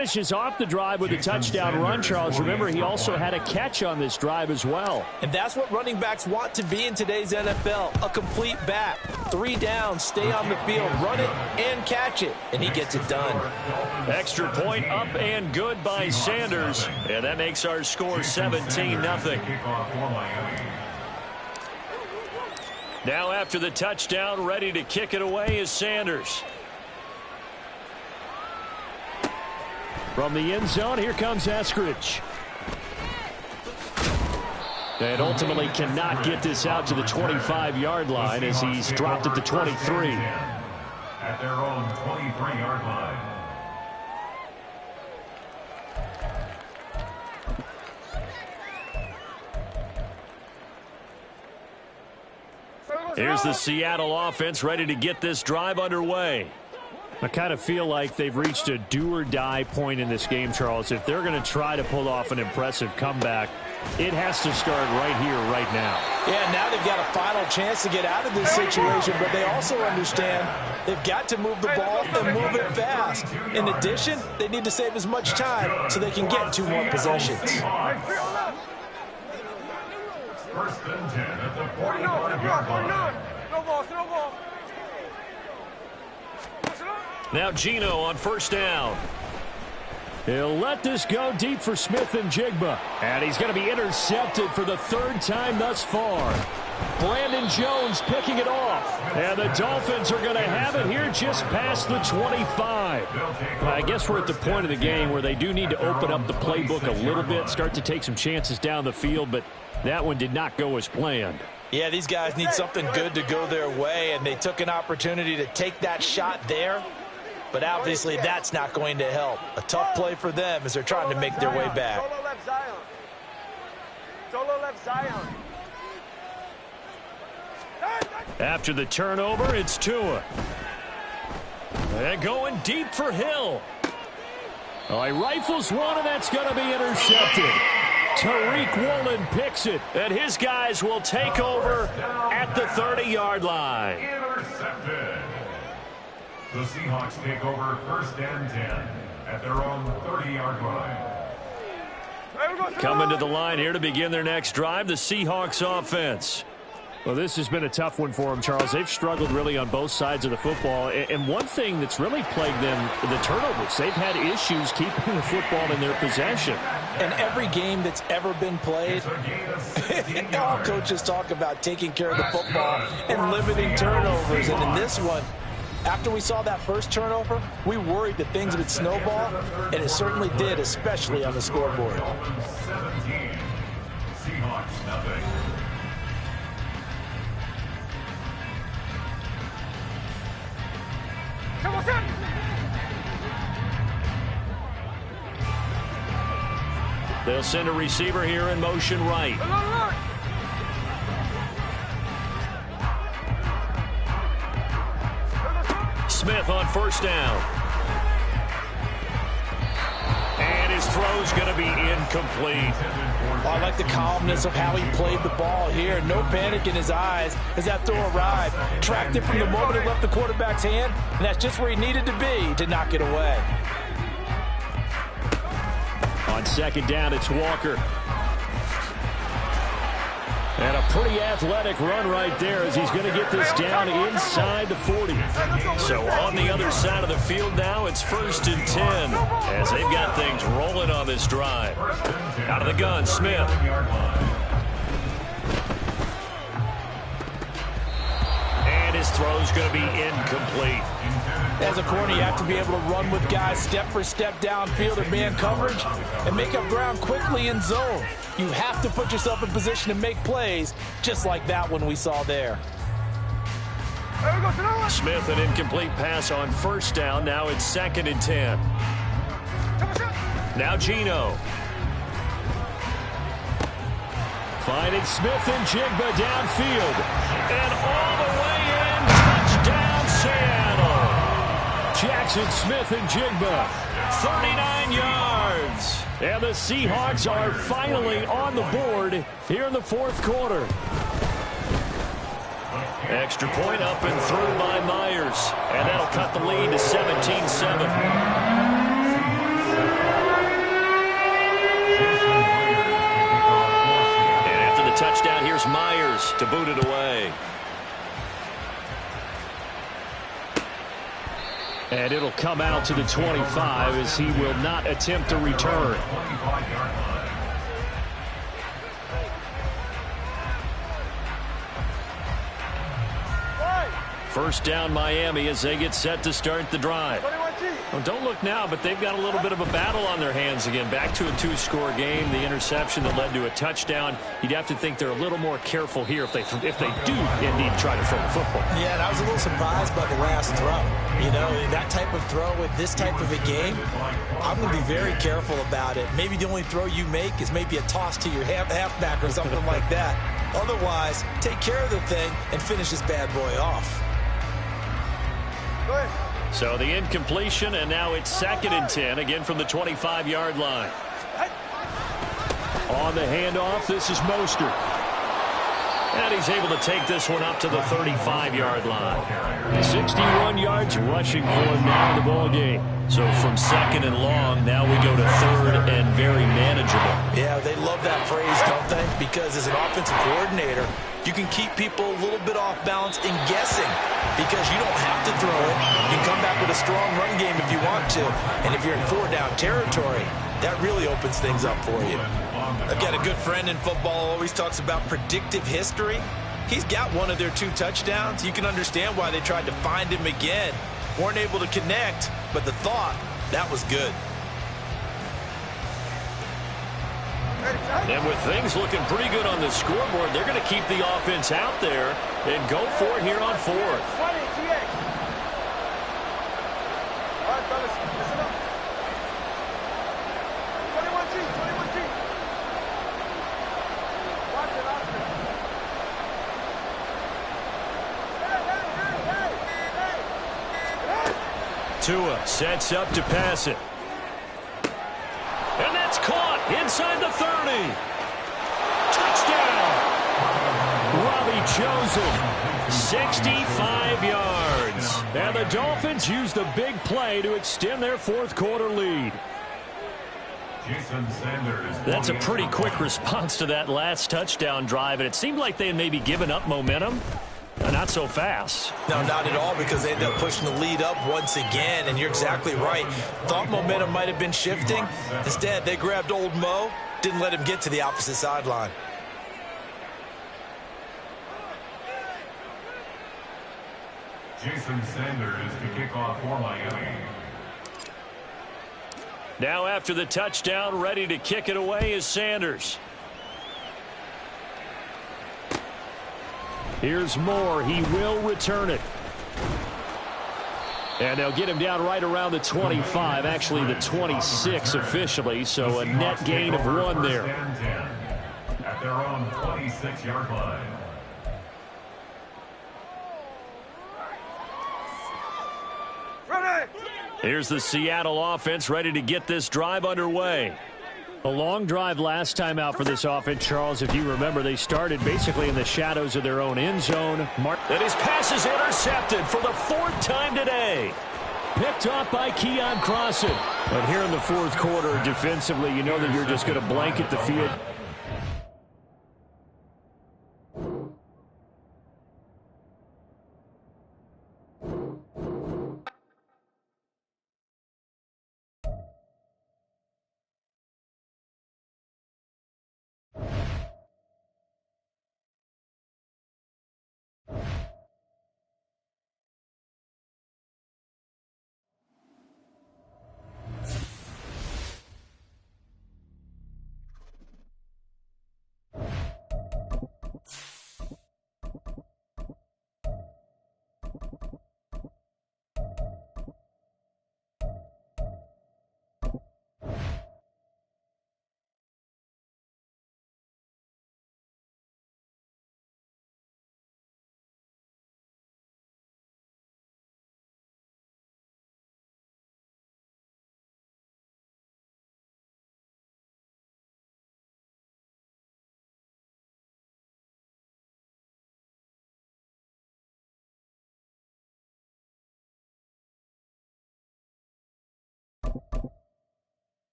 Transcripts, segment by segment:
Finishes off the drive with a touchdown run, Charles. Remember, he also had a catch on this drive as well. And that's what running backs want to be in today's NFL, a complete back. 3 downs, stay on the field, run it, and catch it. And he gets it done. Extra point up and good by Sanders. And that makes our score 17-0. Now after the touchdown, ready to kick it away is Sanders. From the end zone, here comes Eskridge. And ultimately cannot get this out to the 25-yard line as he's dropped at the 23. At their own 23-yard line. Here's the Seattle offense ready to get this drive underway. I kind of feel like they've reached a do-or-die point in this game, Charles. If they're going to try to pull off an impressive comeback, it has to start right here, right now. Yeah, now they've got a final chance to get out of this situation, but they also understand they've got to move the ball and move it fast. In addition, they need to save as much time so they can get 2 more possessions. First and 10 at the 40-yard line. Now Geno on first down. He'll let this go deep for Smith and Jigba. And he's going to be intercepted for the 3rd time thus far. Brandon Jones picking it off. And the Dolphins are going to have it here just past the 25. I guess we're at the point of the game where they do need to open up the playbook a little bit, start to take some chances down the field, but that one did not go as planned. Yeah, these guys need something good to go their way, and they took an opportunity to take that shot there. But obviously that's not going to help. A tough play for them as they're trying to make their way back. Solo left Zion. Solo left Zion. After the turnover, it's Tua. And going deep for Hill. Oh, he rifles one, and that's going to be intercepted. Tariq Woolen picks it, and his guys will take over at the 30-yard line. Intercepted. The Seahawks take over first and 10 at their own 30-yard line. Coming to the line here to begin their next drive, the Seahawks offense. Well, this has been a tough one for them, Charles. They've struggled really on both sides of the football. And one thing that's really plagued them, the turnovers. They've had issues keeping the football in their possession. And every game that's ever been played, all coaches talk about taking care of the football and limiting turnovers. And in this one, after we saw that first turnover, we worried that things would snowball, and it certainly did, especially on the scoreboard. 17. Seahawks nothing. They'll send a receiver here in motion right. Smith on first down. And his throw's going to be incomplete. I like the calmness of how he played the ball here. No panic in his eyes as that throw arrived. Tracked it from the moment it left the quarterback's hand, and that's just where he needed to be to knock it away. On second down, it's Walker. And a pretty athletic run right there as he's going to get this down inside the 40. So on the other side of the field now, it's first and 10 as they've got things rolling on this drive. Out of the gun, Smith. And his throw's going to be incomplete. As a corner, you have to be able to run with guys step for step downfield or man coverage and make up ground quickly in zone. You have to put yourself in position to make plays just like that one we saw there. Smith, an incomplete pass on first down. Now it's second and 10. Now Geno. Finding Smith and Jigba downfield. And all the way in. Touchdown, Seattle. Jackson Smith and Jigba. 39 yards. And the Seahawks are finally on the board here in the 4th quarter. Extra point up and through by Myers. And that'll cut the lead to 17-7. to boot it away. And it'll come out to the 25 as he will not attempt to return. First down Miami as they get set to start the drive. Well, don't look now, but they've got a little bit of a battle on their hands again. Back to a two-score game. The interception that led to a touchdown. You'd have to think they're a little more careful here if they do indeed try to throw the football. Yeah, and I was a little surprised by the last throw. You know, that type of throw with this type of a game, I'm going to be very careful about it. Maybe the only throw you make is maybe a toss to your halfback or something like that. Otherwise, take care of the thing and finish this bad boy off. So the incompletion, and now it's 2nd and 10, again from the 25-yard line. On the handoff, this is Mostert. And he's able to take this one up to the 35-yard line. 61 yards rushing for him now in the ball game. So from 2nd and long, now we go to 3rd and very manageable. Yeah, they love that phrase, don't they? Because as an offensive coordinator, you can keep people a little bit off balance in guessing because you don't have to throw it. You can come back with a strong run game if you want to. And if you're in 4-down territory, that really opens things up for you. I've got a good friend in football who always talks about predictive history. He's got one of their 2 touchdowns. You can understand why they tried to find him again. Weren't able to connect, but the thought, that was good. And with things looking pretty good on the scoreboard, they're going to keep the offense out there and go for it here on 4th. All right, fellas, listen up. 21G. Watch it, Oscar. Hey. Tua sets up to pass it. And that's caught inside the 30. Touchdown! Robbie Chosen, 65 yards. And the Dolphins use the big play to extend their 4th quarter lead. That's a pretty quick response to that last touchdown drive, and it seemed like they had maybe given up momentum. Not so fast. No, not at all, because they ended up pushing the lead up once again, and you're exactly right. Thought momentum might have been shifting. Instead, they grabbed old Mo, didn't let him get to the opposite sideline. Jason Sanders to kick off for Miami. Now after the touchdown, ready to kick it away is Sanders. Here's Moore. He will return it. And they'll get him down right around the 25, actually the 26 officially, so a net gain of 1 there. At their own 26-yard line. Here's the Seattle offense ready to get this drive underway. A long drive last time out for this offense, Charles. If you remember, they started basically in the shadows of their own end zone. And his pass is intercepted for the 4th time today. Picked off by Keon Crossan. But here in the 4th quarter, defensively, you know that you're just going to blanket the field.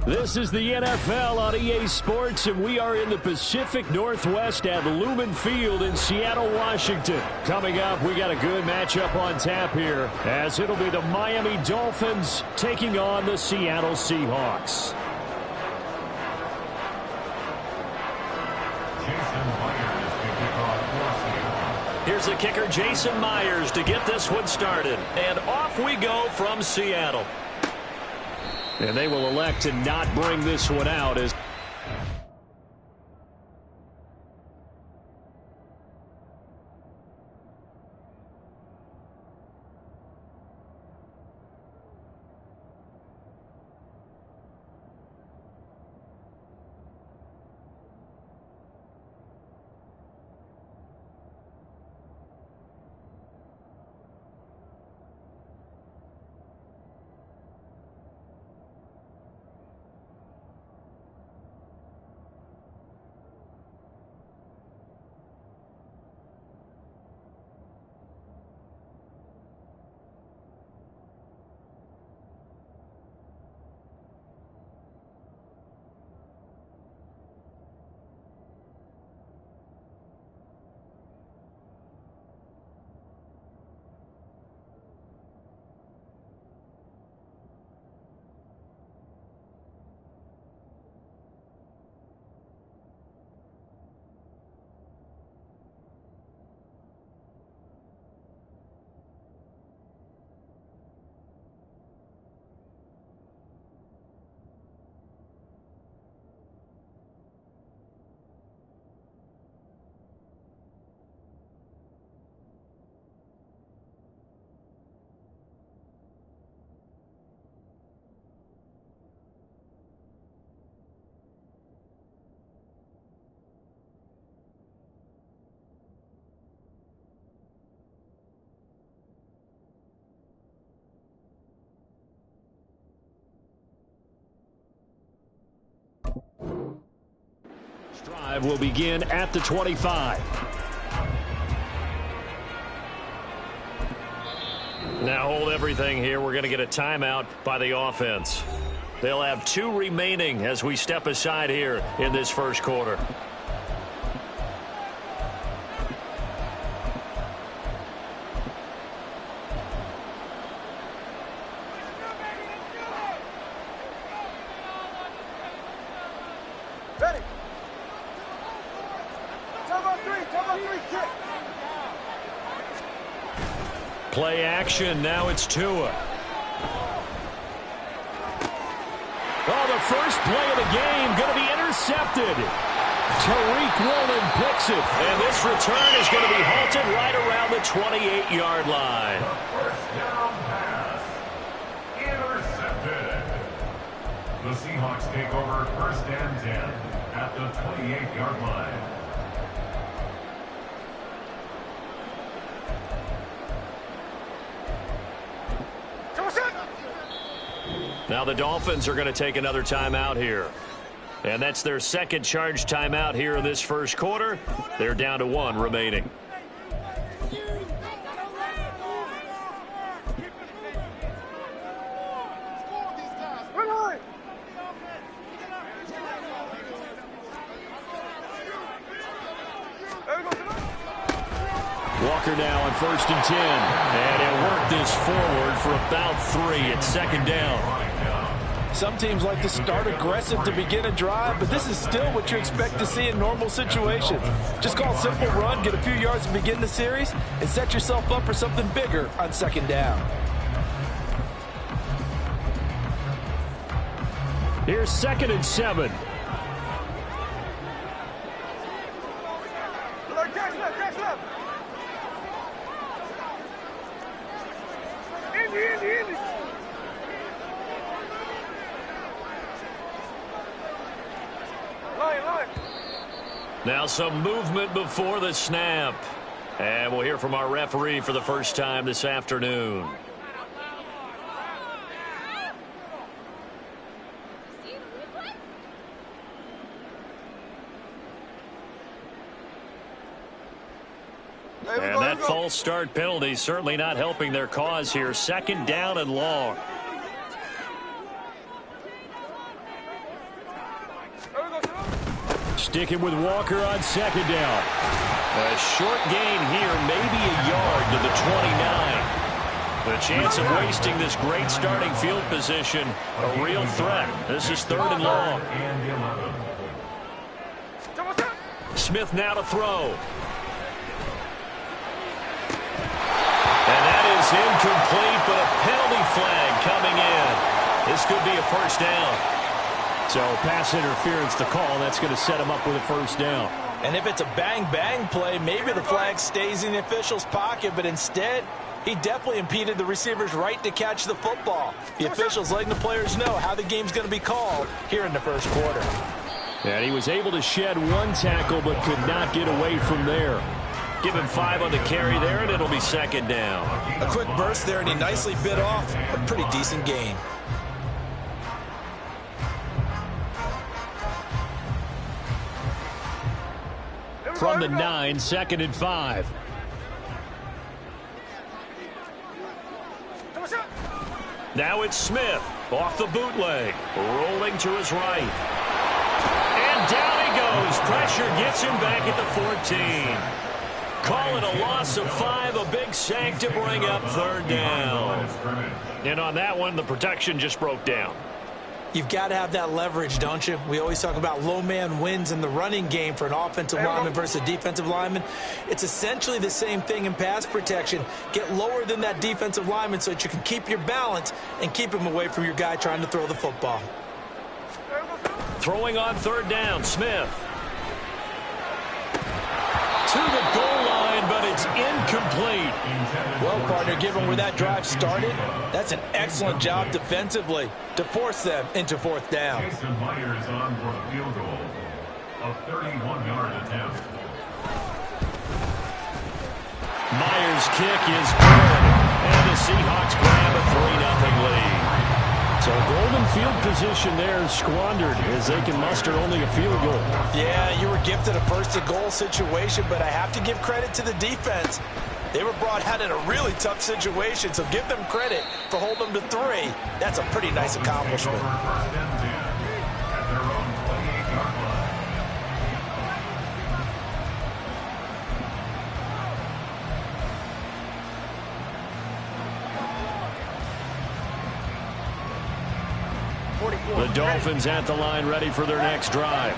This is the NFL on EA Sports, and we are in the Pacific Northwest at Lumen Field in Seattle, Washington. Coming up, we got a good matchup on tap here, as it'll be the Miami Dolphins taking on the Seattle Seahawks. Here's the kicker, Jason Myers, to get this one started. And off we go from Seattle. And they will elect to not bring this one out as drive will begin at the 25. Now hold everything here. We're going to get a timeout by the offense. They'll have 2 remaining as we step aside here in this first quarter. Play action. Now it's Tua. Oh, the first play of the game going to be intercepted. Tariq Woolen picks it. And this return is going to be halted right around the 28-yard line. First down pass. Intercepted. The Seahawks take over first and 10 at the 28-yard line. Now the Dolphins are going to take another timeout here. And that's their second charge timeout here in this first quarter. They're down to 1 remaining. Walker now on 1st and 10. And he'll work this forward for about 3 at second down. Some teams like to start aggressive to begin a drive, but this is still what you expect to see in normal situations. Just call a simple run, get a few yards to begin the series, and set yourself up for something bigger on second down. Here's 2nd and 7. Indy. Line. Now some movement before the snap. And we'll hear from our referee for the first time this afternoon. And that false start penalty certainly not helping their cause here. 2nd down and long. Sticking with Walker on second down. A short gain here, maybe a yard to the 29. The chance of wasting this great starting field position, a real threat. This is 3rd and long. Smith now to throw. And that is incomplete, but a penalty flag coming in. This could be a first down. So pass interference to call. That's going to set him up with a first down. And if it's a bang-bang play, maybe the flag stays in the official's pocket, but instead, he definitely impeded the receiver's right to catch the football. The officials letting the players know how the game's going to be called here in the first quarter. And he was able to shed one tackle, but could not get away from there. Give him 5 on the carry there, and it'll be second down. A quick burst there, and he nicely bit off a pretty decent gain. From the 9, 2nd and 5. Now it's Smith off the bootleg, rolling to his right. And down he goes. Pressure gets him back at the 14. Call it a loss of 5, a big sack to bring up 3rd down. And on that one, the protection just broke down. You've got to have that leverage, don't you? We always talk about low man wins in the running game for an offensive lineman versus a defensive lineman. It's essentially the same thing in pass protection. Get lower than that defensive lineman so that you can keep your balance and keep him away from your guy trying to throw the football. Throwing on 3rd down, Smith. To the goal line, but it's incomplete. Well, partner, given where that drive started, that's an excellent job defensively to force them into 4th down. Jason Myers on for the field goal. A 31-yard attempt. Myers' kick is good, and the Seahawks grab a 3-0 lead. So golden field position there squandered as they can muster only a field goal. Yeah, you were gifted a 1st-and-goal situation, but I have to give credit to the defense. They were brought out in a really tough situation, so give them credit for holding them to 3. That's a pretty nice accomplishment. The Dolphins at the line, ready for their next drive.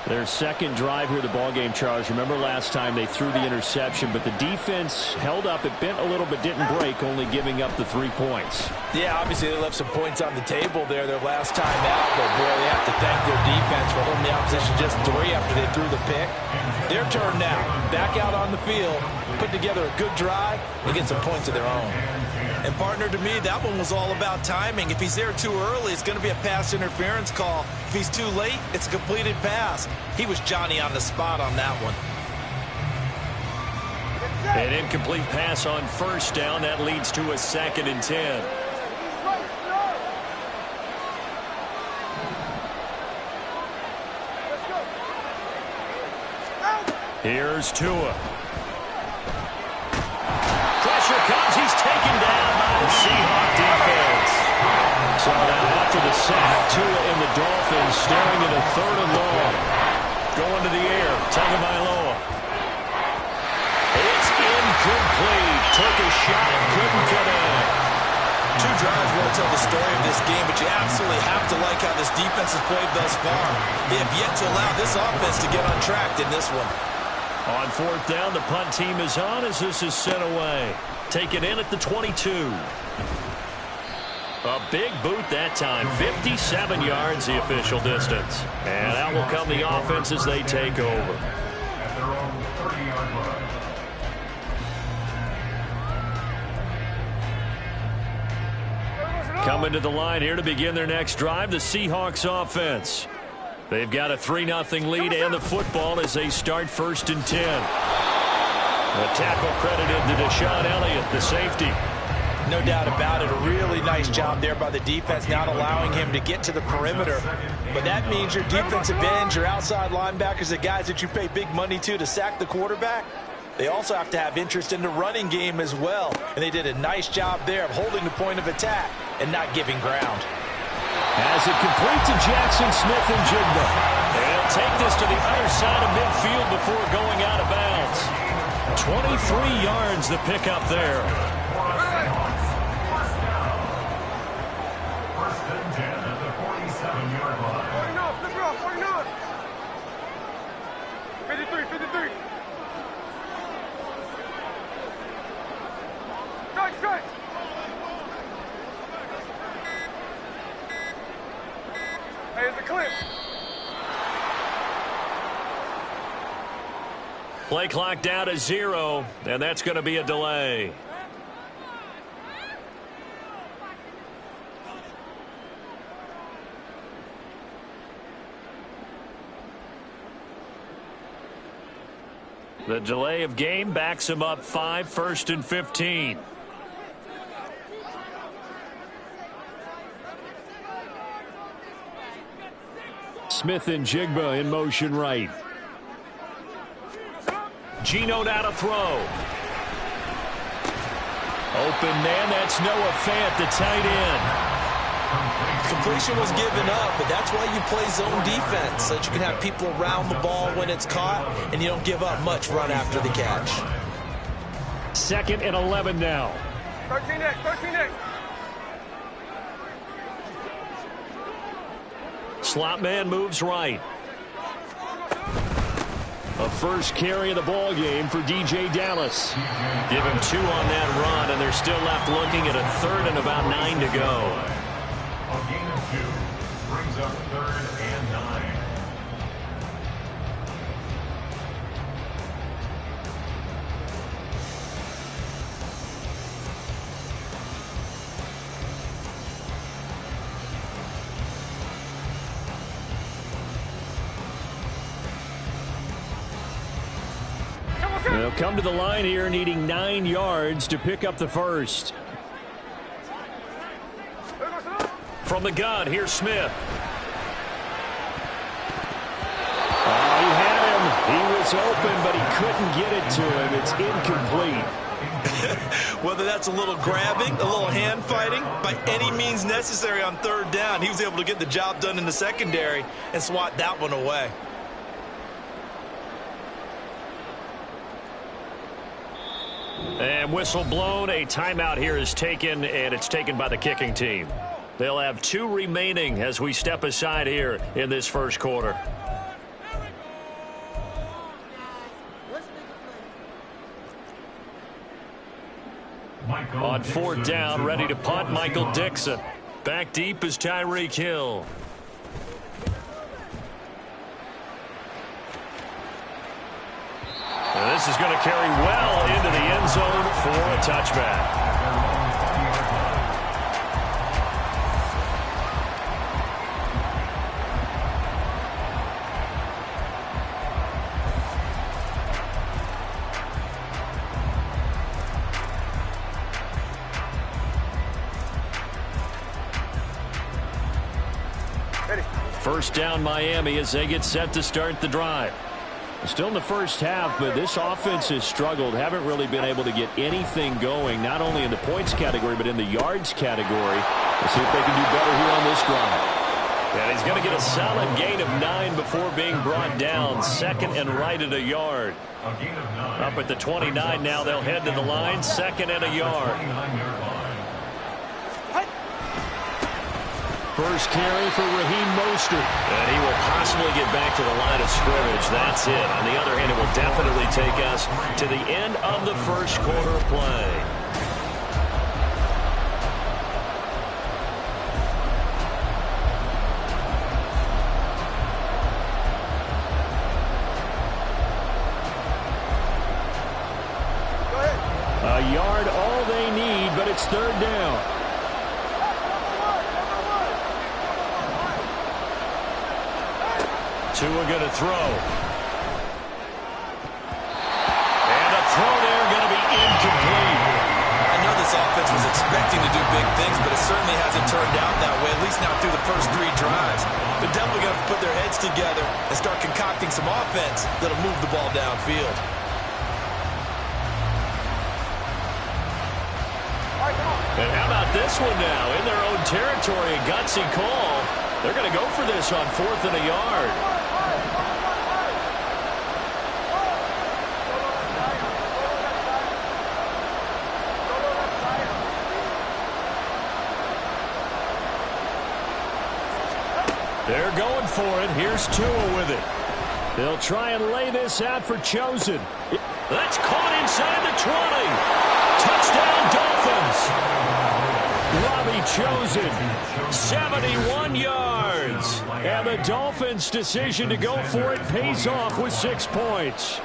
Their second drive here of the ballgame, Charles. Remember last time they threw the interception, but the defense held up. It bent a little but didn't break, only giving up the 3 points. Yeah, obviously they left some points on the table there their last time out, but boy, they have to thank their defense for holding the opposition just 3 after they threw the pick. Their turn now. Back out on the field, put together a good drive, and get some points of their own. And, partner, to me, that one was all about timing. If he's there too early, it's going to be a pass interference call. If he's too late, it's a completed pass. He was Johnny on the spot on that one. An incomplete pass on 1st down. That leads to a 2nd and 10. Here's Tua. Pressure comes. He's taken down by the Seahawk defense. So now after the sack, Tua and the Dolphins staring at a 3rd and long. Going to the air. Tagovailoa. It's incomplete. Took a shot. Couldn't connect. 2 drives won't tell the story of this game, but you absolutely have to like how this defense has played thus far. They have yet to allow this offense to get on track in this one. On 4th down, the punt team is on as this is sent away. Taken in at the 22. A big boot that time. 57 yards the official distance. And out will come the offense as they take over. At their own 30-yard line. Coming to the line here to begin their next drive, the Seahawks offense. They've got a 3-0 lead and the football as they start 1st and 10. The tackle credited to Deshaun Elliott, the safety. No doubt about it. A really nice job there by the defense, not allowing him to get to the perimeter. But that means your defensive ends, your outside linebackers, the guys that you pay big money to sack the quarterback, they also have to have interest in the running game as well. And they did a nice job there of holding the point of attack and not giving ground. As it complete to Jackson Smith and Jigba. And take this to the other side of midfield before going out of bounds. 23 yards to pick up there. First and 10 at the 47-yard line. 49, flip it off, 49. 53, 53. Strike, strike. Hey, it's a clip. Play clock down to 0, and that's going to be a delay. The delay of game backs him up 5, 1st and 15. Smith and Jigba in motion right. Geno now to throw. Open man, that's Noah Fant, the tight end. Completion was given up, but that's why you play zone defense, so that you can have people around the ball when it's caught, and you don't give up much run after the catch. 2nd and 11 now. 13X, 13X. Slot man moves right. A first carry of the ball game for DJ Dallas. Give him 2 on that run, and they're still left looking at a 3rd and about 9 to go. A gain of 2 brings up 3rd and 9. They'll come to the line here needing 9 yards to pick up the first. From the gun, here's Smith. Oh, he had him. He was open, but he couldn't get it to him. It's incomplete. Whether that's a little grabbing, a little hand fighting, by any means necessary on 3rd down, he was able to get the job done in the secondary and swat that one away. And whistle blown. A timeout here is taken, and it's taken by the kicking team. They'll have 2 remaining as we step aside here in this first quarter. On 4th down, ready to punt, Michael Dixon. Back deep is Tyreek Hill. And this is going to carry well into the end zone for a touchback. First down Miami as they get set to start the drive. Still in the first half, but this offense has struggled. Haven't really been able to get anything going, not only in the points category, but in the yards category. Let's see if they can do better here on this drive. And he's going to get a solid gain of 9 before being brought down. 2nd and right at a yard. Up at the 29 now, they'll head to the line. 2nd and a yard. First carry for Raheem Mostert. And he will possibly get back to the line of scrimmage. That's it. On the other hand, it will definitely take us to the end of the first quarter of play. A yard all they need, but it's 3rd down. Tua going to throw. And a throw there going to be incomplete. I know this offense was expecting to do big things, but it certainly hasn't turned out that way, at least not through the first 3 drives. They're definitely going to put their heads together and start concocting some offense that'll move the ball downfield. And how about this one now? In their own territory, a gutsy call. They're going to go for this on 4th and a yard. for it. Here's Tua with it. They'll try and lay this out for Chosen. That's caught inside the 20. Touchdown, Dolphins. Robbie Chosen, 71 yards. And the Dolphins' decision to go for it pays off with 6 points.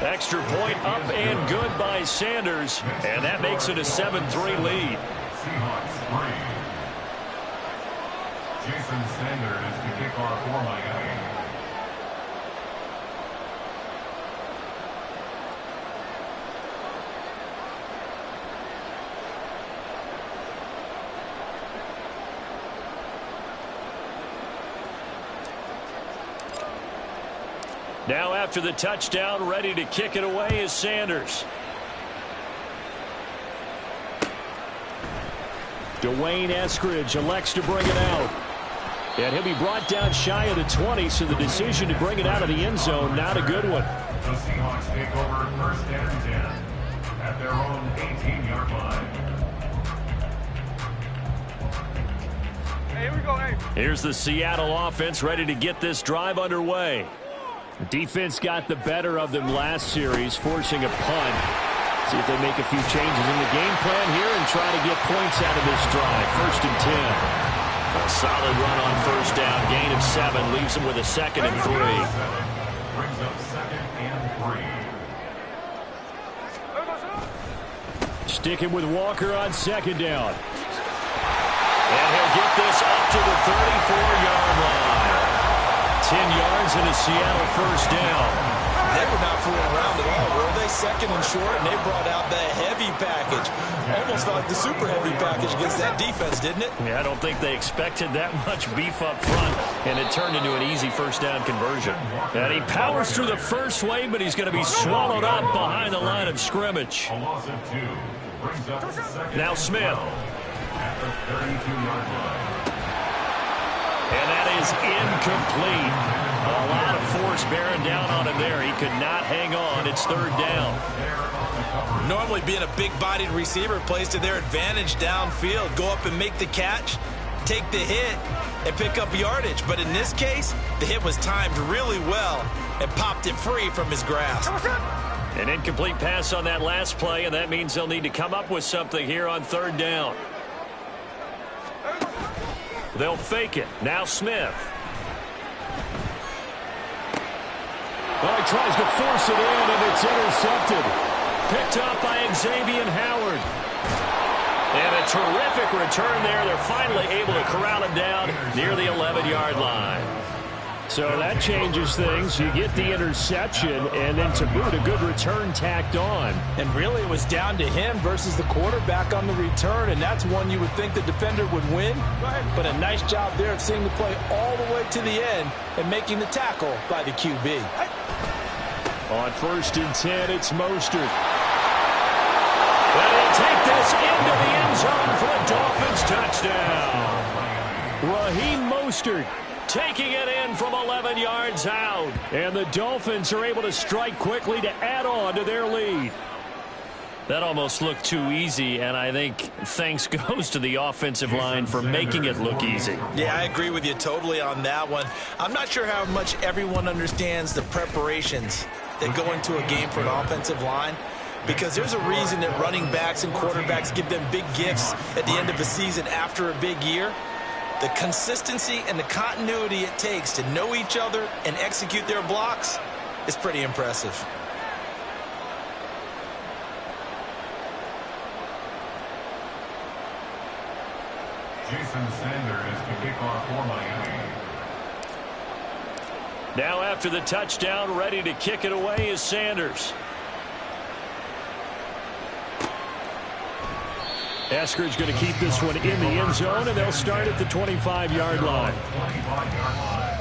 Extra point up and good by Sanders. And that makes it a 7-3 lead. Seahawks 3. Jason Sanders to kick off for Miami. Now after the touchdown, ready to kick it away is Sanders. Dwayne Eskridge elects to bring it out. And he'll be brought down shy of the 20, so the decision to bring it out of the end zone, not a good one. The Seahawks take over 1st and 10 at their own 18-yard line. Hey, here we go, hey. Here's the Seattle offense ready to get this drive underway. The defense got the better of them last series, forcing a punt. See if they make a few changes in the game plan here and try to get points out of this drive. 1st and 10. A solid run on 1st down. Gain of 7 leaves them with a 2nd and 3. Brings up 2nd and 3. Sticking with Walker on 2nd down. And he'll get this up to the 34-yard line. 10 yards and a Seattle 1st down. They were not fooling around at all, were they? 2nd and short, and they brought out the heavy package. Almost like the super heavy package against that defense, didn't it? Yeah, I don't think they expected that much beef up front, and it turned into an easy 1st down conversion. And he powers through the first wave, but he's going to be swallowed up behind the line of scrimmage. A loss of 2. Brings up 2nd Now Smith. at the 32-yard line. And that is incomplete. A lot of force bearing down on him there. He could not hang on. It's 3rd down. Normally being a big-bodied receiver plays to their advantage downfield. Go up and make the catch, take the hit, and pick up yardage. But in this case, the hit was timed really well and popped it free from his grasp. An incomplete pass on that last play, and that means they'll need to come up with something here on 3rd down. They'll fake it. Now Smith. Well, he tries to force it in, and it's intercepted. Picked up by Xavier Howard. And a terrific return there. They're finally able to corral him down near the 11-yard line. So that changes things. You get the interception, and then to boot, a good return tacked on. And really, it was down to him versus the quarterback on the return, and that's one you would think the defender would win. But a nice job there of seeing the play all the way to the end and making the tackle by the QB. On 1st and 10, it's Mostert. And he'll take this into the end zone for the Dolphins touchdown. Raheem Mostert taking it in from 11 yards out. And the Dolphins are able to strike quickly to add on to their lead. That almost looked too easy, and I think thanks goes to the offensive line for making it look easy. Yeah, I agree with you totally on that one. I'm not sure how much everyone understands the preparations that go into a game for an offensive line, because there's a reason that running backs and quarterbacks give them big gifts at the end of a season after a big year. The consistency and the continuity it takes to know each other and execute their blocks is pretty impressive. Jason Sanders to kick off for Miami. Now after the touchdown, ready to kick it away is Sanders. Eskridge going to keep this one in the end zone, and they'll start at the 25-yard line. 25-yard line.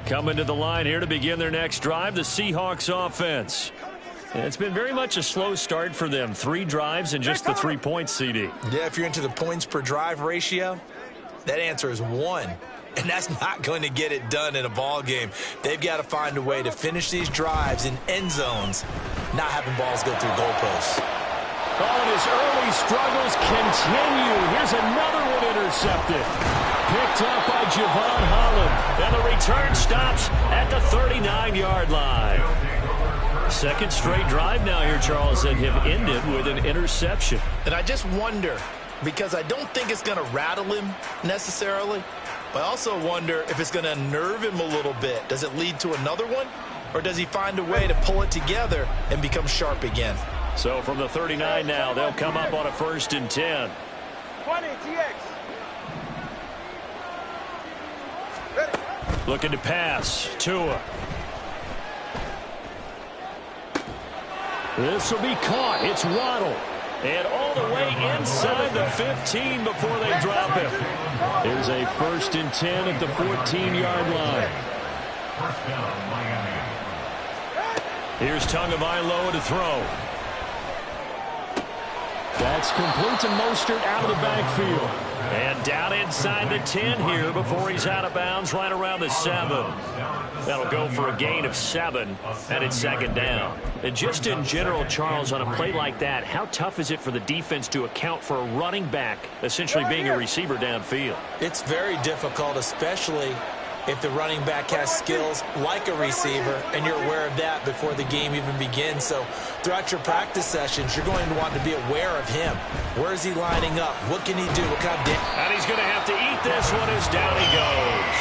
Coming to the line here to begin their next drive, the Seahawks offense. It's been very much a slow start for them. 3 drives and just the 3 points, CD. Yeah, if you're into the points per drive ratio, that answer is 1. And that's not going to get it done in a ball game. They've got to find a way to finish these drives in end zones, not having balls go through goalposts. Oh, and his early struggles continue. Here's another one intercepted. Picked up by Javon Holland. And the return stops at the 39-yard line. Second straight drive now here, Charles, that have ended with an interception. And I just wonder, because I don't think it's going to rattle him necessarily, but I also wonder if it's going to unnerve him a little bit. Does it lead to another one? Or does he find a way to pull it together and become sharp again? So from the 39 now, they'll come up on a 1st and 10. 20, TX. Ready. Looking to pass. Tua. This will be caught. It's Waddle. And all the way inside the 15 before they drop him. Here's a 1st and 10 at the 14-yard line. First down, Miami. Here's Tagovailoa to throw. That's complete to Mostert out of the backfield. And down inside the 10 here before he's out of bounds right around the 7. That'll go for a gain of 7, and it's 2nd down. And just in general, Charles, on a play like that, how tough is it for the defense to account for a running back essentially being a receiver downfield? It's very difficult, especially if the running back has skills like a receiver, and you're aware of that before the game even begins. So throughout your practice sessions, you're going to want to be aware of him. Where is he lining up? What can he do? What kind of and he's going to have to eat this one as down he goes.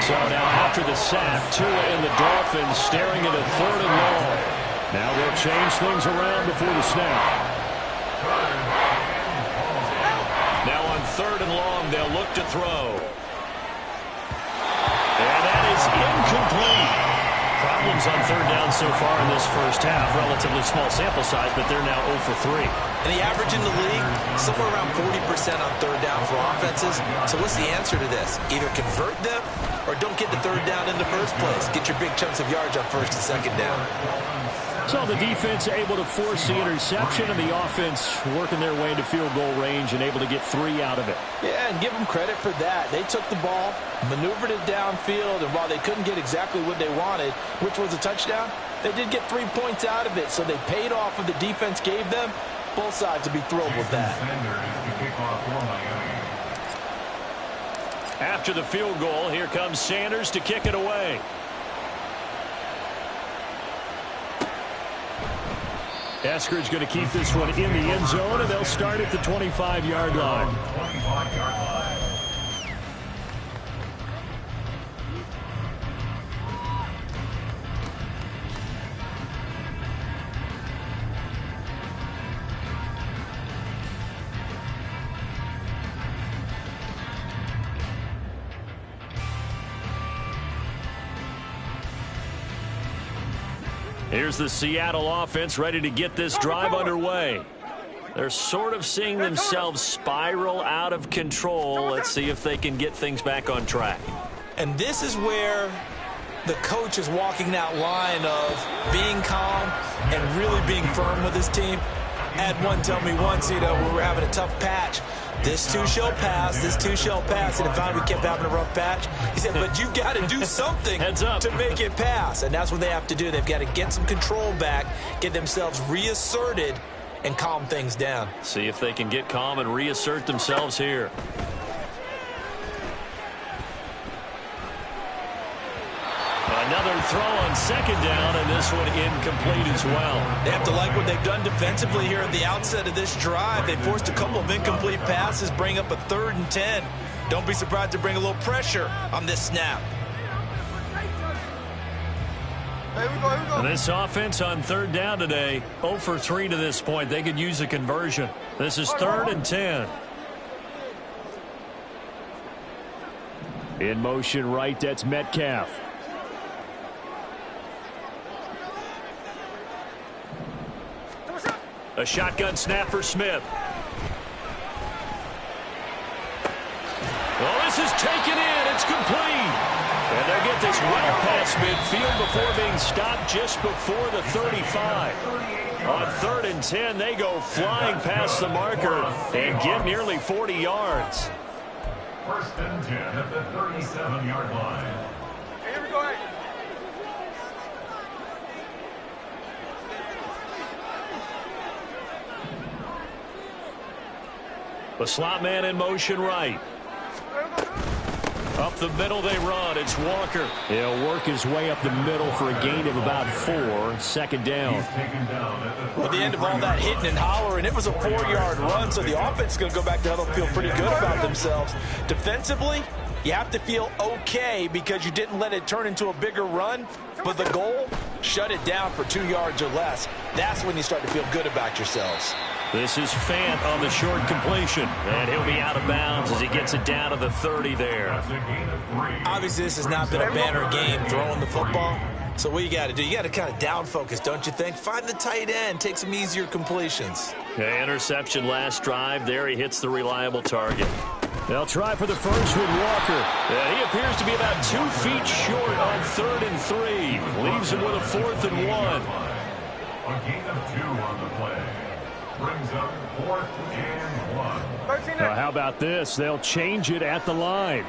So now after the sack, Tua and the Dolphins staring at a 3rd and long. Now they'll change things around before the snap. Now on 3rd and long, they'll look to throw. And that is incomplete. Problems on 3rd down so far in this first half. Relatively small sample size, but they're now 0 for 3. And the average in the league, somewhere around 40% on 3rd down for offenses. So what's the answer to this? Either convert them or don't get the 3rd down in the first place. Get your big chunks of yards on 1st and 2nd down. So the defense able to force the interception, and the offense working their way into field goal range and able to get 3 out of it. Yeah, and give them credit for that. They took the ball, maneuvered it downfield, and while they couldn't get exactly what they wanted, which was a touchdown, they did get 3 points out of it, so they paid off what the defense gave them. Both sides will be thrilled with that. After the field goal, here comes Sanders to kick it away. Eskridge going to keep this one in the end zone, and they'll start at the 25-yard line. Here's the Seattle offense ready to get this drive underway. They're sort of seeing themselves spiral out of control. Let's see if they can get things back on track. And this is where the coach is walking that line of being calm and really being firm with his team. I had one tell me once, we were having a tough patch. This too shall pass, this too shall pass. And if finally we kept having a rough patch, he said, but you got to do something to make it pass. And that's what they have to do. They've got to get some control back, get themselves reasserted, and calm things down. See if they can get calm and reassert themselves here. Another throw on 2nd down, and this one incomplete as well. They have to like what they've done defensively here at the outset of this drive. They forced a couple of incomplete passes, bring up a 3rd and 10. Don't be surprised to bring a little pressure on this snap. And this offense on 3rd down today, 0 for 3 to this point. They could use a conversion. This is 3rd and 10. In motion right, that's Metcalf. A shotgun snap for Smith. Well, this is taken in. It's complete. And they're get this well past midfield before being stopped just before the 35. On 3rd and 10, they go flying past the marker and get nearly 40 yards. 1st and 10 at the 37-yard line. Here we go. The slot man in motion right. Up the middle they run. It's Walker. He'll work his way up the middle for a gain of about 4. 2nd down. Well, at the end of all that hitting and hollering, it was a 4-yard run, so the offense is going to go back to huddle, feel pretty good about themselves. Defensively, you have to feel okay because you didn't let it turn into a bigger run, but the goal, shut it down for 2 yards or less. That's when you start to feel good about yourselves. This is Fant on the short completion, and he'll be out of bounds as he gets it down to the 30 there. Obviously, this has not been a banner game throwing the football. So what you got to do, you got to kind of down focus, don't you think? Find the tight end, take some easier completions. Yeah, interception last drive. There he hits the reliable target. They'll try for the first with Walker. He appears to be about 2 feet short on 3rd and 3. Leaves him with a 4th and 1. A gain of 2 on the play. Brings up 4th and 1. How about this? They'll change it at the line.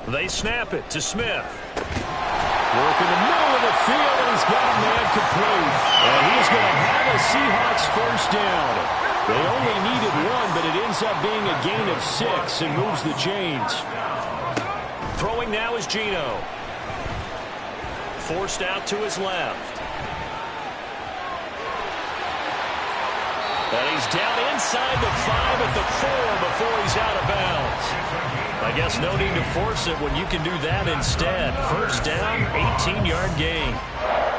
They snap it to Smith. Work in the middle of the field, and he's got a man complete. And he's going to have a Seahawks 1st down. They only needed 1, but it ends up being a gain of 6 and moves the chains. Throwing now is Geno. Forced out to his left. And he's down inside the 5 at the 4 before he's out of bounds. I guess no need to force it when you can do that instead. 1st down, 18-yard gain.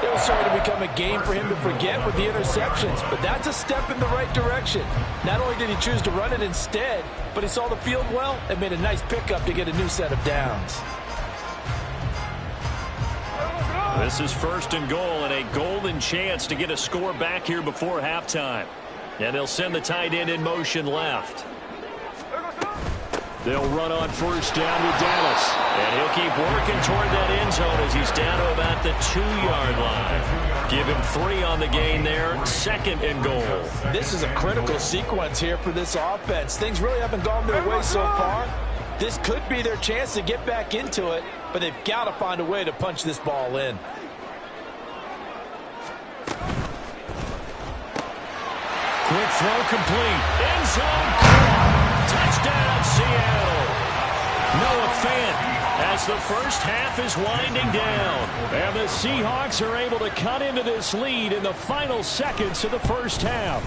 It was starting to become a game for him to forget with the interceptions, but that's a step in the right direction. Not only did he choose to run it instead, but he saw the field well and made a nice pickup to get a new set of downs. This is 1st and goal and a golden chance to get a score back here before halftime. And they'll send the tight end in motion left. They'll run on 1st down with Dallas. And he'll keep working toward that end zone as he's down to about the 2-yard line. Give him 3 on the gain there. 2nd and goal. This is a critical sequence here for this offense. Things really haven't gone their way so far. This could be their chance to get back into it, but they've got to find a way to punch this ball in. Quick throw complete. End zone caught. Touchdown, Seattle. Noah Fant as the 1st half is winding down. And the Seahawks are able to cut into this lead in the final seconds of the 1st half.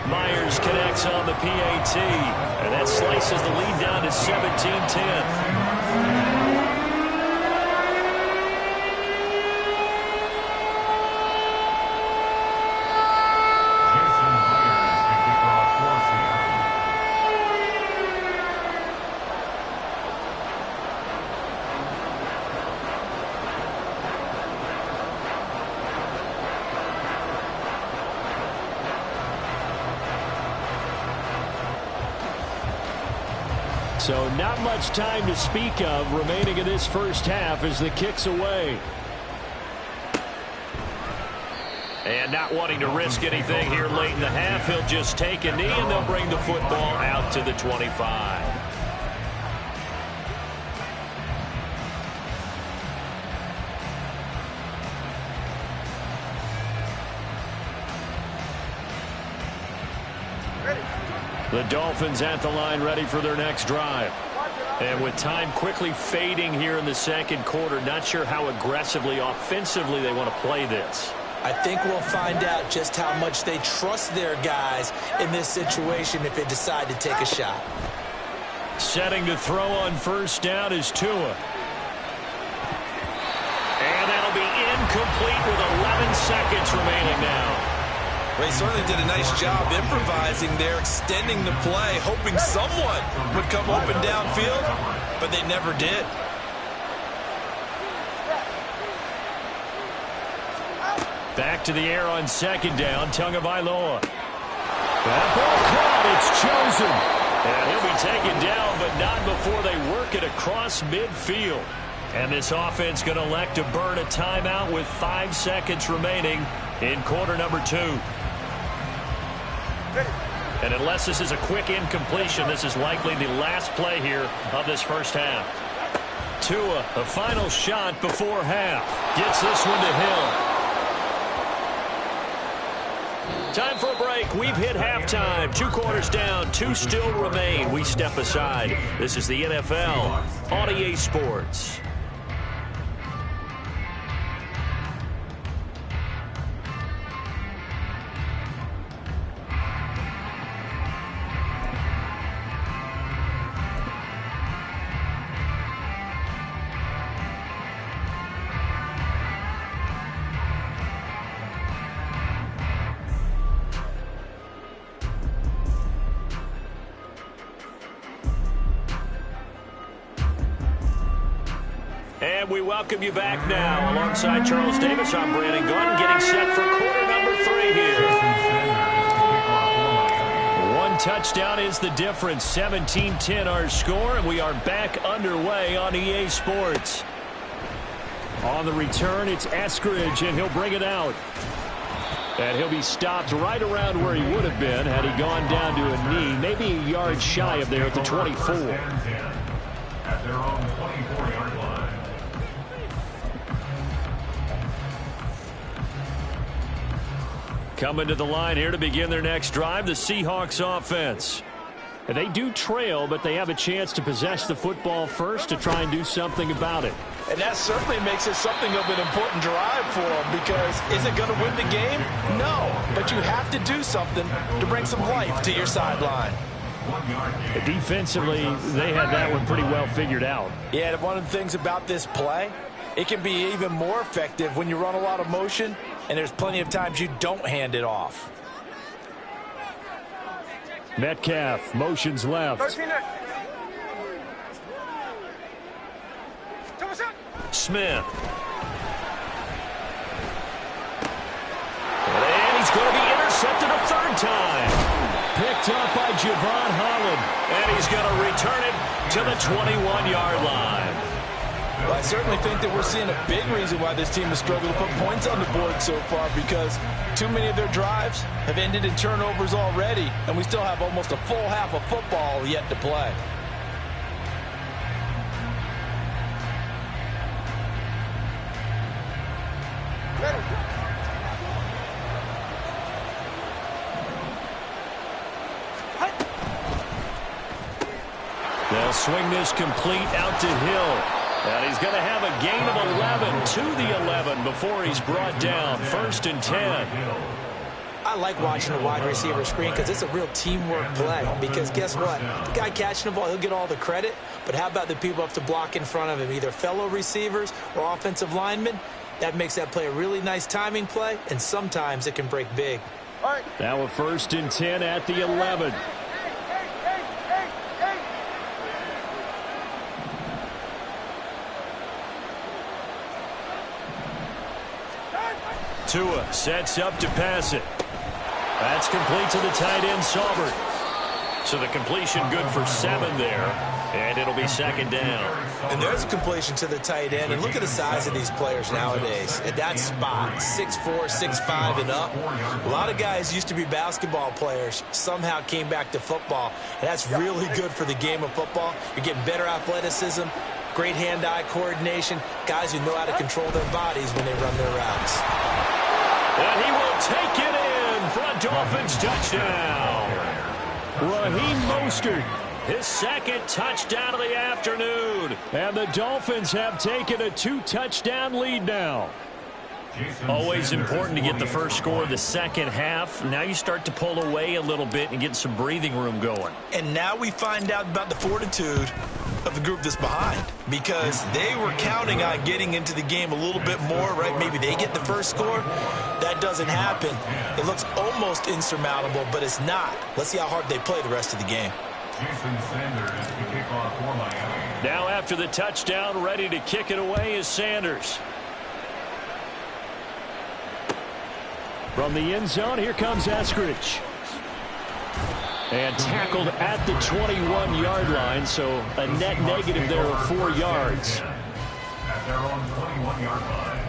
Myers connects on the PAT. And that slices the lead down to 17-10. So not much time to speak of remaining in this 1st half as the kick's away. And not wanting to risk anything here late in the half, he'll just take a knee and they'll bring the football out to the 25. The Dolphins at the line ready for their next drive. And with time quickly fading here in the 2nd quarter, not sure how aggressively, offensively they want to play this. I think we'll find out just how much they trust their guys in this situation if they decide to take a shot. Setting to throw on 1st down is Tua. And that'll be incomplete with 11 seconds remaining now. Well, he certainly did a nice job improvising there, extending the play, hoping someone would come open downfield, but they never did. Back to the air on 2nd down, Tagovailoa. That ball caught, it's chosen. And he'll be taken down, but not before they work it across midfield. And this offense going to elect to burn a timeout with 5 seconds remaining in quarter number 2. And unless this is a quick incompletion, this is likely the last play here of this first half. Tua, the final shot before half. Gets this one to Hill. Time for a break. We've hit halftime. 2 quarters down. 2 still remain. We step aside. This is the NFL on EA Sports. And we welcome you back now. Alongside Charles Davis, I'm Brandon Gunn, getting set for quarter number 3 here. 1 touchdown is the difference. 17-10 our score, and we are back underway on EA Sports. On the return, it's Eskridge, and he'll bring it out. And he'll be stopped right around where he would have been had he gone down to a knee, maybe a yard shy of there at the 24. At their own 24-yard line. Coming to the line here to begin their next drive, the Seahawks offense. And they do trail, but they have a chance to possess the football first to try and do something about it. And that certainly makes it something of an important drive for them, because is it going to win the game? No, but you have to do something to bring some life to your sideline. Defensively, they had that one pretty well figured out. Yeah, and one of the things about this play, it can be even more effective when you run a lot of motion, and there's plenty of times you don't hand it off. Metcalf motions left. Smith. And he's going to be intercepted a 3rd time. Picked up by Javon Holland. And he's going to return it to the 21-yard line. Well, I certainly think that we're seeing a big reason why this team has struggled to put points on the board so far, because too many of their drives have ended in turnovers already, and we still have almost a full half of football yet to play. They'll swing this complete out to Hill. And he's going to have a gain of 11 to the 11 before he's brought down. 1st and 10. I like watching the wide receiver screen because it's a real teamwork play. Because guess what? The guy catching the ball, he'll get all the credit. But how about the people up to block in front of him, either fellow receivers or offensive linemen? That makes that play a really nice timing play, and sometimes it can break big. Now a 1st and 10 at the 11. Tua sets up to pass it. That's complete to the tight end, Saubert. So the completion good for 7 there, and it'll be 2nd down. And there's a completion to the tight end, and look at the size of these players nowadays. At that spot, 6'4", 6'5", and up. A lot of guys used to be basketball players, somehow came back to football, and that's really good for the game of football. You're getting better athleticism, great hand-eye coordination, guys who know how to control their bodies when they run their routes. And he will take it in for a Dolphins touchdown. Raheem Mostert, his 2nd touchdown of the afternoon. And the Dolphins have taken a 2-touchdown lead now. Always important to get the first score of the second half. Now you start to pull away a little bit and get some breathing room going. And now we find out about the fortitude of the group that's behind, because they were counting on getting into the game a little bit more, right? Maybe they get the first score. That doesn't happen. It looks almost insurmountable, but it's not. Let's see how hard they play the rest of the game. Now after the touchdown, ready to kick it away is Sanders. From the end zone, here comes Eskridge. And tackled at the 21-yard line, so a net negative there of 4 yards. At their own 21-yard line.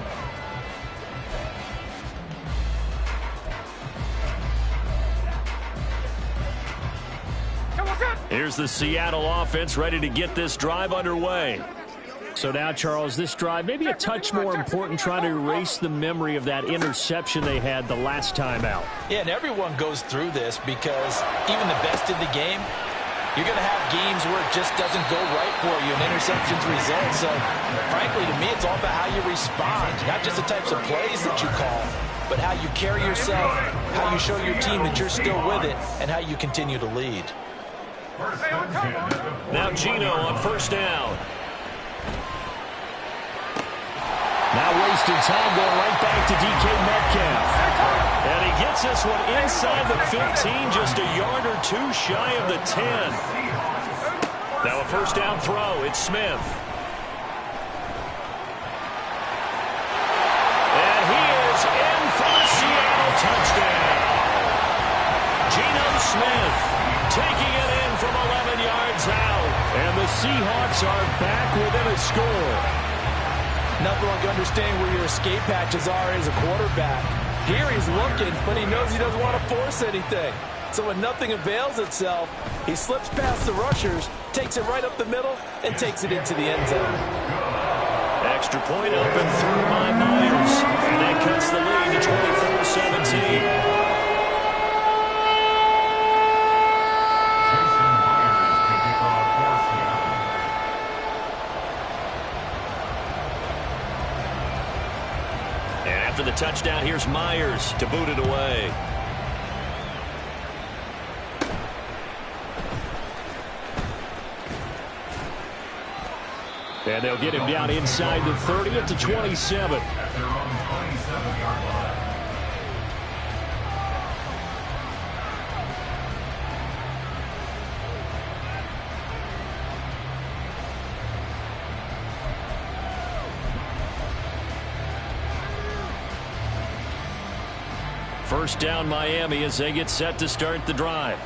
Here's the Seattle offense ready to get this drive underway. So now, Charles, this drive maybe a touch more important, trying to erase the memory of that interception they had the last time out. Yeah, and everyone goes through this because even the best in the game, you're going to have games where it just doesn't go right for you and interceptions result. So, frankly, to me, it's all about how you respond, not just the types of plays that you call, but how you carry yourself, how you show your team that you're still with it, and how you continue to lead. Now Geno on first down. Now wasting time going right back to DK Metcalf. And he gets this one inside the 15, just a yard or two shy of the 10. Now a first down throw. It's Smith. And he is in for the Seattle touchdown. Geno Smith taking it in from 11 yards out. And the Seahawks are back within a score. Nothing like understanding where your escape hatches are as a quarterback. Here he's looking, but he knows he doesn't want to force anything. So when nothing avails itself, he slips past the rushers, takes it right up the middle, and takes it into the end zone. Extra point up and through by Myers. And that cuts the lead to 24-17. After the touchdown, here's Myers to boot it away. And they'll get him down inside the 30 at the 27. At their own 27-yard line. First down Miami as they get set to start the drive.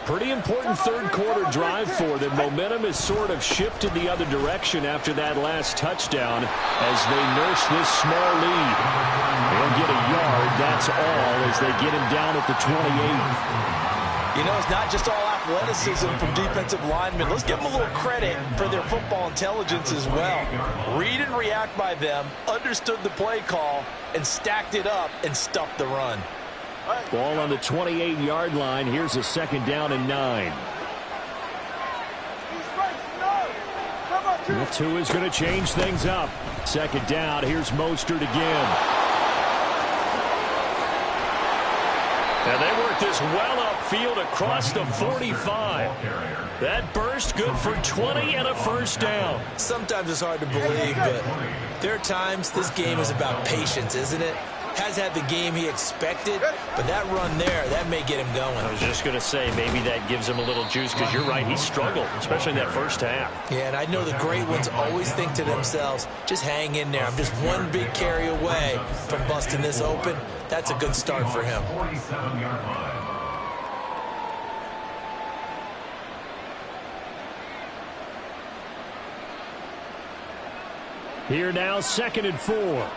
Pretty important third quarter drive for them. Momentum has sort of shifted the other direction after that last touchdown as they nurse this small lead. They'll get a yard, that's all, as they get him down at the 28. You know, it's not just all athleticism from defensive linemen. Let's give them a little credit for their football intelligence as well. Read and react by them, understood the play call, and stacked it up and stuffed the run. Ball on the 28-yard line. Here's a second down and 9. The 2 is going to change things up. Second down. Here's Mostert again. And they work this well upfield across the 45. That burst good for 20 and a first down. Sometimes it's hard to believe, but there are times this game is about patience, isn't it? Has had the game he expected, but that run there, that may get him going. I was just going to say, maybe that gives him a little juice, because you're right, he struggled, especially in that first half. Yeah, and I know the great ones always think to themselves, just hang in there. I'm just one big carry away from busting this open. That's a good start for him. 47-yard line. Here now, 2nd and 4.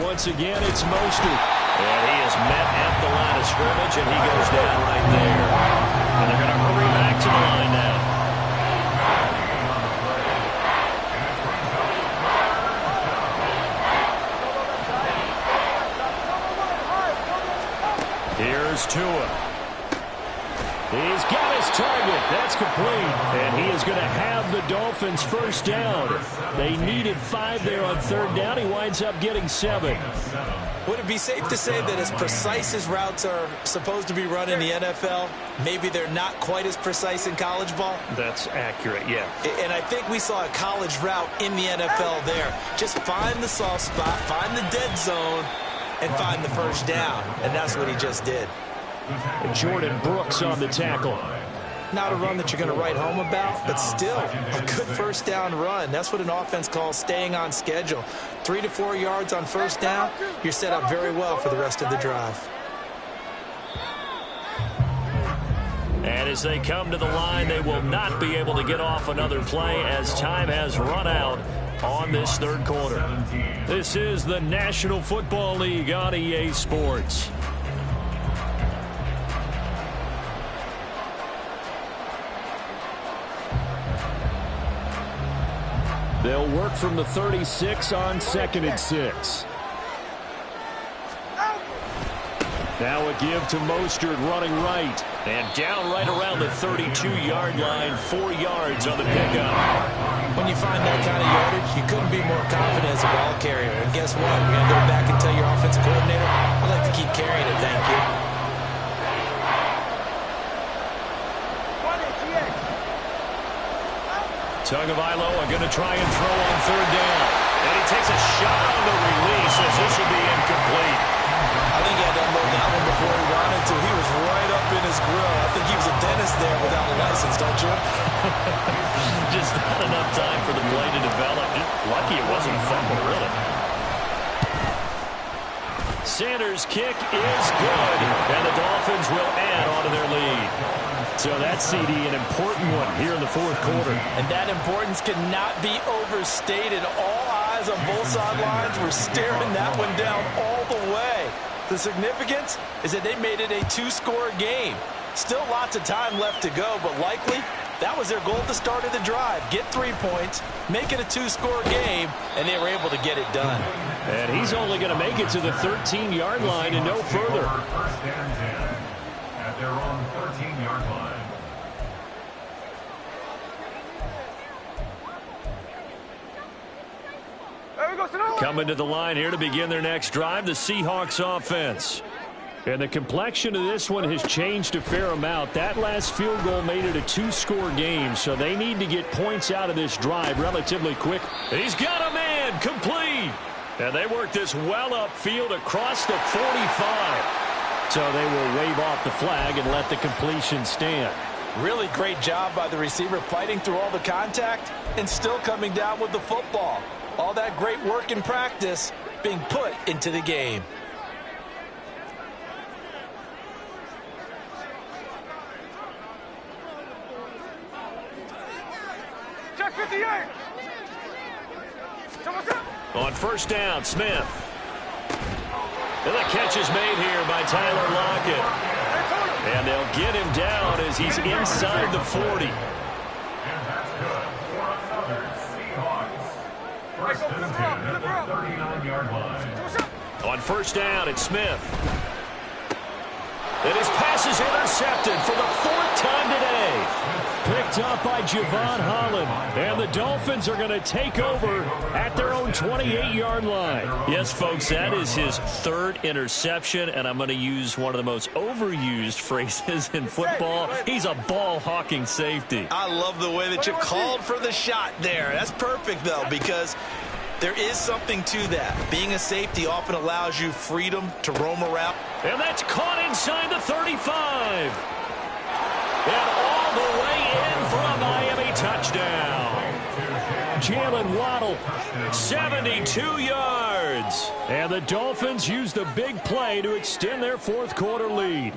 Once again, it's Mostert. And he is met at the line of scrimmage, and he goes down right there. And they're going to hurry back to the line now. Here's Tua. He's got his target. That's complete. And he is going to have the Dolphins first down. They needed 5 there on third down. He winds up getting 7. Would it be safe to say that as precise as routes are supposed to be run in the NFL, maybe they're not quite as precise in college ball? That's accurate, yeah. And I think we saw a college route in the NFL there. Just find the soft spot, find the dead zone, and find the first down. And that's what he just did. And Jordan Brooks on the tackle. Not a run that you're going to write home about, but still a good first down run. That's what an offense calls staying on schedule. 3 to 4 yards on first down, you're set up very well for the rest of the drive. And as they come to the line, they will not be able to get off another play as time has run out on this third quarter. This is the National Football League on EA Sports. They'll work from the 36 on 2nd and 6. Now a give to Mostert running right. And down right around the 32-yard line, 4 yards on the pickup. When you find that kind of yardage, you couldn't be more confident as a ball carrier. And guess what? You're going to go back and tell your offensive coordinator, I'd like to keep carrying it, thank you. Tagovailoa going to try and throw on 3rd down. And he takes a shot on the release as this will be incomplete. I think he had to unload that one before he wanted to. He was right up in his grill. I think he was a dentist there without a license, don't you? Just not enough time for the play to develop. Just lucky it wasn't a fumble, really. Sanders' kick is good, and the Dolphins will add on to their lead. So that CD, an important one here in the 4th quarter. And that importance cannot be overstated. All eyes on both sidelines were staring that one down all the way. The significance is that they made it a 2-score game. Still lots of time left to go, but likely that was their goal at the start of the drive. Get 3 points, make it a 2-score game, and they were able to get it done. And he's only going to make it to the 13-yard line and no further. First and 10 at their own 13-yard line. Coming to the line here to begin their next drive, the Seahawks offense. And the complexion of this one has changed a fair amount. That last field goal made it a 2-score game, so they need to get points out of this drive relatively quick. He's got a man, complete. And they work this well upfield across the 45. So they will wave off the flag and let the completion stand. Really great job by the receiver fighting through all the contact and still coming down with the football. All that great work in practice being put into the game. Check 58. On first down, Smith. And the catch is made here by Tyler Lockett. And they'll get him down as he's inside the 40. And that's good for another Seahawks. First and 10 at the 39-yard line. On first down, it's Smith. And his pass is intercepted for the 4th time today. Picked up by Javon Holland. And the Dolphins are going to take over at their own 28-yard line. Yes, folks, that is his 3rd interception. And I'm going to use one of the most overused phrases in football. He's a ball-hawking safety. I love the way that you called for the shot there. That's perfect, though, because there is something to that. Being a safety often allows you freedom to roam around. And that's caught inside the 35. And all the way in for a Miami touchdown. Jalen Waddle, 72 yards. And the Dolphins use the big play to extend their 4th quarter lead.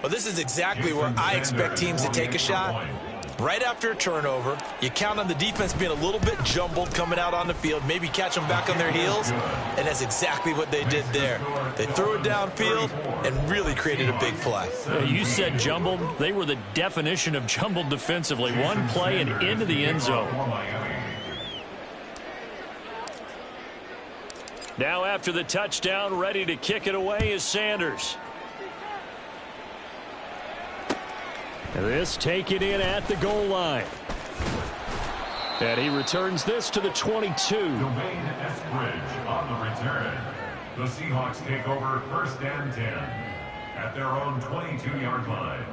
Well, this is exactly where I expect teams to take a shot. Right after a turnover, you count on the defense being a little bit jumbled coming out on the field, maybe catch them back on their heels, and that's exactly what they did there. They threw it downfield and really created a big play. You said jumbled. They were the definition of jumbled defensively. One play and into the end zone. Now after the touchdown, ready to kick it away is Sanders. This taken in at the goal line. And he returns this to the 22. Domain Eskridge on the return. The Seahawks take over first and 10 at their own 22-yard line.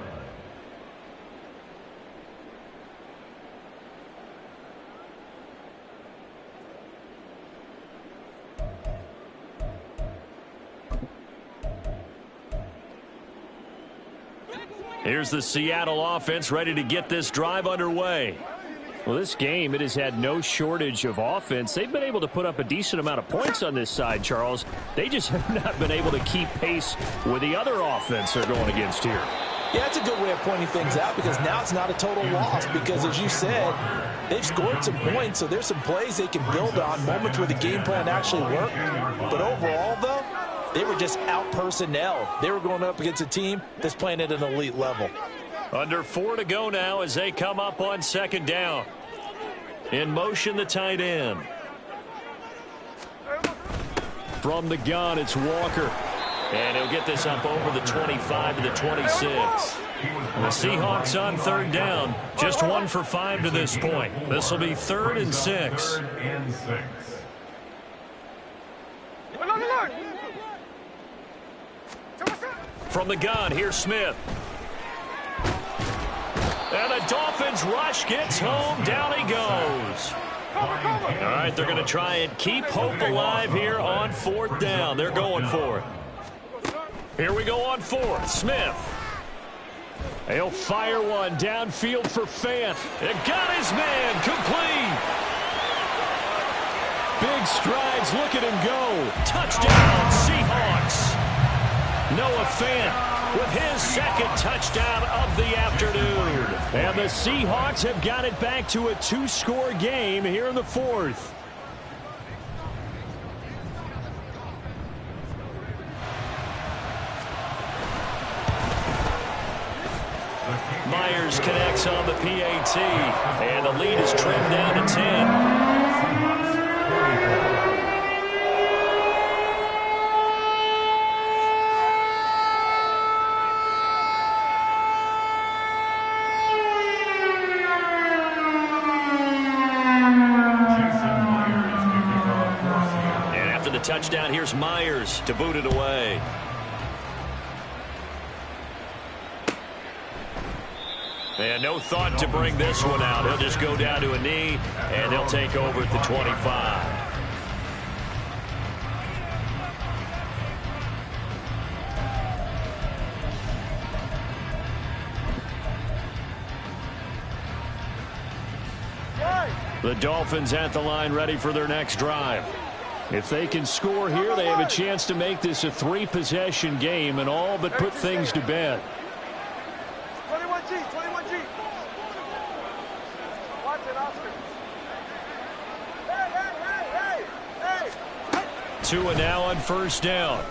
Here's the Seattle offense ready to get this drive underway. Well, this game, it has had no shortage of offense. They've been able to put up a decent amount of points on this side, Charles. They just have not been able to keep pace with the other offense they're going against here. Yeah, it's a good way of pointing things out because now it's not a total loss because, as you said, they've scored some points, so there's some plays they can build on, moments where the game plan actually worked. But overall, though, they were just out-personnel. They were going up against a team that's playing at an elite level. Under 4 to go now as they come up on second down. In motion, the tight end. From the gun, it's Walker. And he'll get this up over the 25 to the 26. The Seahawks on third down. Just 1 for 5 to this point. This will be 3rd and 6. From the gun, here's Smith. And the Dolphins rush gets home. Down he goes. All right, they're going to try and keep hope alive here on 4th down. They're going for it. Here we go on 4th. Smith. He'll fire one downfield for Fant. It got his man. Complete. Big strides. Look at him go. Touchdown, Seahawks. Noah Fant with his 2nd touchdown of the afternoon. And the Seahawks have got it back to a 2-score game here in the 4th. Myers connects on the PAT, and the lead is trimmed down to 10. Touchdown, here's Myers to boot it away. And no thought to bring this one out. He'll just go down to a knee, and they'll take over at the 25. The Dolphins at the line ready for their next drive. If they can score here, they have a chance to make this a 3-possession game and all but put things to bed. 21G, 21G. Watson, Oscar. Hey. Tua now on 1st down.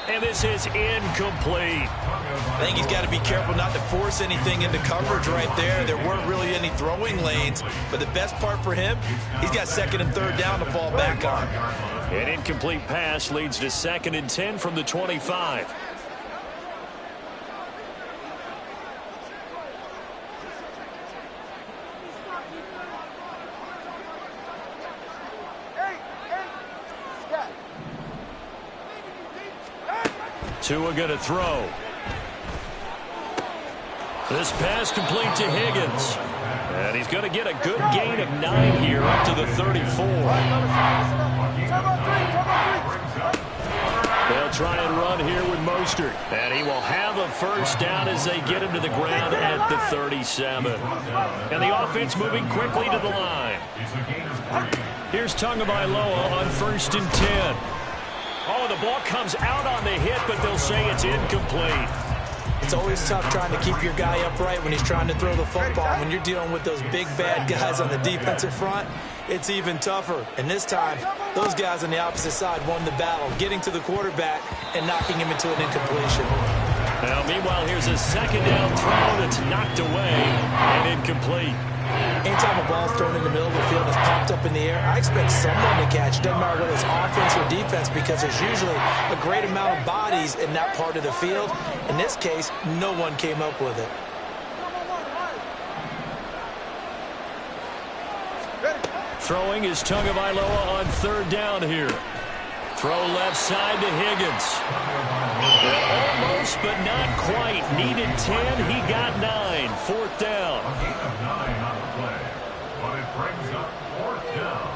And this is incomplete. I think he's got to be careful not to force anything into coverage right there. There weren't really any throwing lanes, but the best part for him, he's got 2nd and 3rd down to fall back on. An incomplete pass leads to 2nd and 10 from the 25. Tua going to throw. This pass complete to Higgins. And he's going to get a good gain of 9 here up to the 34. They'll try and run here with Mostert. And he will have a 1st down as they get him to the ground at the 37. And the offense moving quickly to the line. Here's Tagovailoa on 1st and 10. Oh, the ball comes out on the hit, but they'll say it's incomplete. It's always tough trying to keep your guy upright when he's trying to throw the football. When you're dealing with those big, bad guys on the defensive front, it's even tougher. And this time, those guys on the opposite side won the battle, getting to the quarterback and knocking him into an incompletion. Now, meanwhile, here's a 2nd down throw that's knocked away and incomplete. Anytime a ball's thrown in the middle of the field and it's popped up in the air, I expect someone to catch. Doesn't matter whether it's offense or defense because there's usually a great amount of bodies in that part of the field. In this case, no one came up with it. Throwing is Tagovailoa on 3rd down here. Throw left side to Higgins. Almost, but not quite. Needed 10. He got 9. 4th down. A gain of 9 on the play, but it brings up 4th down.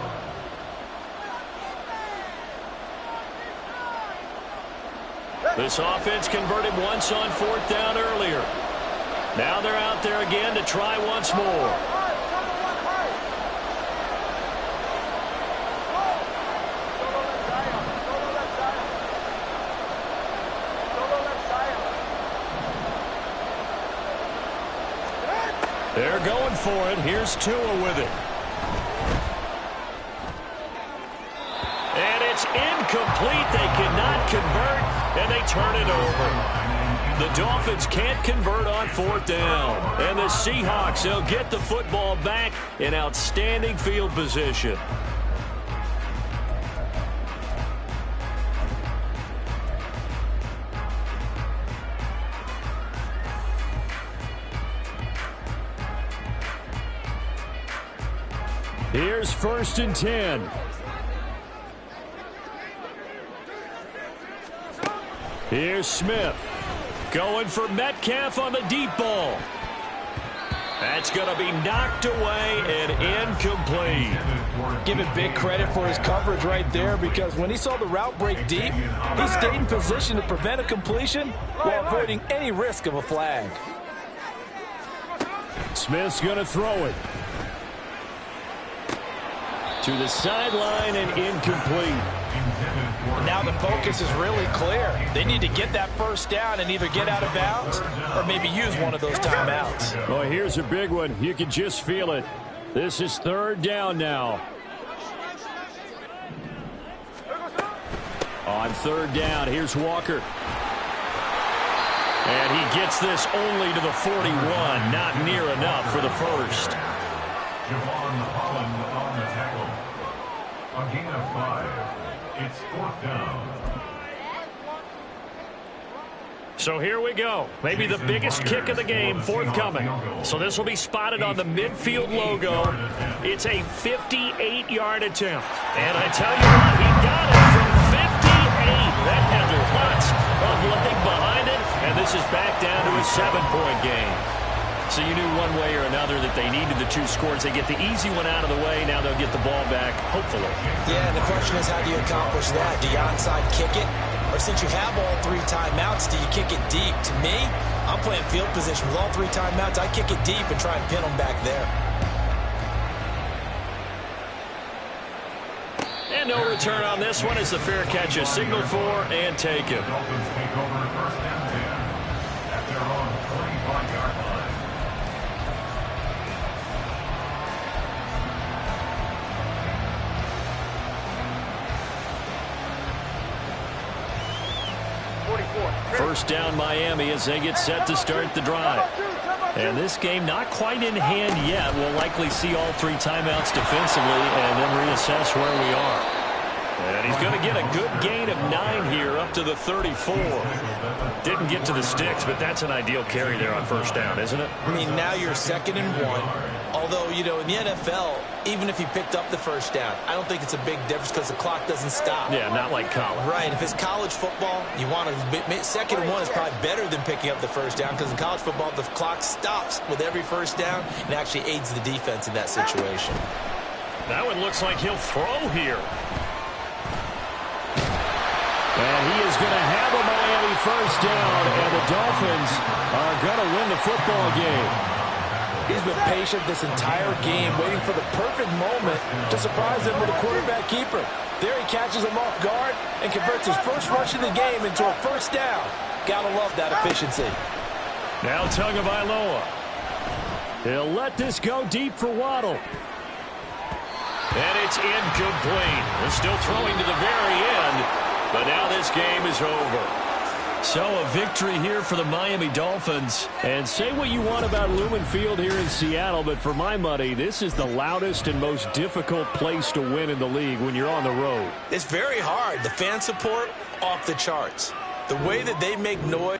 This offense converted once on 4th down earlier. Now they're out there again to try once more. They're going for it. Here's Tua with it. And it's incomplete. They cannot convert, and they turn it over. The Dolphins can't convert on 4th down. And the Seahawks, they'll get the football back in outstanding field position. Here's 1st and 10. Here's Smith. Going for Metcalf on the deep ball. That's going to be knocked away and incomplete. Give it big credit for his coverage right there, because when he saw the route break deep, he stayed in position to prevent a completion while avoiding any risk of a flag. Smith's going to throw it. To the sideline and incomplete. And now the focus is really clear. They need to get that 1st down and either get out of bounds or maybe use one of those timeouts. Well, here's a big one. You can just feel it. This is 3rd down now. On 3rd down, here's Walker. And he gets this only to the 41. Not near enough for the 1st. Javon Holland on the tackle. A gain of 5. It's 4th down. So here we go. Maybe the biggest kick of the game forthcoming. So this will be spotted on the midfield logo. It's a 58-yard attempt. And I tell you what, he got it from 58. That had lots of leg behind it. And this is back down to a 7-point game. So you knew one way or another that they needed the 2 scores. They get the easy one out of the way. Now they'll get the ball back, hopefully. Yeah, and the question is, how do you accomplish that? Do you onside kick it? Or since you have all 3 timeouts, do you kick it deep? To me, I'm playing field position with all 3 timeouts. I kick it deep and try and pin them back there. And no return on this one as the fair catch is signaled for and taken. Dolphins take over 1st and 10 at their own 25-yard line. First down Miami as they get set to start the drive. And this game not quite in hand yet. We'll likely see all 3 timeouts defensively and then reassess where we are. And he's going to get a good gain of 9 here up to the 34. Didn't get to the sticks, but that's an ideal carry there on 1st down, isn't it? I mean, now you're 2nd and 1. Although, you know, in the NFL, even if he picked up the 1st down, I don't think it's a big difference because the clock doesn't stop. Yeah, not like college. Right. If it's college football, you want to 2nd and 1 is probably better than picking up the 1st down, because in college football, the clock stops with every 1st down and actually aids the defense in that situation. That one looks like he'll throw here. And he is going to have a Miami 1st down, and the Dolphins are going to win the football game. He's been patient this entire game, waiting for the perfect moment to surprise them with a quarterback keeper. There he catches him off guard and converts his first rush of the game into a 1st down. Gotta love that efficiency. Now Tagovailoa. He'll let this go deep for Waddle. And it's incomplete. They're still throwing to the very end, but now this game is over. So a victory here for the Miami Dolphins. And say what you want about Lumen Field here in Seattle, but for my money, this is the loudest and most difficult place to win in the league when you're on the road. It's very hard. The fan support, off the charts. The way that they make noise.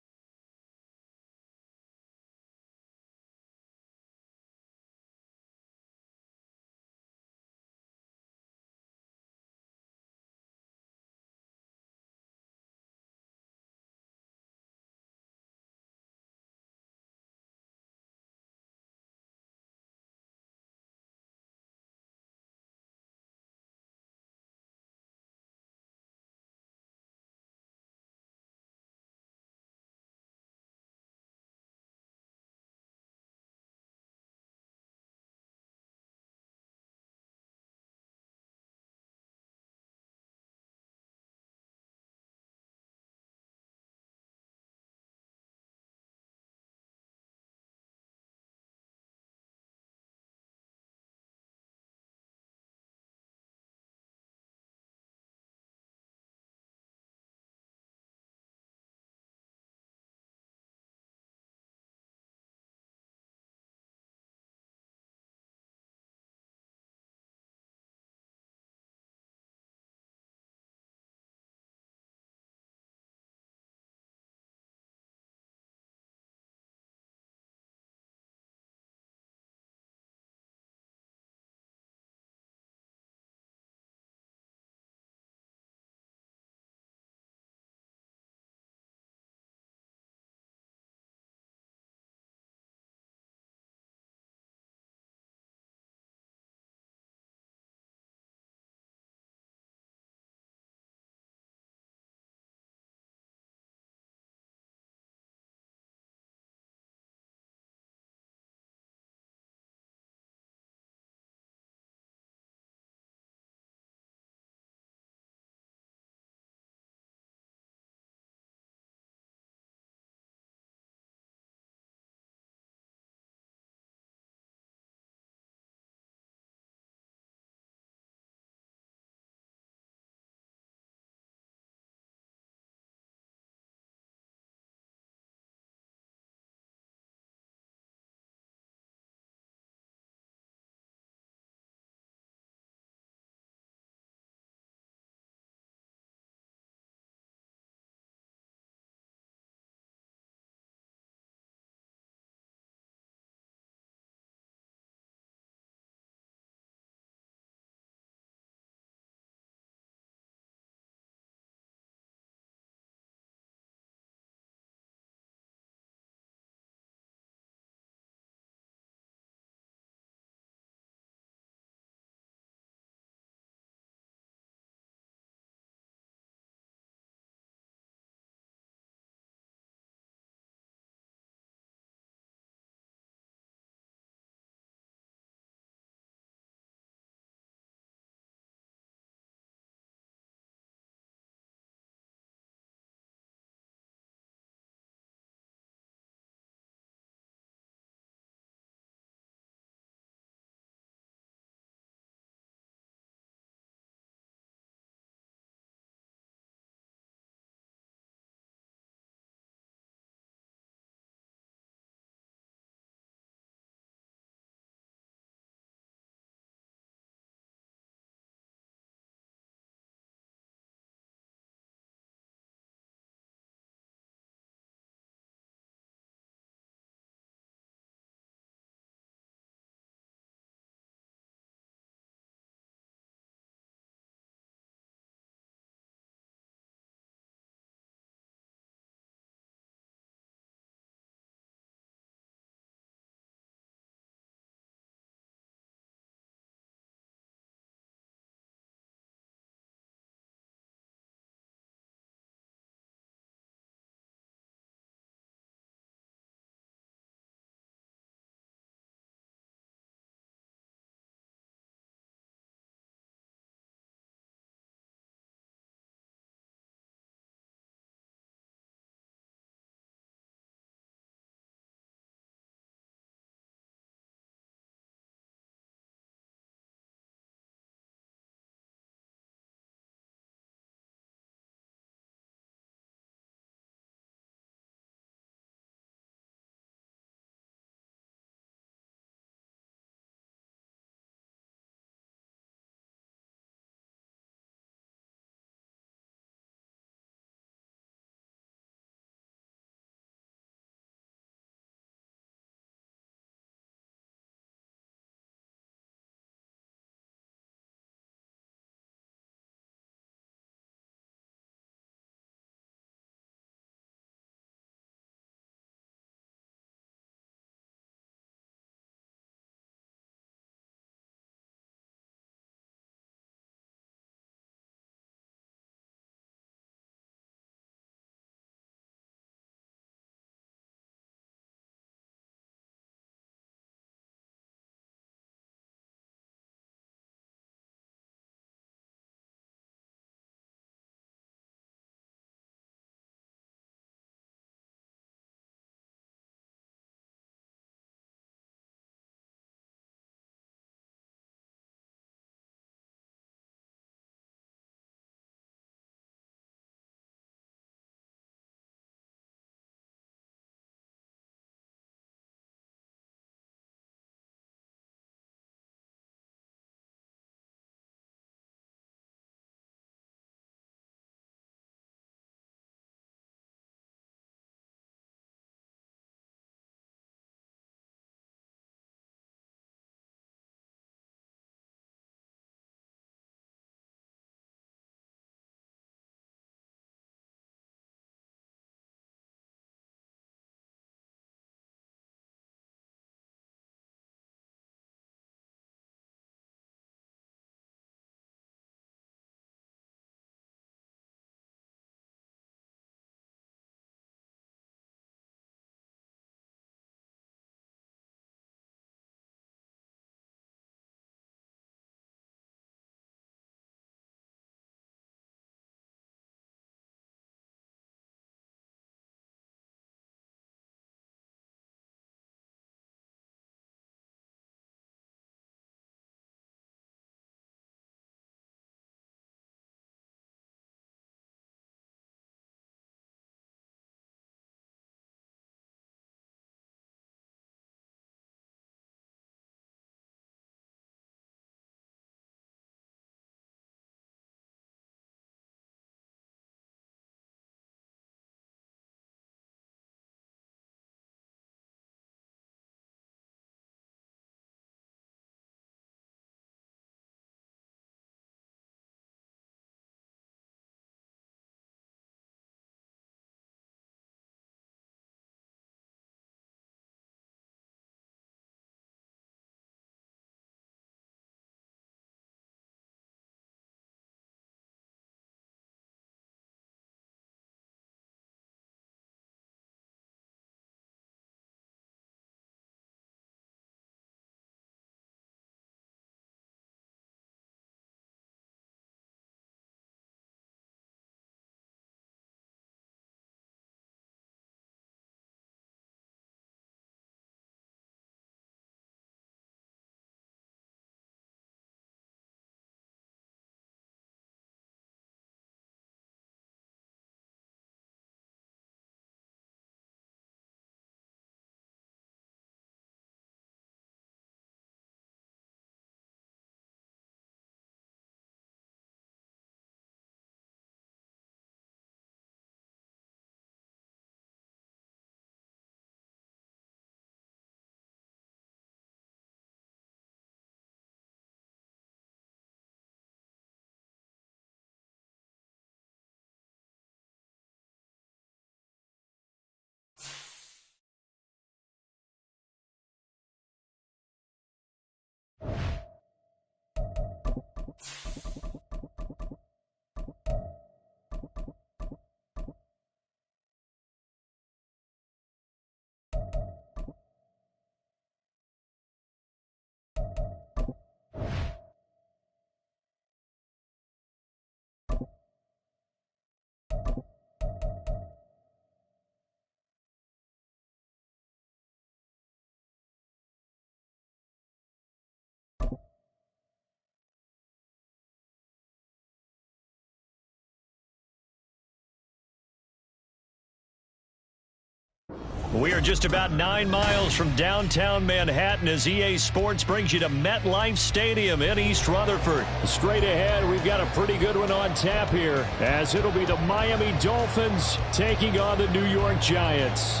We are just about 9 miles from downtown Manhattan as EA Sports brings you to MetLife Stadium in East Rutherford. Straight ahead, we've got a pretty good one on tap here, as it'll be the Miami Dolphins taking on the New York Giants.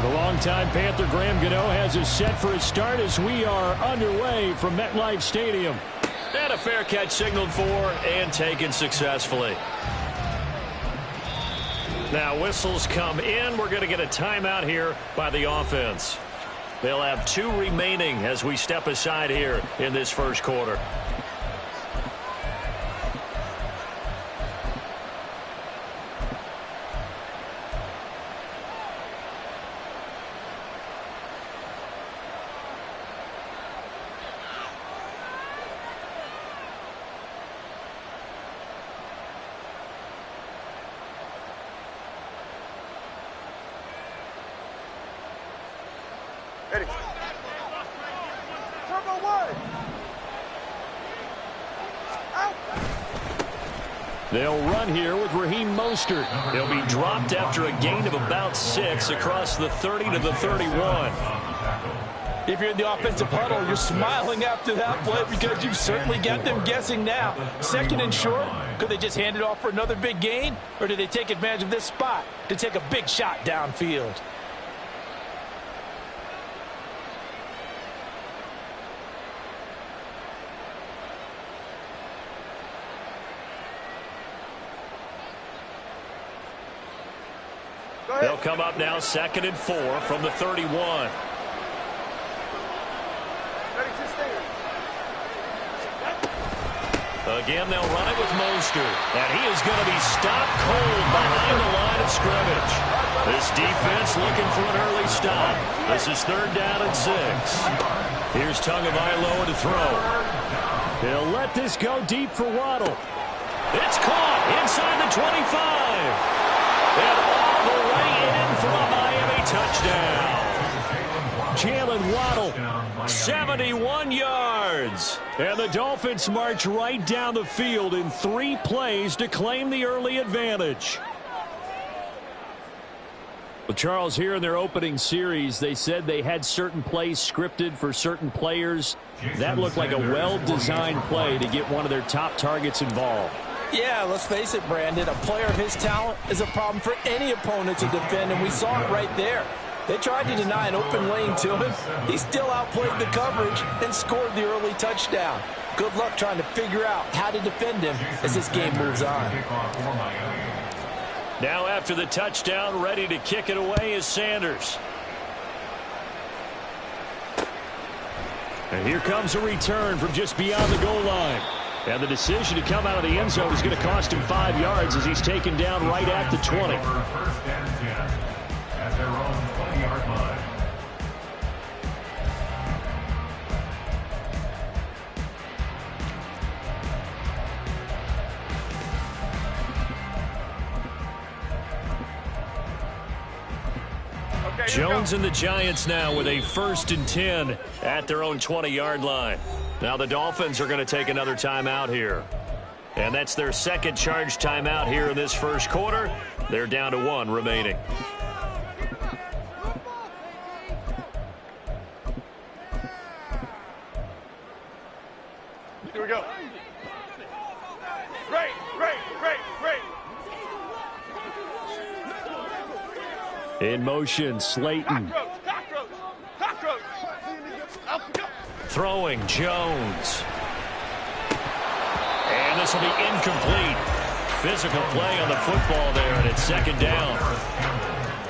The longtime Panther Graham Gano has us set for a start as we are underway from MetLife Stadium. And a fair catch signaled for and taken successfully. Now whistles come in. We're going to get a timeout here by the offense. They'll have 2 remaining as we step aside here in this first quarter. Ready. Turbo 1. Out. They'll run here with Raheem Mostert. He'll be dropped after a gain of about 6 across the 30 to the 31. If you're in the offensive huddle, you're smiling after that play because you've certainly got them guessing now. 2nd and short, could they just hand it off for another big gain? Or do they take advantage of this spot to take a big shot downfield? They'll come up now 2nd and 4 from the 31. Ready to stand. Again, they'll run it with Mostert. And he is going to be stopped cold behind the line of scrimmage. This defense looking for an early stop. This is 3rd down and 6. Here's Tagovailoa to throw. He'll let this go deep for Waddle. It's caught inside the 25. And all the way in for a Miami touchdown. Jalen Waddle, 71 yards. And the Dolphins march right down the field in 3 plays to claim the early advantage. Well, Charles, here in their opening series, they said they had certain plays scripted for certain players. That looked like a well-designed play to get one of their top targets involved. Yeah, let's face it, Brandon. A player of his talent is a problem for any opponent to defend, and we saw it right there. They tried to deny an open lane to him. He still outplayed the coverage and scored the early touchdown. Good luck trying to figure out how to defend him as this game moves on. Now after the touchdown, ready to kick it away is Sanders. And here comes a return from just beyond the goal line. And the decision to come out of the end zone is going to cost him 5 yards as he's taken down right at the 20. 1st and 10 at their own 20-yard line. Jones and the Giants now with a 1st and 10 at their own 20-yard line. Now the Dolphins are going to take another timeout here. And that's their 2nd charge timeout here in this first quarter. They're down to 1 remaining. Here we go. Great, great, great, great. In motion, Slayton. Cockroach, cockroach, cockroach. Throwing, Jones. And this will be incomplete. Physical play on the football there, and it's 2nd down.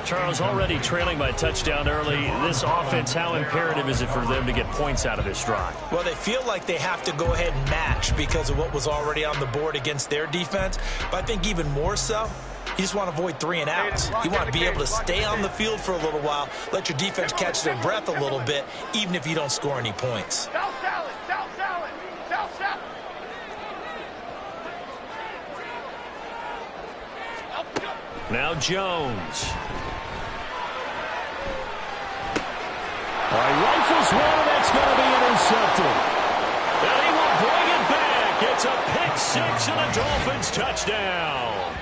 Charles, already trailing by a touchdown early. This offense, how imperative is it for them to get points out of this drive? Well, they feel like they have to go ahead and match because of what was already on the board against their defense. But I think even more so, you just want to avoid 3 and outs. You want to be able to stay on the field for a little while, let your defense catch their breath a little bit, even if you don't score any points. South salad, south salad, south salad. Now Jones. All right, rifles one, and that's going to be intercepted. And he will bring it back. It's a pick six and a Dolphins touchdown.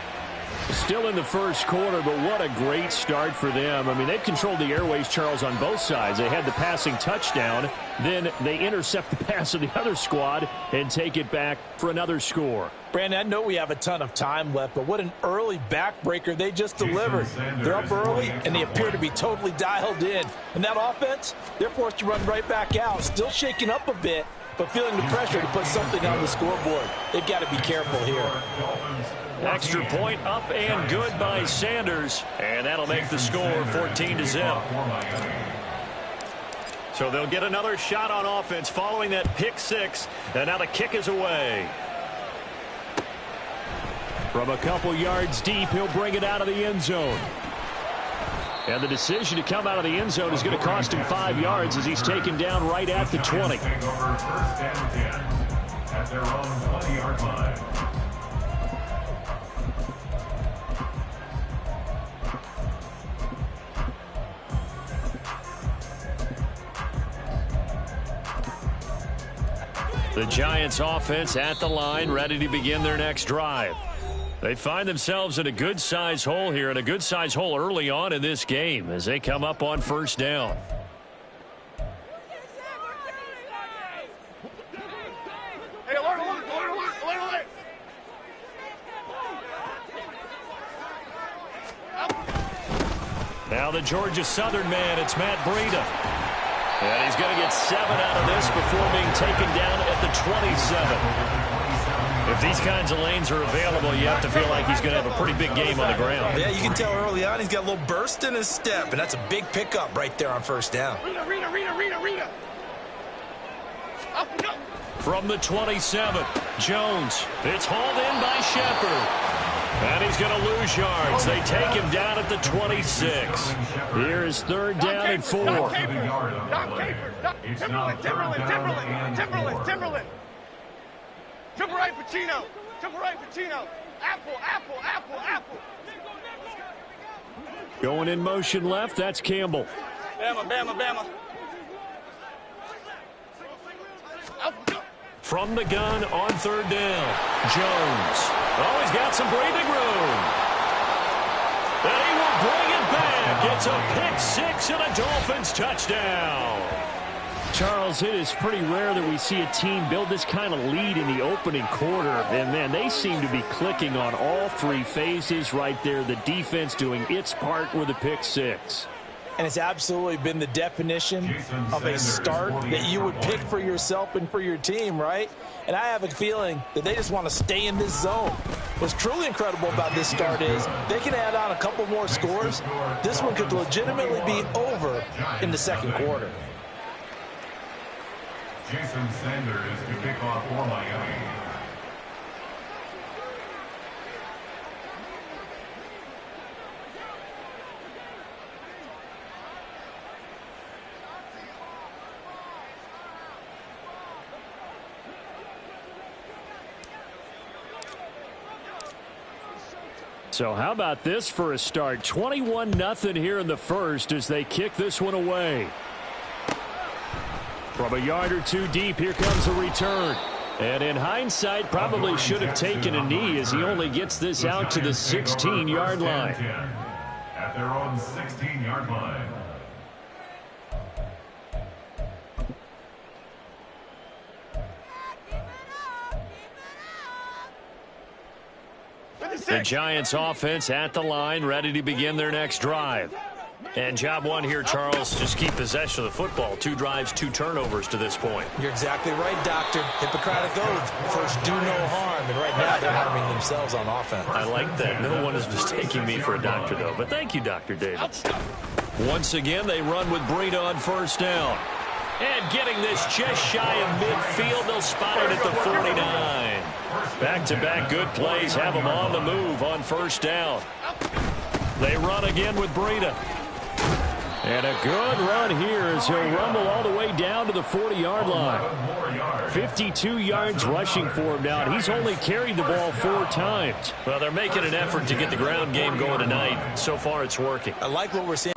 Still in the first quarter, but what a great start for them. I mean, they've controlled the airways, Charles, on both sides. They had the passing touchdown. Then they intercept the pass of the other squad and take it back for another score. Brandon, I know we have a ton of time left, but what an early backbreaker they just delivered. They're up early, and they appear to be totally dialed in. And that offense, they're forced to run right back out, still shaking up a bit, but feeling the pressure to put something on the scoreboard. They've got to be careful here. Extra point up and good by Sanders, and that'll make the score 14-0. So they'll get another shot on offense following that pick six, and now the kick is away. From a couple yards deep, he'll bring it out of the end zone. And the decision to come out of the end zone is going to cost him 5 yards as he's taken down right at the 20. Take over first down 10 at their own 20-yard line. The Giants offense at the line, ready to begin their next drive. They find themselves in a good-size hole here, and a good-size hole early on in this game as they come up on first down. Hey, alert. Now the Georgia Southern man, it's Matt Breida. And he's going to get 7 out of this before being taken down at the 27. If these kinds of lanes are available, you have to feel like he's going to have a pretty big game on the ground. Yeah, you can tell early on he's got a little burst in his step, and that's a big pickup right there on first down. Rita. Up, go. From the 27, Jones. It's hauled in by Shepard. And he's going to lose yards. They take him down at the 26. Here is third down and 4. Timberland. Triple right, Pacino. Apple. Going in motion left, that's Campbell. Bama. From the gun on third down, Jones. Oh, he's got some breathing room. And he will bring it back. It's a pick six and a Dolphins touchdown. Charles, it is pretty rare that we see a team build this kind of lead in the opening quarter. And, man, they seem to be clicking on all three phases right there. The defense doing its part with a pick six. And it's absolutely been the definition of a start that you would pick for yourself and for your team, right? And I have a feeling that they just want to stay in this zone. What's truly incredible about this start is they can add on a couple more scores. This one could legitimately be over in the second quarter. Jason Sanders to kick off for Miami. So how about this for a start? 21-0 here in the first as they kick this one away. From a yard or two deep, here comes a return. And in hindsight, probably should have taken a knee as he only gets this out to the 16-yard line. At their own 16-yard line. The Giants offense at the line, ready to begin their next drive. And job one here, Charles, just keep possession of the football. 2 drives, 2 turnovers to this point. You're exactly right, Doctor. Hippocratic oath. First, do no harm. And right now, they're harming themselves on offense. I like that. No one is mistaking me for a doctor, though. But thank you, Dr. Davis. Once again, they run with Breida on first down. And getting this just shy of midfield, they'll spot it at the 49. Back-to-back good plays have them on the move on first down. They run again with Breida. And a good run here as he'll rumble all the way down to the 40-yard line. 52 yards rushing for him now. He's only carried the ball 4 times. Well, they're making an effort to get the ground game going tonight. So far, it's working. I like what we're seeing,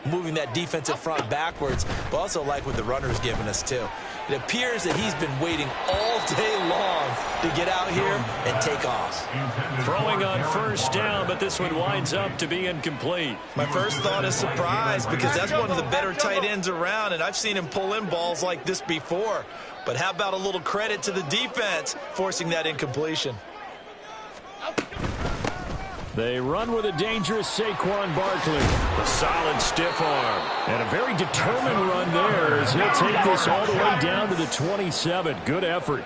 moving that defensive front backwards, but also like what the runner's giving us, too. It appears that he's been waiting all day long to get out here and take off. Throwing on first down, but this one winds up to be incomplete. My first thought is surprise, because that's one of the better tight ends around, and I've seen him pull in balls like this before. But how about a little credit to the defense forcing that incompletion? They run with a dangerous Saquon Barkley. A solid stiff arm. And a very determined run there as he'll take this all the way down to the 27. Good effort.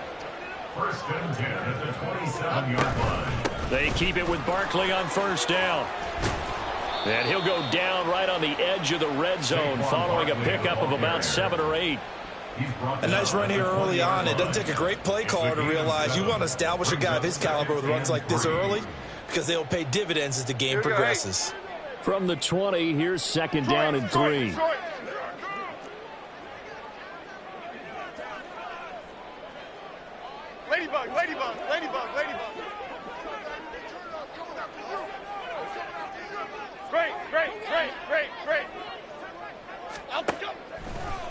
First and 10 at the 27-yard line. They keep it with Barkley on first down. And he'll go down right on the edge of the red zone following a pickup of about 7 or 8. A nice run here early on. It doesn't take a great play caller to realize you want to establish a guy of his caliber with runs like this early, because they'll pay dividends as the game progresses. From the 20, here's second down and 3. Ladybug, ladybug, ladybug, ladybug. Great, great, great, great, great.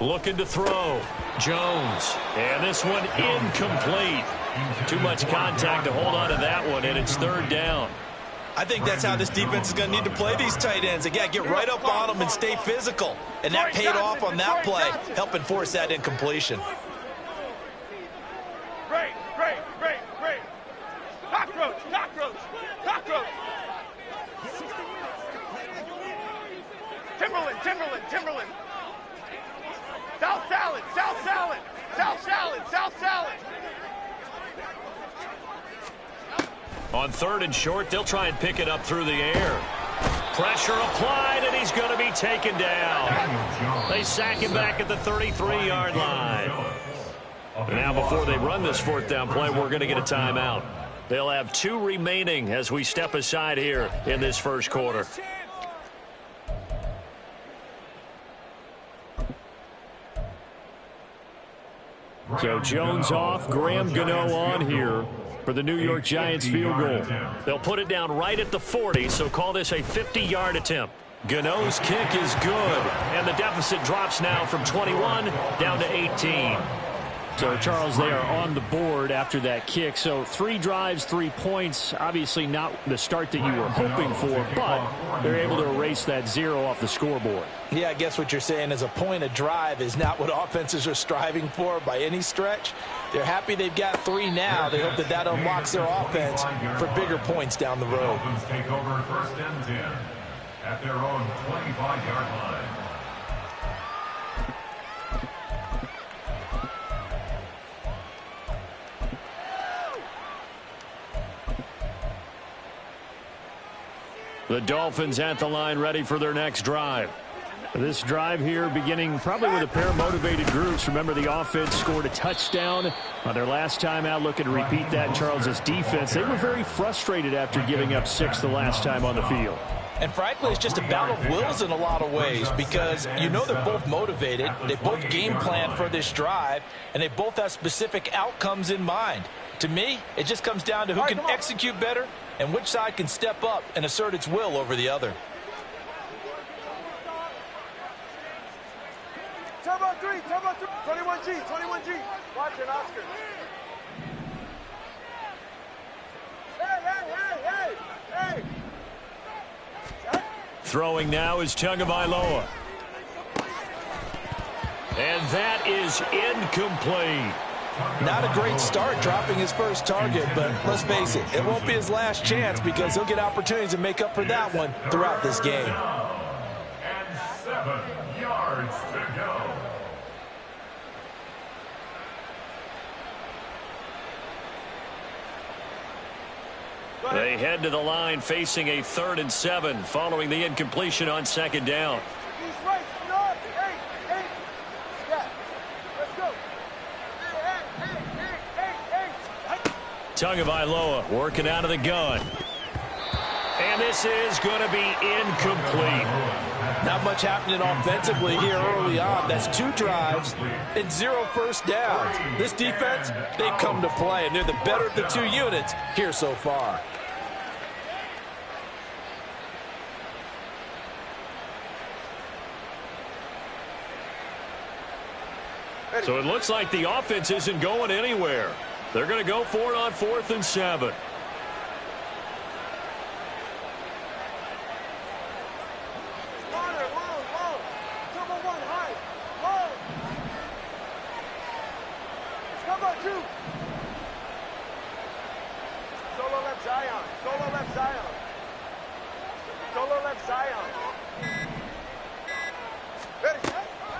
Looking to throw. Jones. And this one incomplete. Too much contact to hold on to that one, and it's third down. I think that's how this defense is going to need to play these tight ends. Again, get right up on them and stay physical. And that paid off on that play, helping force that incompletion. Great, great, great, great. Cockroach, cockroach, cockroach. Timberland, Timberland, Timberland. South salad, South salad, South salad, South salad. On third and short, they'll try and pick it up through the air. Pressure applied, and he's going to be taken down. They sack him back at the 33-yard line. Now, before they run this fourth down play, we're going to get a timeout. They'll have 2 remaining as we step aside here in this first quarter. So Jones off, Graham Gano on here for the New York Giants field goal. They'll put it down right at the 40, so call this a 50-yard attempt. Gano's kick is good, and the deficit drops now from 21 down to 18. So, Charles, they are on the board after that kick. So 3 drives, 3 points. Obviously not the start that you were hoping for, but they're able to erase that 0 off the scoreboard. Yeah, I guess what you're saying is a point a drive is not what offenses are striving for by any stretch. They're happy they've got 3 now. They hope that that unlocks their offense for bigger points down the road. Dolphins take over first and 10 at their own 25-yard line. The Dolphins at the line, ready for their next drive. This drive here beginning probably with a pair of motivated groups. Remember, the offense scored a touchdown on their last time out. Looking to repeat that. Charles's defense, they were very frustrated after giving up 6 the last time on the field. And frankly, it's just a battle of wills in a lot of ways, because you know they're both motivated. They both game plan for this drive, and they both have specific outcomes in mind. To me, it just comes down to who can execute better and which side can step up and assert its will over the other. Turbo 3, turbo 3. 21G, 21G. Watch it, Oscar. Hey, hey, hey, hey, hey. Throwing now is Tagovailoa. And that is incomplete. Not a great start dropping his first target, but let's face it, it won't be his last chance, because he'll get opportunities to make up for that one throughout this game. And 7 yards to go. They head to the line facing a 3rd and 7 following the incompletion on second down. He's right, north, 8, 8. Yeah, let's go. Tagovailoa working out of the gun. And this is going to be incomplete. Not much happening offensively here early on. That's 2 drives and 0 first downs. This defense, they've come to play, and they're the better of the 2 units here so far. So it looks like the offense isn't going anywhere. They're going to go for it on 4th and 7. Solo left Zion. Solo left Zion. Solo left Zion.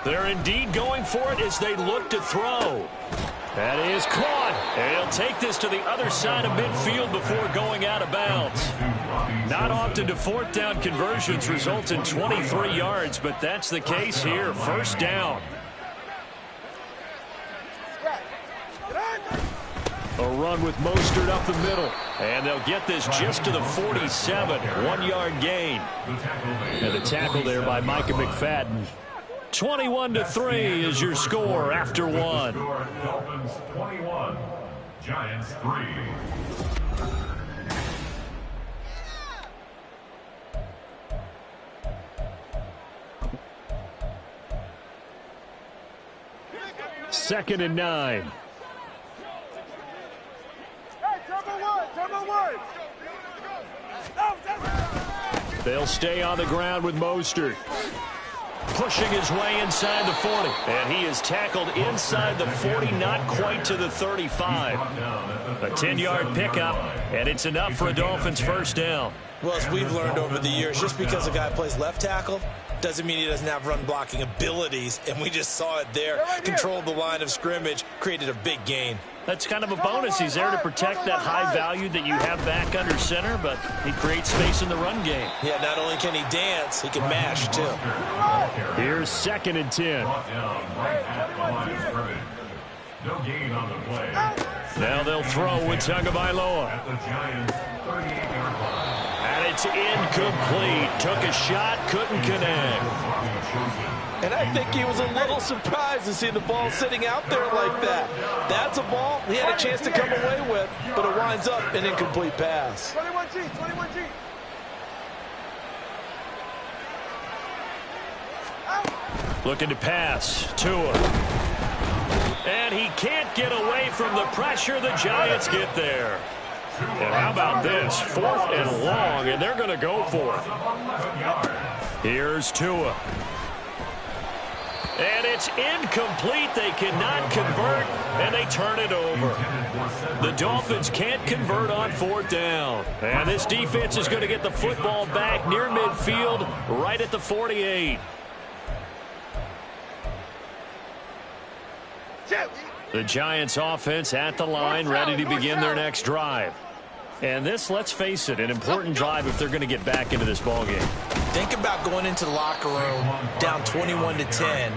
They're indeed going for it as they look to throw. That is caught. And he'll take this to the other side of midfield before going out of bounds. Not often do 4th down conversions result in 23 yards, but that's the case here. 1st down. A run with Mostert up the middle. And they'll get this just to the 47. 1-yard gain. And the tackle there by Micah McFadden. 21-3 is your score after 1. Dolphins 21, Giants 3. Second and 9. Hey, turbo one. They'll stay on the ground with Mostert. Pushing his way inside the 40. And he is tackled inside the 40, not quite to the 35. A 10-yard pickup, and it's enough for a Dolphins 1st down. Well, as we've learned over the years, just because a guy plays left tackle doesn't mean he doesn't have run blocking abilities, and we just saw it there. Controlled the line of scrimmage, created a big gain. That's kind of a bonus. He's there to protect that high value that you have back under center, but he creates space in the run game. Yeah, not only can he dance, he can mash, too. Here's 2nd and 10. No gain on the play. Now they'll throw with Tagovailoa. At the Giants' 38-yard line. And it's incomplete. Took a shot, couldn't connect. And I think he was a little surprised to see the ball sitting out there like that. That's a ball he had a chance to come away with, but it winds up an incomplete pass. 21G. Looking to pass. Tua. And he can't get away from the pressure. The Giants get there. And how about this? 4th and long, and they're going to go for it. Here's Tua. And it's incomplete. They cannot convert, and they turn it over. The Dolphins can't convert on 4th down. And this defense is going to get the football back near midfield, right at the 48. The Giants offense at the line, ready to begin their next drive. And this, let's face it, an important drive if they're going to get back into this ballgame. Think about going into the locker room down 21-10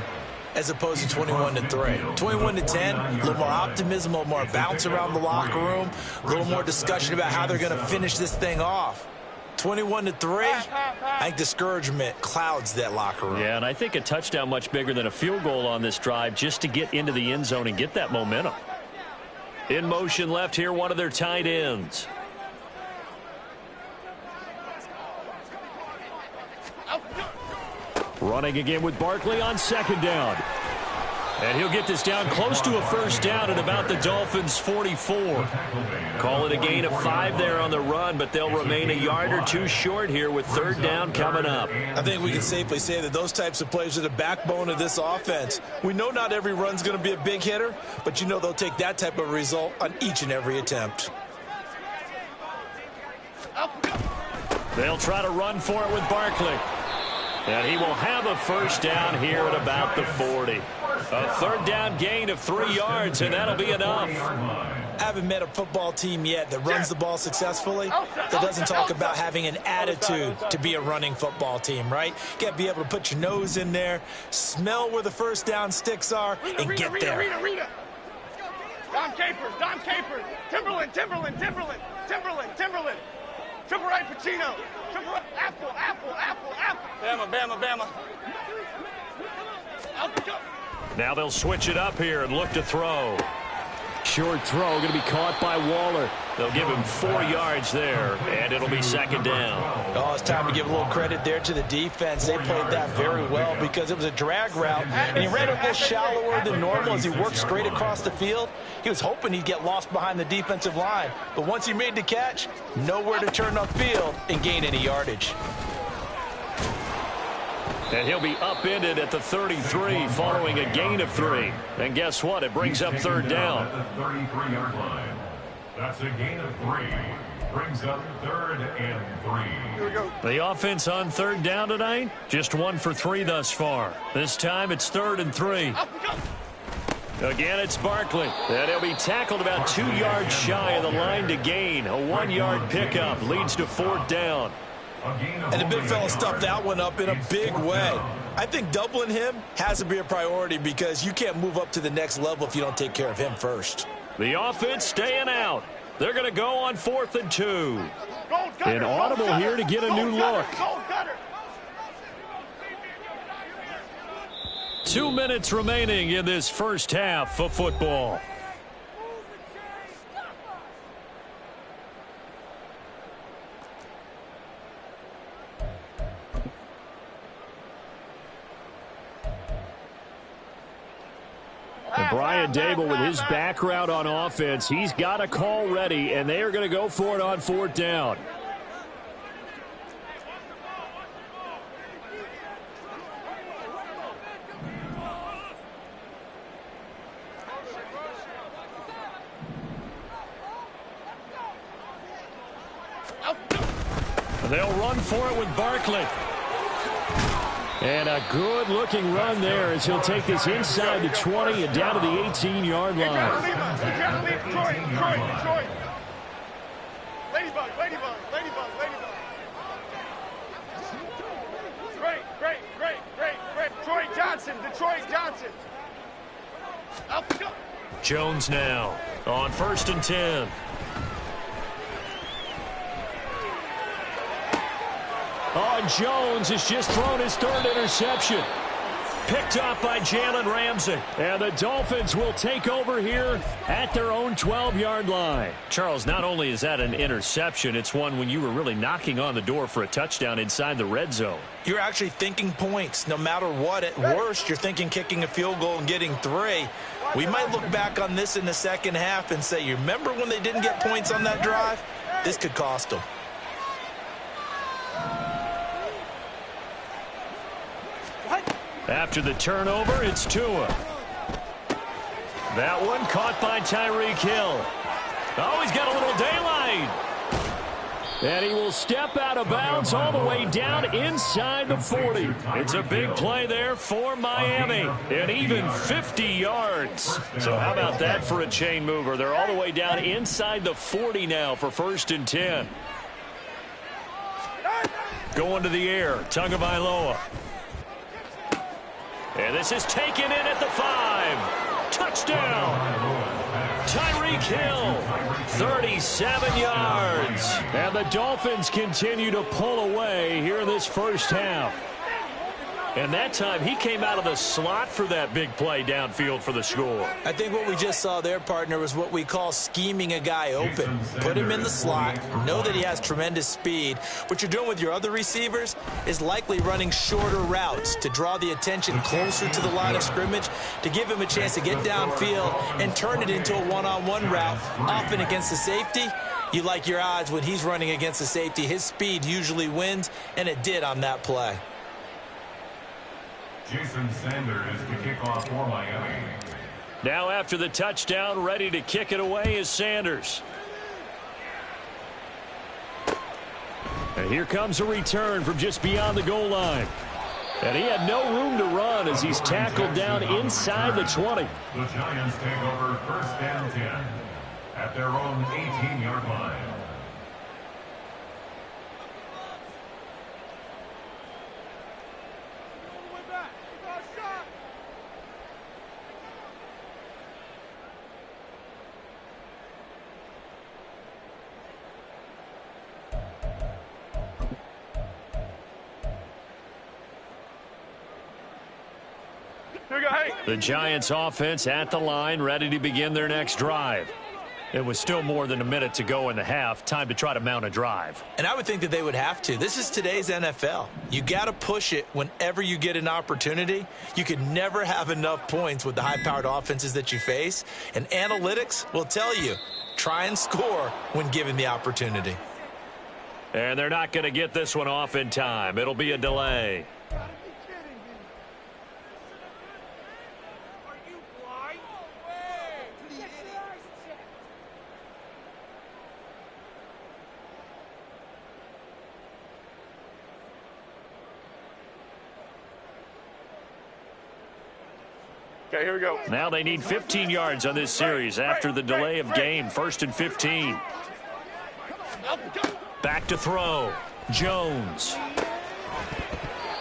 as opposed to 21-3. 21-10, a little more optimism, a little more bounce around the locker room, a little more discussion about how they're going to finish this thing off. 21-3, I think discouragement clouds that locker room. Yeah, and I think a touchdown much bigger than a field goal on this drive just to get into the end zone and get that momentum. In motion left here, one of their tight ends. Running again with Barkley on 2nd down. And he'll get this down close to a 1st down at about the Dolphins' 44. Call it a gain of 5 there on the run, but they'll remain a yard or 2 short here with 3rd down coming up. I think we can safely say that those types of plays are the backbone of this offense. We know not every run's going to be a big hitter, but you know they'll take that type of result on each and every attempt. They'll try to run for it with Barkley. And he will have a 1st down here at about the 40. A 3rd down gain of 3 yards, and that'll be enough. I haven't met a football team yet that runs the ball successfully that doesn't talk about having an attitude to be a running football team, right? You got to be able to put your nose in there, smell where the 1st down sticks are, and get there. Dom Capers. Timberland. Triple right, Pacino. Triple right, Apple. Bama. Now they'll switch it up here and look to throw. Short throw going to be caught by Waller. They'll give him 4 yards there, and it'll be second down. Oh, it's time to give a little credit there to the defense. They played that very well because it was a drag route, and he ran it a little shallower than normal as he worked straight across the field. He was hoping he'd get lost behind the defensive line, but once he made the catch, nowhere to turn upfield and gain any yardage. And he'll be upended at the 33 following a gain of 3. And guess what? It brings up third down. At the 33-yard line. That's a gain of 3. Brings up 3rd and 3. Here we go. The offense on third down tonight, just 1 for 3 thus far. This time it's 3rd and 3. Again, it's Barkley. And he'll be tackled about 2 yards shy of the line to gain. A 1-yard pickup leads to 4th down. And the big fella stuffed that one up in a big way. I think doubling him has to be a priority because you can't move up to the next level if you don't take care of him first. The offense staying out. They're going to go on 4th and 2. An audible here to get a new look. 2 minutes remaining in this first half of football. And Brian Dable, with his background on offense, he's got a call ready, and they are going to go for it on 4th down. They'll run for it with Barkley. And a good-looking run there as he'll take this inside the 20 and down to the 18-yard line. Detroit. Ladybug. Great. Detroit Johnson. Jones now on 1st and 10. Oh, and Jones has just thrown his 3rd interception. Picked up by Jalen Ramsey. And the Dolphins will take over here at their own 12-yard line. Charles, not only is that an interception, it's one when you were really knocking on the door for a touchdown inside the red zone. You're actually thinking points. No matter what, at worst, you're thinking kicking a field goal and getting 3. We might look back on this in the second half and say, you remember when they didn't get points on that drive? This could cost them. After the turnover, it's Tua. That one caught by Tyreek Hill. Oh, he's got a little daylight. And he will step out of bounds all the way down inside the 40. It's a big play there for Miami. And even 50 yards. So how about that for a chain mover? They're all the way down inside the 40 now for 1st and 10. Going to the air, Tagovailoa. And this is taken in at the 5. Touchdown. Tyreek Hill, 37 yards. And the Dolphins continue to pull away here in this first half. And that time, he came out of the slot for that big play downfield for the score. I think what we just saw there, partner, was what we call scheming a guy open. Put him in the slot, know that he has tremendous speed. What you're doing with your other receivers is likely running shorter routes to draw the attention closer to the line of scrimmage, to give him a chance to get downfield and turn it into a one-on-one route, often against the safety. You like your odds when he's running against the safety. His speed usually wins, and it did on that play. Jason Sanders to kick off for Miami. Now after the touchdown, ready to kick it away is Sanders. And here comes a return from just beyond the goal line. And he had no room to run as he's tackled down inside the 20. The Giants take over 1st and 10 at their own 18-yard line. The Giants offense at the line, ready to begin their next drive. It was still more than a minute to go in the half. Time to try to mount a drive. And I would think that they would have to. This is today's NFL. You got to push it whenever you get an opportunity. You can never have enough points with the high-powered offenses that you face. And analytics will tell you, try and score when given the opportunity. And they're not going to get this one off in time. It'll be a delay. Okay, here we go. Now they need 15 yards on this series after the delay of game. 1st and 15. Back to throw. Jones.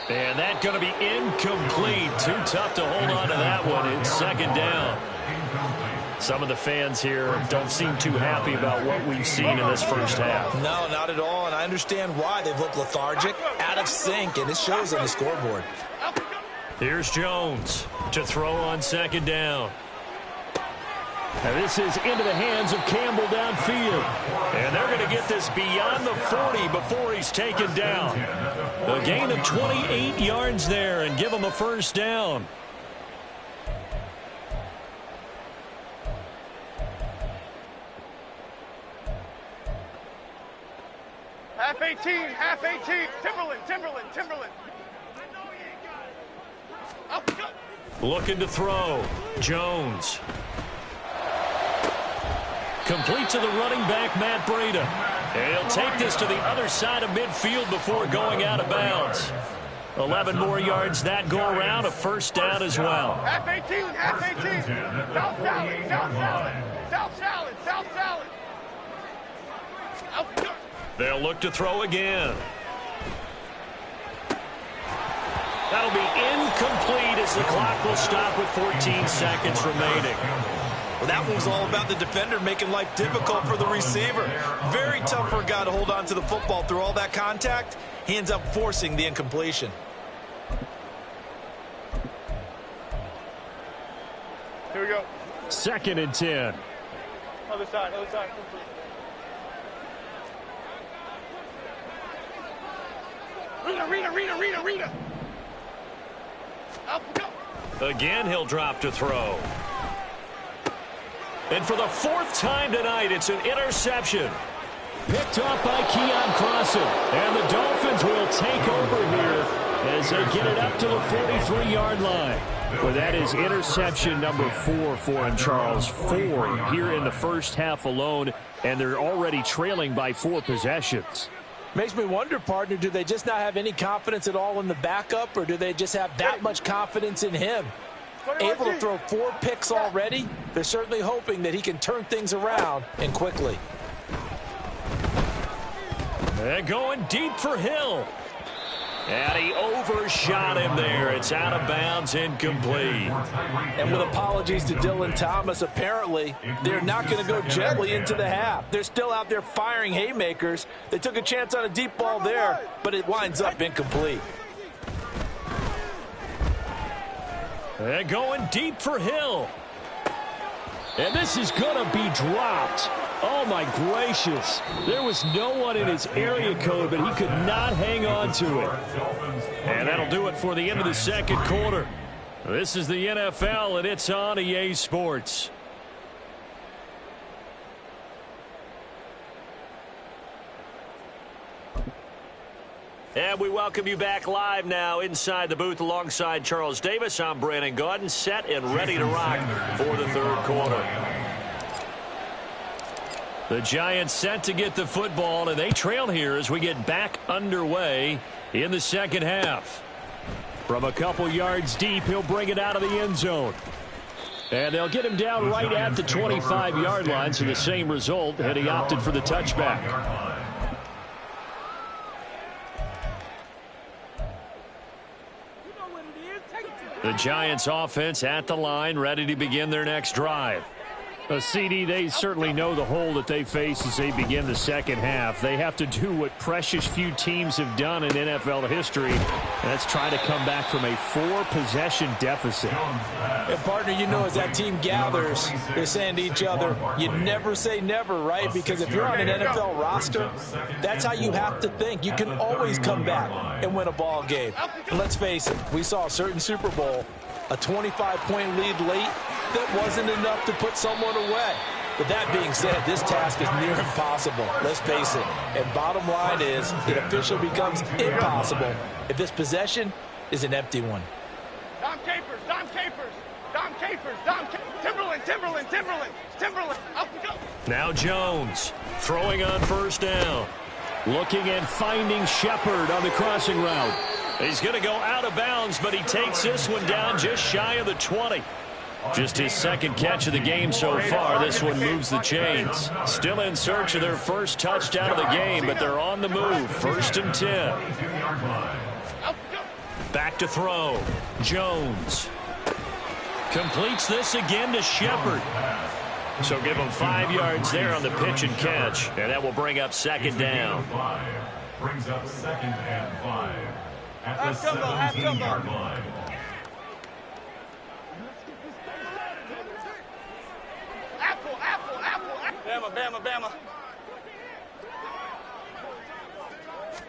And that's going to be incomplete. Too tough to hold on to that one. It's 2nd down. Some of the fans here don't seem too happy about what we've seen in this first half. No, not at all, and I understand why. They've looked lethargic, out of sync, and it shows on the scoreboard. Here's Jones to throw on 2nd down. And this is into the hands of Campbell downfield. And they're going to get this beyond the 40 before he's taken down. A gain of 28 yards there and give him a 1st down. Half 18, half 18. Timberland. Looking to throw. Jones. Complete to the running back, Matt Breida. And he'll take this to the other side of midfield before going out of bounds. 11 more yards that go around, a 1st down as well. Half 18, half 18. South salad. They'll look to throw again. That'll be incomplete as the clock will stop with 14 seconds remaining. Well, that one's all about the defender making life difficult for the receiver. Very tough for a guy to hold on to the football through all that contact. He ends up forcing the incompletion. Here we go. 2nd and 10. Other side. Rita. Again, he'll drop to throw. And for the 4th time tonight, it's an interception. Picked off by Keon Crossen. And the Dolphins will take over here as they get it up to the 43-yard line. Well, that is interception number 4 for him, Charles. 4 here in the first half alone, and they're already trailing by 4 possessions. Makes me wonder, partner, do they just not have any confidence at all in the backup, or do they just have that much confidence in him? Able to throw 4 picks already, they're certainly hoping that he can turn things around and quickly. They're going deep for Hill. And he overshot him there. It's out of bounds, incomplete. And with apologies to Dylan Thomas, apparently they're not going to go gently into the half. They're still out there firing haymakers. They took a chance on a deep ball there, but it winds up incomplete. They're going deep for Hill. And this is going to be dropped. Oh, my gracious. There was no one in his area code, but he could not hang on to it. And that'll do it for the end of the 2nd quarter. This is the NFL, and it's on EA Sports. And we welcome you back live now inside the booth alongside Charles Davis. I'm Brandon Gaudin, set and ready to rock for the 3rd quarter. The Giants set to get the football, and they trail here as we get back underway in the 2nd half. From a couple yards deep, he'll bring it out of the end zone. And they'll get him down right at the 25-yard line, so the same result, and he opted for the touchback. The Giants offense at the line, ready to begin their next drive. CD, they certainly know the hole that they face as they begin the second half. They have to do what precious few teams have done in NFL history, and that's try to come back from a 4-possession deficit. And, partner, you know, as that team gathers, they're saying to each other, you never say never, right? Because if you're on an NFL roster, that's how you have to think. You can always come back and win a ball game. And let's face it, we saw a certain Super Bowl, a 25-point lead late, that wasn't enough to put someone away. But that being said, this task is near impossible. Let's face it. And bottom line is, it officially becomes impossible if this possession is an empty one. Dom Capers, Dom Capers, Dom Capers, Dom Timberland, Timberland, Timberland, Timberland. Up we go. Now Jones throwing on first down. Looking and finding Shepard on the crossing route. He's going to go out of bounds, but he takes this one down just shy of the 20. Just his second catch of the game so far. This one moves the chains. Still in search of their first touchdown of the game, but they're on the move. 1st and 10. Back to throw. Jones completes this again to Shepard. So give him 5 yards there on the pitch and catch, and that will bring up second down. Brings up 2nd and 5 at the 17-yard line. Bama, Bama, Bama.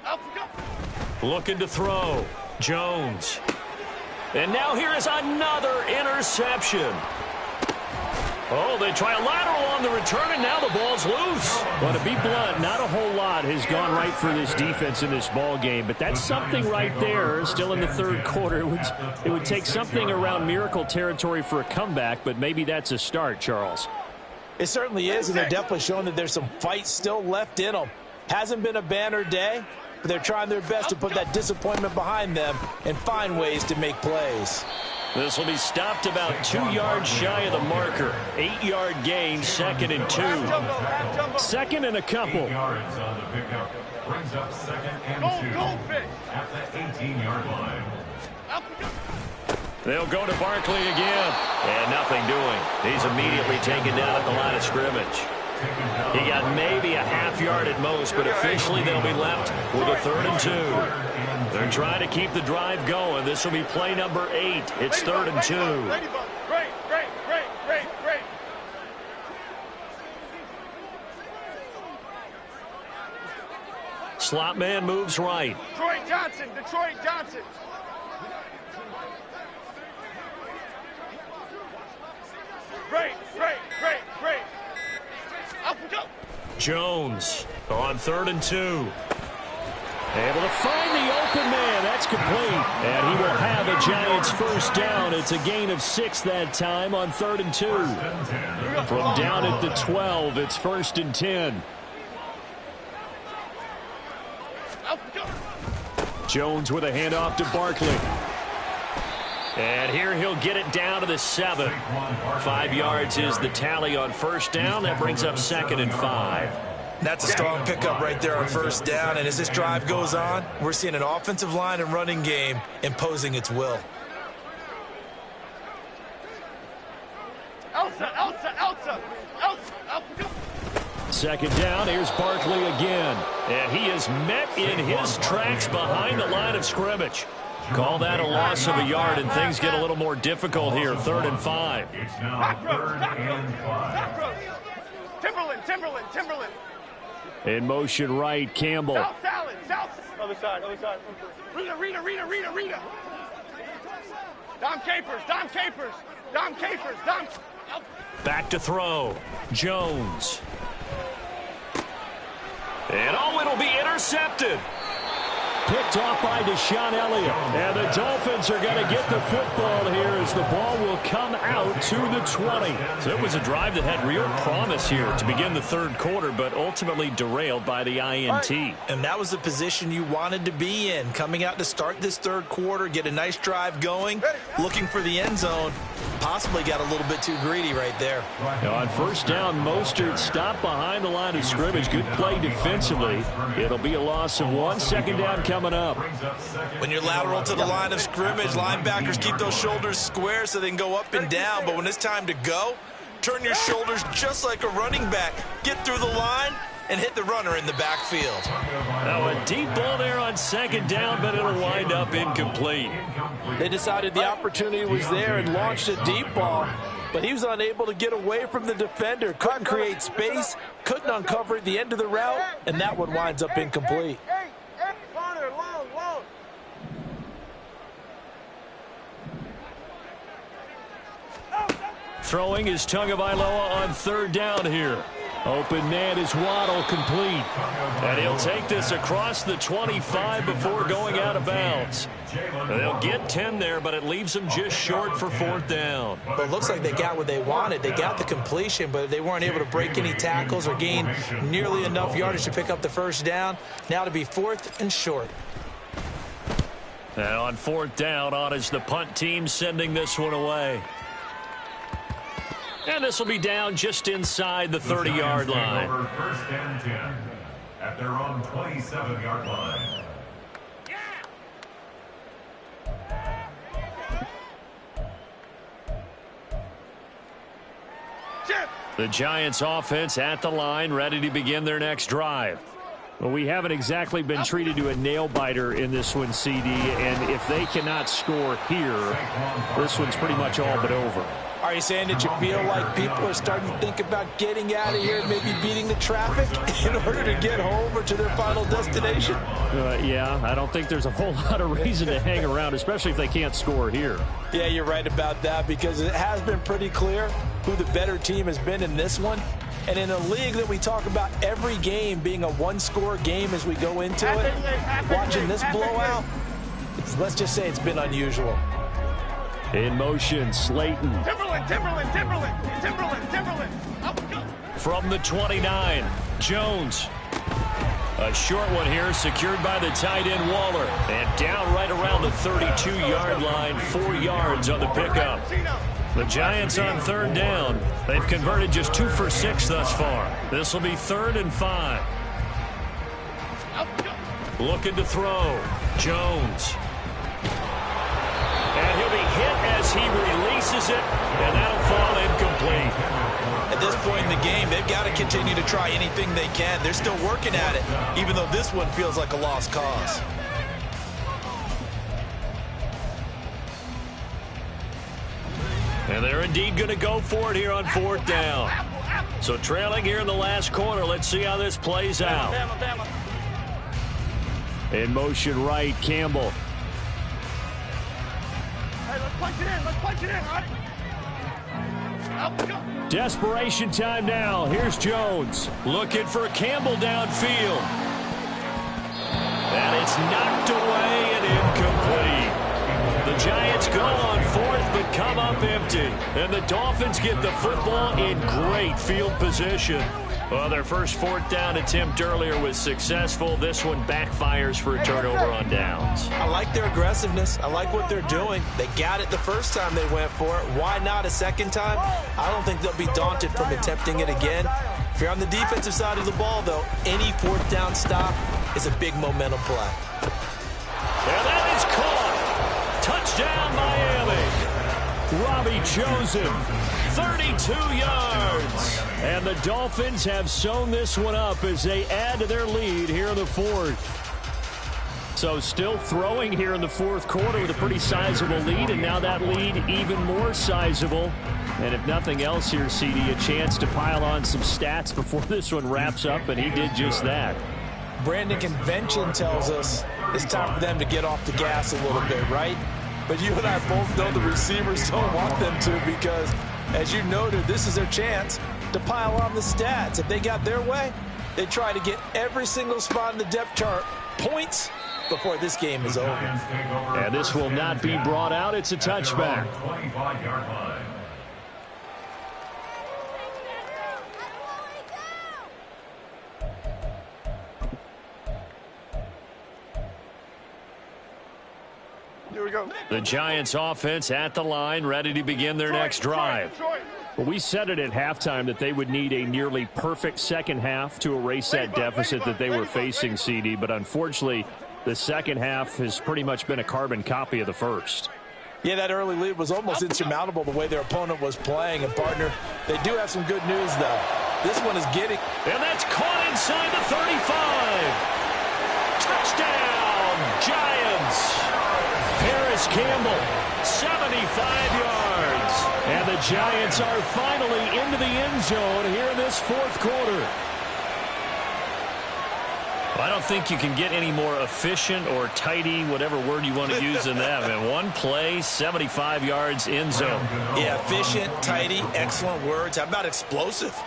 Up we go. Looking to throw. Jones. And now here is another interception. Oh, they try a lateral on the return, and now the ball's loose. Well, to be blunt, not a whole lot has gone right for this defense in this ball game, but that's something right there. Still in the third quarter. It would take something around miracle territory for a comeback, but maybe that's a start, Charles. It certainly is, and they're definitely showing that there's some fight still left in them. Hasn't been a banner day, but they're trying their best to put that disappointment behind them and find ways to make plays. This will be stopped about 2 yards shy of the marker. 8-yard gain, 2nd and 2. 2nd and a couple. 8 yards on the pickup. Brings up 2nd and 2 at the 18-yard line. Up we go. They'll go to Barkley again. And nothing doing. He's immediately taken down at the line of scrimmage. He got maybe a half yard at most, but officially they'll be left with a 3rd and 2. They're trying to keep the drive going. This will be play number 8. It's 3rd and 2. Great, great, great, great, great. Slot man moves right. Detroit Johnson, Detroit Johnson. Great, great, great, great. Up we go. Jones on 3rd and 2. Able to find the open man. That's complete. And he will have a Giants first down. It's a gain of 6 that time on 3rd and 2. From down at the 12, it's 1st and 10. Up we go. Jones with a handoff to Barkley. And here he'll get it down to the 7. 5 yards is the tally on first down. That brings up 2nd and 5. That's a strong pickup right there on first down. And as this drive goes on, we're seeing an offensive line and running game imposing its will. Elsa, Elsa, Elsa, Elsa. Up we go. 2nd down, here's Barkley again. And he is met in his tracks behind the line of scrimmage. Call that a loss of a yard, and things get a little more difficult here. 3rd and 5. It's now 3rd and 5. Timberland, Timberland, Timberland. In motion right, Campbell. South Salad, South. Other side, other side. Rita. Dom Capers, Dom Capers, Dom Capers, Dom. Back to throw. Jones. And it'll be intercepted. Picked off by Deshaun Elliott. And the Dolphins are going to get the football here as the ball will come out to the 20. So it was a drive that had real promise here to begin the third quarter, but ultimately derailed by the INT. And that was the position you wanted to be in, coming out to start this third quarter, get a nice drive going, looking for the end zone. Possibly got a little bit too greedy right there. Now on first down, Mostert stopped behind the line of scrimmage. Good play defensively. It'll be a loss of 1. 2nd down coming up. When you're lateral to the line of scrimmage, linebackers keep those shoulders square so they can go up and down. But when it's time to go, turn your shoulders just like a running back. Get through the line and hit the runner in the backfield. Now a deep ball there on second down, but it'll wind up incomplete. They decided the opportunity was there and launched a deep ball, but he was unable to get away from the defender. Couldn't create space, couldn't uncover the end of the route, and that one winds up incomplete. Throwing is Tagovailoa on third down here. Open man is Waddle, complete. And he'll take this across the 25 before going out of bounds. They'll get 10 there, but it leaves them just short for fourth down. Well, it looks like they got what they wanted. They got the completion, but they weren't able to break any tackles or gain nearly enough yardage to pick up the first down. Now to be fourth and short. And on fourth down, on is the punt team sending this one away. And this will be down just inside the 30-yard line. Over first and 10 at their own 27-yard line. The Giants offense at the line, ready to begin their next drive. Well, we haven't exactly been treated to a nail-biter in this one, CD, and if they cannot score here, this one's pretty much all but over. Are you saying that you feel like people are starting to think about getting out of here and maybe beating the traffic in order to get home or to their final destination? Yeah, I don't think there's a whole lot of reason to hang around, especially if they can't score here. Yeah, you're right about that, because it has been pretty clear who the better team has been in this one. And in a league that we talk about every game being a one-score game as we go into it, watching this blowout, let's just say it's been unusual. In motion, Slayton. Timberland. From the 29, Jones. A short one here, secured by the tight end Waller. And down right around the 32-yard line, 4 yards on the pickup. The Giants on third down. They've converted just 2 for 6 thus far. This will be 3rd and 5. Looking to throw. Jones. And he'll be hit as he releases it, and that'll fall incomplete. At this point in the game, they've got to continue to try anything they can. They're still working at it, even though this one feels like a lost cause. And they're indeed going to go for it here on fourth down. So trailing here in the last quarter, let's see how this plays out. In motion right, Campbell. Hey, let's punch it in, all right? Desperation time now. Here's Jones looking for Campbell downfield. And it's knocked away and incomplete. The Giants go on fourth but come up empty. And the Dolphins get the football in great field position. Well, their first fourth down attempt earlier was successful. This one backfires for a turnover on downs. I like their aggressiveness. I like what they're doing. They got it the first time they went for it. Why not a second time? I don't think they'll be daunted from attempting it again. If you're on the defensive side of the ball, though, any fourth down stop is a big momentum play. And that is caught. Touchdown, Miami. Robbie Chosen, 32 yards. And the Dolphins have sewn this one up as they add to their lead here in the fourth. So still throwing here in the fourth quarter with a pretty sizable lead, and now that lead even more sizable. And if nothing else here, CD, a chance to pile on some stats before this one wraps up, and he did just that. Brandon, convention tells us it's time for them to get off the gas a little bit, right? But you and I both know the receivers don't want them to, because, as you noted, this is their chance to pile on the stats. If they got their way, they try to get every single spot in the depth chart points before this game is over. And this will not be brought out. It's a touchback. 25-yard line. Here we go. The Giants offense at the line, ready to begin their next drive. Well, we said it at halftime that they would need a nearly perfect second half to erase that deficit that they were facing, CD. But unfortunately, the second half has pretty much been a carbon copy of the first. Yeah, that early lead was almost insurmountable the way their opponent was playing. And, partner, they do have some good news, though. This one is getting... And that's caught inside the 35. Touchdown, Giants. Paris Campbell, 75 yards. And the Giants are finally into the end zone here in this fourth quarter. I don't think you can get any more efficient or tidy, whatever word you want to use in that. I mean, one play, 75 yards, end zone. Yeah, efficient, tidy, excellent words. How about explosive?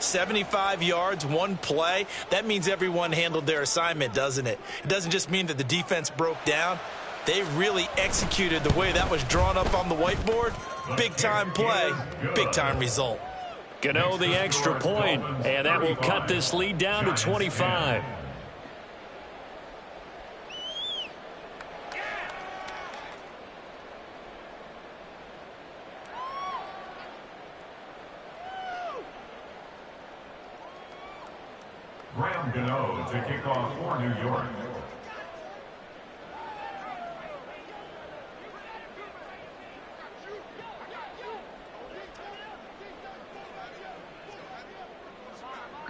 75 yards, one play. That means everyone handled their assignment, doesn't it? It doesn't just mean that the defense broke down. They really executed the way that was drawn up on the whiteboard. Big-time play, big-time result. Gano the extra point, and that will cut this lead down to 25. Gano to kick off for New York.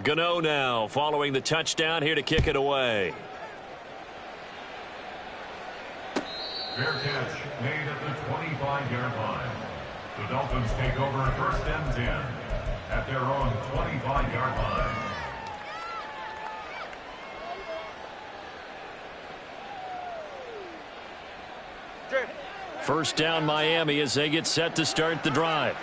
Gano now following the touchdown here to kick it away. Fair catch made at the 25-yard line. The Dolphins take over first and 10 at their own 25-yard line. First down Miami as they get set to start the drive.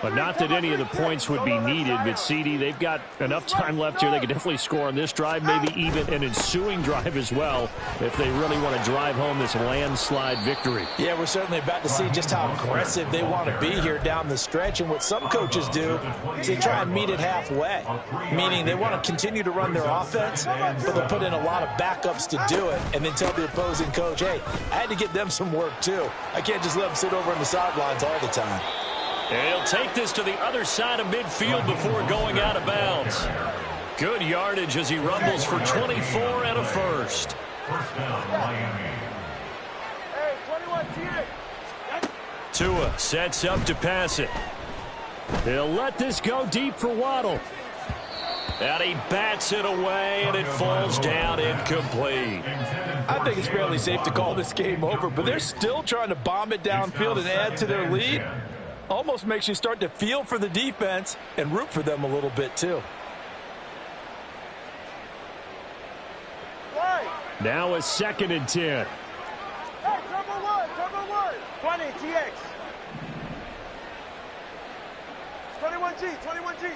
But not that any of the points would be needed, but CD, they've got enough time left here. They could definitely score on this drive, maybe even an ensuing drive as well, if they really want to drive home this landslide victory. Yeah, we're certainly about to see just how aggressive they want to be here down the stretch. And what some coaches do is they try and meet it halfway, meaning they want to continue to run their offense, but they'll put in a lot of backups to do it, and then tell the opposing coach, hey, I had to get them some work too. I can't just let them sit over on the sidelines all the time. And he'll take this to the other side of midfield before going out of bounds. Good yardage as he rumbles for 24 and a first. First down, Miami. Tua sets up to pass it. He'll let this go deep for Waddle. And he bats it away, and it falls down incomplete. I think it's fairly safe to call this game over, but they're still trying to bomb it downfield and add to their lead. Almost makes you start to feel for the defense and root for them a little bit, too. Now a 2nd and 10. Hey, turbo one. 20, TX. 21G, 21G.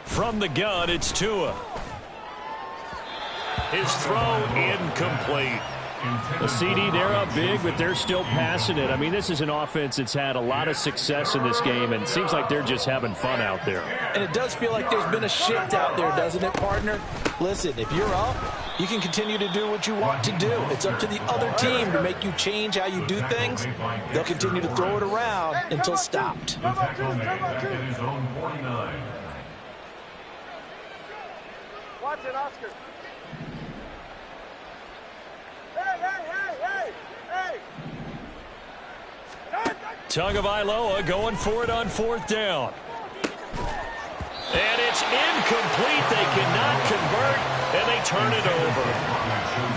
From the gun, it's Tua. His throw incomplete. The CD, they're up big, but they're still passing it. I mean, this is an offense that's had a lot of success in this game, and it seems like they're just having fun out there. And it does feel like there's been a shift out there, doesn't it, partner? Listen, if you're up, you can continue to do what you want to do. It's up to the other team to make you change how you do things. They'll continue to throw it around until stopped. The tackle made back in his own 49. Watch it, Oscar. Tagovailoa going for it on 4th down. And it's incomplete. They cannot convert, and they turn it over.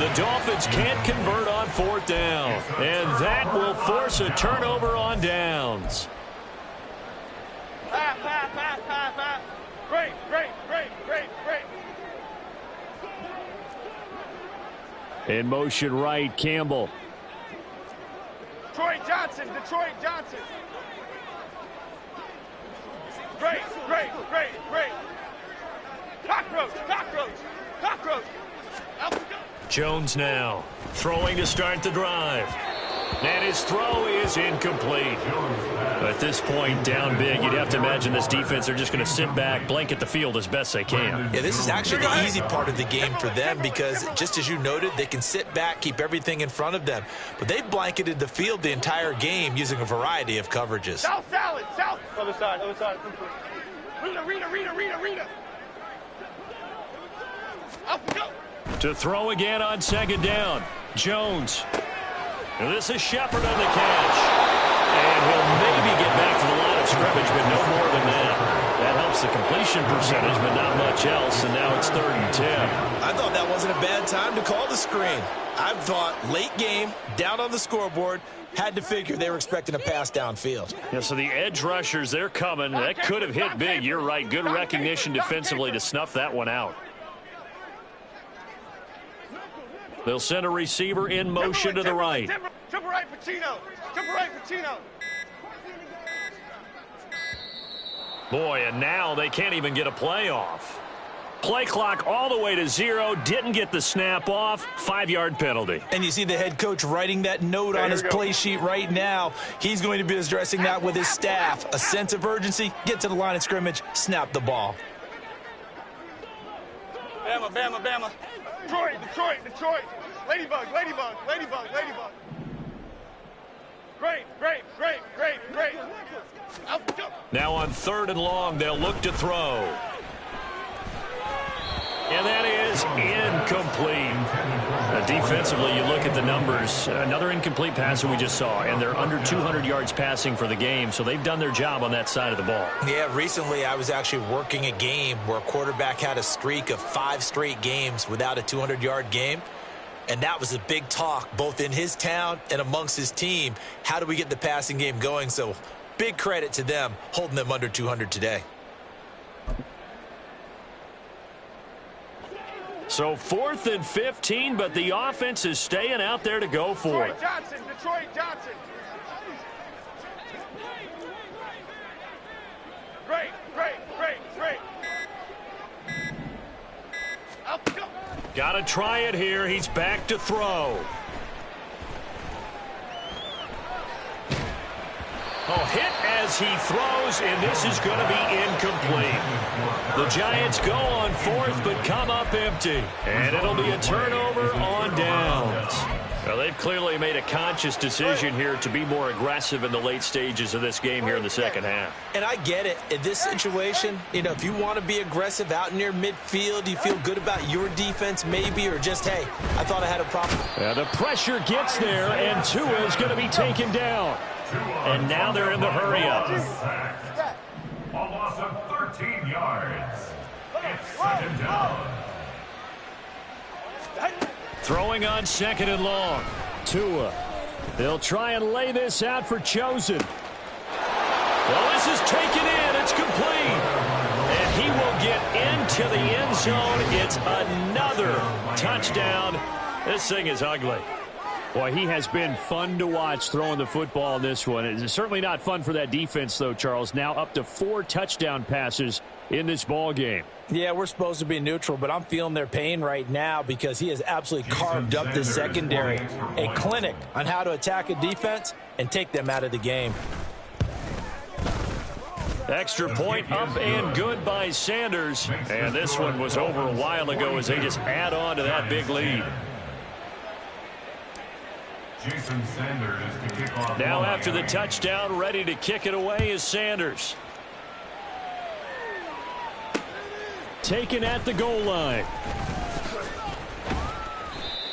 The Dolphins can't convert on 4th down, and that will force a turnover on downs. Great. In motion right, Campbell. Detroit Johnson. Great. Cockroach. Jones now throwing to start the drive. And his throw is incomplete. At this point, down big, you'd have to imagine this defense, they're just going to sit back, blanket the field as best they can. Yeah, this is actually the easy part of the game for them because, just as you noted, they can sit back, keep everything in front of them. But they've blanketed the field the entire game using a variety of coverages. South salad. Other side. Rita. To throw again on second down. Jones. And this is Shepard on the catch. And he'll maybe get back to the line of scrimmage, but no more than that. That helps the completion percentage, but not much else, and now it's 3rd and 10. I thought that wasn't a bad time to call the screen. I thought late game, down on the scoreboard, had to figure they were expecting a pass downfield. Yeah, so the edge rushers, they're coming. That could have hit big. You're right. Good recognition defensively to snuff that one out. They'll send a receiver in motion to the right. Triple right, Pacino. Triple right, Pacino. Boy, and now they can't even get a play off. Play clock all the way to 0. Didn't get the snap off. 5-yard penalty. And you see the head coach writing that note on his play sheet right now. He's going to be addressing that with his staff. A sense of urgency. Get to the line of scrimmage. Snap the ball. Bama, Bama, Bama. Detroit, Detroit, Detroit. Ladybug, Ladybug, Ladybug, Ladybug. Great, great, great, great, great. Now on 3rd and long, they'll look to throw. And that is incomplete. Defensively, you look at the numbers. Another incomplete pass that we just saw, and they're under 200 yards passing for the game, so they've done their job on that side of the ball. Yeah, recently I was actually working a game where a quarterback had a streak of 5 straight games without a 200-yard game, and that was a big talk both in his town and amongst his team. How do we get the passing game going? So big credit to them holding them under 200 today. So 4th and 15, but the offense is staying out there to go for it. Detroit Johnson, Detroit Johnson. Great, great, great, great. Got to try it here. He's back to throw. Oh, hit as he throws, and this is going to be incomplete. The Giants go on 4th, but come up empty. And it'll be a turnover on downs. Well, they've clearly made a conscious decision here to be more aggressive in the late stages of this game here in the second half. And I get it. In this situation, you know, if you want to be aggressive out near midfield, you feel good about your defense maybe, or just, hey, I thought I had a problem. Yeah, the pressure gets there, and Tua is going to be taken down. And now they're in the hurry-up. A loss of 13 yards. It's 2nd down. Throwing on 2nd and long. Tua. They'll try and lay this out for Chosen. Well, this is taken in. It's complete. And he will get into the end zone. It's another touchdown. This thing is ugly. Boy, he has been fun to watch throwing the football in this one. It's certainly not fun for that defense, though, Charles. Now up to 4 touchdown passes in this ball game. Yeah, we're supposed to be neutral, but I'm feeling their pain right now because he has absolutely carved up this secondary. A clinic on how to attack a defense and take them out of the game. Extra point up and good by Sanders. And this one was over a while ago as they just add on to that big lead. Now after the touchdown, ready to kick it away is Sanders. Taken at the goal line.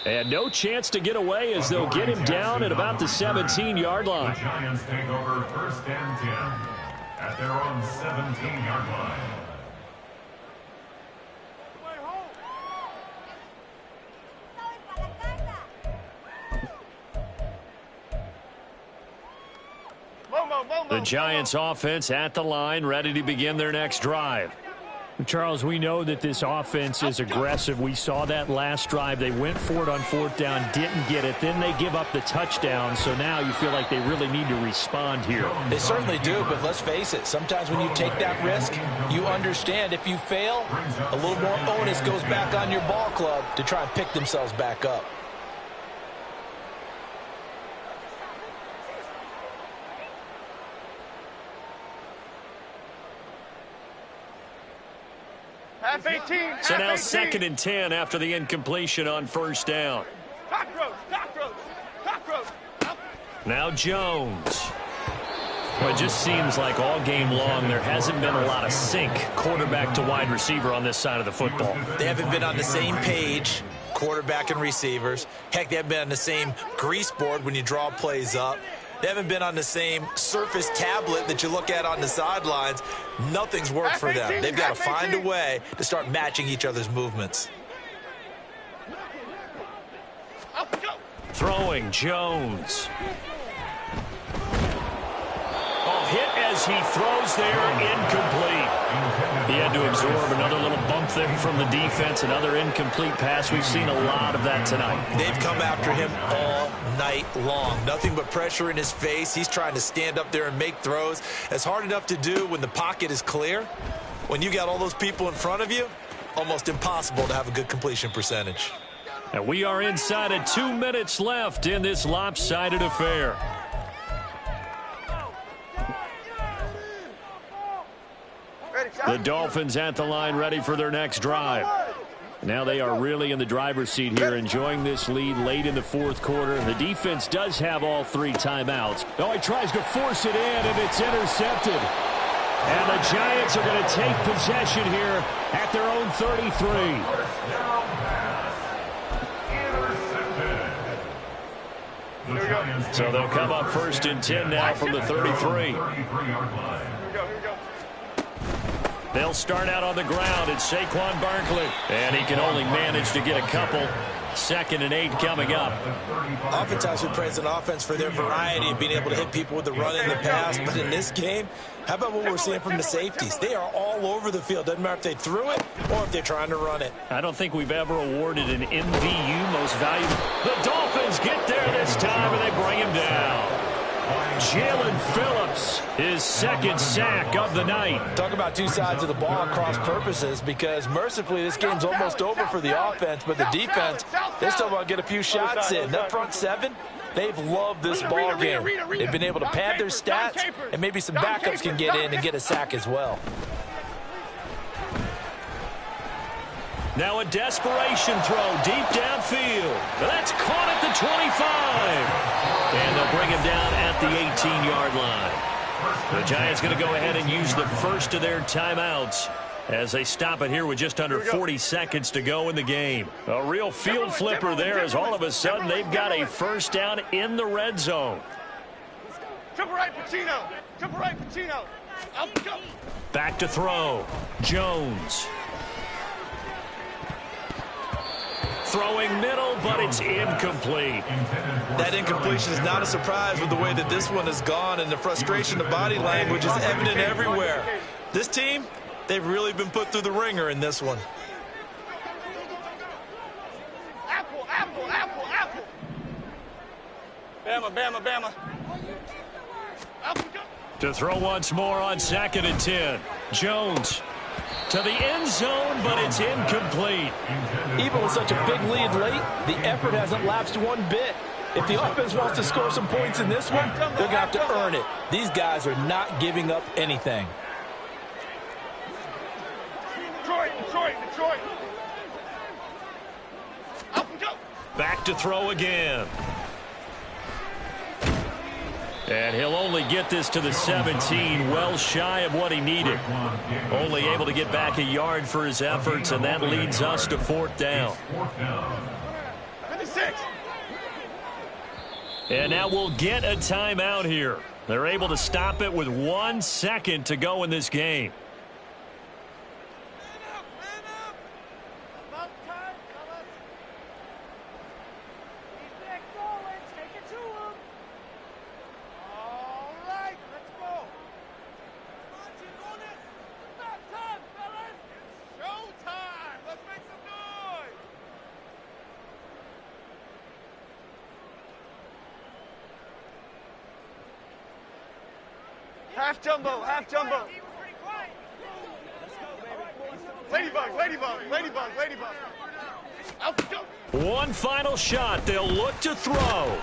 And no chance to get away as they'll get him down at about the 17-yard line. The Giants take over 1st and 10 at their own 17-yard line. The Giants offense at the line, ready to begin their next drive. Charles, we know that this offense is aggressive. We saw that last drive. They went for it on 4th down, didn't get it. Then they give up the touchdown. So now you feel like they really need to respond here. They certainly do, but let's face it. Sometimes when you take that risk, you understand if you fail, a little more onus goes back on your ball club to try and pick themselves back up. Half 18. So now 18. 2nd and 10 after the incompletion on 1st down. Cockroach, cockroach, cockroach. Now Jones. Well, it just seems like all game long there hasn't been a lot of sync quarterback to wide receiver on this side of the football. They haven't been on the same page, quarterback and receivers. Heck, they haven't been on the same grease board when you draw plays up. They haven't been on the same Surface tablet that you look at on the sidelines. Nothing's worked for them. They've got to find a way to start matching each other's movements. Throwing Jones. Oh, hit as he throws there, incomplete. He had to absorb another little bump there from the defense, another incomplete pass. We've seen a lot of that tonight. They've come after him all night long. Nothing but pressure in his face. He's trying to stand up there and make throws. It's hard enough to do when the pocket is clear. When you got all those people in front of you, almost impossible to have a good completion percentage. And we are inside of 2 minutes left in this lopsided affair. The Dolphins at the line, ready for their next drive. Now they are really in the driver's seat here, enjoying this lead late in the fourth quarter. The defense does have all 3 timeouts. Oh, he tries to force it in, and it's intercepted. And the Giants are going to take possession here at their own 33. So they'll come up 1st and 10 now from the 33. They'll start out on the ground. It's Saquon Barkley. And he can only manage to get a couple. 2nd and 8 coming up. Oftentimes we praise an offense for their variety of being able to hit people with the run in the pass. But in this game, how about what we're seeing from the safeties? They are all over the field. Doesn't matter if they threw it or if they're trying to run it. I don't think we've ever awarded an MVU most valuable. The Dolphins get there this time, and they bring him down. Jalen Phillips, his 2nd sack of the night. Talk about 2 sides of the ball cross purposes, because mercifully this game's almost over for the offense, but the defense, they still want to get a few shots in. That front 7, they've loved this ball game. They've been able to pad their stats, and maybe some backups can get in and get a sack as well. Now a desperation throw deep downfield. That's caught at the 25. And they'll bring him down at the 18-yard line. The Giants going to go ahead and use the first of their timeouts as they stop it here with just under 40 seconds to go in the game. A real field flipper there, as all of a sudden they've got a first down in the red zone. Triple right, Pacino. Triple right, Pacino. Back to throw. Jones. Throwing middle, but it's incomplete. That incompletion is not a surprise with the way that this one has gone, and the frustration, the body language is evident everywhere. This team, they've really been put through the ringer in this one. Apple, apple, apple, apple. Bama, Bama, Bama. To throw once more on 2nd and 10. Jones to the end zone, but it's incomplete. Even with such a big lead late, the effort hasn't lapsed one bit. If the offense wants to score some points in this one, they're going to have to earn it. These guys are not giving up anything. Detroit, Detroit, Detroit. Back to throw again. And he'll only get this to the 17, well shy of what he needed. Only able to get back a yard for his efforts, and that leads us to 4th down. 56. And now we'll get a timeout here. They're able to stop it with 1 second to go in this game. Half jumbo, half jumbo. Ladybug, ladybug, ladybug, ladybug. Out go. One final shot. They'll look to throw.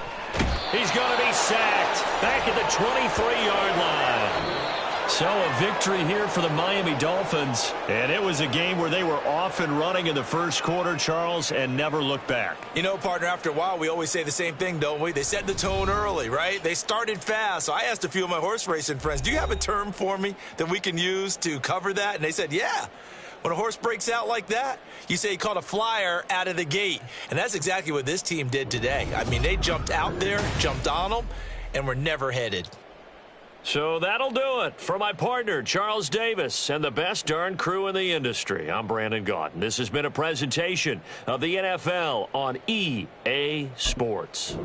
He's going to be sacked back at the 23-yard line. So a victory here for the Miami Dolphins. And it was a game where they were off and running in the first quarter, Charles, and never looked back. You know, partner, after a while, we always say the same thing, don't we? They set the tone early, right? They started fast. So I asked a few of my horse racing friends, do you have a term for me that we can use to cover that? And they said, yeah. When a horse breaks out like that, you say he caught a flyer out of the gate. And that's exactly what this team did today. I mean, they jumped out there, jumped on them, and were never headed. So that'll do it for my partner, Charles Davis, and the best darn crew in the industry. I'm Brandon Gaudin. This has been a presentation of the NFL on EA Sports.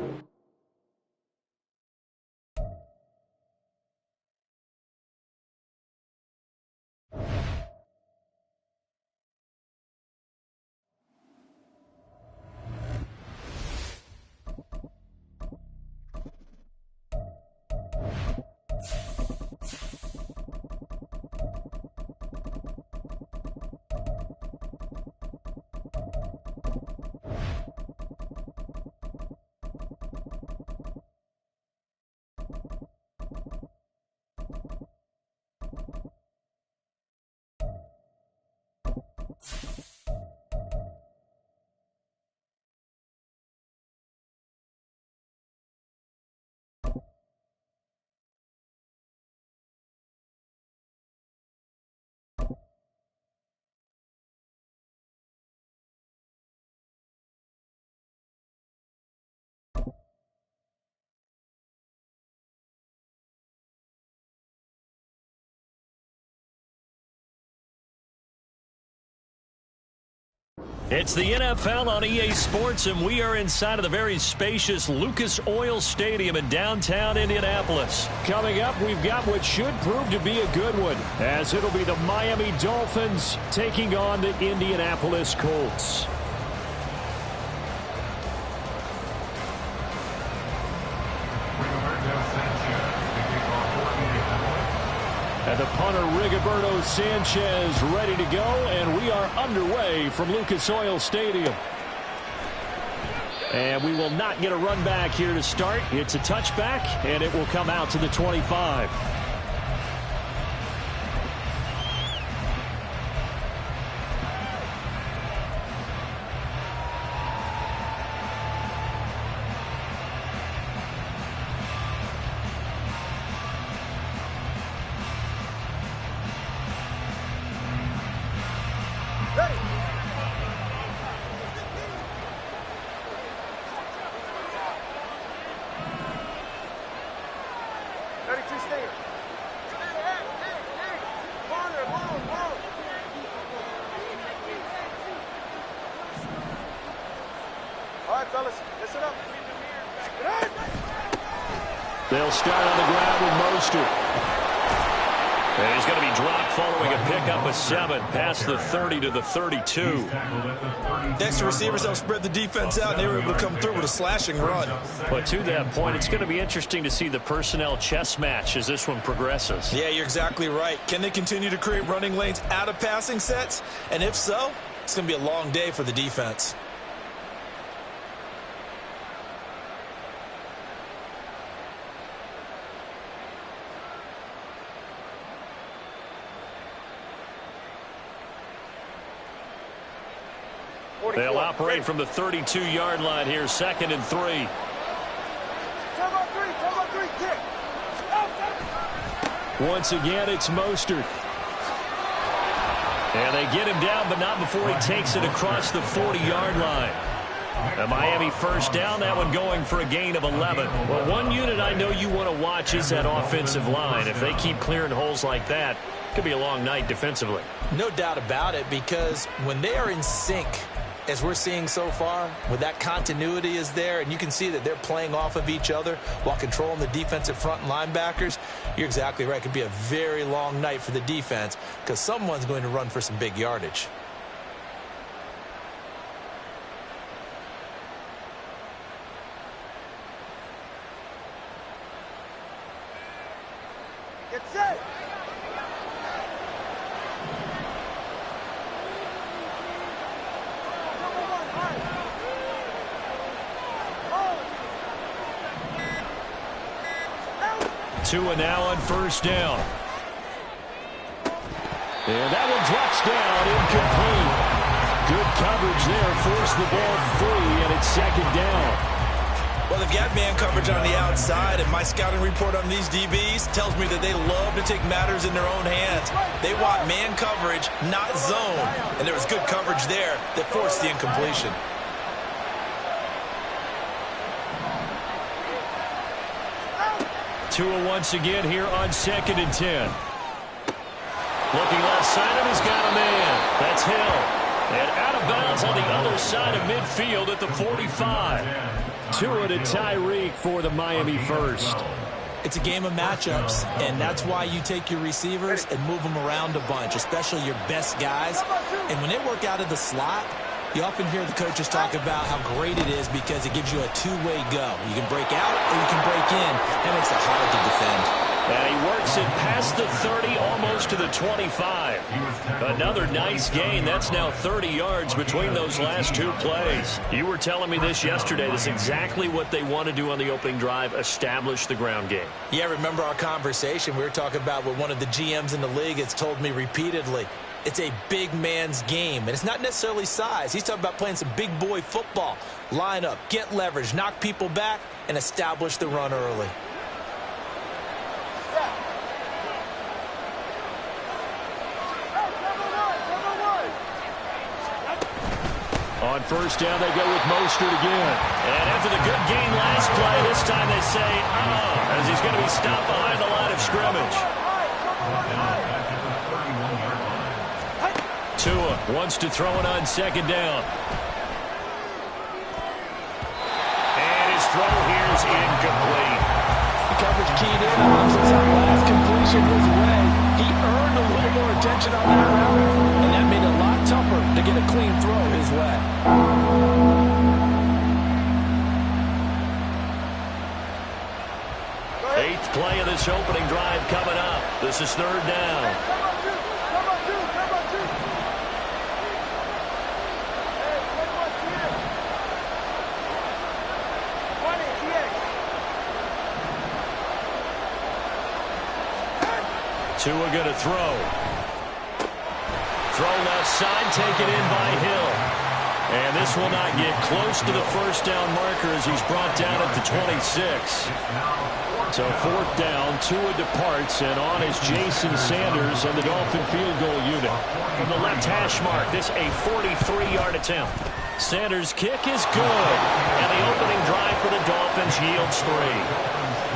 It's the NFL on EA Sports, and we are inside of the very spacious Lucas Oil Stadium in downtown Indianapolis. Coming up, we've got what should prove to be a good one, as it'll be the Miami Dolphins taking on the Indianapolis Colts. And the punter, Rigoberto Sanchez, ready to go, and we are underway from Lucas Oil Stadium. And we will not get a run back here to start. It's a touchback, and it will come out to the 25. They'll start on the ground with Mostert. And he's going to be dropped following a pickup of 7 past the 30 to the 32. Next to receivers help spread the defense out, and they were able to come through with a slashing run. But to that point, it's going to be interesting to see the personnel chess match as this one progresses. Yeah, you're exactly right. Can they continue to create running lanes out of passing sets? And if so, it's going to be a long day for the defense. They'll operate from the 32-yard line here, 2nd and 3. Once again, it's Mostert. And they get him down, but not before he takes it across the 40-yard line. A Miami first down, that one going for a gain of 11. Well, one unit I know you want to watch is that offensive line. If they keep clearing holes like that, it could be a long night defensively. No doubt about it, because when they are in sync, as we're seeing so far, when that continuity is there, and you can see that they're playing off of each other while controlling the defensive front linebackers, you're exactly right. It could be a very long night for the defense because someone's going to run for some big yardage. Get set. Tua now on first down. And that one drops down, incomplete. Good coverage there, forced the ball free, and it's second down. Well, they've got man coverage on the outside, and my scouting report on these DBs tells me that they love to take matters in their own hands. They want man coverage, not zone. And there was good coverage there that forced the incompletion. Tua once again here on 2nd and 10. Looking left side, and he's got a man. That's Hill. And out of bounds on the other side of midfield at the 45. Tua to Tyreek for the Miami first. It's a game of matchups, and that's why you take your receivers and move them around a bunch, especially your best guys. And when they work out of the slot, you often hear the coaches talk about how great it is because it gives you a two-way go. You can break out or you can break in. That makes it hard to defend. And he works it past the 30, almost to the 25. Another nice gain. That's now 30 yards between those last two plays. You were telling me this yesterday. This is exactly what they want to do on the opening drive, establish the ground game. Yeah, remember our conversation? We were talking about what one of the GMs in the league has told me repeatedly. It's a big man's game, and it's not necessarily size. He's talking about playing some big boy football. Line up, get leverage, knock people back, and establish the run early. On first down, they go with Mostert again. And after the good gain last play, this time they say, as he's going to be stopped behind the line of scrimmage. Tua wants to throw it on 2nd down. And his throw here is incomplete. The coverage keyed in on him since that last completion his way. He earned a little more attention on that route, and that made it a lot tougher to get a clean throw his way. Eighth play of this opening drive coming up. This is 3rd down. Tua going to throw. Throw left side, taken in by Hill. And this will not get close to the first down marker as he's brought down at the 26. So 4th down, Tua departs, and on is Jason Sanders and the Dolphin field goal unit. From the left hash mark, this a 43-yard attempt. Sanders' kick is good, and the opening drive for the Dolphins yields 3.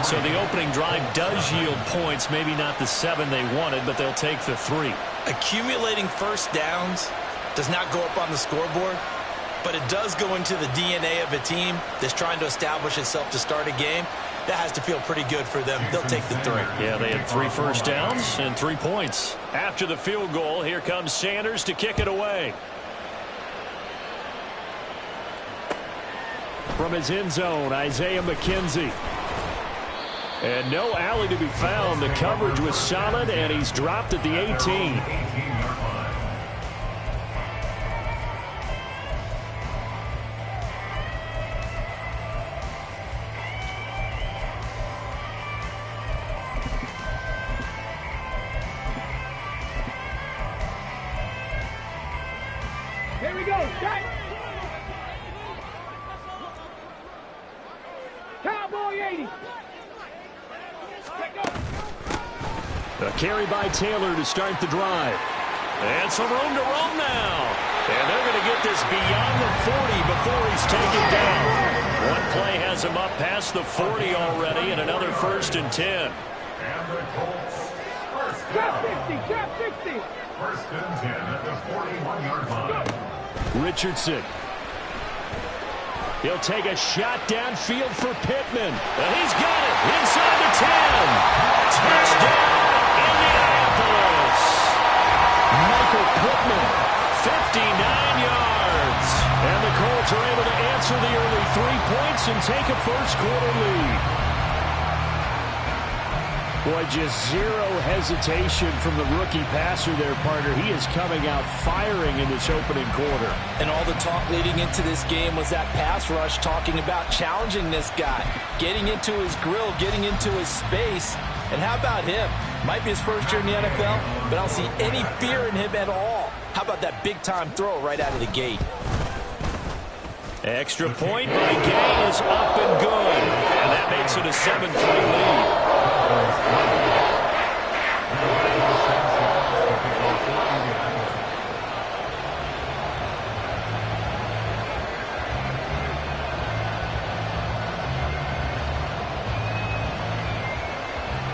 So the opening drive does yield points, maybe not the 7 they wanted, but they'll take the 3. Accumulating first downs does not go up on the scoreboard, but it does go into the DNA of a team that's trying to establish itself to start a game. That has to feel pretty good for them. They'll take the 3. Yeah, they had 3 first downs and 3 points. After the field goal, here comes Sanders to kick it away. From his end zone, Isaiah McKenzie. And no alley to be found. The coverage was solid, and he's dropped at the 18. Here we go, strike. Cowboy 80. A carry by Taylor to start the drive. And some room to roam now. And they're going to get this beyond the 40 before he's taken down. One play has him up past the 40 already, and another 1st and 10. And the Colts. Drop 60, drop 60. 1st and 10 at the 41-yard line. Richardson. He'll take a shot downfield for Pittman. And he's got it inside the 10. Touchdown, Indianapolis. Michael Pittman, 59 yards. And the Colts are able to answer the early 3 points and take a first-quarter lead. Boy, just zero hesitation from the rookie passer there, partner. He is coming out firing in this opening quarter. And all the talk leading into this game was that pass rush talking about challenging this guy, getting into his grill, getting into his space. And how about him? Might be his first year in the NFL, but I don't see any fear in him at all. How about that big-time throw right out of the gate? Extra point by Gay is up and good. And that makes it a 7-3 lead.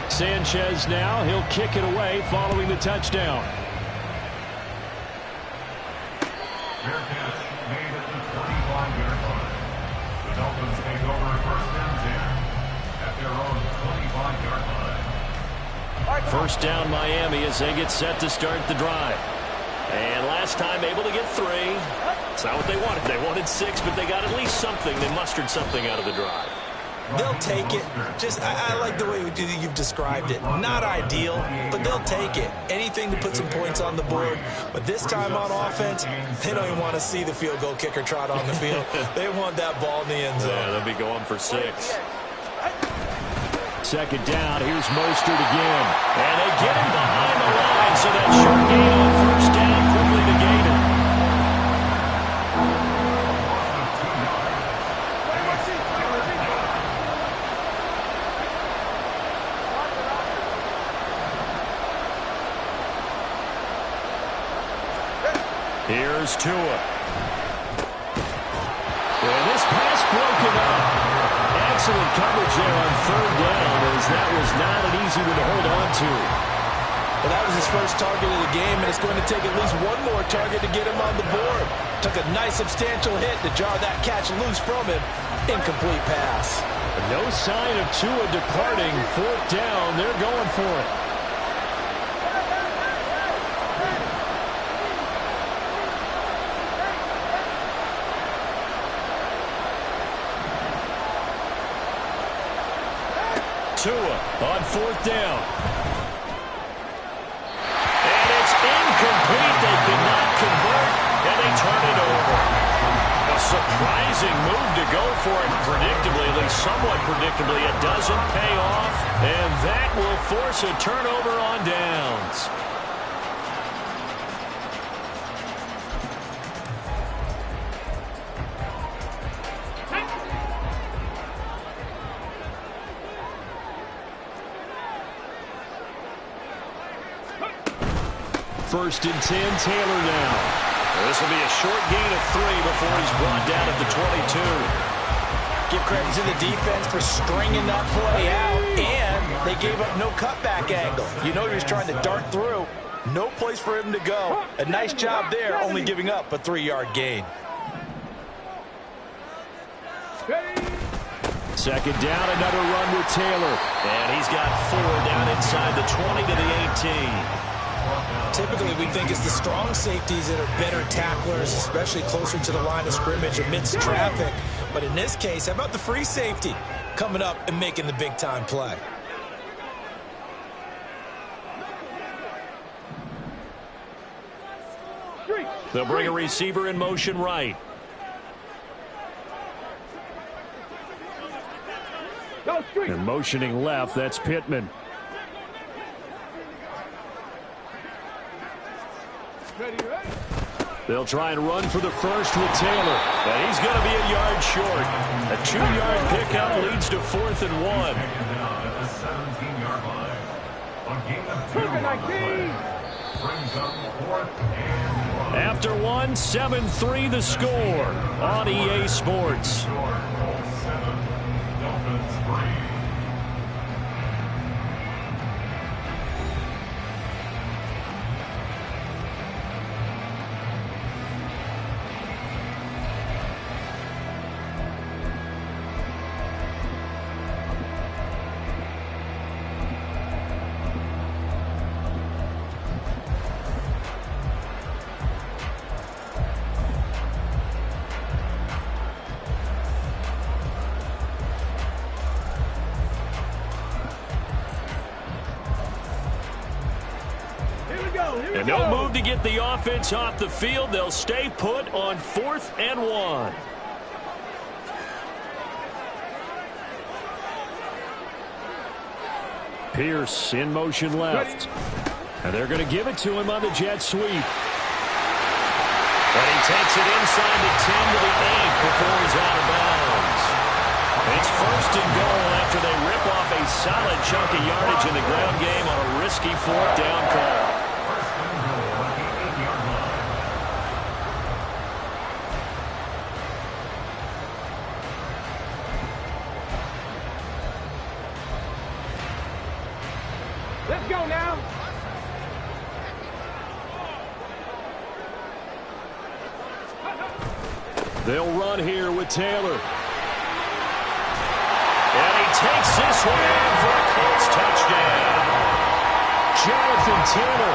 Sanchez now, he'll kick it away following the touchdown. Fair catch made at the 25-yard line. The Dolphins take over first and 10 at their own 25-yard line. First down Miami as they get set to start the drive. And last time able to get 3. It's not what they wanted. They wanted 6, but they got at least something. They mustered something out of the drive. They'll take it. I like the way you've described it. Not ideal, but they'll take it. Anything to put some points on the board. But this time on offense, they don't even want to see the field goal kicker trot on the field. They want that ball in the end zone. Yeah, they'll be going for 6. Second down, here's Mostert again. And they get him behind the line, so that short gain on first down quickly negated. Here's Tua. And this pass broken up. Excellent coverage there on third down, as that was not an easy one to hold on to. Well, that was his first target of the game, and it's going to take at least one more target to get him on the board. Took a nice substantial hit to jar that catch loose from him. Incomplete pass. No sign of Tua departing. Fourth down, they're going for it. Tua on fourth down. And it's incomplete. They could not convert, and they turn it over. A surprising move to go for it predictably, at least somewhat predictably. It doesn't pay off, and that will force a turnover on downs. First and 10, Taylor now. This will be a short gain of 3 before he's brought down at the 22. Give credit to the defense for stringing that play out, and they gave up no cutback angle. You know he was trying to dart through. No place for him to go. A nice job there, only giving up a 3-yard gain. Second down, another run with Taylor. And he's got 4 down inside the 20 to the 18. Typically, we think it's the strong safeties that are better tacklers, especially closer to the line of scrimmage amidst traffic. But in this case, how about the free safety coming up and making the big-time play? They'll bring a receiver in motion right. And motioning left, that's Pittman. They'll try and run for the first with Taylor. And he's going to be a yard short. A 2-yard pickup leads to 4th and 1. After 1, 7-3 the score on EA Sports. And no move to get the offense off the field. They'll stay put on 4th and 1. Pierce in motion left. And they're going to give it to him on the jet sweep. And he takes it inside the 10 to the 8 before he's out of bounds. It's first and goal after they rip off a solid chunk of yardage in the ground game on a risky fourth down call. Let's go now. They'll run here with Taylor. And he takes this one in for a Colts touchdown. Jonathan Taylor,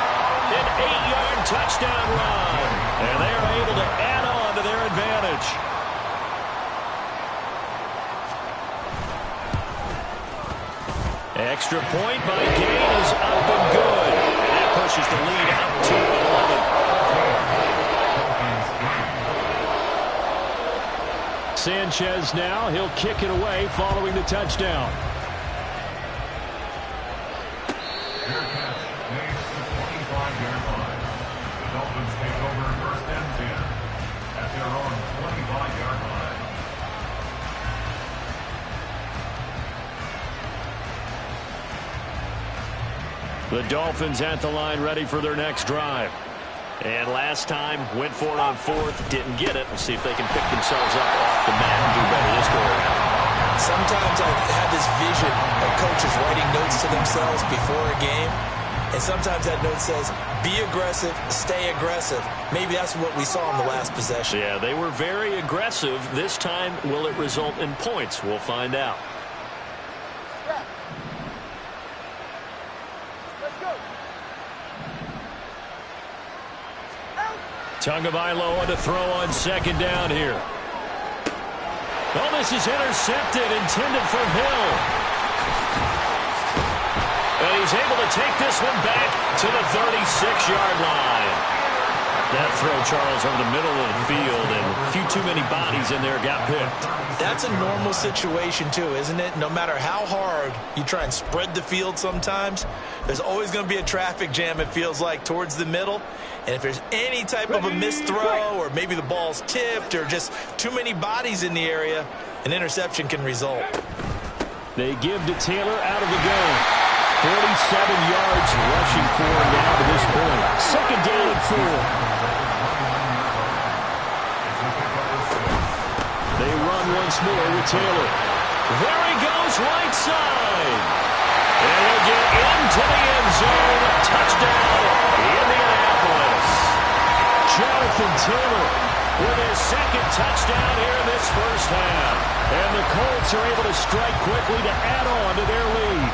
an 8-yard touchdown run. And they are able to add on to their advantage. Extra point by Gain is up and good. And that pushes the lead up to 11. Sanchez now, he'll kick it away following the touchdown. Fair catch made at the 25-yard line. The Dolphins take over first and 10 at their own 25-yard line. The Dolphins at the line ready for their next drive. And last time, went for it on fourth, didn't get it. We'll see if they can pick themselves up off the mat and do better this go around. Sometimes I have this vision of coaches writing notes to themselves before a game. And sometimes that note says, be aggressive, stay aggressive. Maybe that's what we saw in the last possession. Yeah, they were very aggressive. This time, will it result in points? We'll find out. Tagovailoa to throw on second down here. Oh, this is intercepted, intended for Hill. And he's able to take this one back to the 36-yard line. That throw, Charles, over the middle of the field, and a few too many bodies in there got picked. That's a normal situation, too, isn't it? No matter how hard you try and spread the field sometimes, there's always going to be a traffic jam, it feels like, towards the middle. And if there's any type of a missed throw, or maybe the ball's tipped, or just too many bodies in the area, an interception can result. They give to Taylor out of the gun. 47 yards rushing for now to this point. Second down and 4. They run once more with Taylor. There he goes, right side. And he'll get into the end zone. Touchdown, Indianapolis. Jonathan Taylor with his second touchdown here in this first half. And the Colts are able to strike quickly to add on to their lead.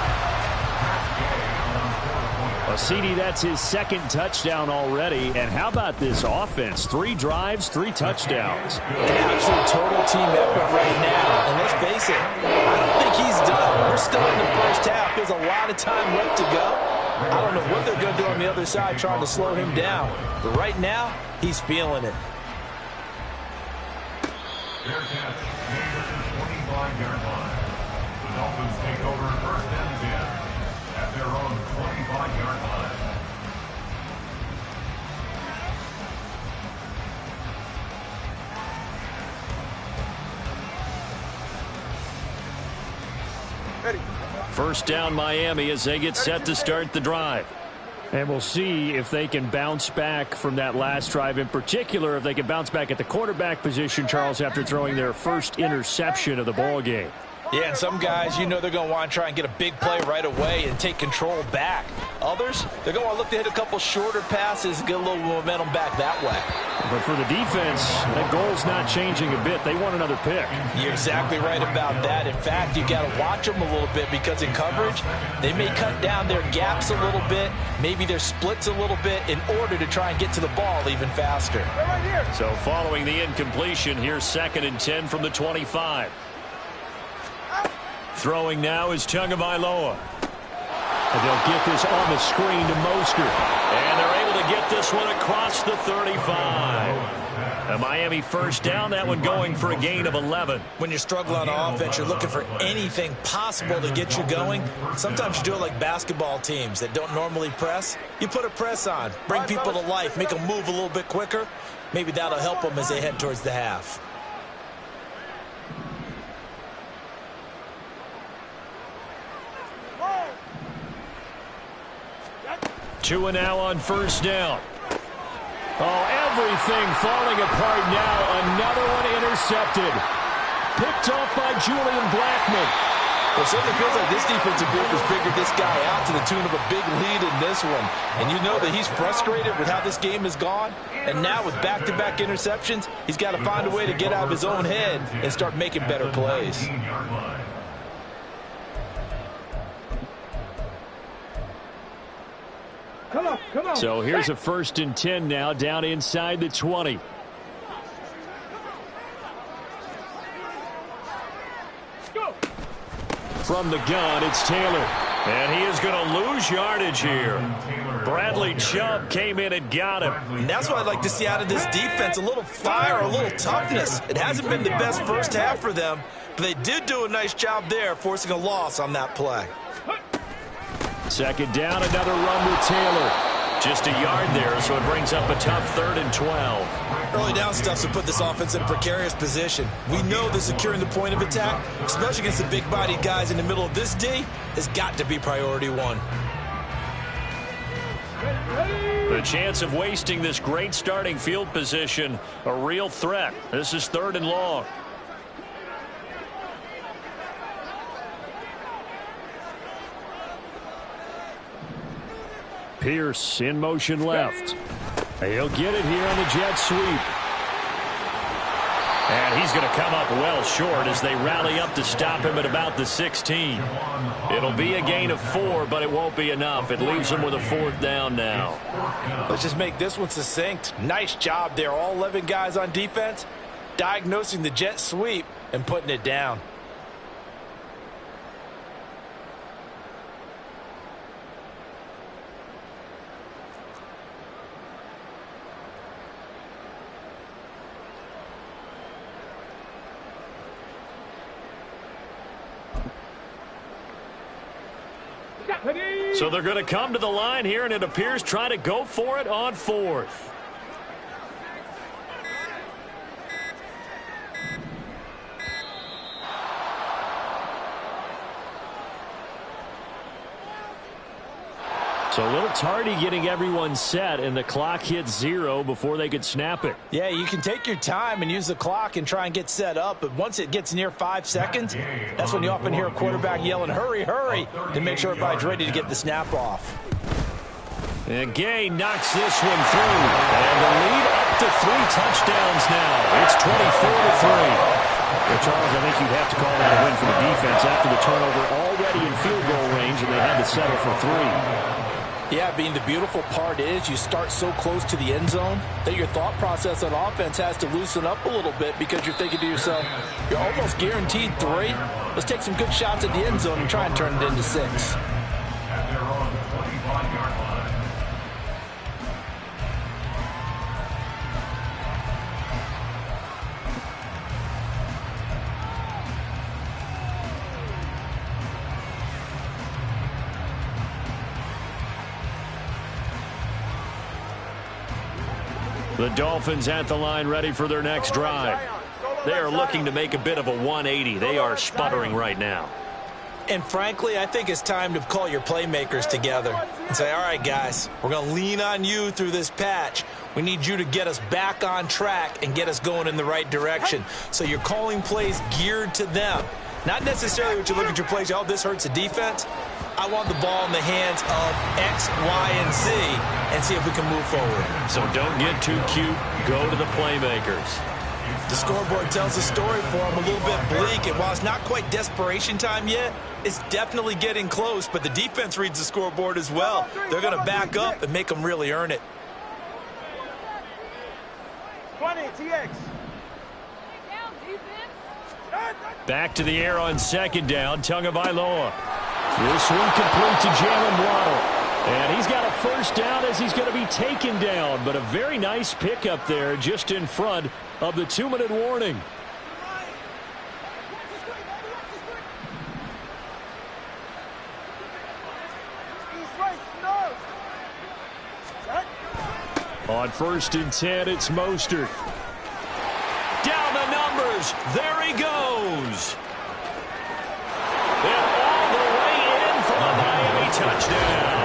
CD, that's his second touchdown already. And how about this offense? 3 drives, 3 touchdowns. An absolute total team effort right now. And let's face it, I don't think he's done. We're still in the first half. There's a lot of time left to go. I don't know what they're going to do on the other side trying to slow him down. But right now, he's feeling it. Fair catch made at the 25-yard line. The Dolphins take over first and 10 at their own 25-yard line. First down Miami as they get set to start the drive. And we'll see if they can bounce back from that last drive. In particular, if they can bounce back at the quarterback position, Charles, after throwing their first interception of the ball game. Yeah, and some guys, you know they're going to want to try and get a big play right away and take control back. Others, they're going to want to look to hit a couple shorter passes and get a little momentum back that way. But for the defense, that goal's not changing a bit. They want another pick. You're exactly right about that. In fact, you got to watch them a little bit because in coverage, they may cut down their gaps a little bit, maybe their splits a little bit in order to try and get to the ball even faster. So following the incompletion, here's 2nd and 10 from the 25. Throwing now is Tagovailoa. And they'll get this on the screen to Mostert. And they're able to get this one across the 35. A Miami first down, that one going for a gain of 11. When you're struggling on offense, you're looking for anything possible to get you going. Sometimes you do it like basketball teams that don't normally press. You put a press on, bring people to life, make them move a little bit quicker. Maybe that'll help them as they head towards the half. Tua now on first down. Oh, everything falling apart now. Another one intercepted. Picked off by Julian Blackmon. Well, it certainly feels like this defensive group has figured this guy out to the tune of a big lead in this one. And you know that he's frustrated with how this game has gone. And now with back-to-back interceptions, he's got to find a way to get out of his own head and start making better plays. Come on. So here's a 1st and 10 now, down inside the 20. Go. From the gun, it's Taylor. And he is going to lose yardage here. Bradley Chubb came in and got him. And that's what I'd like to see out of this defense, a little fire, a little toughness. It hasn't been the best first half for them, but they did do a nice job there, forcing a loss on that play. 2nd down, another run with Taylor. Just a yard there, so it brings up a tough 3rd and 12. Early down stuff to put this offense in a precarious position. We know that securing the point of attack, especially against the big-bodied guys in the middle of this D, has got to be priority one. The chance of wasting this great starting field position, a real threat. This is 3rd and long. Pierce in motion left. He'll get it here on the jet sweep. And he's going to come up well short as they rally up to stop him at about the 16. It'll be a gain of 4, but it won't be enough. It leaves him with a 4th down now. Let's just make this one succinct. Nice job there. All 11 guys on defense diagnosing the jet sweep and putting it down. So they're going to come to the line here, and it appears try to go for it on 4th. So a little tardy getting everyone set, and the clock hits 0 before they could snap it. Yeah, you can take your time and use the clock and try and get set up, but once it gets near 5 seconds, that's when you often hear a quarterback yelling, hurry, hurry, to make sure everybody's ready to get the snap off. And Gay knocks this one through, and the lead up to 3 touchdowns now. It's 24-3. Well, Charles, I think you'd have to call that a win for the defense after the turnover already in field goal range, and they had to settle for 3. Yeah, being the beautiful part is you start so close to the end zone that your thought process on offense has to loosen up a little bit because you're thinking to yourself, you're almost guaranteed 3. Let's take some good shots at the end zone and try and turn it into 6. At their own 25-yard line. The Dolphins at the line ready for their next drive. They are looking to make a bit of a 180. They are sputtering right now. And frankly, I think it's time to call your playmakers together and say, all right, guys, we're going to lean on you through this patch. We need you to get us back on track and get us going in the right direction. So you're calling plays geared to them. Not necessarily what you look at your plays, oh, this hurts the defense. I want the ball in the hands of X, Y, and Z and see if we can move forward. So don't get too cute. Go to the playmakers. The scoreboard tells a story for them, a little bit bleak. And while it's not quite desperation time yet, it's definitely getting close. But the defense reads the scoreboard as well. They're going to back up and make them really earn it. 20, TX. Back to the air on 2nd down. Tagovailoa. This one complete to Jalen Waddle. And he's got a first down as he's going to be taken down. But a very nice pickup there just in front of the 2-minute warning. On 1st and 10, it's Mostert. Down the numbers. There he goes. And all the way in for the Miami touchdown.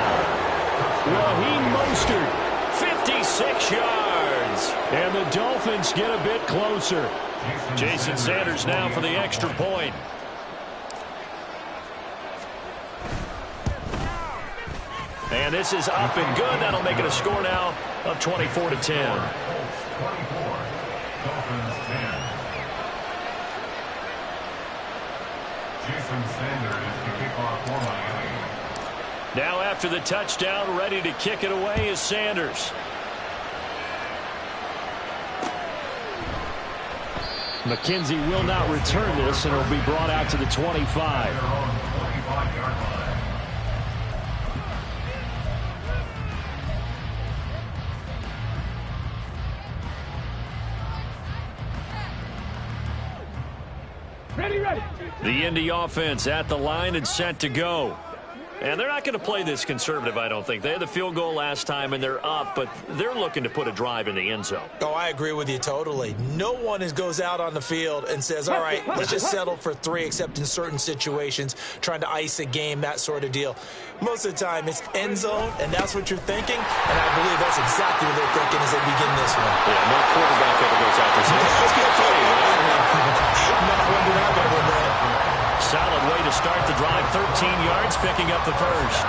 Raheem Mostert, 56 yards. And the Dolphins get a bit closer. Jason Sanders now for the extra point. And this is up and good. That'll make it a score now of 24-10. 24. Dolphins 10. Jason Sanders is the kickoff for Miami. Now after the touchdown, ready to kick it away is Sanders. McKenzie will not return this, and it'll be brought out to the 25. The Indy offense at the line and set to go. And they're not going to play this conservative, I don't think. They had the field goal last time, and they're up, but they're looking to put a drive in the end zone. Oh, I agree with you totally. No one goes out on the field and says, all right, let's just settle for 3, except in certain situations, trying to ice a game, that sort of deal. Most of the time, it's end zone, and that's what you're thinking, and I believe that's exactly what they're thinking as they begin this one. Yeah, no quarterback ever goes out there saying, let's get 3, Not one that I've ever met. Solid way to start the drive, 13 yards, picking up the first.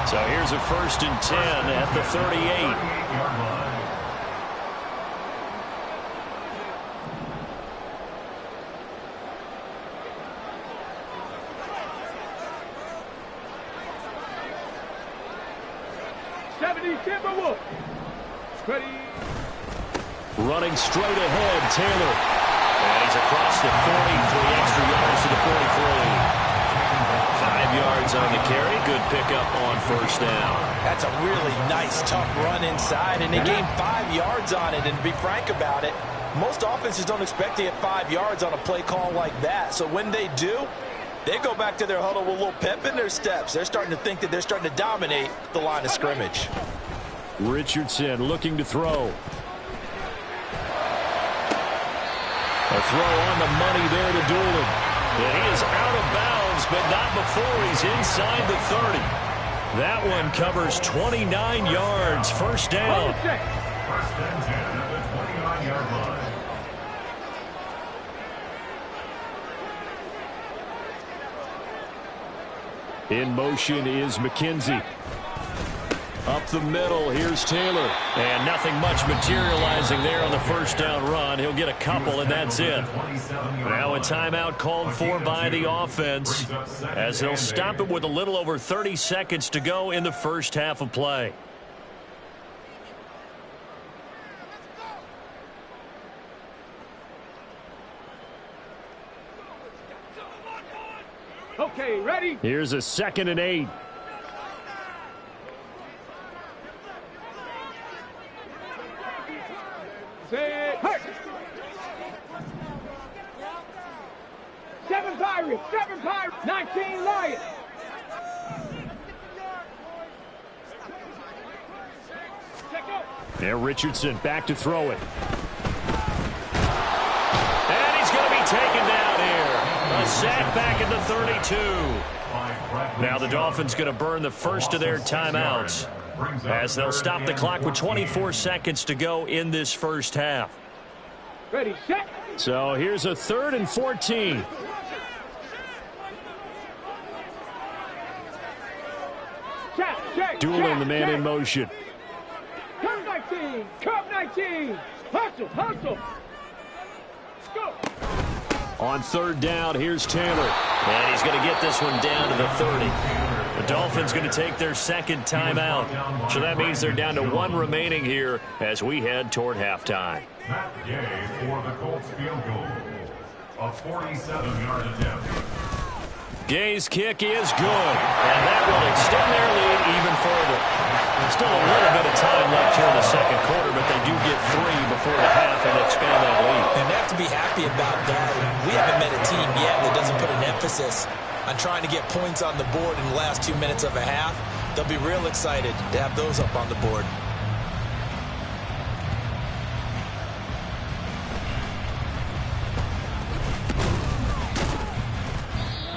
So here's a 1st and 10 at the 38. Running straight ahead, Taylor. And he's across the 40 for the extra yards to the 43. 5 yards on the carry. Good pickup on 1st down. That's a really nice, tough run inside, and they gained 5 yards on it. And to be frank about it, most offenses don't expect to get 5 yards on a play call like that. So when they do, they go back to their huddle with a little pep in their steps. They're starting to think that they're starting to dominate the line of scrimmage. Richardson looking to throw. A throw on the money there to Doolin. And he is out of bounds, but not before he's inside the 30. That one covers 29 yards. 1st down. 1st and 10 at the 29-yard line. In motion is McKenzie. Up the middle, here's Taylor. And nothing much materializing there on the 1st down run. He'll get a couple, and that's it. Now a timeout called for by the offense, as they'll stop it with a little over 30 seconds to go in the first half of play. Okay, ready? Here's a 2nd and 8. Hey. 7 Pirates, 19 Lions. There, Richardson back to throw it. And he's going to be taken down here. A sack back at the 32. Now the Dolphins going to burn the first of their timeouts, as they'll stop the clock with 24 seconds to go in this first half. Ready, set. So here's a 3rd and 14. Doolin, the man in motion. Curve 19, curve 19. Hustle, hustle. Go. On 3rd down, here's Taylor. And he's going to get this one down to the 30. The Dolphins going to take their 2nd timeout. So that means they're down to 1 remaining here as we head toward halftime. Matt Gay for the Colts field goal. A 47-yard attempt. Gay's kick is good, and that will extend their lead even further. Still a little bit of time left here in the second quarter, but they do get 3 before the half and expand that lead. And they have to be happy about that. We haven't met a team yet that doesn't put an emphasis on trying to get points on the board in the last 2 minutes of a half. They'll be real excited to have those up on the board.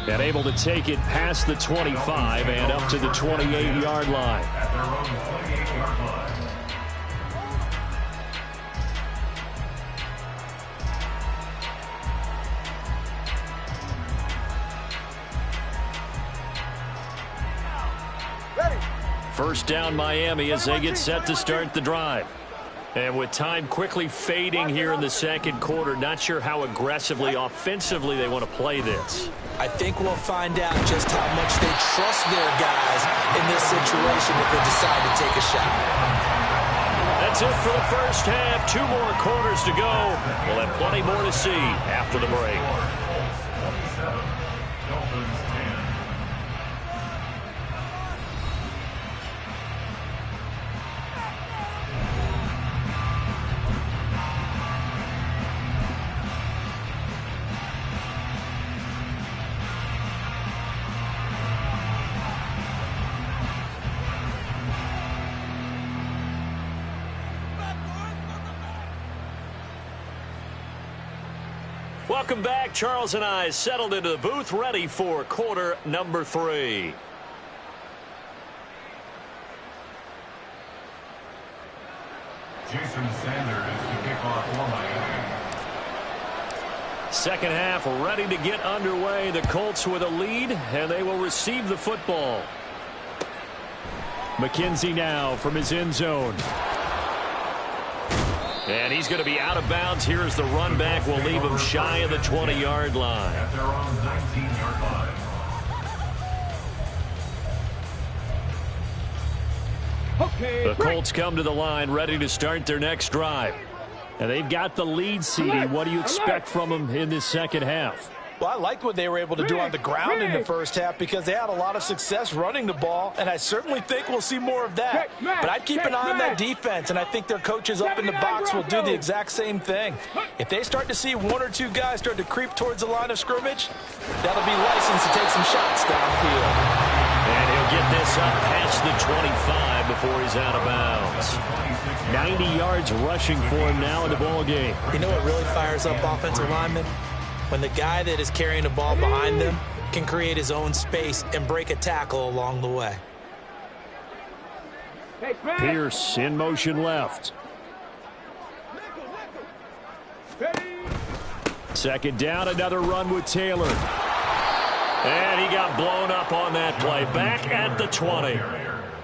And able to take it past the 25 and up to the 28-yard line. At their own 28-yard line. First down Miami as they get set to start the drive. And with time quickly fading here in the second quarter, not sure how aggressively, offensively they want to play this. I think we'll find out just how much they trust their guys in this situation if they decide to take a shot. That's it for the first half. 2 more quarters to go. We'll have plenty more to see after the break. Welcome back. Charles and I settled into the booth, ready for quarter number 3. Jason Sanders to kick off for Miami. Second half ready to get underway. The Colts with a lead, and they will receive the football. McKenzie now from his end zone. And he's going to be out of bounds. Here's the run back. Will leave him shy of the 20-yard line. At their own 19-yard line. The Colts come to the line ready to start their next drive. And they've got the lead, CD. What do you expect from them in this second half? Well, I liked what they were able to do on the ground in the first half because they had a lot of success running the ball, and I certainly think we'll see more of that. But I'd keep an eye on that defense, and I think their coaches up in the box will do the exact same thing. If they start to see 1 or 2 guys start to creep towards the line of scrimmage, that'll be licensed to take some shots downfield. And he'll get this up past the 25 before he's out of bounds. 90 yards rushing for him now in the ball game. You know what really fires up offensive linemen? When the guy that is carrying the ball behind them can create his own space and break a tackle along the way. Pierce in motion left. Second down, another run with Taylor. And he got blown up on that play. Back at the 20.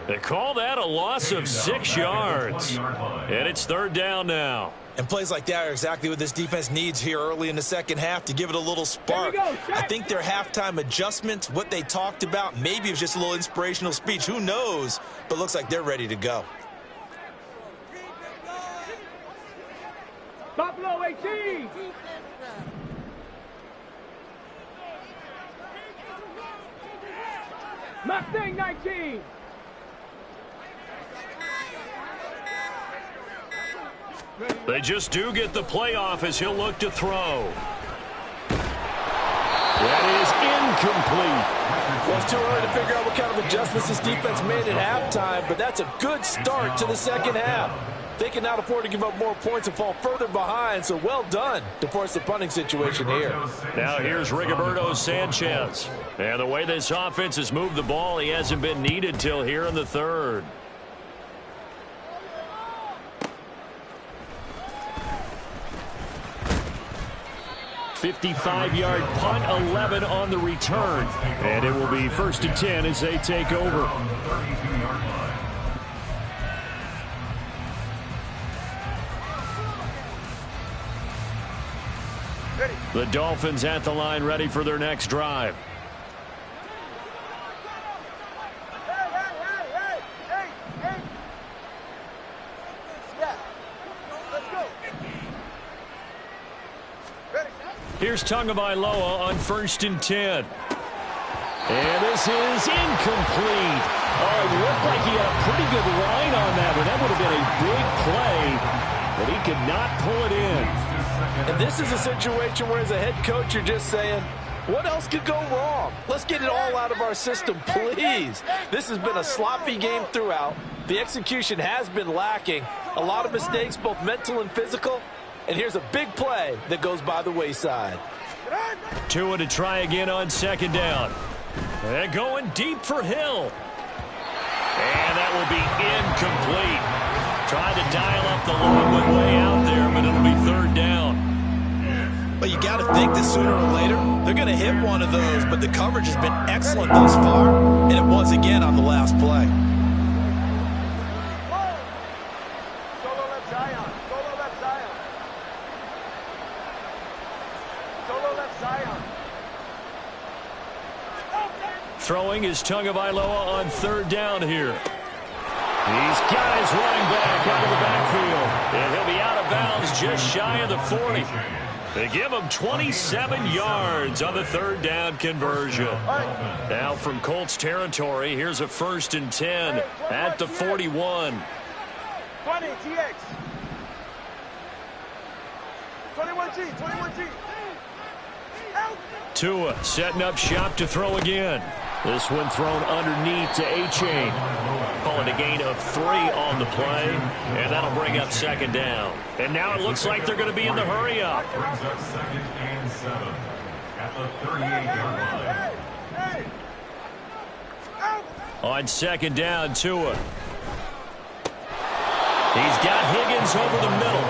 They call that a loss of 6 yards. And it's third down now. And plays like that are exactly what this defense needs here early in the second half to give it a little spark. I think their halftime adjustments, what they talked about, maybe it was just a little inspirational speech. Who knows? But looks like they're ready to go. Buffalo 18. Mustang 19. They just do get the playoff as he'll look to throw. That is incomplete. Well, it's too early to figure out what kind of adjustments this defense made at halftime, but that's a good start to the second half. They cannot afford to give up more points and fall further behind, so well done to force the punting situation here. Now here's Rigoberto Sanchez. And the way this offense has moved the ball, he hasn't been needed till here in the third. 55-yard punt, 11 on the return. And it will be 1st and 10 as they take over. The Dolphins at the line ready for their next drive. Here's Tagovailoa on 1st and 10. And this is incomplete. Oh, it looked like he had a pretty good line on that one. That would have been a big play, but he could not pull it in. And this is a situation where as a head coach, you're just saying, what else could go wrong? Let's get it all out of our system, please. This has been a sloppy game throughout. The execution has been lacking. A lot of mistakes, both mental and physical. And here's a big play that goes by the wayside. Tua to try again on second down. And going deep for Hill. And that will be incomplete. Trying to dial up the long one way out there, but it'll be third down. But you got to think that sooner or later, they're going to hit one of those. But the coverage has been excellent thus far, and it was again on the last play. Solo left Zion. Solo left Zion. Solo left Zion. Throwing is Tagovailoa on third down here. He's got his running back out of the backfield. And he'll be out of bounds just shy of the 40. They give him 27 yards on the third down conversion. Now from Colts territory, here's a 1st and 10 at the 41. 20, TX. 21G, 21G. Tua setting up shop to throw again. This one thrown underneath to A-Chain. Calling a gain of 3 on the play, and that'll bring up second down. And now it looks like they're going to be in the hurry-up. Brings up 2nd and 7 at the 38-yard line. On second down, Tua. He's got Higgins over the middle.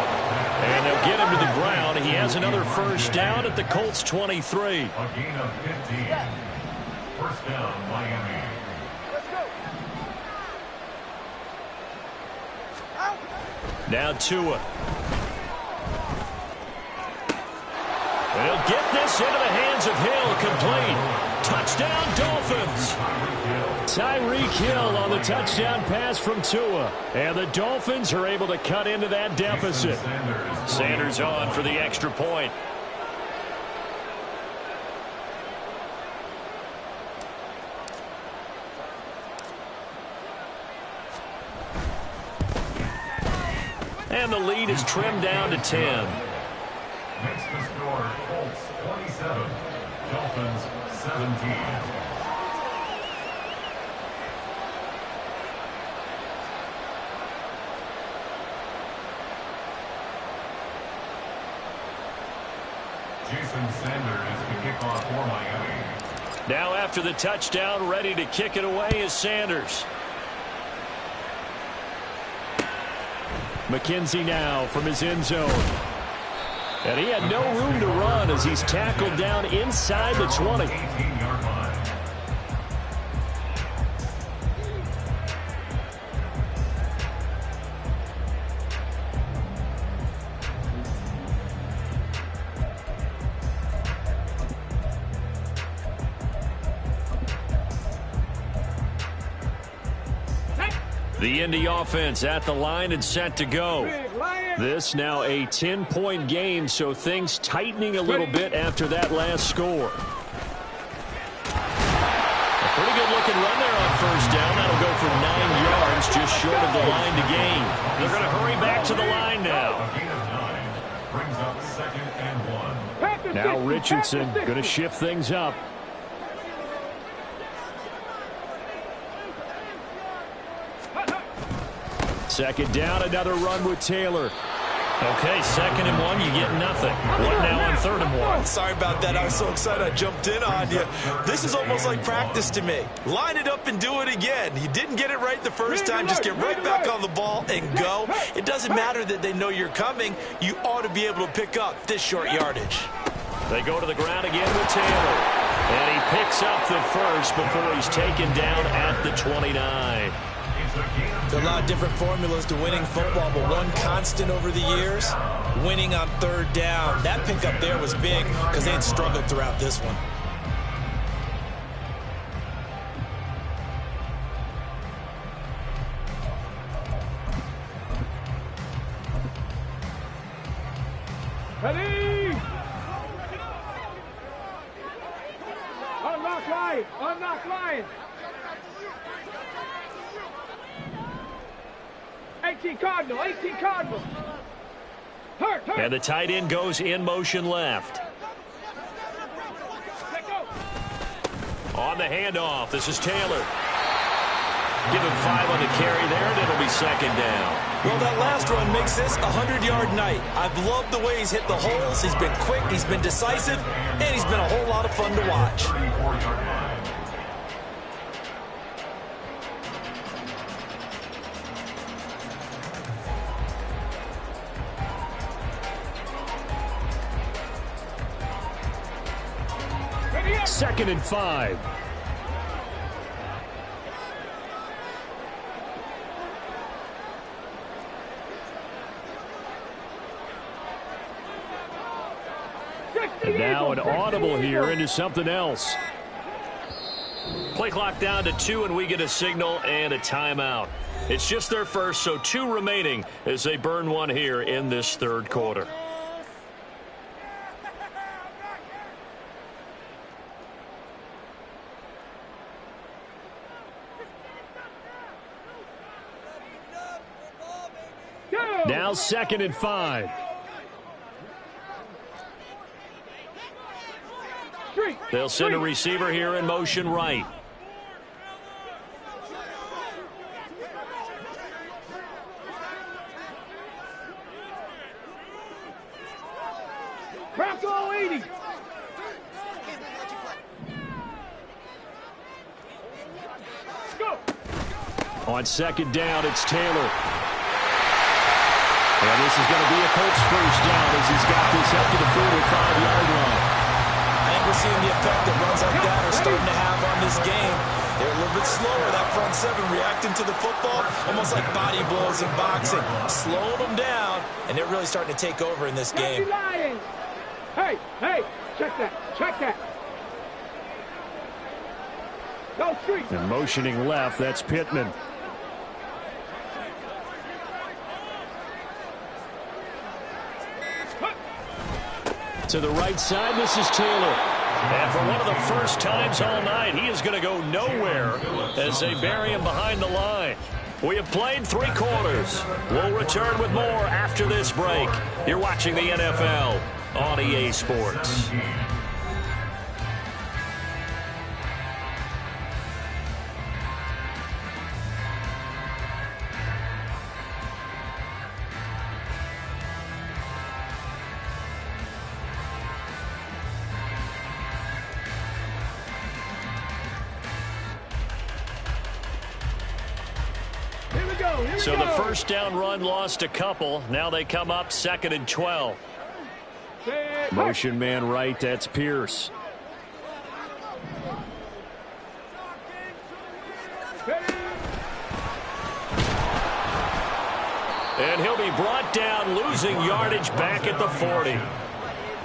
And they'll get him to the ground. He has another 1st down at the Colts 23. A gain of 15. 1st down, Miami. Now Tua. And he'll get this into the hands of Hill, complete. Touchdown, Dolphins. Tyreek Hill on the touchdown pass from Tua. And the Dolphins are able to cut into that deficit. Sanders on for the extra point. And the lead is trimmed down to 10. Makes the score Colts 27, Dolphins 17. Jason Sanders to kick off for Miami. Now after the touchdown, ready to kick it away is Sanders. McKenzie now from his end zone. And he had no room to run as he's tackled down inside the 20. 18-yard line. The Indy offense at the line and set to go. This now a 10-point game, so things tightening a little bit after that last score. A pretty good-looking run there on 1st down. That'll go for 9 yards, just short of the line to gain. They're going to hurry back to the line now. A gain of 9 brings up 2nd and 1. Now Richardson going to shift things up. Second down, another run with Taylor. Okay, 2nd and 1, you get nothing. What now on 3rd and 1? Sorry about that. I was so excited I jumped in on you. This is almost like practice to me. Line it up and do it again. You didn't get it right the first time. Just get right back on the ball and go. It doesn't matter that they know you're coming. You ought to be able to pick up this short yardage. They go to the ground again with Taylor. And he picks up the 1st before he's taken down at the 29. There are a lot of different formulas to winning football, but one constant over the years, winning on 3rd down. That pickup there was big because they had struggled throughout this one. Ready! Unlock line! flying. I'm not flying. 18 Cardinal. 18 Cardinal. Hurt. And the tight end goes in motion left. On the handoff, this is Taylor. Give him 5 on the carry there, and it'll be second down. Well, that last run makes this a 100-yard night. I've loved the way he's hit the holes. He's been quick, he's been decisive, and he's been a whole lot of fun to watch. Second and 5. And now an audible here into something else. Play clock down to 2, and we get a signal and a timeout. It's just their first, so 2 remaining as they burn one here in this third quarter. Now second and 5. They'll send a receiver here in motion right. Bronco 80. Go. On second down, it's Taylor. And this is going to be a Colts first down as he's got this up to the 45-yard line. I think we're seeing the effect that runs like that are starting to have on this game. They're a little bit slower, that front seven, reacting to the football, almost like body blows in boxing, slowing them down, and they're really starting to take over in this game. Hey, check that. No street. And motioning left, that's Pittman. To the right side, this is Taylor. And for one of the first times all night, he is going to go nowhere as they bury him behind the line. We have played 3 quarters. We'll return with more after this break. You're watching the NFL on EA Sports. So the first down run lost a couple. Now they come up second and 12. Motion man right, that's Pierce. And he'll be brought down, losing yardage back at the 40.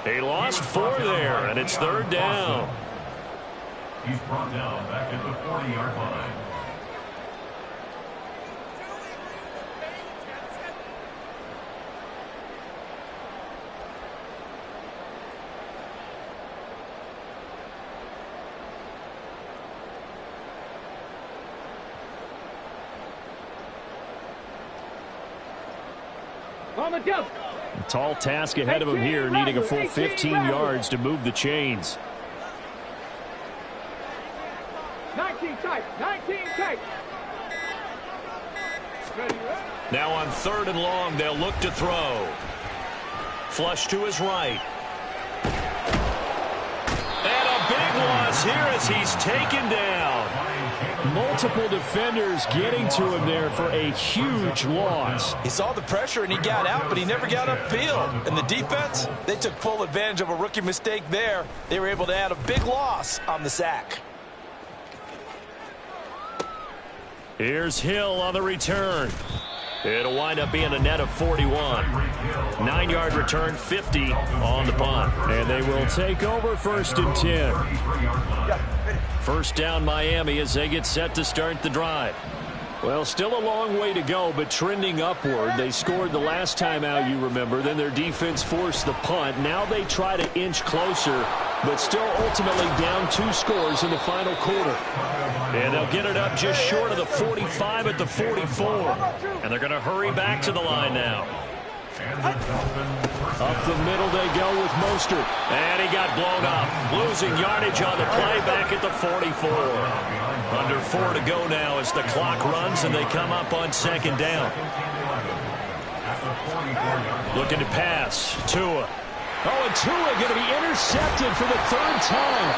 They lost 4 there, and it's third down. He's brought down back at the 40-yard line. A tall task ahead of him here, needing a full 15 yards to move the chains. 19 tight. Now on third and long, they'll look to throw. Flush to his right. And a big loss here as he's taken down. Multiple defenders getting to him there for a huge loss. He saw the pressure and he got out, but he never got upfield. And the defense, they took full advantage of a rookie mistake there. They were able to add a big loss on the sack. Here's Hill on the return. It'll wind up being a net of 41. 9-yard return, 50 on the punt. And they will take over first and 10. First down Miami as they get set to start the drive. Well, still a long way to go, but trending upward. They scored the last time out, you remember. Then their defense forced the punt. Now they try to inch closer but still ultimately down 2 scores in the final quarter. And they'll get it up just short of the 45 at the 44. And they're going to hurry back to the line now. Up the middle they go with Mostert. And he got blown up. Losing yardage on the play back at the 44. Under 4 to go now as the clock runs and they come up on 2nd down. Looking to pass. Tua. Oh, and Tua going to be intercepted for the 3rd time.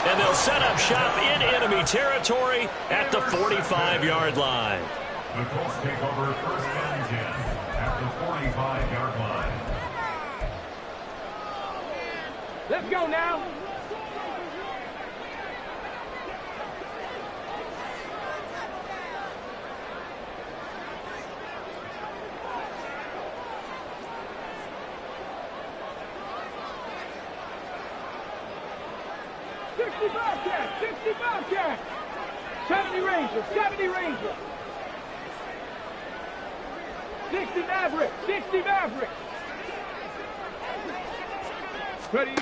And they'll set up shop in enemy territory at the 45-yard line. The Colts take over 1st and 10 at the 45-yard line. Let's go now. Bobcat, 60 Bobcat, 70 Rangers, 70 Rangers, 60 Mavericks, 60 Mavericks. Ready.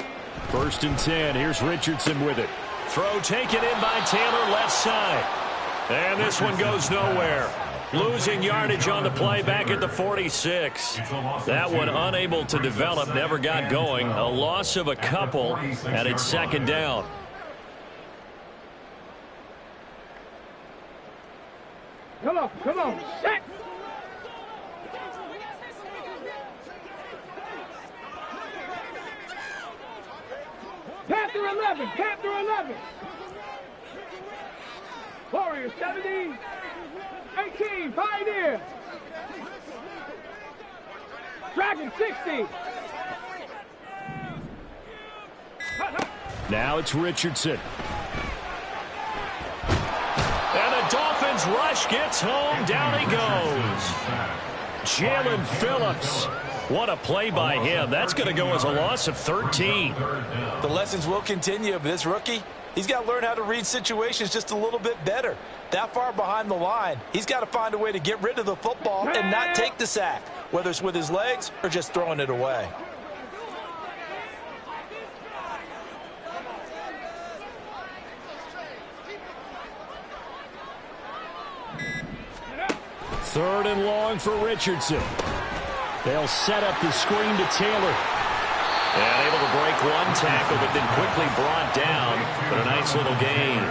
1st and 10. Here's Richardson with it. Throw taken in by Taylor, left side. And this one goes nowhere. Losing yardage on the play back at the 46. That one unable to develop, never got going. A loss of a couple, and it's 2nd down. Come on, set. Panther 11, Panther 11. Warriors 70, 18, Pioneer. Dragon 60. Now it's Richardson. And the Dolphins rush gets home. Down he goes. Jalen Phillips. What a play by him. That's going to go as a loss of 13. The lessons will continue, but this rookie, he's got to learn how to read situations just a little bit better. That far behind the line, he's got to find a way to get rid of the football and not take the sack, whether it's with his legs or just throwing it away. Third and long for Richardson. They'll set up the screen to Taylor. And able to break one tackle, but then quickly brought down. But a nice little gain.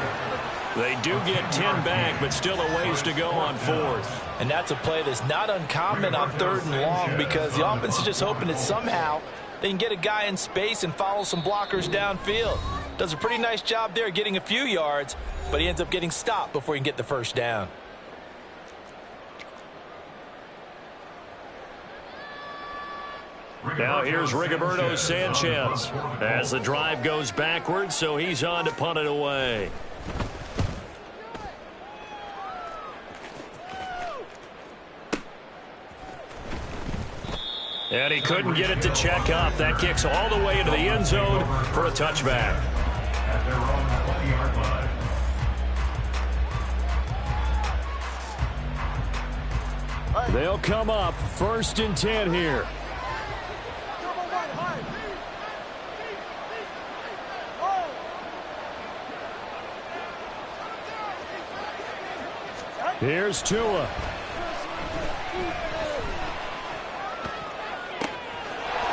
They do get 10 back, but still a ways to go on 4th. And that's a play that's not uncommon on 3rd and long because the offense is just hoping that somehow they can get a guy in space and follow some blockers downfield. Does a pretty nice job there getting a few yards, but he ends up getting stopped before he can get the 1st down. Now here's Rigoberto Sanchez as the drive goes backwards, so he's on to punt it away. And he couldn't get it to check up. That kicks all the way into the end zone for a touchback. At their own 20-yard line. They'll come up 1st and 10 here. Here's Tua.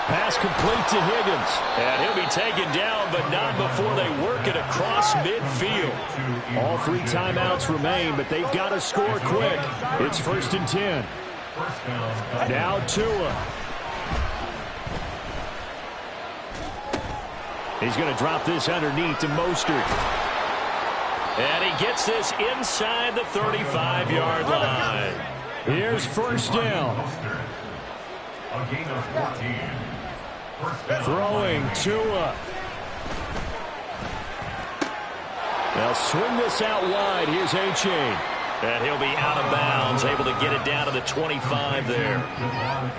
Pass complete to Higgins. And he'll be taken down, but not before they work it across midfield. All 3 timeouts remain, but they've got to score quick. It's 1st and 10. Now Tua. He's going to drop this underneath to Mostert. And he gets this inside the 35-yard line. Here's 1st down. A gain of 14. Throwing Tua. They'll swing this out wide. Here's A-Chain. And he'll be out of bounds, able to get it down to the 25 there.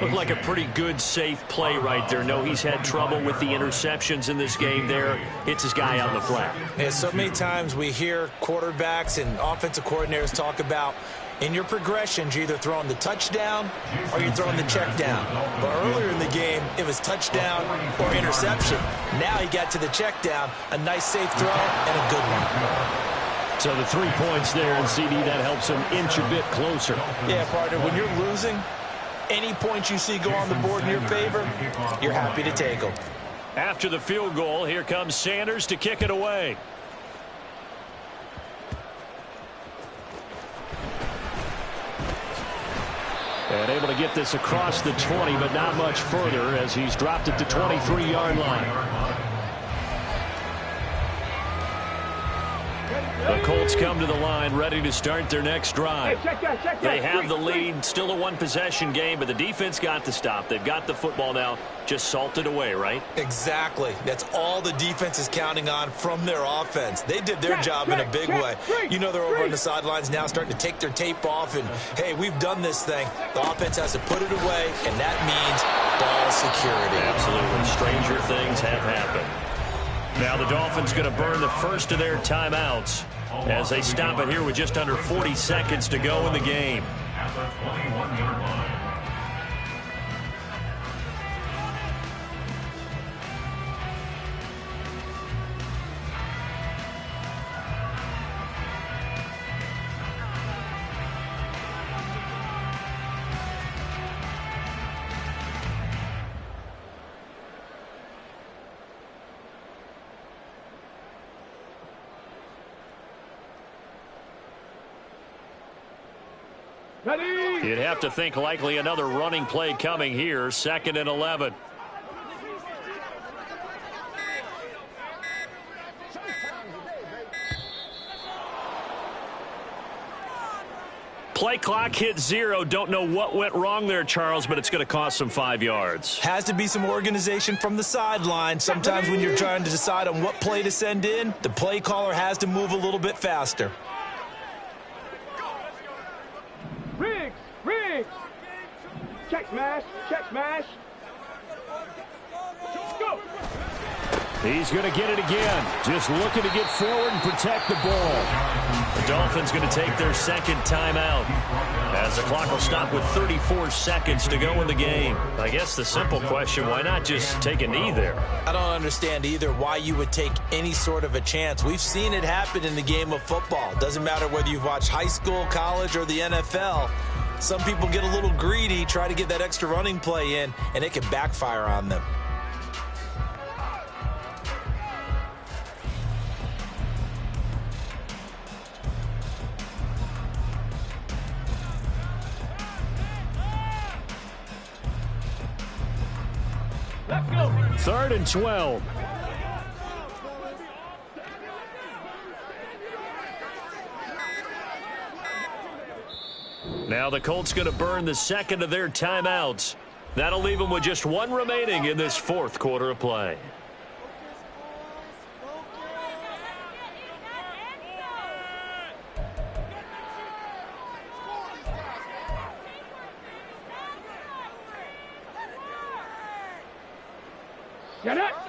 Looked like a pretty good, safe play right there. No, he's had trouble with the interceptions in this game there. Hits his guy on the flat. Yeah, so many times we hear quarterbacks and offensive coordinators talk about, In your progressions, you're either throwing the touchdown or you're throwing the check down. But earlier in the game, it was touchdown or interception. Now he got to the check down, a nice safe throw, and a good one. So the 3 points there, and CD, that helps him inch a bit closer. Yeah, partner, when you're losing, any points you see go on the board in your favor, you're happy to take them. After the field goal, here comes Sanders to kick it away. And able to get this across the 20, but not much further as he's dropped it to 23-yard line. The Colts come to the line ready to start their next drive. They have the lead, still a one-possession game, but the defense got the stop. They've got the football now, just salted away, right? Exactly. That's all the defense is counting on from their offense. They did their job in a big way. You know they're over on the sidelines now starting to take their tape off, and, hey, we've done this thing. The offense has to put it away, and that means ball security. Absolutely. Stranger things have happened. Now the Dolphins going to burn the first of their timeouts as they stop it here with just under 40 seconds to go in the game. At the 21-yard line. You'd have to think likely another running play coming here, 2nd and 11. Play clock hit 0. Don't know what went wrong there, Charles, but it's going to cost them 5 yards. Has to be some organization from the sideline. Sometimes when you're trying to decide on what play to send in, the play caller has to move a little bit faster. Check smash, check smash. Go. He's going to get it again. Just looking to get forward and protect the ball. The Dolphins going to take their second timeout as the clock will stop with 34 seconds to go in the game. I guess the simple question, why not just take a knee there? I don't understand either why you would take any sort of a chance. We've seen it happen in the game of football. Doesn't matter whether you've watched high school, college, or the NFL. Some people get a little greedy, try to get that extra running play in, and it can backfire on them. Let's go. 3rd and 12. Now the Colts going to burn the second of their timeouts. That'll leave them with just one remaining in this 4th quarter of play.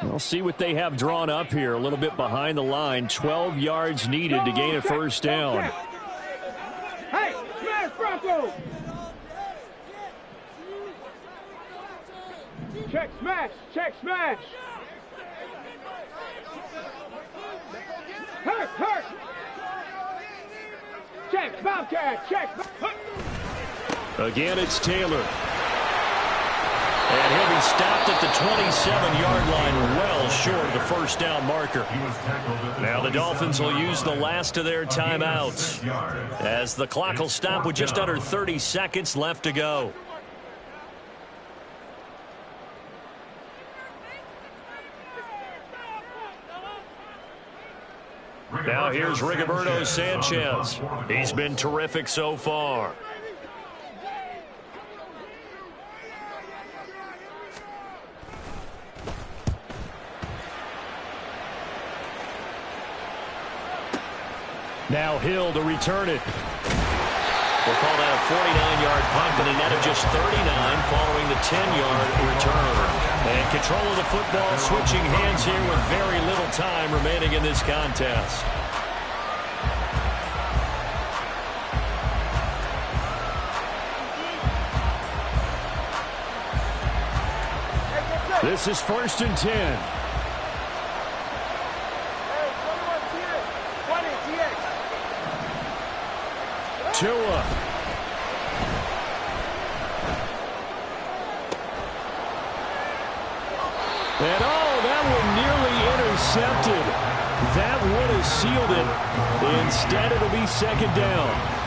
We'll see what they have drawn up here. A little bit behind the line. 12 yards needed to gain a first down. Hey, smash Bronco! Check smash, check smash! Hurt, hurt! Check, Bobcat, check! Again, it's Taylor. And he'll be stopped at the 27-yard line, well short of the first down marker. Now the Dolphins will use the last of their timeouts as the clock will stop with just under 30 seconds left to go. Now here's Rigoberto Sanchez. He's been terrific so far. Now Hill to return it. We'll call that a 49-yard punt, but a net of just 39 following the 10-yard return. And control of the football switching hands here with very little time remaining in this contest. This is 1st and 10. Tua. And that one nearly intercepted. That would have sealed it. Instead, it'll be 2nd down.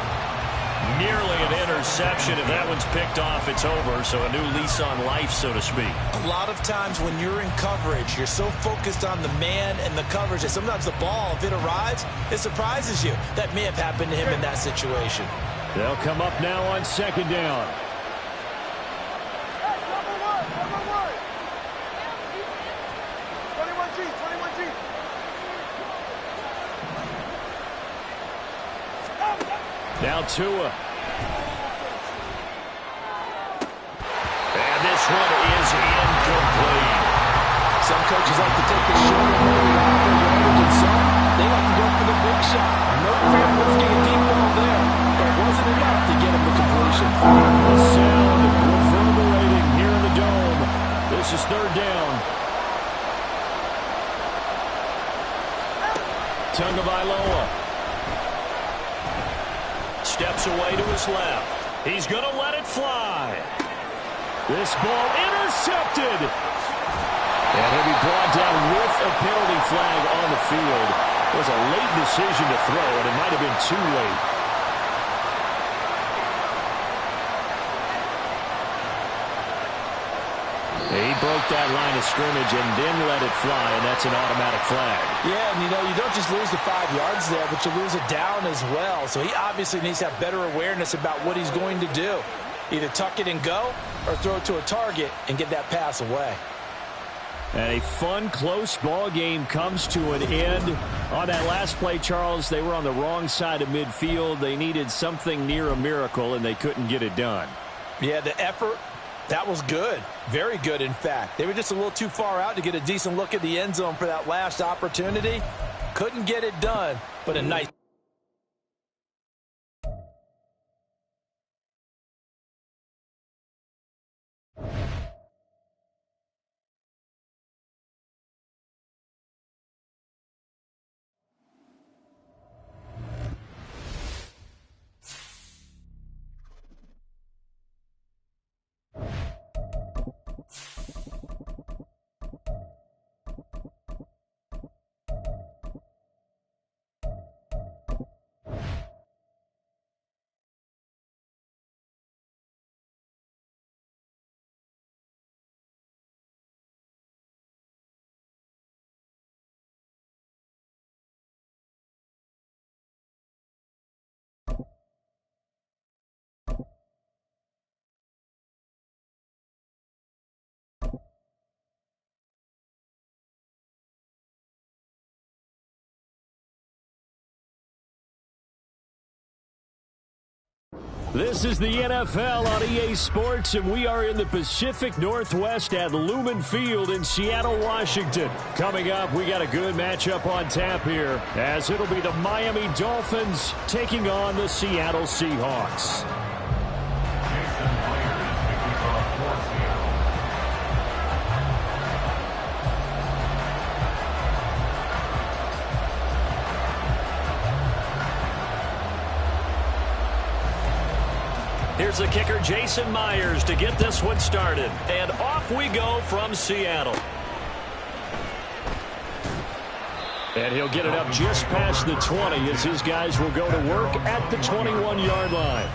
Nearly an interception. If that one's picked off, it's over. So a new lease on life, so to speak. A lot of times when you're in coverage, you're so focused on the man and the coverage that sometimes the ball, if it arrives, it surprises you. That may have happened to him in that situation. They'll come up now on 2nd down. Now Tua. And this one is incomplete. Some coaches like to take the short and roll it out and some, they like to go for the big shot. No fair lifting a deep ball there, but it wasn't enough to get him the completion. The sound reverberating here in the dome. This is 3rd down. Tagovailoa Steps away to his left. He's going to let it fly. This ball intercepted. And he'll be brought down with a penalty flag on the field. It was a late decision to throw, and it might have been too late. He broke that line of scrimmage and then let it fly, and that's an automatic flag. Yeah, and you don't just lose the 5 yards there, but you lose it down as well. So he obviously needs to have better awareness about what he's going to do. Either tuck it and go or throw it to a target and get that pass away. And a fun, close ball game comes to an end. On that last play, Charles, they were on the wrong side of midfield. They needed something near a miracle, and they couldn't get it done. Yeah, the effort, that was good. Very good, in fact. They were just a little too far out to get a decent look at the end zone for that last opportunity. Couldn't get it done, but a nice... This is the NFL on EA Sports, and we are in the Pacific Northwest at Lumen Field in Seattle, Washington. Coming up, we got a good matchup on tap here, as it'll be the Miami Dolphins taking on the Seattle Seahawks. Here's the kicker, Jason Myers, to get this one started. And off we go from Seattle. And he'll get it up just past the 20 as his guys will go to work at the 21-yard line.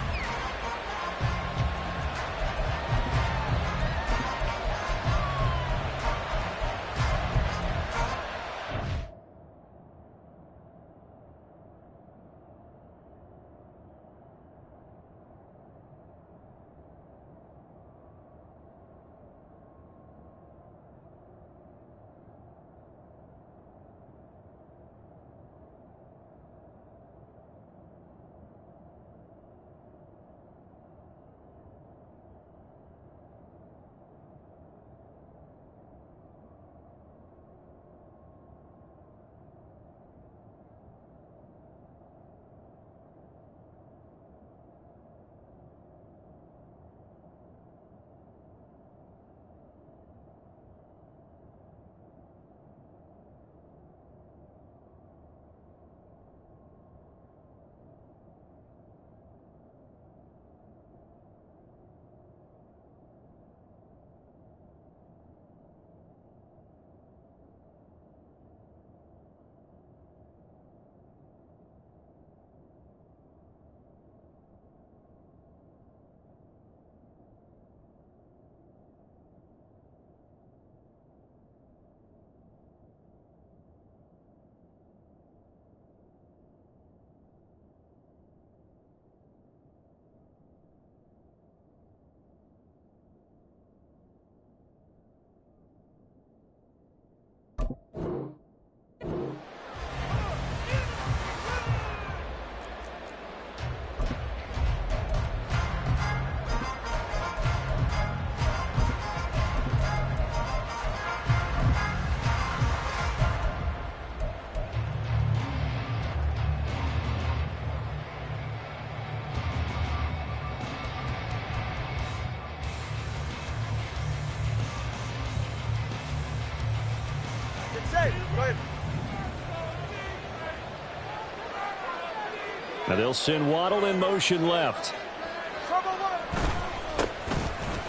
Now they'll send Waddle in motion left.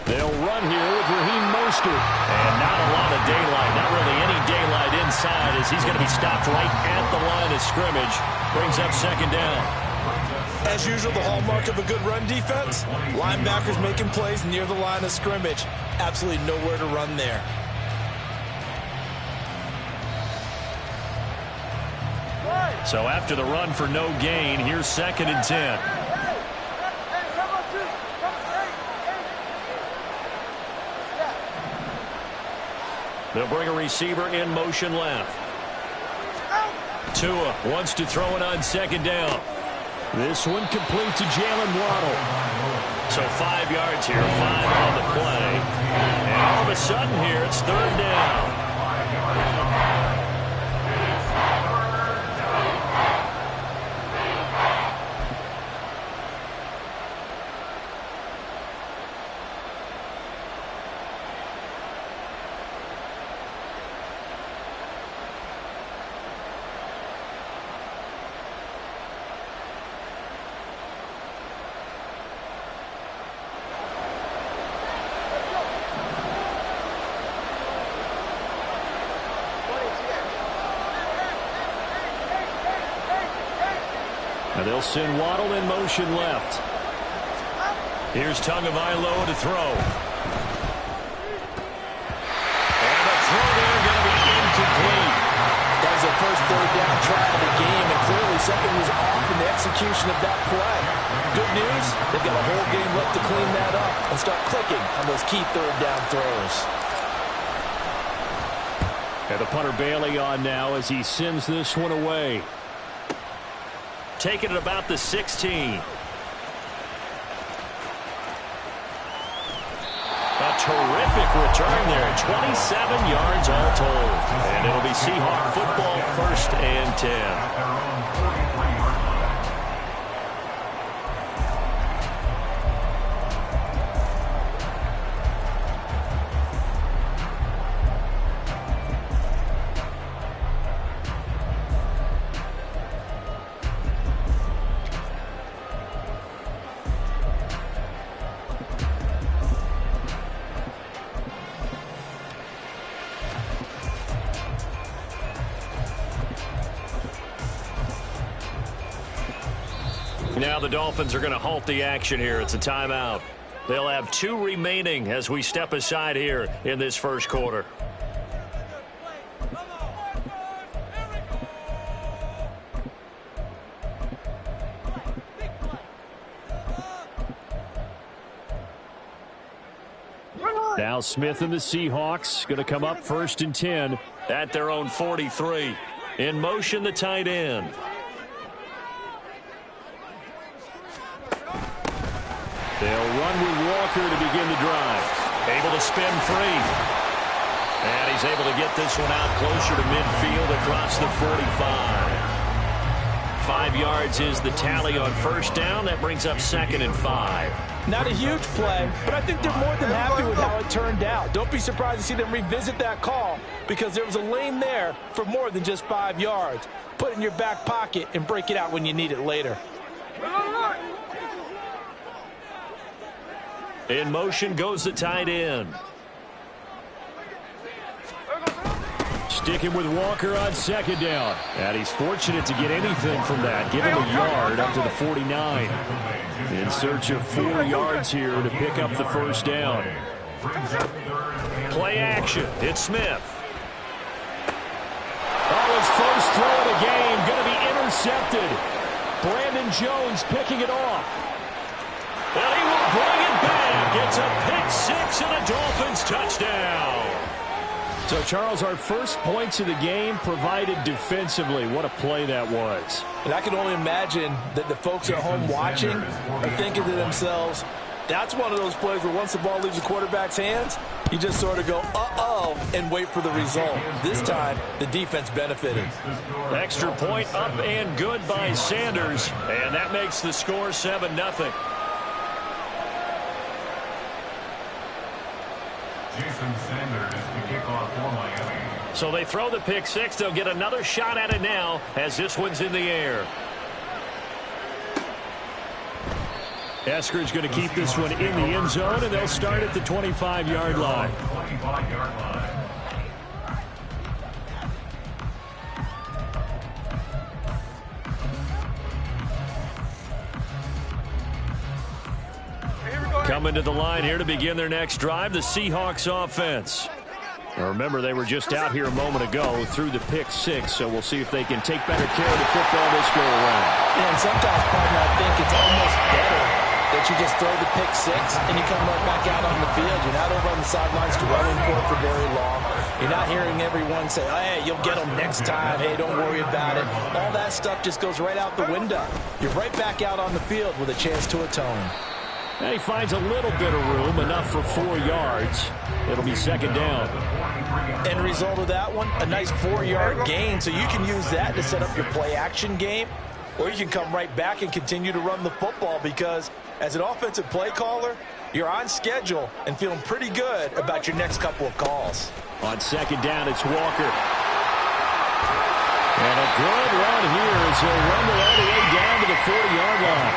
They'll run here with Raheem Mostert. And not a lot of daylight. Not really any daylight inside as he's going to be stopped right at the line of scrimmage. Brings up second down. As usual, the hallmark of a good run defense, linebackers making plays near the line of scrimmage. Absolutely nowhere to run there. So after the run for no gain, here's second and 10. They'll bring a receiver in motion left. Tua wants to throw it on second down. This one complete to Jalen Waddle. So 5 yards here, 5 on the play. And all of a sudden here, it's third down. Now they'll send Waddle in motion left. Here's Tagovailoa to throw. And the throw there going to be incomplete. That was the first third down try of the game, and clearly something was off in the execution of that play. Good news, they've got a whole game left to clean that up and start clicking on those key third down throws. And the punter Bailey on now as he sends this one away. Taking it about the 16. A terrific return there. 27 yards all told. And it'll be Seahawk football, first and 10. Now the Dolphins are going to halt the action here. It's a timeout. They'll have 2 remaining as we step aside here in this first quarter. Now Smith and the Seahawks going to come up first and 10 at their own 43. In motion, the tight end. They'll run with Walker to begin the drive. Able to spin free. And he's able to get this one out closer to midfield across the 45. 5 yards is the tally on first down. That brings up second and 5. Not a huge play, but I think they're more than happy with how it turned out. Don't be surprised to see them revisit that call because there was a lane there for more than just 5 yards. Put it in your back pocket and break it out when you need it later. In motion goes the tight end. Sticking with Walker on second down. And he's fortunate to get anything from that. Give him a yard up to the 49. In search of 4 yards here to pick up the first down. Play action. It's Smith. Oh, his first throw of the game going to be intercepted. Brandon Jones picking it off. And he will bring it back. It's a pick six and a Dolphins touchdown. So, Charles, our first points of the game provided defensively. What a play that was. And I can only imagine that the folks at home watching are thinking to themselves, that's one of those plays where once the ball leaves the quarterback's hands, you just sort of go, uh-oh, and wait for the result. This time, the defense benefited. Extra point up and good by Sanders. And that makes the score 7-0. Jason Sanders to kick off for Miami. So they throw the pick six. They'll get another shot at it now as this one's in the air. Eskridge going to keep this one in the end zone, and they'll start at the 25-yard line. 25-yard line. Coming to the line here to begin their next drive, the Seahawks offense. Now remember, they were just out here a moment ago through the pick six, so we'll see if they can take better care of the football this go around. And sometimes, partner, I think it's almost better that you just throw the pick six and you come right back out on the field. You're not over on the sidelines to running for very long. You're not hearing everyone say, oh, hey, you'll get them next time. Hey, don't worry about it. All that stuff just goes right out the window. You're right back out on the field with a chance to atone. And he finds a little bit of room, enough for 4 yards. It'll be second down. End result of that one, a nice 4-yard gain, so you can use that to set up your play-action game, or you can come right back and continue to run the football because as an offensive play caller, you're on schedule and feeling pretty good about your next couple of calls. On second down, it's Walker. And a good run here as he'll rumble all the way down to the 40-yard line.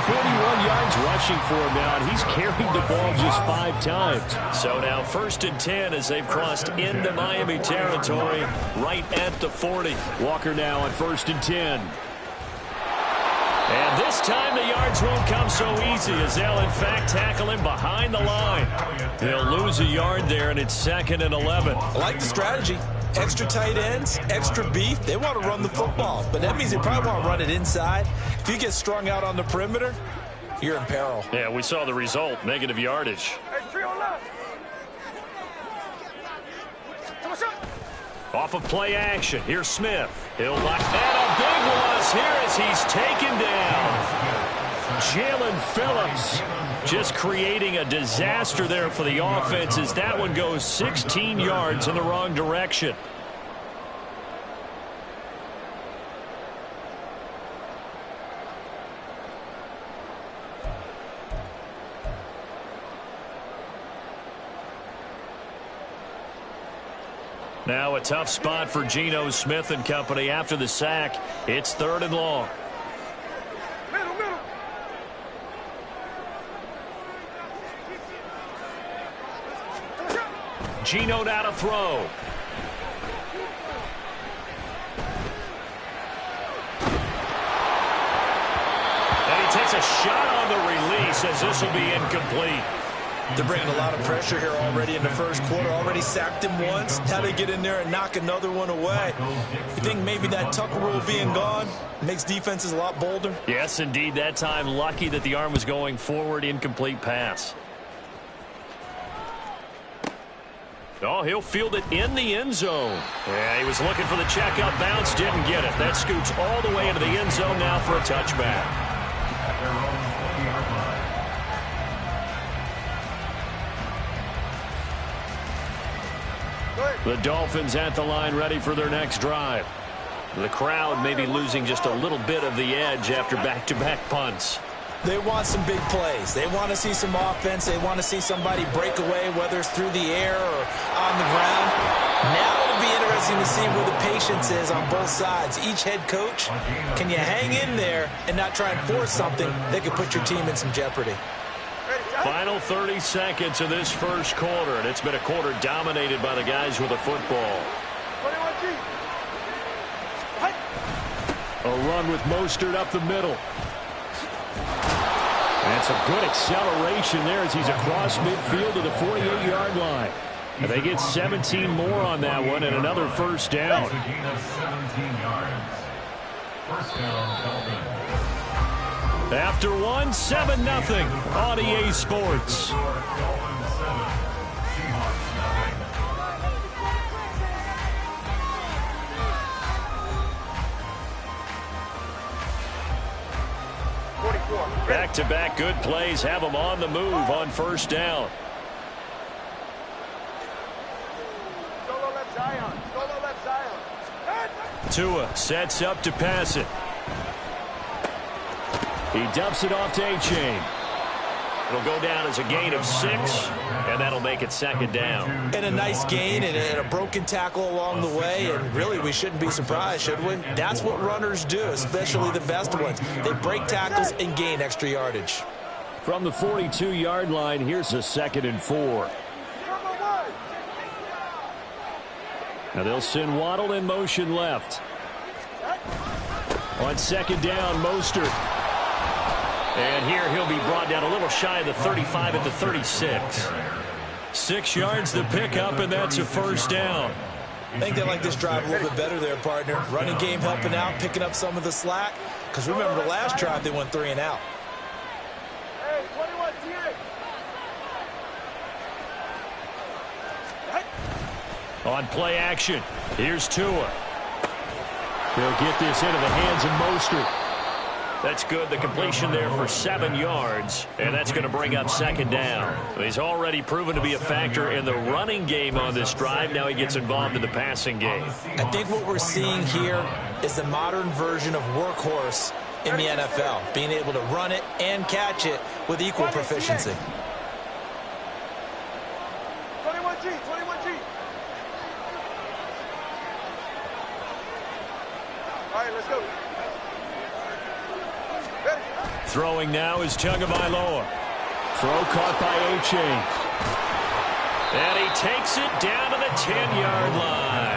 41 yards rushing for him now, and he's carried the ball just 5 times. So now 1st and 10 as they've crossed into Miami territory right at the 40. Walker now on 1st and 10. And this time the yards won't come so easy as they'll in fact tackle him behind the line. They'll lose a yard there, and it's 2nd and 11. I like the strategy. Extra tight ends, extra beef. They want to run the football, but that means they probably want to run it inside. If you get strung out on the perimeter, you're in peril. Yeah, we saw the result, negative yardage. Off of play action, here's Smith. He'll lock that up. Big was here as he's taken down. Jalen Phillips just creating a disaster there for the offense as that one goes 16 yards in the wrong direction. Now a tough spot for Geno Smith and company after the sack. It's 3rd and long. Geno now to throw. And he takes a shot on the release as this will be incomplete. They're bringing a lot of pressure here already in the first quarter. Already sacked him once. Now they get in there and knock another one away. You think maybe that Tucker rule being gone makes defenses a lot bolder? Yes, indeed. That time lucky that the arm was going forward. Incomplete pass. Oh, he'll field it in the end zone. Yeah, he was looking for the checkout bounce, didn't get it. That scoots all the way into the end zone now for a touchback. At their own 20-yard line. The Dolphins at the line ready for their next drive. The crowd may be losing just a little bit of the edge after back-to-back punts. They want some big plays. They want to see some offense. They want to see somebody break away, whether it's through the air or on the ground. Now it'll be interesting to see where the patience is on both sides. Each head coach, can you hang in there and not try and force something that could put your team in some jeopardy? Final 30 seconds of this first quarter, and it's been a quarter dominated by the guys with the football. A run with Mostert up the middle. And some good acceleration there as he's across midfield to the 48-yard line. And they get 17 more on that one and another first down. That's a gain of 17 yards. First down, Dolphins. After one, 7-0 on EA Sports. Dolphins 7, Seahawks 44. Back-to-back good plays have them on the move on first down. Solo left Zion. Solo left Zion. Tua sets up to pass it. He dumps it off to A-Chain. It'll go down as a gain of 6, and that'll make it second down. And a nice gain and a broken tackle along the way, and really we shouldn't be surprised, should we? That's what runners do, especially the best ones. They break tackles and gain extra yardage. From the 42-yard line, here's a 2nd and 4. Now they'll send Waddle in motion left. On 2nd down, Mostert. And here he'll be brought down a little shy of the 35 at the 36. 6 yards the pickup, and that's a 1st down. I think they like this drive a little bit better there, partner. Running game helping out, picking up some of the slack. Because remember, the last drive they went 3 and out. Hey, 21 TA. On play action, here's Tua. He'll get this into the hands of Mostert. That's good. The completion there for 7 yards, and that's going to bring up 2nd down. He's already proven to be a factor in the running game on this drive. Now he gets involved in the passing game. I think what we're seeing here is the modern version of workhorse in the NFL, being able to run it and catch it with equal proficiency. 21G, 21G. All right, let's go. Throwing now is Tagovailoa. Throw caught by A-Chain. And he takes it down to the 10-yard line.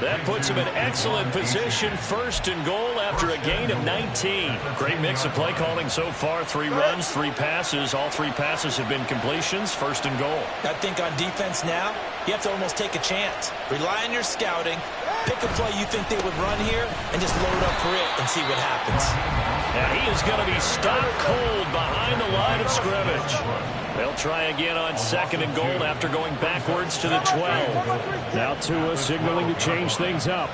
That puts him in excellent position, 1st and goal after a gain of 19. Great mix of play calling so far. 3 runs, 3 passes. All 3 passes have been completions, 1st and goal. I think on defense now, you have to almost take a chance. Rely on your scouting. Pick a play you think they would run here and just load up for it and see what happens. Now he is going to be stopped cold behind the line of scrimmage. They'll try again on 2nd and goal after going backwards to the 12. Now Tua signaling to change things up.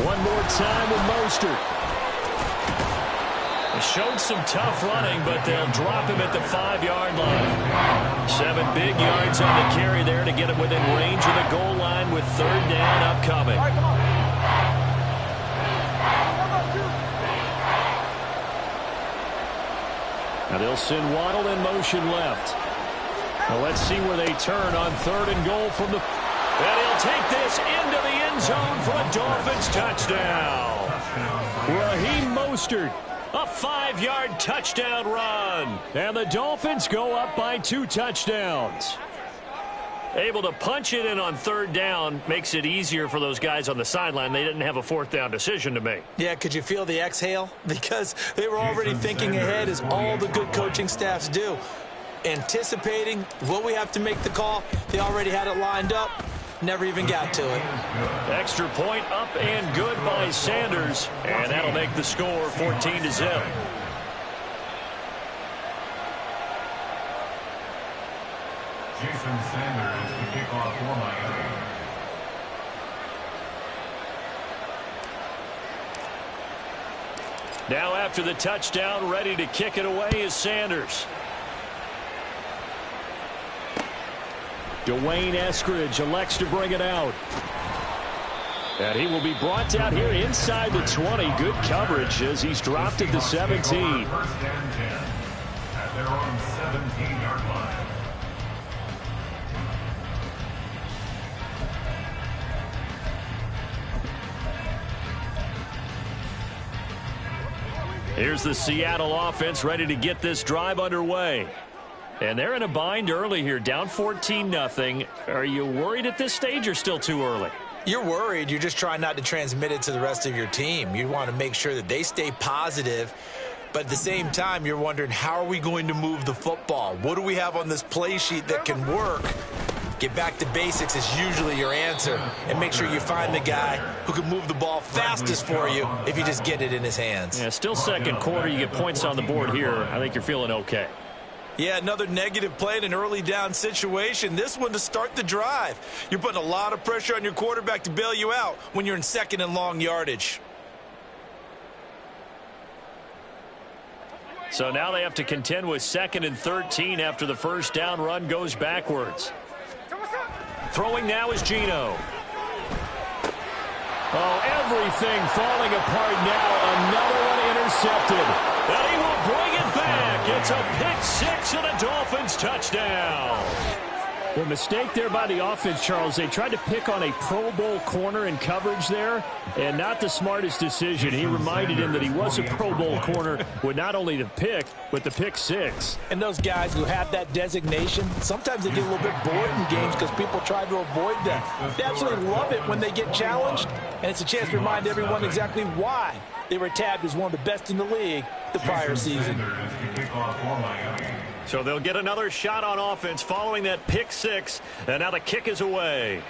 One more time with Mostert. Showed some tough running, but they'll drop him at the 5-yard line. 7 big yards on the carry there to get him within range of the goal line with 3rd down upcoming. All right, come on. Now they'll send Waddle in motion left. Now let's see where they turn on 3rd and goal from the... And he'll take this into the end zone for a Dolphins touchdown. Raheem Mostert. A 5-yard touchdown run. And the Dolphins go up by 2 touchdowns. Able to punch it in on 3rd down makes it easier for those guys on the sideline. They didn't have a 4th down decision to make. Yeah, could you feel the exhale? Because they were already thinking ahead, as all the good coaching staffs do. Anticipating what we have to make the call. They already had it lined up. Never even got to it. Extra point up and good by Sanders. And that'll make the score 14-0. Jason Sanders to kick off for Miami. Now after the touchdown, ready to kick it away is Sanders. Dwayne Eskridge elects to bring it out. And he will be brought down here inside the 20. Good coverage as he's dropped at the 17. 1st and 10 at their own 17-yard line. Here's the Seattle offense ready to get this drive underway. And they're in a bind early here, down 14-0. Are you worried at this stage or still too early? You're worried. You're just trying not to transmit it to the rest of your team. You want to make sure that they stay positive. But at the same time, you're wondering, how are we going to move the football? What do we have on this play sheet that can work? Get back to basics is usually your answer. And make sure you find the guy who can move the ball fastest for you if you just get it in his hands. Yeah, still 2nd quarter. You get points on the board here. I think you're feeling okay. Yeah, another negative play in an early down situation. This one to start the drive. You're putting a lot of pressure on your quarterback to bail you out when you're in 2nd and long yardage. So now they have to contend with 2nd and 13 after the 1st down run goes backwards. Throwing now is Geno. Oh, everything falling apart now. Another one intercepted. And he will bring it back. It's a pick 6 and a Dolphins touchdown. Well, mistake there by the offense, Charles. They tried to pick on a Pro Bowl corner in coverage there, and not the smartest decision. He reminded him that he was a Pro Bowl corner with not only the pick, but the pick six. And those guys who have that designation, sometimes they get a little bit bored in games because people try to avoid them. They absolutely love it when they get challenged, and it's a chance to remind everyone exactly why they were tabbed as one of the best in the league the prior season. So they'll get another shot on offense following that pick six, and now the kick is away.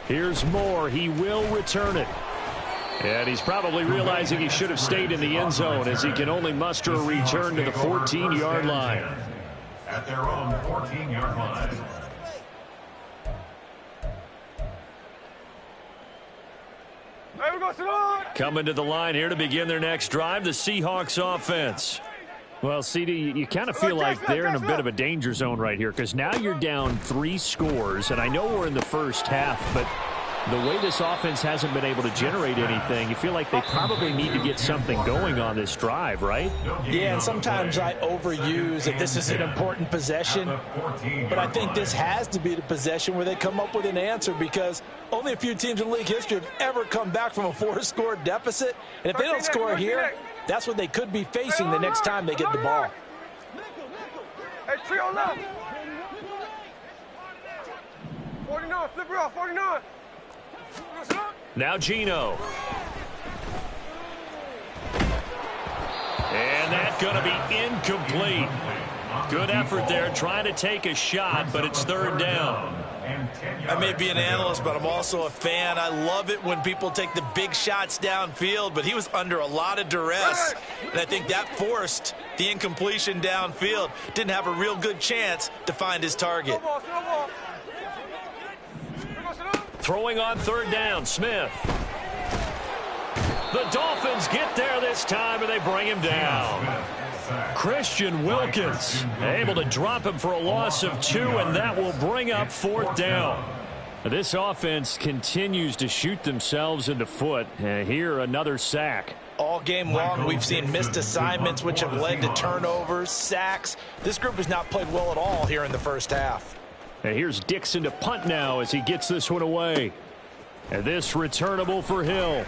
Here's Moore. He will return it. And he's probably realizing he should have stayed in the end zone as he can only muster a return to the 14-yard line. At their own 14-yard line. Coming to the line here to begin their next drive, the Seahawks offense. Well, CD, you kind of feel like they're in a bit of a danger zone right here because now you're down 3 scores, and I know we're in the first half, but the way this offense hasn't been able to generate anything, you feel like they probably need to get something going on this drive, right? Yeah, and sometimes I overuse that this is an important possession, but I think this has to be the possession where they come up with an answer because only a few teams in league history have ever come back from a 4-score deficit, and if they don't score here, that's what they could be facing the next time they get the ball. Hey, trio left. 49, flip it off, 49. Now Geno. And that's going to be incomplete. Good effort there trying to take a shot, but it's third down. I may be an analyst, but I'm also a fan. I love it when people take the big shots downfield, but he was under a lot of duress, and I think that forced the incompletion downfield. Didn't have a real good chance to find his target. Throwing on third down, Smith. The Dolphins get there this time, and they bring him down. Christian Wilkins able to drop him for a loss of 2, and that will bring up fourth down. This offense continues to shoot themselves in the foot. Here, another sack. All game long, we've seen missed assignments, which have led to turnovers, sacks. This group has not played well at all here in the first half. And here's Dixon to punt now as he gets this one away. And this returnable for Hill.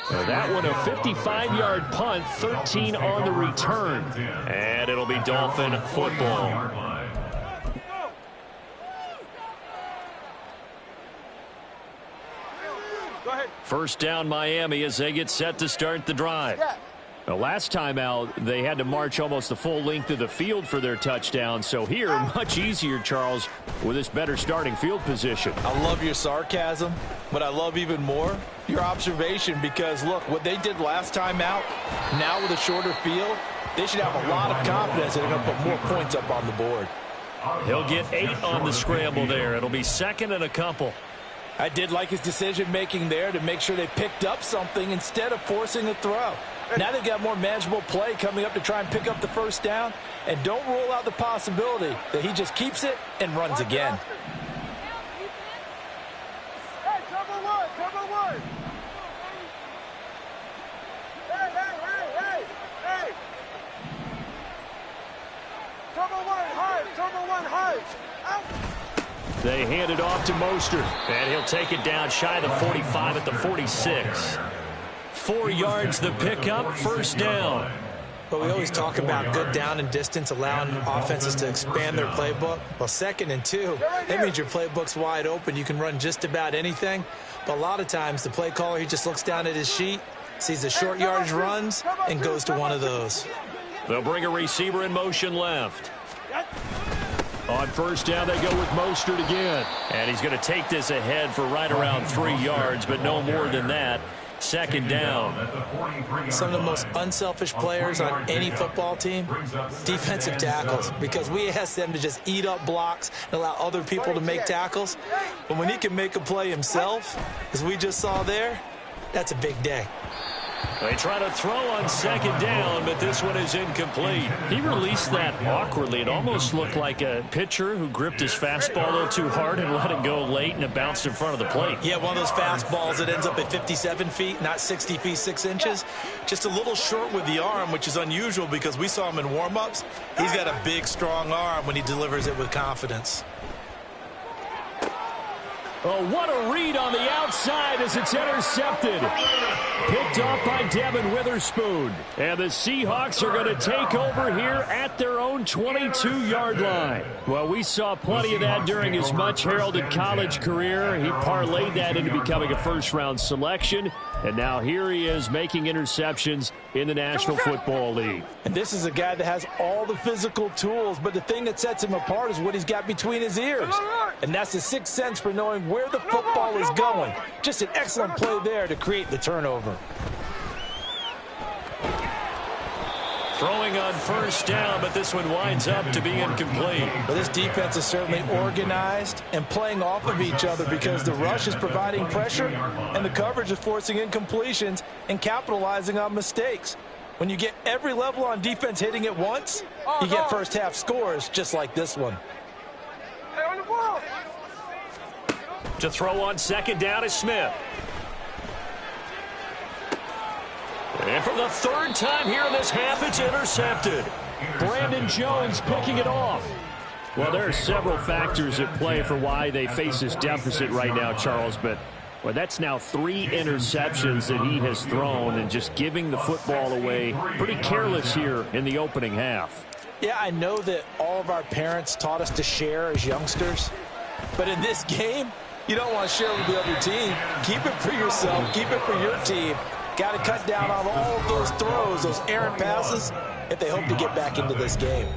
That one a 55-yard punt, 13 on the return. And it'll be Dolphin football. First down Miami as they get set to start the drive. The last time out, they had to march almost the full length of the field for their touchdown. So here, much easier, Charles, with this better starting field position. I love your sarcasm, but I love even more your observation because, look, what they did last time out, now with a shorter field, they should have a lot of confidence that they're going to put more points up on the board. He'll get 8 on the scramble there. It'll be second and a couple. I did like his decision-making there to make sure they picked up something instead of forcing a throw. Now they've got more manageable play coming up to try and pick up the first down. And don't rule out the possibility that he just keeps it and runs again. Hey, cover one, cover one. Hey. Cover one, hard. Out. They hand it off to Mostert. And he'll take it down shy of the 45 at the 46. 4 yards the pickup, first down. But we always talk about good down and distance, allowing offenses to expand their playbook. Well, 2nd and 2, that means your playbook's wide open. You can run just about anything. But a lot of times, the play caller, he just looks down at his sheet, sees the short yardage runs, and goes to one of those. They'll bring a receiver in motion left. On first down, they go with Mostert again. And he's going to take this ahead for right around 3 yards, but no more than that. Second down. Some of the most unselfish players on any football team, defensive tackles, because we ask them to just eat up blocks and allow other people to make tackles. But when he can make a play himself, as we just saw there, that's a big day. They try to throw on second down, but this one is incomplete. He released that awkwardly. It almost looked like a pitcher who gripped his fastball a little too hard and let it go late, and it bounced in front of the plate. Yeah, one of those fastballs that ends up at 57 feet, not 60 feet, 6 inches. Just a little short with the arm, which is unusual because we saw him in warm-ups. He's got a big, strong arm when he delivers it with confidence. Oh, what a read on the outside as it's intercepted. Picked off by Devin Witherspoon. And the Seahawks are going to take over here at their own 22-yard line. Well, we saw plenty of that during his much-heralded college career. He parlayed that into becoming a first-round selection. And now here he is making interceptions in the National Football League. And this is a guy that has all the physical tools, but the thing that sets him apart is what he's got between his ears. And that's the sixth sense for knowing where the football is going. Just an excellent play there to create the turnover. Throwing on first down, but this one winds up to be incomplete. But this defense is certainly organized and playing off of each other because the rush is providing pressure and the coverage is forcing incompletions and capitalizing on mistakes. When you get every level on defense hitting at once, you get first half scores just like this one. To throw on second down is Smith. And for the third time here in this half, it's intercepted. Brandon Jones picking it off. Well, there are several factors at play for why they face this deficit right now, Charles, but well, that's now 3 interceptions that he has thrown and just giving the football away pretty careless here in the opening half. Yeah, I know that all of our parents taught us to share as youngsters, but in this game, you don't want to share with the other team. Keep it for yourself. Keep it for your team. Got to cut down on all of those throws, those errant passes, if they hope to get back into this game.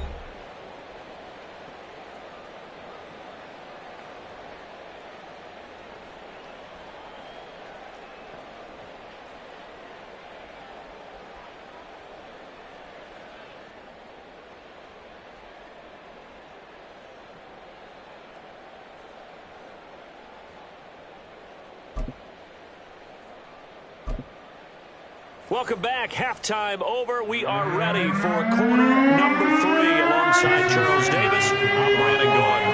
Welcome back. Halftime over. We are ready for quarter number 3 alongside Charles Davis. I'm Brandon Gordon.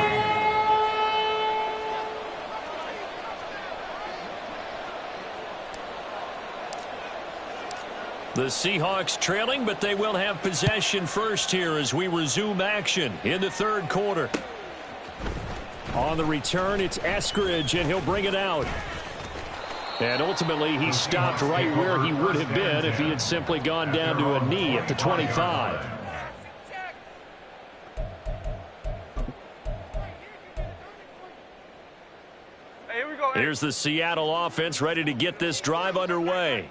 The Seahawks trailing, but they will have possession first here as we resume action in the third quarter. On the return, it's Eskridge, and he'll bring it out. And ultimately, he stopped right where he would have been if he had simply gone down to a knee at the 25. Here's the Seattle offense ready to get this drive underway.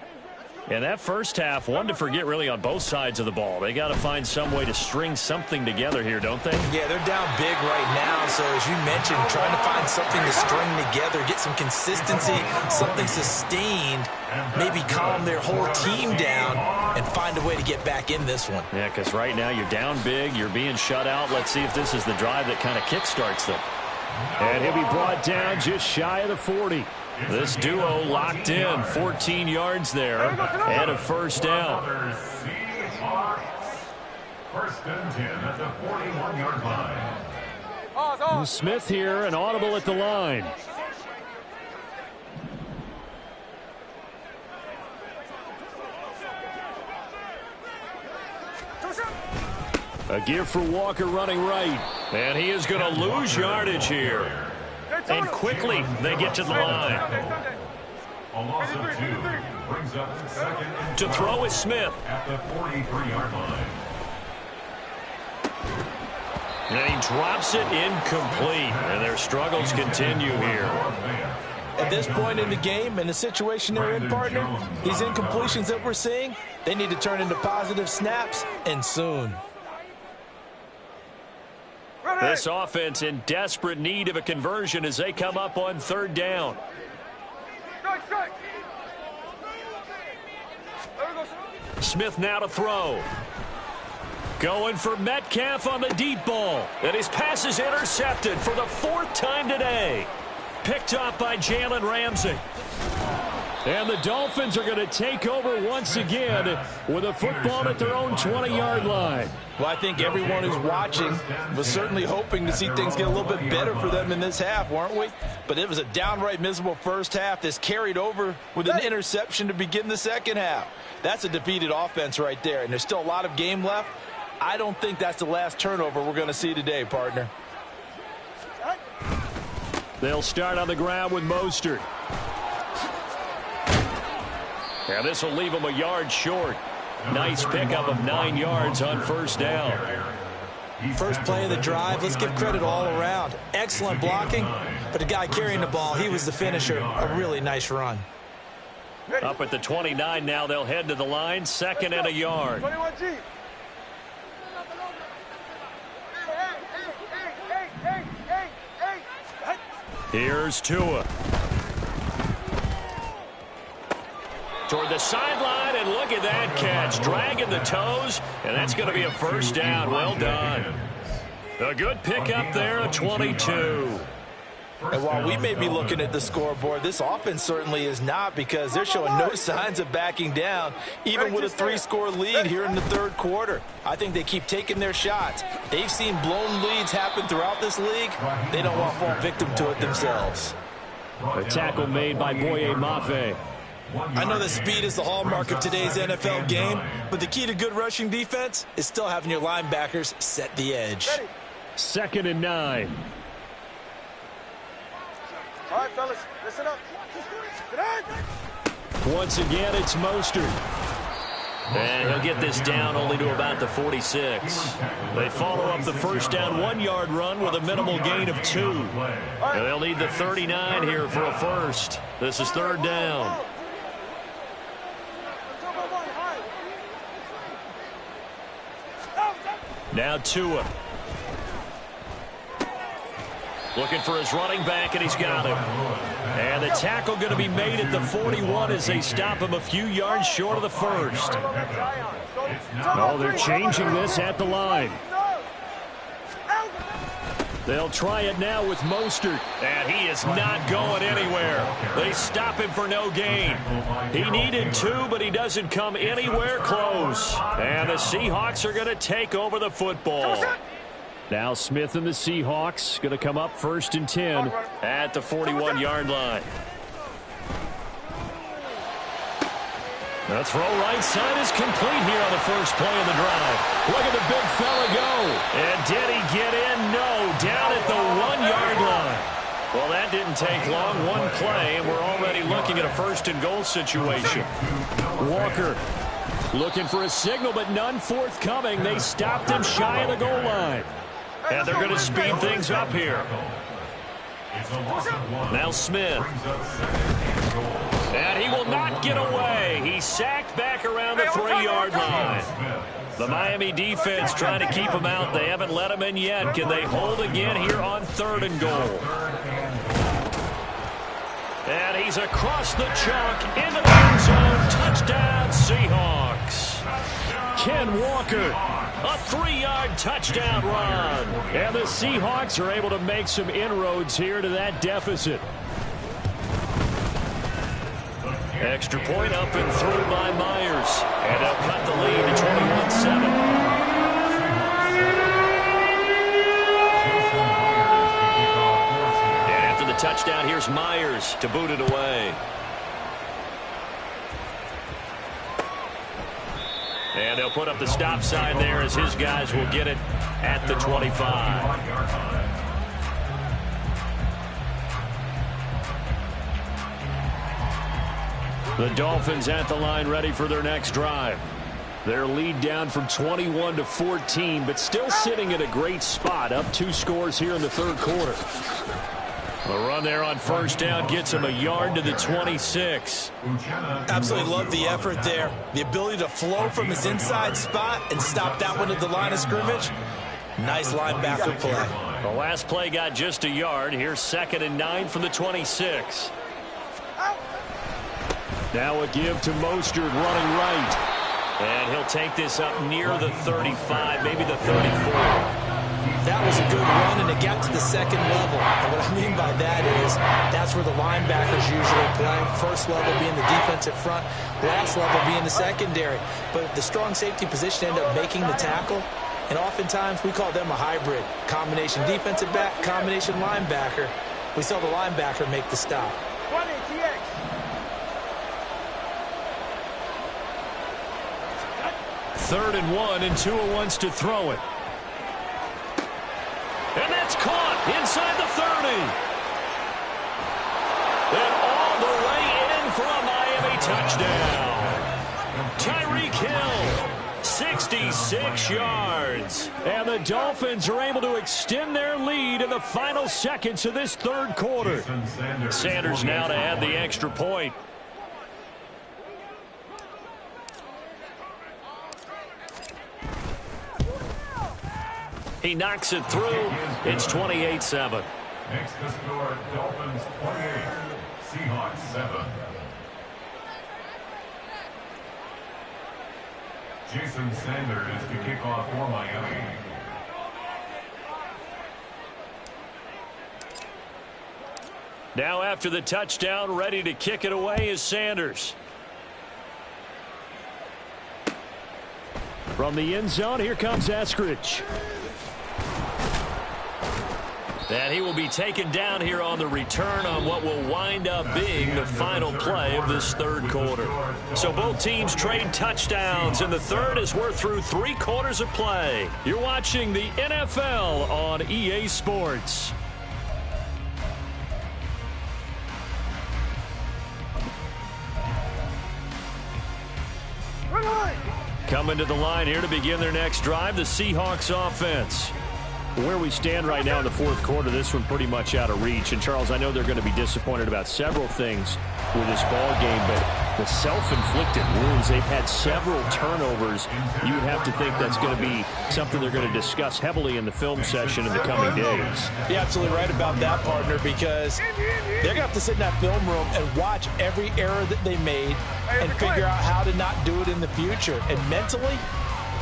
And that first half, one to forget really on both sides of the ball. They got to find some way to string something together here, don't they? Yeah, they're down big right now. So as you mentioned, trying to find something to string together, get some consistency, something sustained, maybe calm their whole team down and find a way to get back in this one. Yeah, because right now you're down big, you're being shut out. Let's see if this is the drive that kind of kickstarts them. And he'll be brought down just shy of the 40. This duo locked in, 14 yards there, and a first down. First and 10 at the 41-yard line. Smith here, an audible at the line. A give for Walker running right. And he is going to lose yardage here. And quickly they get to the line. A loss of 2 brings up second and To throw is Smith. at the 43-yard line. And he drops it incomplete. And their struggles continue here. At this point in the game, in the situation they're in, partner, these incompletions that we're seeing, they need to turn into positive snaps, and soon. This offense in desperate need of a conversion as they come up on third down. Smith now to throw. Going for Metcalf on the deep ball. And his pass is intercepted for the 4th time today. Picked up by Jalen Ramsey. And the Dolphins are going to take over once again with a football at their own 20-yard line. Well, I think everyone who's watching was certainly hoping to see things get a little bit better for them in this half, weren't we? But it was a downright miserable first half that's carried over with an interception to begin the second half. That's a defeated offense right there, and there's still a lot of game left. I don't think that's the last turnover we're going to see today, partner. They'll start on the ground with Mostert. And this will leave him a yard short. Nice pickup of 9 yards on first down. First play of the drive, let's give credit all around. Excellent blocking, but the guy carrying the ball, he was the finisher. A really nice run. Up at the 29 now, they'll head to the line. 2nd and a yard. 21G. Here's Tua. Toward the sideline, and look at that catch. Dragging the toes, and that's going to be a first down. Well done. A good pickup there, a 22. And while we may be looking at the scoreboard, this offense certainly is not, because they're showing no signs of backing down, even with a 3-score lead here in the third quarter. I think they keep taking their shots. They've seen blown leads happen throughout this league. They don't want to fall victim to it themselves. A tackle made by Boye Mafe. I know that speed is the hallmark of today's NFL game, but the key to good rushing defense is still having your linebackers set the edge. 2nd and 9. All right, fellas, listen up. Once again, it's Mostert. And he'll get this down only to about the 46. They follow up the first down 1-yard run with a minimal gain of 2. And they'll need the 39 here for a first. This is 3rd down. Now Tua. Looking for his running back, and he's got him. And the tackle going to be made at the 41 as they stop him a few yards short of the first. Oh, they're changing this at the line. They'll try it now with Mostert. And he is not going anywhere. They stop him for no gain. He needed 2, but he doesn't come anywhere close. And the Seahawks are going to take over the football. Now Smith and the Seahawks going to come up 1st and 10 at the 41-yard line. The throw right side is complete here on the first play of the drive. Look at the big fella go. And did he get in? No. Down at the 1-yard line. Well, that didn't take long. One play, and we're already looking at a 1st and goal situation. Walker looking for a signal, but none forthcoming. They stopped him shy of the goal line. And they're going to speed things up here. Now Smith. And he will not get away. He's sacked back around the 3-yard line. The Miami defense trying to keep him out. They haven't let him in yet. Can they hold again here on 3rd and goal? And he's across the chalk into the end zone. Touchdown, Seahawks. Ken Walker, a 3-yard touchdown run. And the Seahawks are able to make some inroads here to that deficit. Extra point up and through by Myers. And they'll cut the lead to 21-7. And after the touchdown, here's Myers to boot it away. And they'll put up the stop sign there as his guys will get it at the 25. The Dolphins at the line ready for their next drive. Their lead down from 21 to 14, but still sitting at a great spot, up 2 scores here in the third quarter. The run there on first down gets him a yard to the 26. Absolutely love the effort there. The ability to flow from his inside spot and stop that one at the line of scrimmage. Nice linebacker play. The last play got just a yard. Here's 2nd and 9 from the 26. Now a give to Mostert running right. And he'll take this up near the 35, maybe the 34. That was a good run, and it got to the second level. And what I mean by that is that's where the linebackers usually play. First level being the defensive front, last level being the secondary. But the strong safety position ended up making the tackle, and oftentimes we call them a hybrid. Combination defensive back, combination linebacker. We saw the linebacker make the stop. 20, TX. Third and 1, and Tua wants to throw it. And that's caught inside the 30. And all the way in for a Miami touchdown. Tyreek Hill, 66 yards. And the Dolphins are able to extend their lead in the final seconds of this third quarter. Sanders now to add the extra point. He knocks it through. It's 28-7. Makes the score Dolphins 28, Seahawks 7. Jason Sanders to kick off for Miami. Now after the touchdown, ready to kick it away is Sanders. From the end zone, here comes Eskridge. And he will be taken down here on the return on what will wind up being the final play of this third quarter. So both teams trade touchdowns in the third as we're through 3 quarters of play. You're watching the NFL on EA Sports. Coming to the line here to begin their next drive, the Seahawks offense. Where we stand right now in the fourth quarter, this one pretty much out of reach. And, Charles, I know they're going to be disappointed about several things with this ball game, but the self-inflicted wounds, they've had several turnovers. You would have to think that's going to be something they're going to discuss heavily in the film session in the coming days. You're absolutely right about that, partner, because they're going to have to sit in that film room and watch every error that they made and figure out how to not do it in the future. And mentally,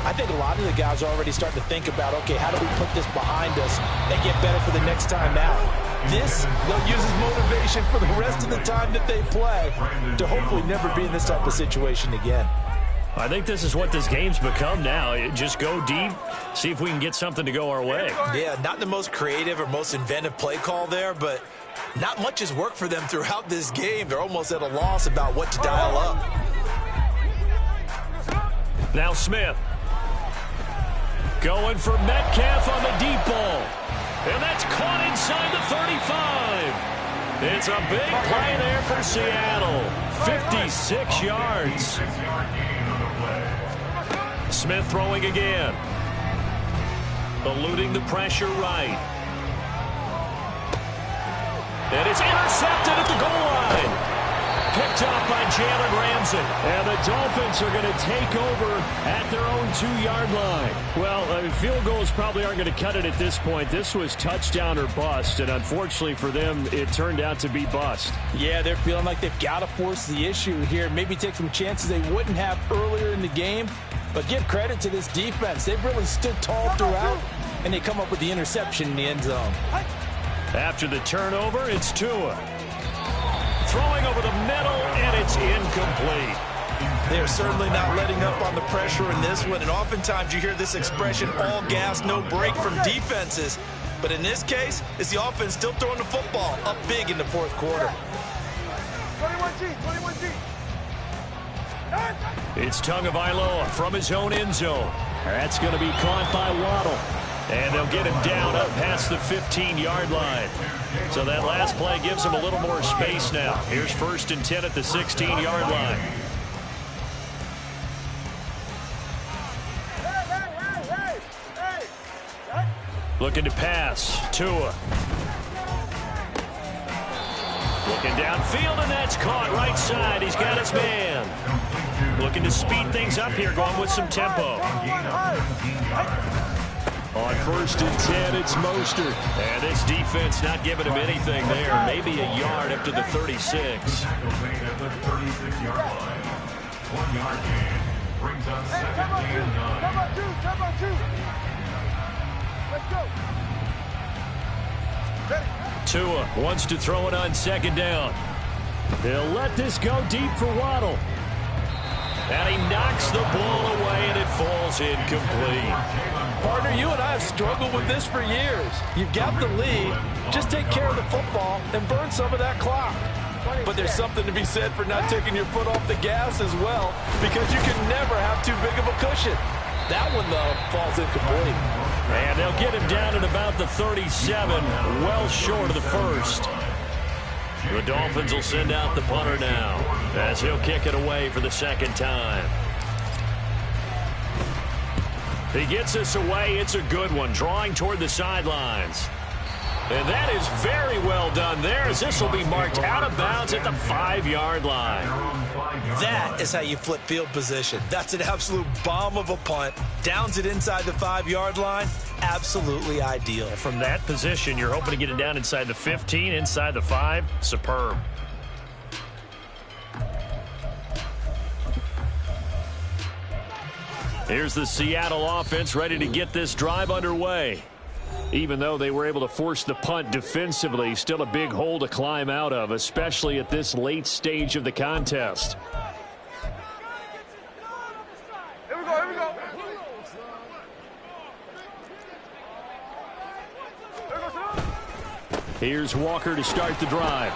I think a lot of the guys are already starting to think about, okay, how do we put this behind us and get better for the next time out? This, they'll use as motivation for the rest of the time that they play to hopefully never be in this type of situation again. I think this is what this game's become now. Just go deep, see if we can get something to go our way. Yeah, not the most creative or most inventive play call there, but not much has worked for them throughout this game. They're almost at a loss about what to dial up. Now Smith. Going for Metcalf on the deep ball. And that's caught inside the 35. It's a big play there for Seattle. 56 yards. Smith throwing again. Eluding the pressure right. And it's intercepted at the goal line. Picked up by Jalen Ramsey. And the Dolphins are going to take over at their own 2-yard line. Well, field goals probably aren't going to cut it at this point. This was touchdown or bust, and unfortunately for them, it turned out to be bust. Yeah, they're feeling like they've got to force the issue here. Maybe take some chances they wouldn't have earlier in the game. But give credit to this defense. They've really stood tall throughout, and they come up with the interception in the end zone. After the turnover, it's Tua. Throwing over the middle, and it's incomplete. They're certainly not letting up on the pressure in this one, and oftentimes you hear this expression, all gas, no break from defenses. But in this case, it's the offense still throwing the football up big in the fourth quarter. 21G, 21G. It's Tagovailoa from his own end zone. That's going to be caught by Waddle. And they'll get him down up past the 15-yard line. So that last play gives him a little more space now. Here's 1st and 10 at the 16-yard line. Looking to pass. Tua. Looking downfield, and that's caught right side. He's got his man. Looking to speed things up here, going with some tempo. On 1st and 10, it's Mostert. And this defense not giving him anything there. Maybe a yard up to the 36. At the 36-yard line. 1-yard gain brings up 2nd and 9. Tua wants to throw it on second down. They'll let this go deep for Waddle. And he knocks the ball away, and it falls incomplete. Partner, you and I have struggled with this for years. You've got the lead. Just take care of the football and burn some of that clock. But there's something to be said for not taking your foot off the gas as well, because you can never have too big of a cushion. That one, though, falls incomplete. And they'll get him down at about the 37, well short of the first. The Dolphins will send out the punter now as he'll kick it away for the second time. He gets us away. It's a good one, drawing toward the sidelines. And that is very well done there, as this will be marked out of bounds at the 5-yard line. That is how you flip field position. That's an absolute bomb of a punt. Downs it inside the 5-yard line. Absolutely ideal. From that position, you're hoping to get it down inside the 15, inside the 5. Superb. Here's the Seattle offense ready to get this drive underway. Even though they were able to force the punt defensively, still a big hole to climb out of, especially at this late stage of the contest. Here we go, here we go. Here's Walker to start the drive.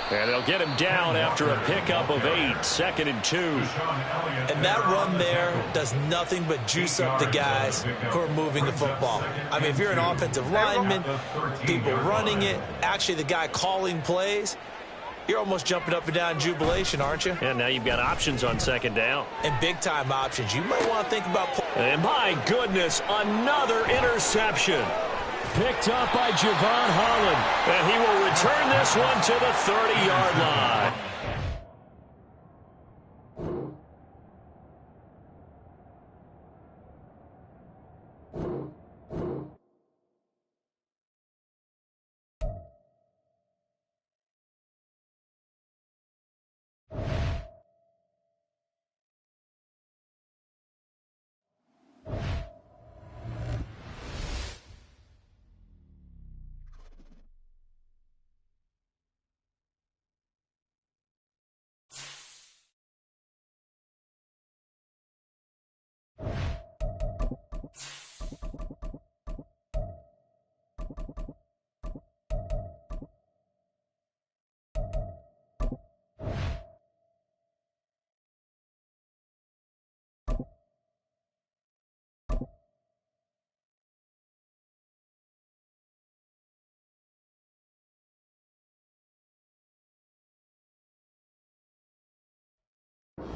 And they'll get him down after a pickup of 8, 2nd and 2. And that run there does nothing but juice up the guys who are moving the football. I mean, if you're an offensive lineman, people running it, actually the guy calling plays, you're almost jumping up and down in jubilation, aren't you? And now you've got options on second down. And big-time options. You might want to think about... And my goodness, another interception. Picked up by Javon Holland. And he will return this one to the 30-yard line.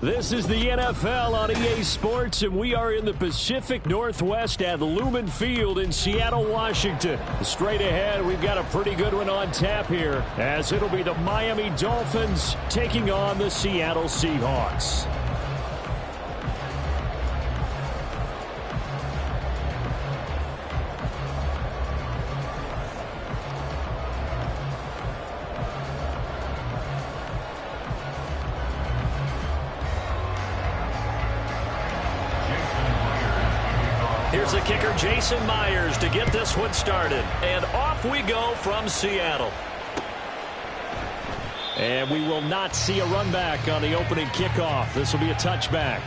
This is the NFL on EA Sports, and we are in the Pacific Northwest at Lumen Field in Seattle, Washington. Straight ahead, we've got a pretty good one on tap here, as it'll be the Miami Dolphins taking on the Seattle Seahawks. Here's the kicker, Jason Myers, to get this one started. And off we go from Seattle. And we will not see a run back on the opening kickoff. This will be a touchback.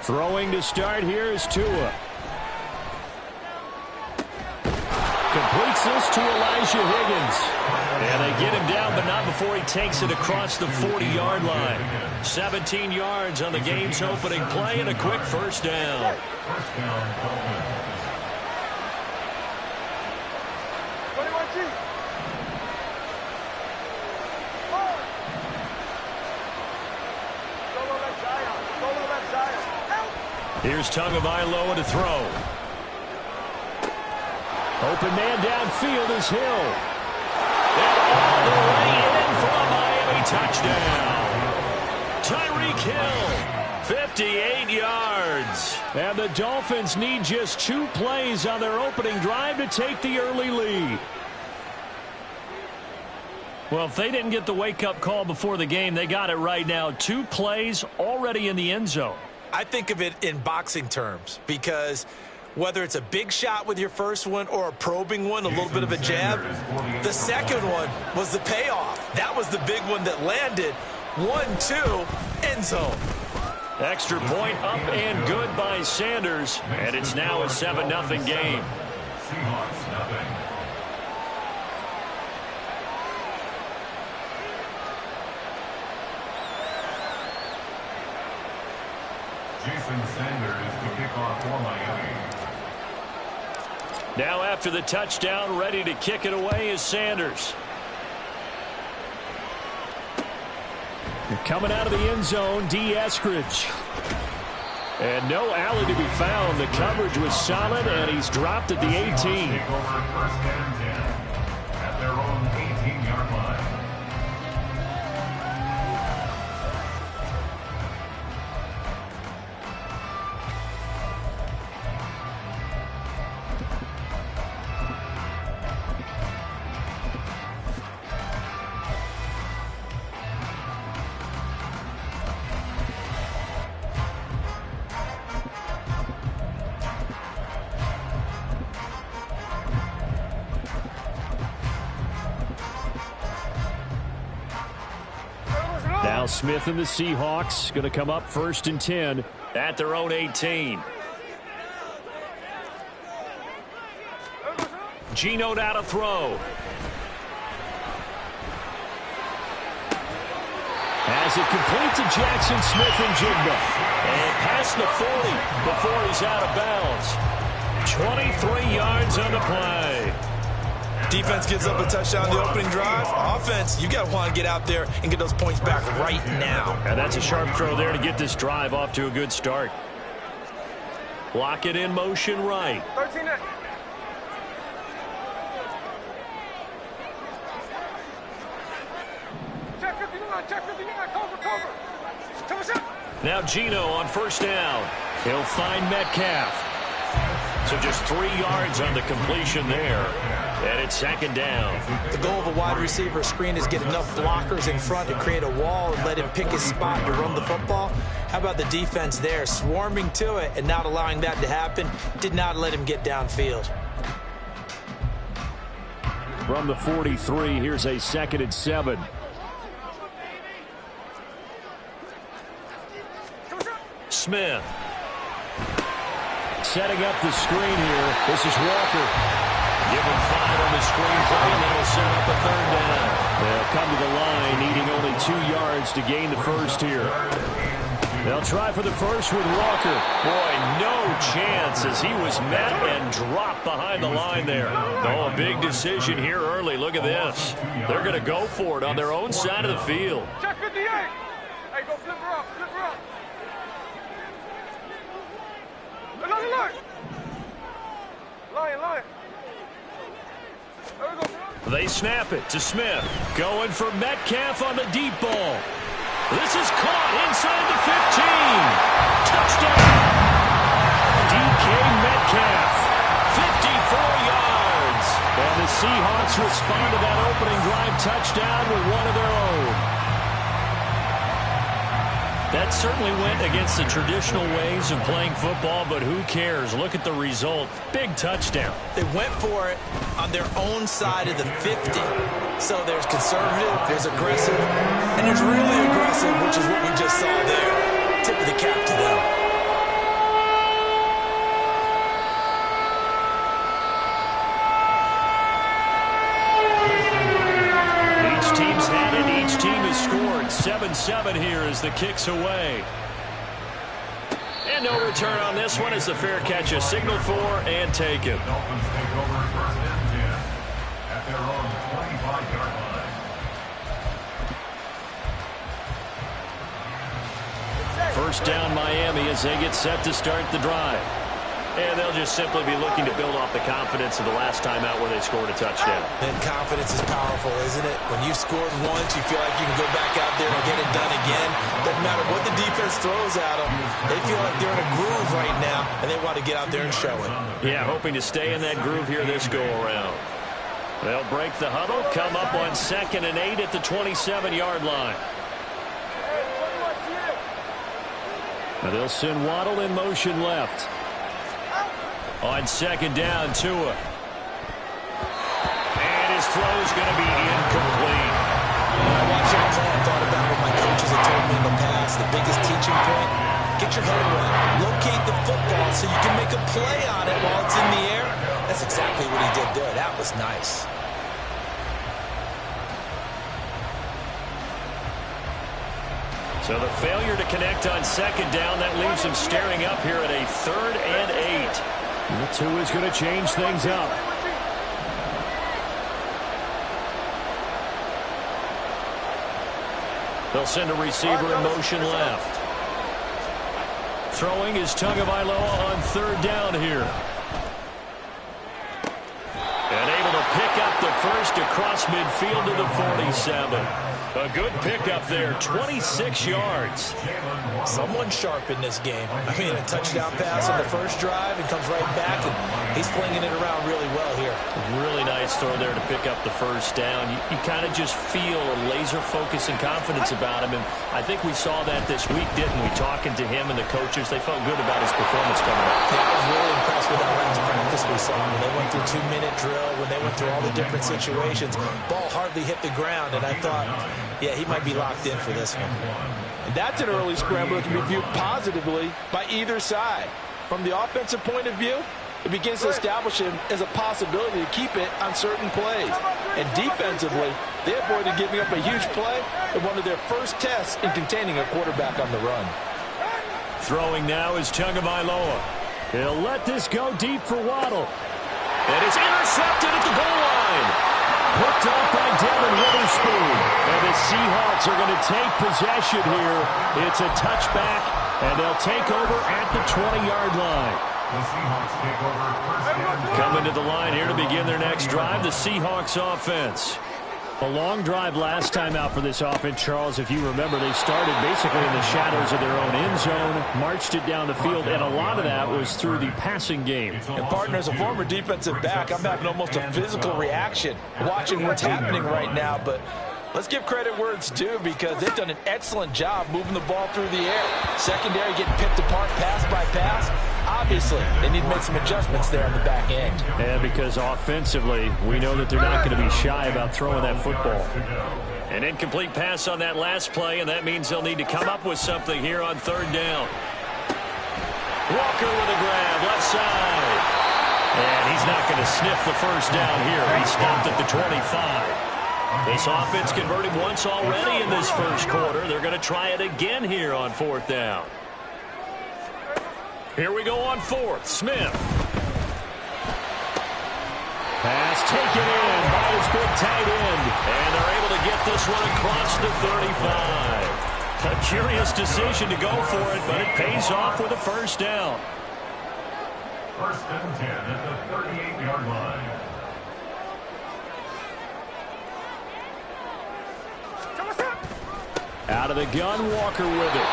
Throwing to start here is Tua. Completes this to Elijah Higgins. And they get him down, but not before he takes it across the 40-yard line. 17 yards on the game's opening play and a quick first down. Here's Tagovailoa to throw. Open man downfield is Hill. And all the way in for a Miami touchdown. Tyreek Hill, 58 yards. And the Dolphins need just 2 plays on their opening drive to take the early lead. Well, if they didn't get the wake-up call before the game, they got it right now. 2 plays already in the end zone. I think of it in boxing terms because whether it's a big shot with your first one or a probing one, a little bit of a jab, the second one was the payoff. That was the big one that landed. 1-2, end zone. Extra point up and good by Sanders, and it's now a 7-0 game. Seahawks nothing. Jason Sanders to kick off for Miami. Now after the touchdown, ready to kick it away is Sanders. Coming out of the end zone, D. Eskridge. And no alley to be found. The coverage was solid, and he's dropped at the 18. Take over first and 10 at their own 18-yard line. Now Smith and the Seahawks going to come up 1st and 10 at their own 18. Geno now to throw. As it complete to Jackson Smith-Njigba. And past the 40 before he's out of bounds. 23 yards on the play. Defense gives up a touchdown the opening drive. Offense, you got to want to get out there and get those points back right now. And that's a sharp throw there to get this drive off to a good start. Lock it in motion right. 13 in. Check 59, cover. Now Geno on 1st down. He'll find Metcalf. So just 3 yards on the completion there. And it's 2nd down. The goal of a wide receiver screen is get enough blockers in front to create a wall and let him pick his spot to run the football. How about the defense there, swarming to it and not allowing that to happen? Did not let him get downfield. From the 43, here's a 2nd and 7. Smith. Setting up the screen here. This is Walker. Give him 5 on the screen play, and that'll set up a 3rd down. They'll come to the line, needing only 2 yards to gain the first here. They'll try for the first with Walker. Boy, no chance as he was met and dropped behind the line there. Oh, a big decision here early. Look at this. They're going to go for it on their own side of the field. Check 58. Hey, go flip her up. Look. Lion. They snap it to Smith. Going for Metcalf on the deep ball. This is caught inside the 15. Touchdown. DK Metcalf. 54 yards. And the Seahawks respond to that opening drive touchdown with one of their own. That certainly went against the traditional ways of playing football, but who cares? Look at the result. Big touchdown. They went for it on their own side of the 50. So there's conservative, there's aggressive, and there's really aggressive, which is what we just saw there. Tip of the cap to them. Each team has scored 7-7 here as the kick's away. And no return on this one as the fair catch is signaled for and taken. Dolphins take over 1st and 10 at their own 25-yard line. first down Miami as they get set to start the drive. And they'll just simply be looking to build off the confidence of the last time out where they scored a touchdown. And confidence is powerful, isn't it? When you've scored once, you feel like you can go back out there and get it done again. Doesn't matter what the defense throws at them. They feel like they're in a groove right now, and they want to get out there and show it. Yeah, hoping to stay in that groove here this go-around. They'll break the huddle, come up on 2nd and 8 at the 27-yard line. Now they'll send Waddle in motion left. On 2nd down, Tua. And his throw's going to be incomplete. When I watched that play, I thought about what my coaches had told me in the past. The biggest teaching point, get your head around. Locate the football so you can make a play on it while it's in the air. That's exactly what he did there. That was nice. So the failure to connect on 2nd down, that leaves him staring up here at a 3rd and 8. The two is going to change things up. They'll send a receiver in motion left. Throwing is Tagovailoa on 3rd down here. And able to pick up the first across midfield to the 47. A good pickup there, 26 yards. Someone sharp in this game. I mean, a touchdown pass on the first drive and comes right back, and he's flinging it around really well here. Really nice throw there to pick up the first down. You kind of just feel a laser focus and confidence about him, and I think we saw that this week, didn't we? Talking to him and the coaches, they felt good about his performance coming up. Yeah, I was really impressed with that last practice we saw. When they went through 2-minute drill, when they went through all the different situations, ball hardly hit the ground, and I thought, yeah, he might be locked in for this one. And that's an early scramble that can be viewed positively by either side. From the offensive point of view, it begins to establish him as a possibility to keep it on certain plays. And defensively, they avoided giving up a huge play in one of their first tests in containing a quarterback on the run. Throwing now is Tagovailoa. He'll let this go deep for Waddle. And it's intercepted at the goal line. Picked up by Devin Witherspoon. And the Seahawks are going to take possession here. It's a touchback, and they'll take over at the 20-yard line. The Seahawks take over first down. Coming to the line here to begin their next drive, the Seahawks offense. A long drive last time out for this offense, Charles. If you remember, they started basically in the shadows of their own end zone, marched it down the field, and a lot of that was through the passing game. And, partner, as a former defensive back, I'm having almost a physical reaction watching what's happening right now. But let's give credit where it's due, because they've done an excellent job moving the ball through the air. Secondary getting picked apart pass by pass. Obviously, they need to make some adjustments there on the back end. Yeah, because offensively, we know that they're not going to be shy about throwing that football. An incomplete pass on that last play, and that means they'll need to come up with something here on 3rd down. Walker with a grab, left side. And he's not going to sniff the first down here. He stopped at the 25. This offense converted once already in this first quarter. They're going to try it again here on 4th down. Here we go on 4th. Smith. Pass taken in by his big tight end. And they're able to get this one across the 35. A curious decision to go for it, but it pays off with a first down. First and 10 at the 38-yard line. Out of the gun, Walker with it.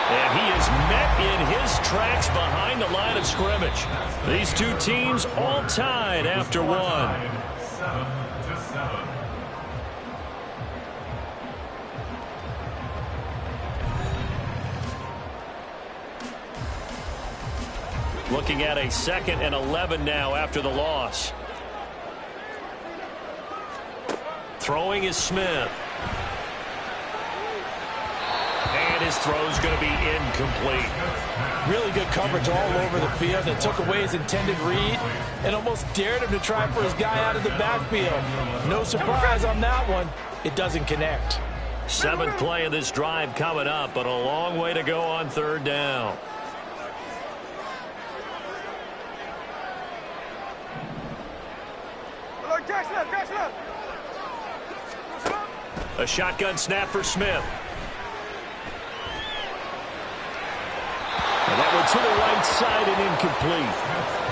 And he is met in his tracks behind the line of scrimmage. These two teams all tied after one. 7-7. Looking at a 2nd and 11 now after the loss. Throwing is Smith. And his throw's going to be incomplete. Really good coverage all over the field. It took away his intended read and almost dared him to try for his guy out of the backfield. No surprise on that one. It doesn't connect. 7th play of this drive coming up, but a long way to go on 3rd down. A shotgun snap for Smith. but to the right side and incomplete.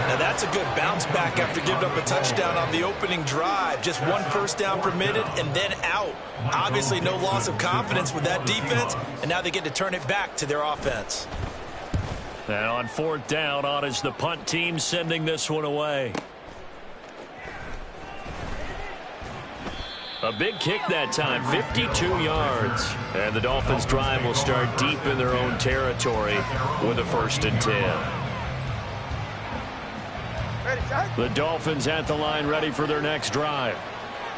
Now that's a good bounce back after giving up a touchdown on the opening drive. Just one first down permitted and then out. Obviously no loss of confidence with that defense, and now they get to turn it back to their offense. And on fourth down, on is the punt team sending this one away. A big kick that time, 52 yards. And the Dolphins' drive will start deep in their own territory with a 1st and 10. The Dolphins at the line ready for their next drive.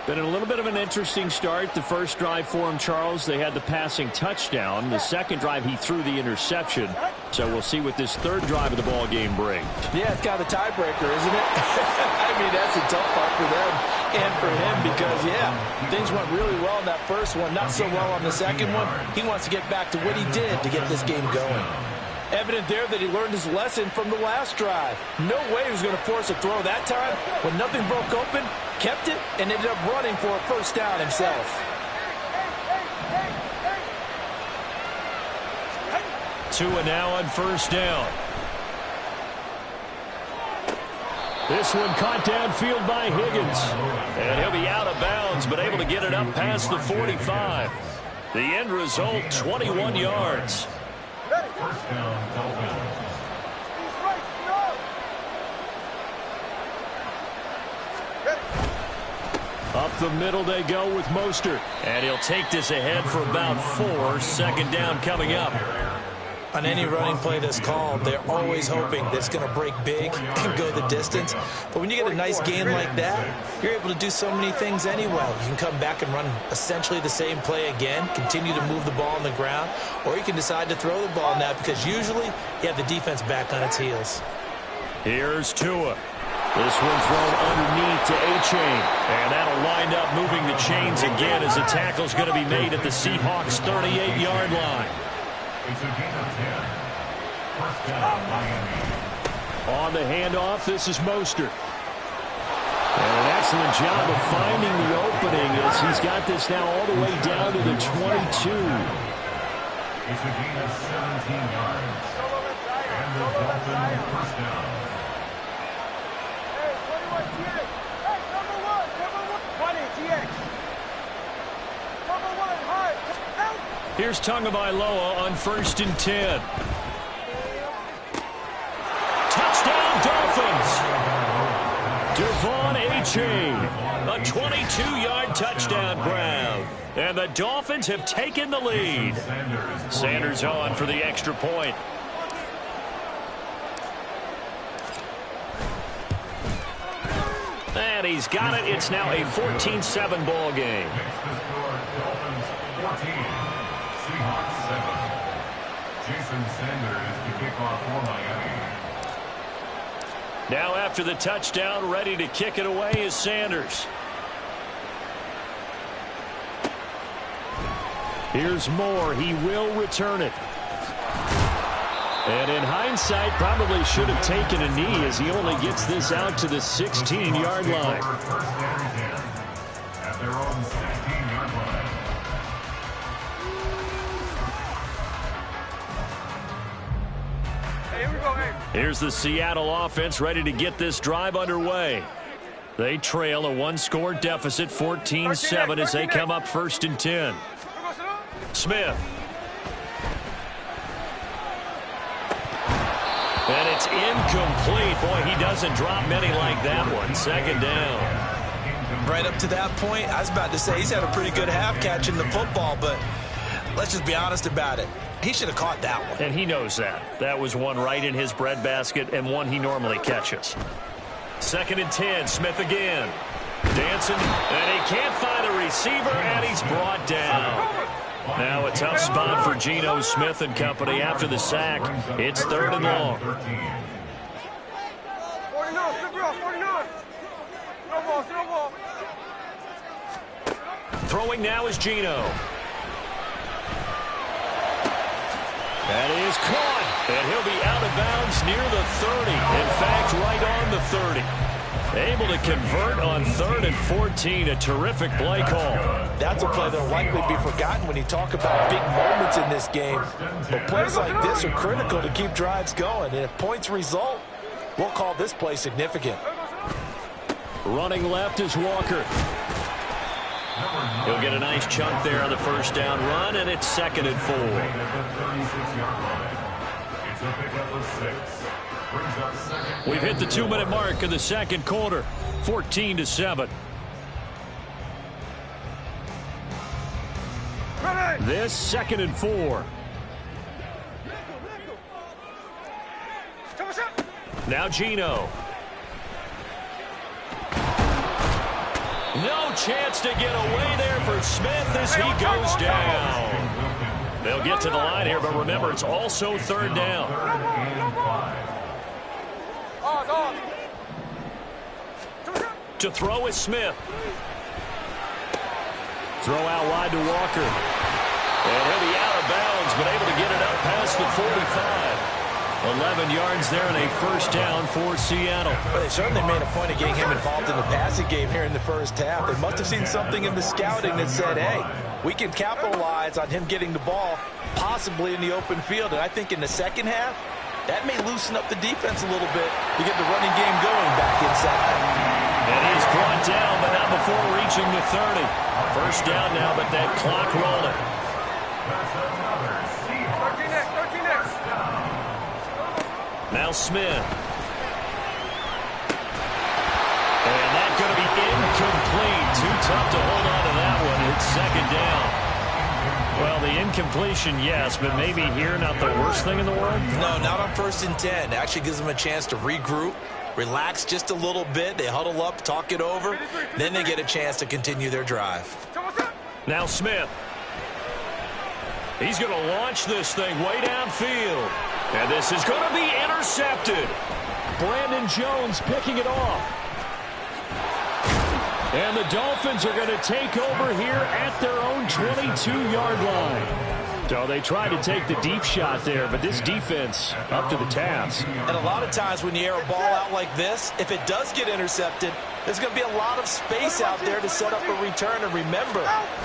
Been a little bit of an interesting start. The first drive for him, Charles, they had the passing touchdown. The second drive, he threw the interception. So we'll see what this third drive of the ball game brings. Yeah, it's kind of a tiebreaker, isn't it? I mean, that's a tough part for them and for him because, yeah, things went really well in that first one, not so well on the second one. He wants to get back to what he did to get this game going. Evident there that he learned his lesson from the last drive. No way he was going to force a throw that time. When nothing broke open, kept it, and ended up running for a first down himself. Tua now on first down. This one caught downfield by Higgins. And he'll be out of bounds, but able to get it up past the 45. The end result, 21 yards. First down, Dolphins. Up the middle they go with Mostert. And he'll take this ahead for about 4. 2nd down coming up. On any running play that's called, they're always hoping that it's going to break big and go the distance. But when you get a nice gain like that, you're able to do so many things anyway. You can come back and run essentially the same play again, continue to move the ball on the ground, or you can decide to throw the ball now because usually you have the defense back on its heels. Here's Tua. This one thrown underneath to A-Chain. And that'll wind up moving the chains again as the tackle's going to be made at the Seahawks' 38-yard line. It's a gain of 10. First down, Miami. On the handoff, this is Mostert. And an excellent job of finding the opening as he's got this now all the way down to the 22. It's a gain of 17 yards. And the Dolphins first down. Here's Tagovailoa on 1st and 10. Touchdown, Dolphins! Devon A-Chain. A 22-yard touchdown grab. And the Dolphins have taken the lead. Sanders on for the extra point. And he's got it. It's now a 14-7 ball game. Makes the score Dolphins 14. Seahawks 7. Jason Sanders to kick off for Miami. Now after the touchdown, ready to kick it away is Sanders. Here's Moore. He will return it. And in hindsight, probably should have taken a knee as he only gets this out to the 16-yard line. First and 10 at their own 16-yard line. Hey, here we go, hey. Here's the Seattle offense ready to get this drive underway. They trail a one-score deficit, 14-7, as they come up 1st and 10. Smith. And it's incomplete. Boy, he doesn't drop many like that one. 2nd down. Right up to that point, I was about to say he's had a pretty good half catching the football, but let's just be honest about it. He should have caught that one. And he knows that. That was one right in his breadbasket and one he normally catches. 2nd and 10, Smith again. Dancing, and he can't find a receiver, and he's brought down. Now a tough spot for Geno Smith and company after the sack. It's 3rd and long. 49, good ball, 49. No ball, no ball. Throwing now is Geno. That is caught, and he'll be out of bounds near the 30. In fact, right on the 30. Able to convert on 3rd and 14. A terrific play call. That's a play that will likely be forgotten when you talk about big moments in this game. But plays like this are critical to keep drives going. And if points result, we'll call this play significant. Running left is Walker. He'll get a nice chunk there on the first down run, and it's 2nd and 4. We've hit the 2-minute mark of the second quarter. 14-7. This 2nd and 4. Now Gino. No chance to get away there for Smith as he goes down. They'll get to the line here, but remember, it's also 3rd down. To throw is Smith. Throw out wide to Walker. And he'll be out of bounds, but able to get it up past the 45. 11 yards there and a first down for Seattle. Well, they certainly made a point of getting him involved in the passing game here in the first half. They must have seen something in the scouting that said, hey, we can capitalize on him getting the ball possibly in the open field. And I think in the second half, that may loosen up the defense a little bit to get the running game going back inside. And he's brought down, but not before reaching the 30. First down now, but that clock rolling. Now Smith. And that's going to be incomplete. Too tough to hold on to that one. It's 2nd down. Well, the incompletion, yes, but maybe here not the worst thing in the world? No, not on 1st and 10. It actually gives them a chance to regroup, relax just a little bit. They huddle up, talk it over. Then they get a chance to continue their drive. Now Smith. He's going to launch this thing way downfield. And this is going to be intercepted. Brandon Jones picking it off. And the Dolphins are going to take over here at their own 22-yard line. So they tried to take the deep shot there, but this defense up to the task. And a lot of times when you air a ball out like this, if it does get intercepted, there's going to be a lot of space out there to set up a return. And remember,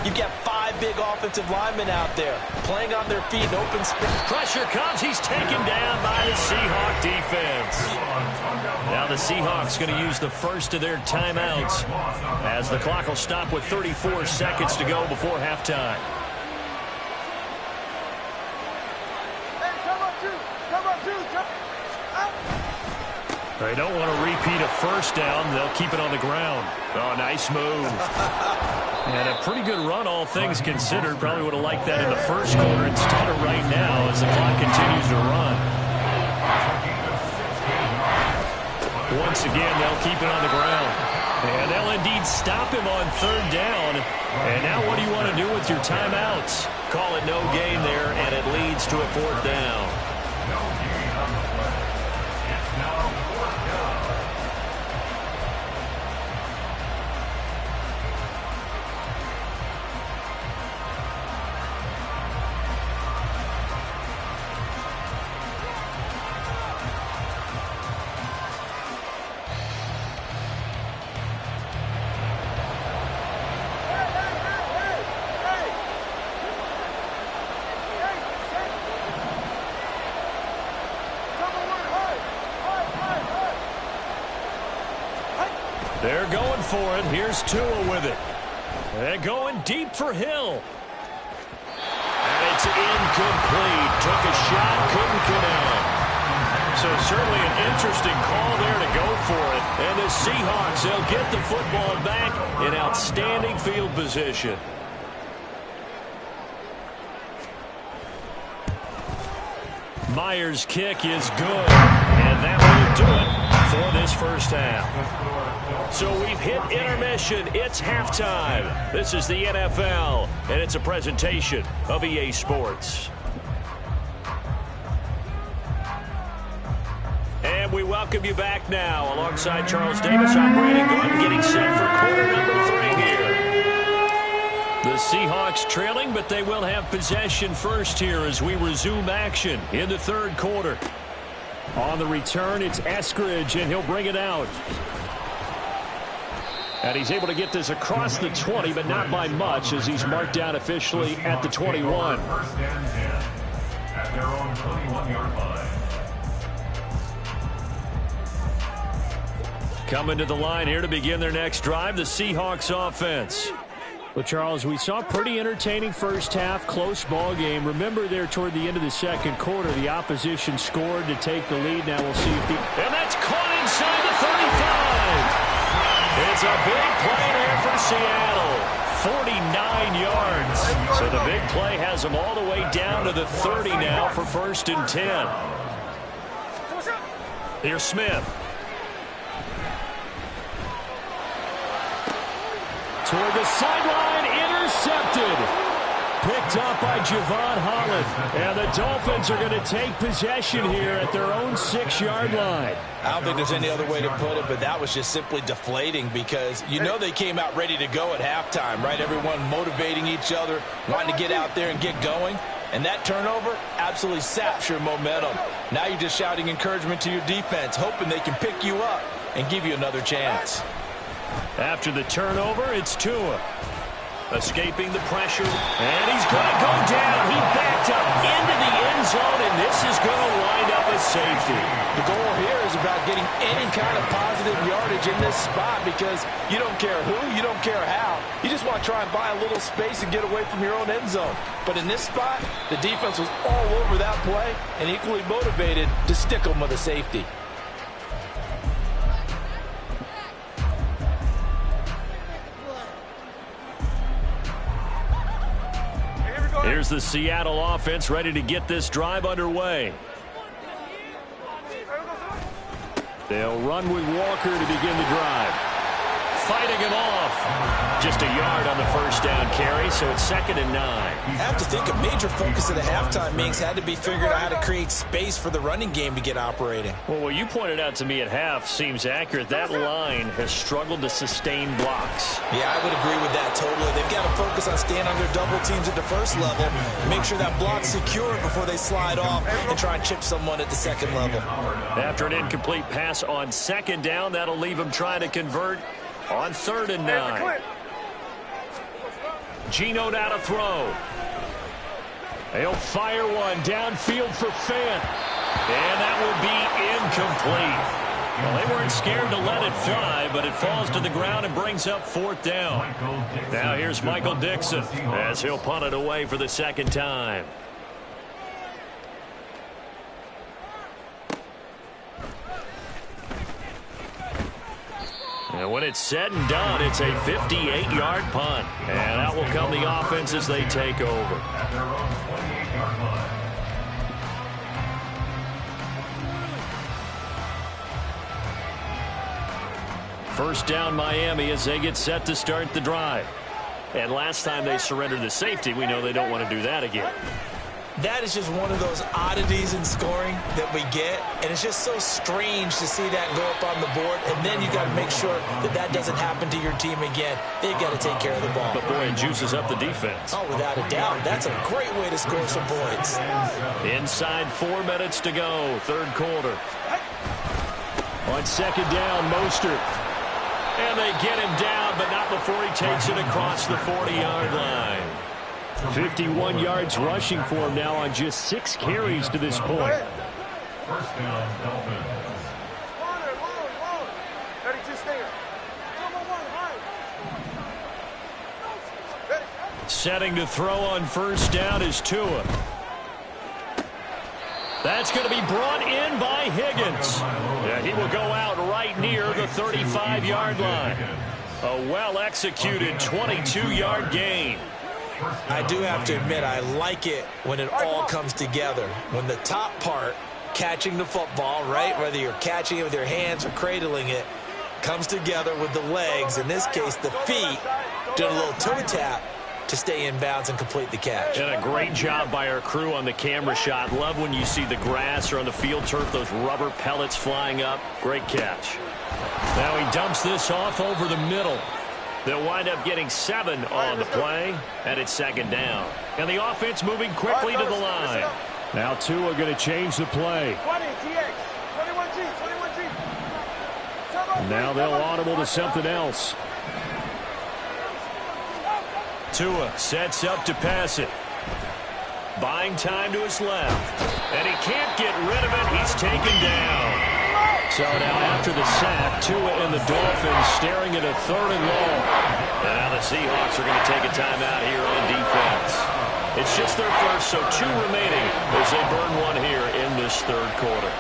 you've got 5 big offensive linemen out there playing on their feet in open space. Pressure comes. He's taken down by the Seahawk defense. Now the Seahawks going to use the first of their timeouts as the clock will stop with 34 seconds to go before halftime. They don't want to repeat a first down. They'll keep it on the ground. Oh, nice move. And a pretty good run, all things considered. Probably would have liked that in the first quarter. It's tougher right now as the clock continues to run. Once again, they'll keep it on the ground. And they'll indeed stop him on 3rd down. And now what do you want to do with your timeouts? Call it no gain there, and it leads to a 4th down. They're going for it. Here's Tua with it. They're going deep for Hill. And it's incomplete. Took a shot, couldn't connect. So certainly an interesting call there to go for it. And the Seahawks, they'll get the football back in outstanding field position. Myers' kick is good. And that will do it for this first half. So we've hit intermission. It's halftime. This is the NFL, and it's a presentation of EA Sports. And we welcome you back now. Alongside Charles Davis, I'm Brandon Gordon, getting set for quarter number 3 here. The Seahawks trailing, but they will have possession first here as we resume action in the 3rd quarter. On the return, it's Eskridge, and he'll bring it out. And he's able to get this across the 20, but not by much, as he's marked down officially at the 21. First and 10 at their own 21-yard line. Coming to the line here to begin their next drive, the Seahawks offense. Well, Charles, we saw a pretty entertaining first half, close ball game. Remember there toward the end of the second quarter, the opposition scored to take the lead. Now we'll see if the... And that's caught inside the 35. It's a big play there for Seattle. 49 yards. So the big play has them all the way down to the 30 now for 1st and 10. Here's Smith. Toward the sideline, intercepted. Picked up by Javon Holland. And the Dolphins are going to take possession here at their own 6-yard line. I don't think there's any other way to put it, but that was just simply deflating because you know they came out ready to go at halftime, right? Everyone motivating each other, wanting to get out there and get going. And that turnover absolutely saps your momentum. Now you're just shouting encouragement to your defense, hoping they can pick you up and give you another chance. After the turnover, it's Tua. Escaping the pressure, and he's going to go down. He backed up into the end zone, and this is going to wind up as safety. The goal here is about getting any kind of positive yardage in this spot because you don't care who, you don't care how. You just want to try and buy a little space and get away from your own end zone. But in this spot, the defense was all over that play and equally motivated to stick them with a safety. Here's the Seattle offense ready to get this drive underway. They'll run with Walker to begin the drive. Fighting him off. Just a yard on the first down carry, so it's 2nd and 9. I have to think a major focus of the halftime meetings had to be figuring out how to create space for the running game to get operating. Well, what you pointed out to me at half seems accurate. That line has struggled to sustain blocks. Yeah, I would agree with that totally. They've got to focus on staying under double teams at the first level, make sure that block's secured before they slide off and try and chip someone at the second level. After an incomplete pass on 2nd down, that'll leave them trying to convert on 3rd and 9. Geno now to throw. They'll fire one downfield for Fant. And that will be incomplete. Well, they weren't scared to let it fly, but it falls to the ground and brings up 4th down. Now here's Michael Dixon as he'll punt it away for the 2nd time. And when it's said and done, it's a 58-yard punt. And out will come the offense as they take over. At their own 28-yard line. First down Miami as they get set to start the drive. And last time they surrendered the safety, we know they don't want to do that again. That is just one of those oddities in scoring that we get, and it's just so strange to see that go up on the board, and then you got to make sure that that doesn't happen to your team again. They've got to take care of the ball. But boy, it juices up the defense. Oh, without a doubt. That's a great way to score some points. Inside 4 minutes to go, 3rd quarter. On 2nd down, Mostert. And they get him down, but not before he takes it across the 40-yard line. 51 yards rushing for him now on just 6 carries to this point. First down, Dolphins. Setting to throw on 1st down is Tua. That's going to be brought in by Higgins. Yeah, he will go out right near the 35-yard line. A well-executed 22-yard gain. I do have to admit, I like it when it all comes together. When the top part, catching the football, right, whether you're catching it with your hands or cradling it, comes together with the legs, in this case the feet, doing a little toe tap to stay in bounds and complete the catch. And a great job by our crew on the camera shot. Love when you see the grass or on the field turf, those rubber pellets flying up. Great catch. Now he dumps this off over the middle. They'll wind up getting 7 on the play, and it's 2nd down. And the offense moving quickly to the line. Now Tua going to change the play. Now they'll audible to something else. Tua sets up to pass it. Buying time to his left. And he can't get rid of it. He's taken down. So now after the sack, Tua and the Dolphins staring at a 3rd and long. And now the Seahawks are going to take a timeout here on defense. It's just their first, so 2 remaining as they burn one here in this 3rd quarter.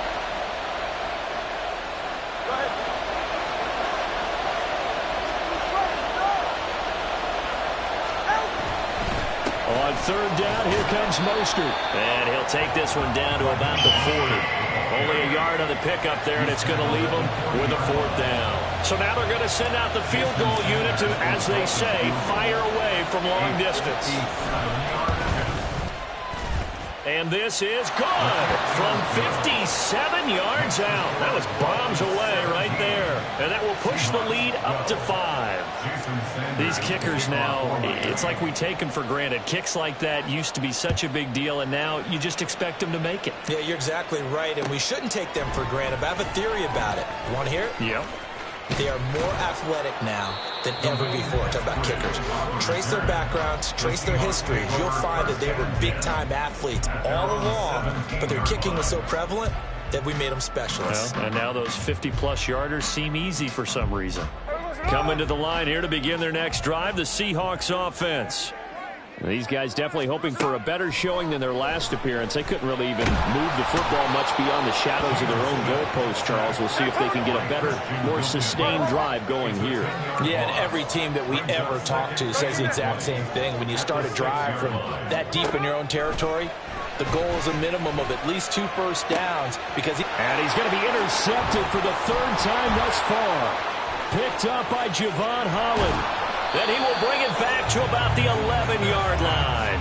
On 3rd down, here comes Mostert. And he'll take this one down to about the 40. Only a yard on the pickup there, and it's going to leave them with a 4th down. So now they're going to send out the field goal unit to, as they say, fire away from long distance. And this is good from 57 yards out. That was bombs away right there. And that will push the lead up to 5. These kickers now, it's like we take them for granted. Kicks like that used to be such a big deal, and now you just expect them to make it. Yeah, you're exactly right, and we shouldn't take them for granted. But I have a theory about it. You want to hear it? Yep. They are more athletic now than ever before. Talk about kickers. Trace their backgrounds, trace their histories. You'll find that they were big-time athletes all along, but their kicking was so prevalent that we made them specialists. Well, and now those 50-plus yarders seem easy for some reason. Coming to the line here to begin their next drive, the Seahawks offense. These guys definitely hoping for a better showing than their last appearance. They couldn't really even move the football much beyond the shadows of their own goalpost, Charles. We'll see if they can get a better, more sustained drive going here. Yeah, and every team that we ever talk to says the exact same thing. When you start a drive from that deep in your own territory, the goal is a minimum of at least 2 first downs. And he's going to be intercepted for the 3rd time thus far. Picked up by Javon Holland. Then he will bring it back to about the 11-yard line.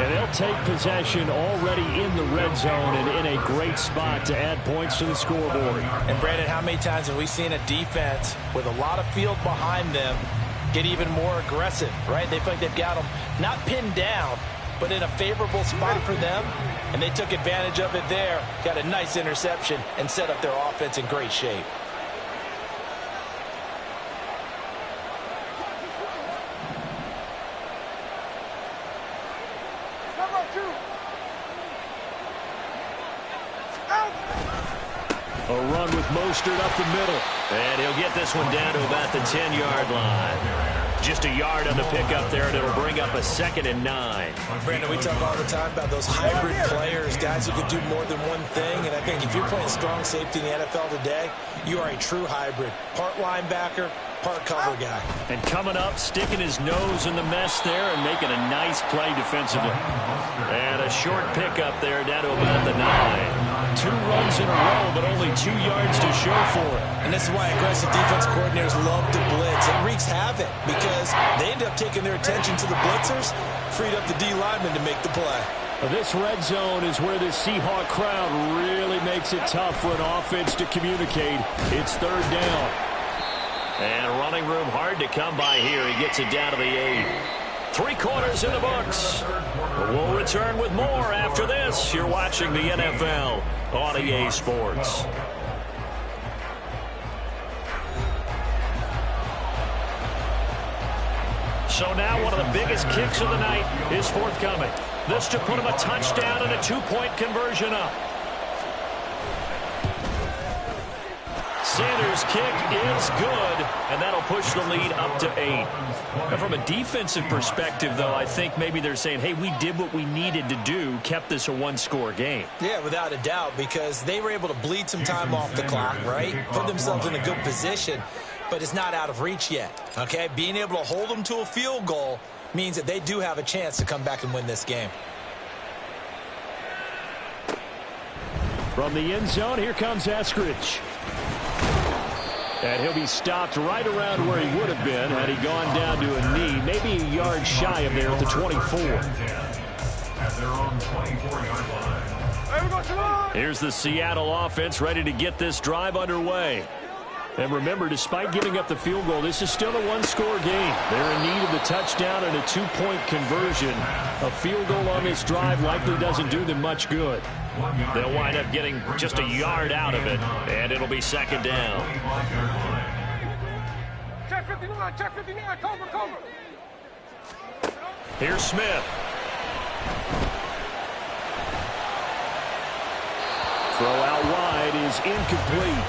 And they'll take possession already in the red zone and in a great spot to add points to the scoreboard. And, Brandon, how many times have we seen a defense with a lot of field behind them get even more aggressive, right? They feel like they've got them not pinned down, but in a favorable spot for them, and they took advantage of it there, got a nice interception, and set up their offense in great shape. A run with Mostert up the middle. And he'll get this one down to about the 10-yard line. Just a yard on the pickup there, and it'll bring up a 2nd and 9. Brandon, we talk all the time about those hybrid players, guys who can do more than one thing. And I think if you're playing strong safety in the NFL today, you are a true hybrid. Part linebacker, part cover guy. And coming up, sticking his nose in the mess there and making a nice play defensively. And a short pickup there down to about the 9. 2 runs in a row, but only 2 yards to show for it. And this is why aggressive defense coordinators love to blitz. It wreaks havoc because they end up taking their attention to the blitzers, freed up the D lineman to make the play. This red zone is where the Seahawk crowd really makes it tough for an offense to communicate. It's 3rd down. And running room hard to come by here. He gets it down to the 8. 3 quarters in the books. We'll return with more after this. You're watching the NFL on EA Sports. So now one of the biggest kicks of the night is forthcoming. This to put him a touchdown and a 2-point conversion up. Sanders' kick is good, and that'll push the lead up to 8. Now, from a defensive perspective, though, I think maybe they're saying, hey, we did what we needed to do, kept this a 1-score game. Yeah, without a doubt, because they were able to bleed some time off the clock, right? Put themselves in a good position, but it's not out of reach yet, okay? Being able to hold them to a field goal means that they do have a chance to come back and win this game. From the end zone, here comes Eskridge. And he'll be stopped right around where he would have been had he gone down to a knee, maybe a yard shy of there at the 24. At their own 24-yard line. Here's the Seattle offense ready to get this drive underway. And remember, despite giving up the field goal, this is still a 1-score game. They're in need of the touchdown and a 2-point conversion. A field goal on this drive likely doesn't do them much good. They'll wind up getting just a yard out of it, and it'll be 2nd down. Check 59, check 59, cover. Here's Smith. Throw out wide is incomplete.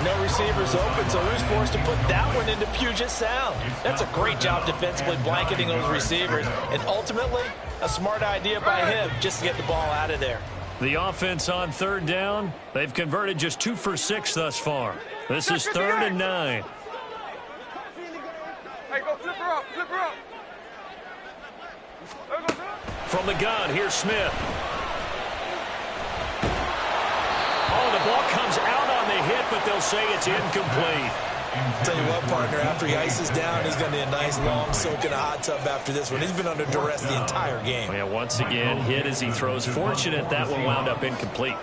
No receivers open, so who's forced to put that one into Puget Sound? That's a great job defensively blanketing those receivers, and ultimately, a smart idea by him just to get the ball out of there. The offense on third down, they've converted just 2 for 6 thus far. This is 3rd and 9. Hey, go flip her up, flip her up. From the gun, here's Smith. Oh, the ball comes out on the hit, but they'll say it's incomplete. Tell you what, partner, after he ices down, he's going to need a nice long soak in a hot tub after this one. He's been under duress the entire game. Yeah, once again, hit as he throws. Fortunate that one wound up incomplete.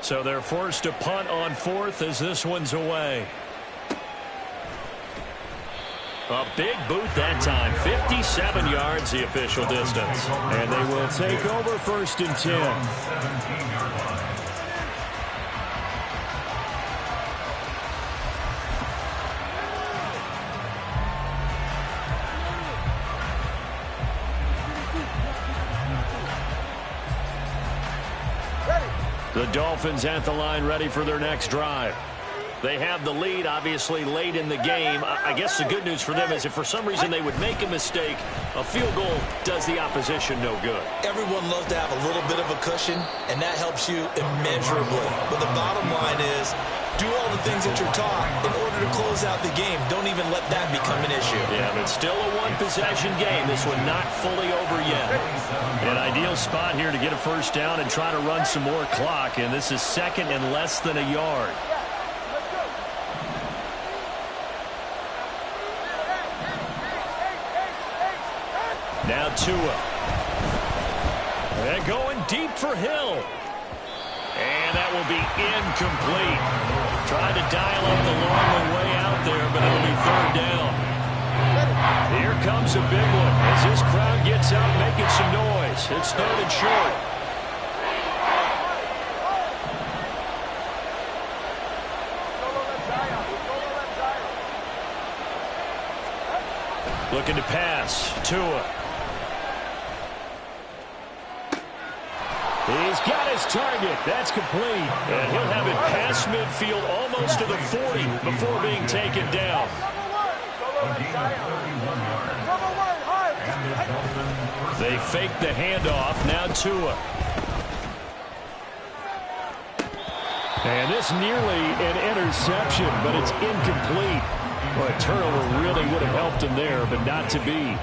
So they're forced to punt on 4th as this one's away. A big boot that time. 57 yards the official distance. And they will take over 1st and 10. The Dolphins at the line ready for their next drive. They have the lead, obviously, late in the game. I guess the good news for them is if for some reason they would make a mistake, a field goal does the opposition no good. Everyone loves to have a little bit of a cushion, and that helps you immeasurably. But the bottom line is, do all the things that you're taught in order to close out the game. Don't even let that become an issue. Yeah, but still a one-possession game. This one not fully over yet. An ideal spot here to get a first down and try to run some more clock, and this is 2nd and less than a yard. Now Tua. They're going deep for Hill. And that will be incomplete. Tried to dial up the long one way out there, but it'll be 3rd down. Here comes a big one as this crowd gets out making some noise. It's 3rd and short. Looking to pass. Tua. He's got his target. That's complete. And he'll have it past midfield almost to the 40 before being taken down. They fake the handoff. Now Tua. And this nearly an interception, but it's incomplete. Well, a turnover really would have helped him there, but not to be.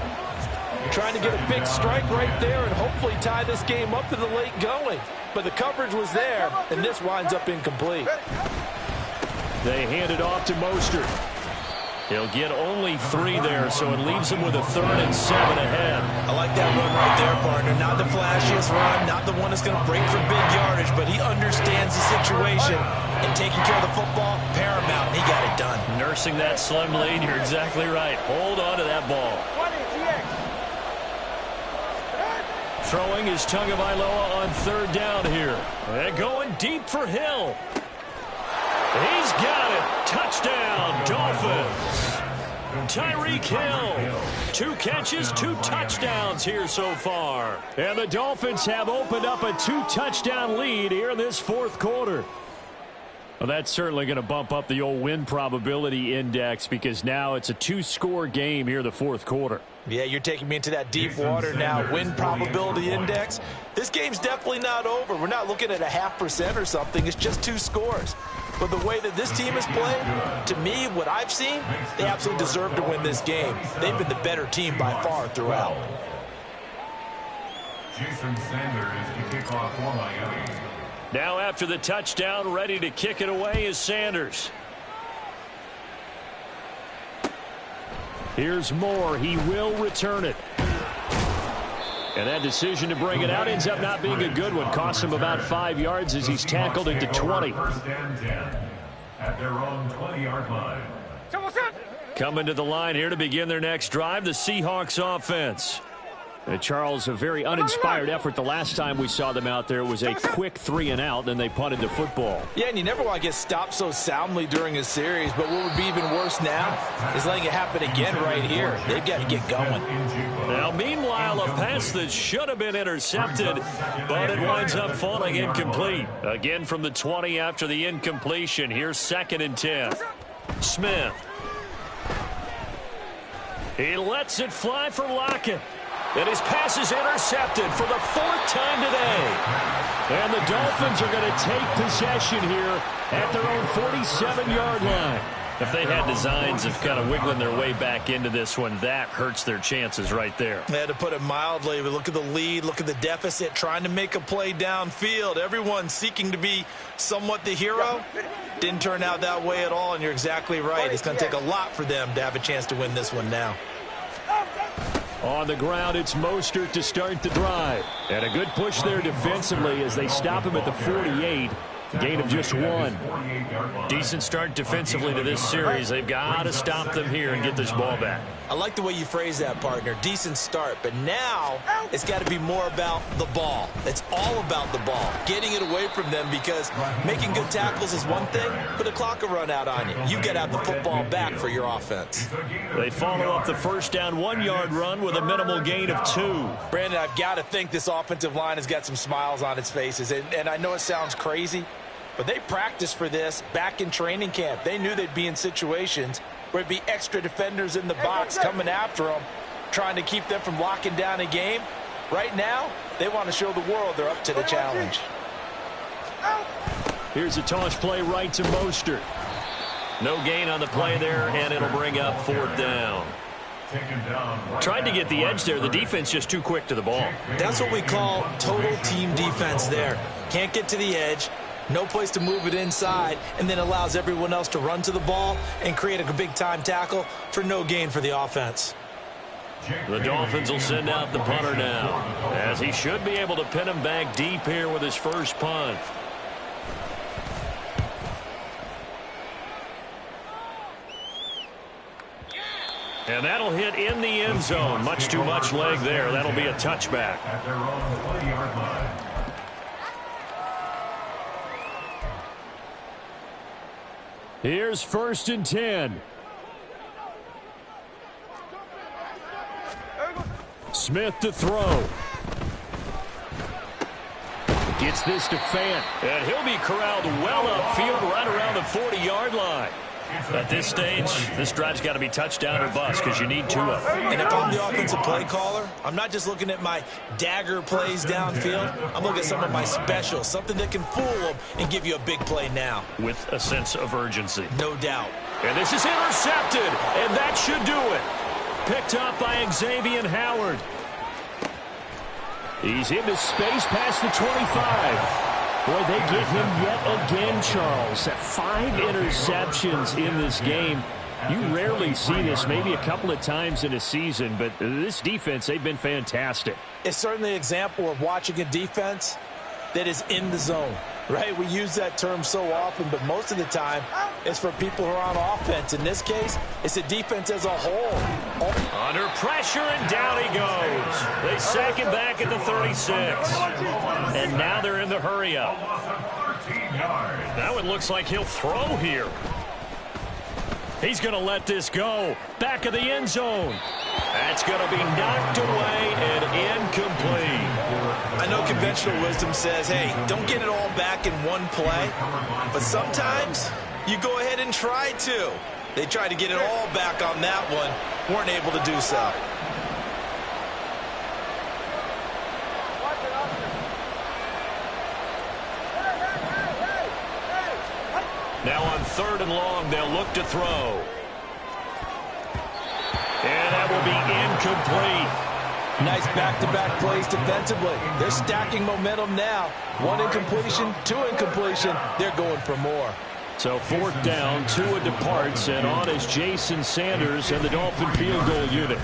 Trying to get a big strike right there and hopefully tie this game up in the late going. But the coverage was there, and this winds up incomplete. They hand it off to Mostert. He'll get only 3 there, so it leaves him with a 3rd and 7 ahead. I like that run right there, partner. Not the flashiest run, not the one that's going to break for big yardage, but he understands the situation, and taking care of the football, paramount, and he got it done. Nursing that slim lead, you're exactly right. Hold on to that ball. Throwing is Tagovailoa on 3rd down here. They're going deep for Hill. He's got it. Touchdown, Dolphins. Tyreek Hill. 2 catches, 2 touchdowns here so far. And the Dolphins have opened up a 2-touchdown lead here in this 4th quarter. Well, that's certainly going to bump up the old win probability index because now it's a 2-score game here in the 4th quarter. Yeah, you're taking me into that deep water now. Win probability index. This game's definitely not over. We're not looking at a 0.5% or something. It's just 2 scores. But the way that this team has played, to me, what I've seen, they absolutely deserve to win this game. They've been the better team by far throughout. Jason Sanders to kick off for Miami. Now after the touchdown, ready to kick it away is Sanders. Here's Moore. He will return it. And that decision to bring it out ends up not being a good one. Cost him about 5 yards as he's tackled into 20. 1st and 10 at their own 20-yard line. Coming to the line here to begin their next drive, the Seahawks offense. Charles, a very uninspired effort the last time we saw them out there. It was a quick 3-and-out, then they punted the football. Yeah, and you never want to get stopped so soundly during a series, but what would be even worse now is letting it happen again right here. They've got to get going. Now, meanwhile, a pass that should have been intercepted, but it winds up falling incomplete. Again from the 20 after the incompletion. Here's 2nd and 10. Smith. He lets it fly for Lockett. And his pass is intercepted for the 4th time today. And the Dolphins are going to take possession here at their own 47-yard line. If they had designs of kind of wiggling their way back into this one, that hurts their chances right there. They had to put it mildly. Look at the lead, look at the deficit, trying to make a play downfield. Everyone seeking to be somewhat the hero. Didn't turn out that way at all, and you're exactly right. It's going to take a lot for them to have a chance to win this one now. On the ground, it's Mostert to start the drive. And a good push there defensively as they stop him at the 48. Gain of just 1. Decent start defensively to this series. They've got to stop them here and get this ball back. I like the way you phrase that, partner. Decent start, but now it's got to be more about the ball. It's all about the ball, getting it away from them, because making good tackles is one thing, but the clock will run out on you. You get out the football back for your offense. They follow up the first down 1-yard run with a minimal gain of 2. Brandon, I've got to think this offensive line has got some smiles on its faces, and I know it sounds crazy, but they practiced for this back in training camp. They knew they'd be in situations where it'd be extra defenders in the box coming after them, trying to keep them from locking down a game. Right now, they want to show the world they're up to the challenge. Here's a toss play right to Mostert. No gain on the play there, and it'll bring up 4th down. Tried to get the edge there. The defense just too quick to the ball. That's what we call total team defense there. Can't get to the edge. No place to move it inside, and then allows everyone else to run to the ball and create a big-time tackle for no gain for the offense. The Dolphins will send out the punter now, as he should be able to pin him back deep here with his first punt. And that'll hit in the end zone. Much too much leg there. That'll be a touchback. At their own 20-yard line. Here's 1st and 10. Smith to throw. Gets this to Fant. And he'll be corralled well upfield right around the 40-yard line. At this stage, this drive's got to be touchdown or bust, because you need 2 of them. And if I'm the offensive play caller, I'm not just looking at my dagger plays downfield. I'm looking at some of my specials, something that can fool them and give you a big play now. With a sense of urgency. No doubt. And this is intercepted, and that should do it. Picked up by Xavier Howard. He's into space past the 25. Boy, they get him yet again, Charles. 5 interceptions in this game. You rarely see this, maybe a couple of times in a season, but this defense, they've been fantastic. It's certainly an example of watching a defense that is in the zone, right? We use that term so often, but most of the time it's for people who are on offense. In this case, it's the defense as a whole. Under pressure, and down he goes. They sack him back at the 36. And now they're in the hurry-up. Now it looks like he'll throw here. He's going to let this go. Back of the end zone. That's going to be knocked away and incomplete. I know conventional wisdom says, hey, don't get it all back in one play. But sometimes you go ahead and try to. They tried to get it all back on that one. Weren't able to do so. Now on 3rd and long, they'll look to throw. And that will be incomplete. Nice back-to-back plays defensively. They're stacking momentum now. 1 incompletion, 2 incompletion. They're going for more. So 4th down, Tua departs, and on is Jason Sanders and the Dolphin field goal unit.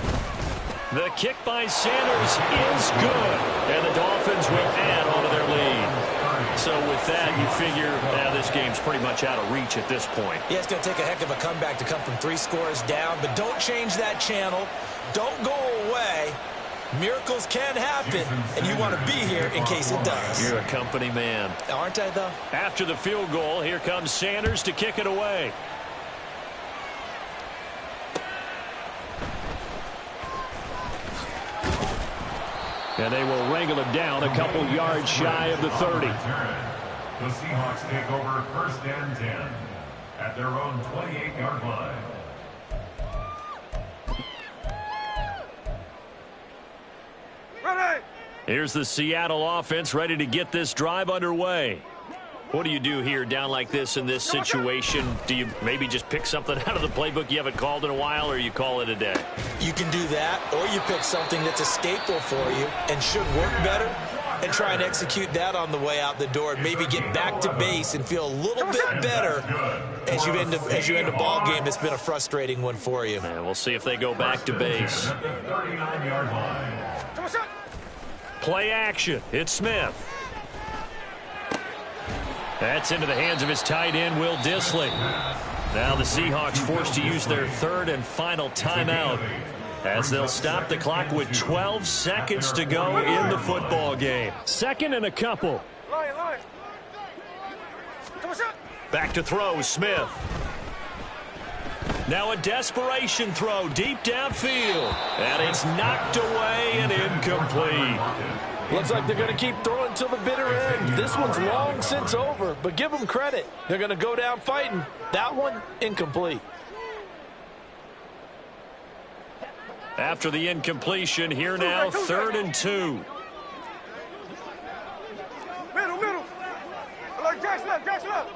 The kick by Sanders is good, and the Dolphins will add on to their lead. So with that, you figure this game's pretty much out of reach at this point. Yeah, it's going to take a heck of a comeback to come from 3 scores down, but don't change that channel. Don't go away. Miracles can happen, and you want to be here in case it does. You're a company man. Aren't I, though? After the field goal, here comes Sanders to kick it away. And they will wrangle it down a couple yards shy of the 30. The Seahawks take over 1st and 10 at their own 28-yard line. Ready. Here's the Seattle offense ready to get this drive underway. What do you do here down like this in this situation? Do you maybe just pick something out of the playbook you haven't called in a while, or you call it a day? You can do that, or you pick something that's a staple for you and should work better and try and execute that on the way out the door and maybe get back to base and feel a little bit better as you end a ball game that's been a frustrating one for you. And we'll see if they go back to base. 39-yard line. Play action. It's Smith. That's into the hands of his tight end, Will Dissly. Now the Seahawks forced to use their 3rd and final timeout as they'll stop the clock with 12 seconds to go in the football game. 2nd and a couple. Back to throw, Smith. Now a desperation throw deep downfield. And it's knocked away and incomplete. Looks like they're going to keep throwing till the bitter end. This one's long since over, but give them credit. They're going to go down fighting. That one, incomplete. After the incompletion, here now, 3rd and 2. Middle. Like Jackson up.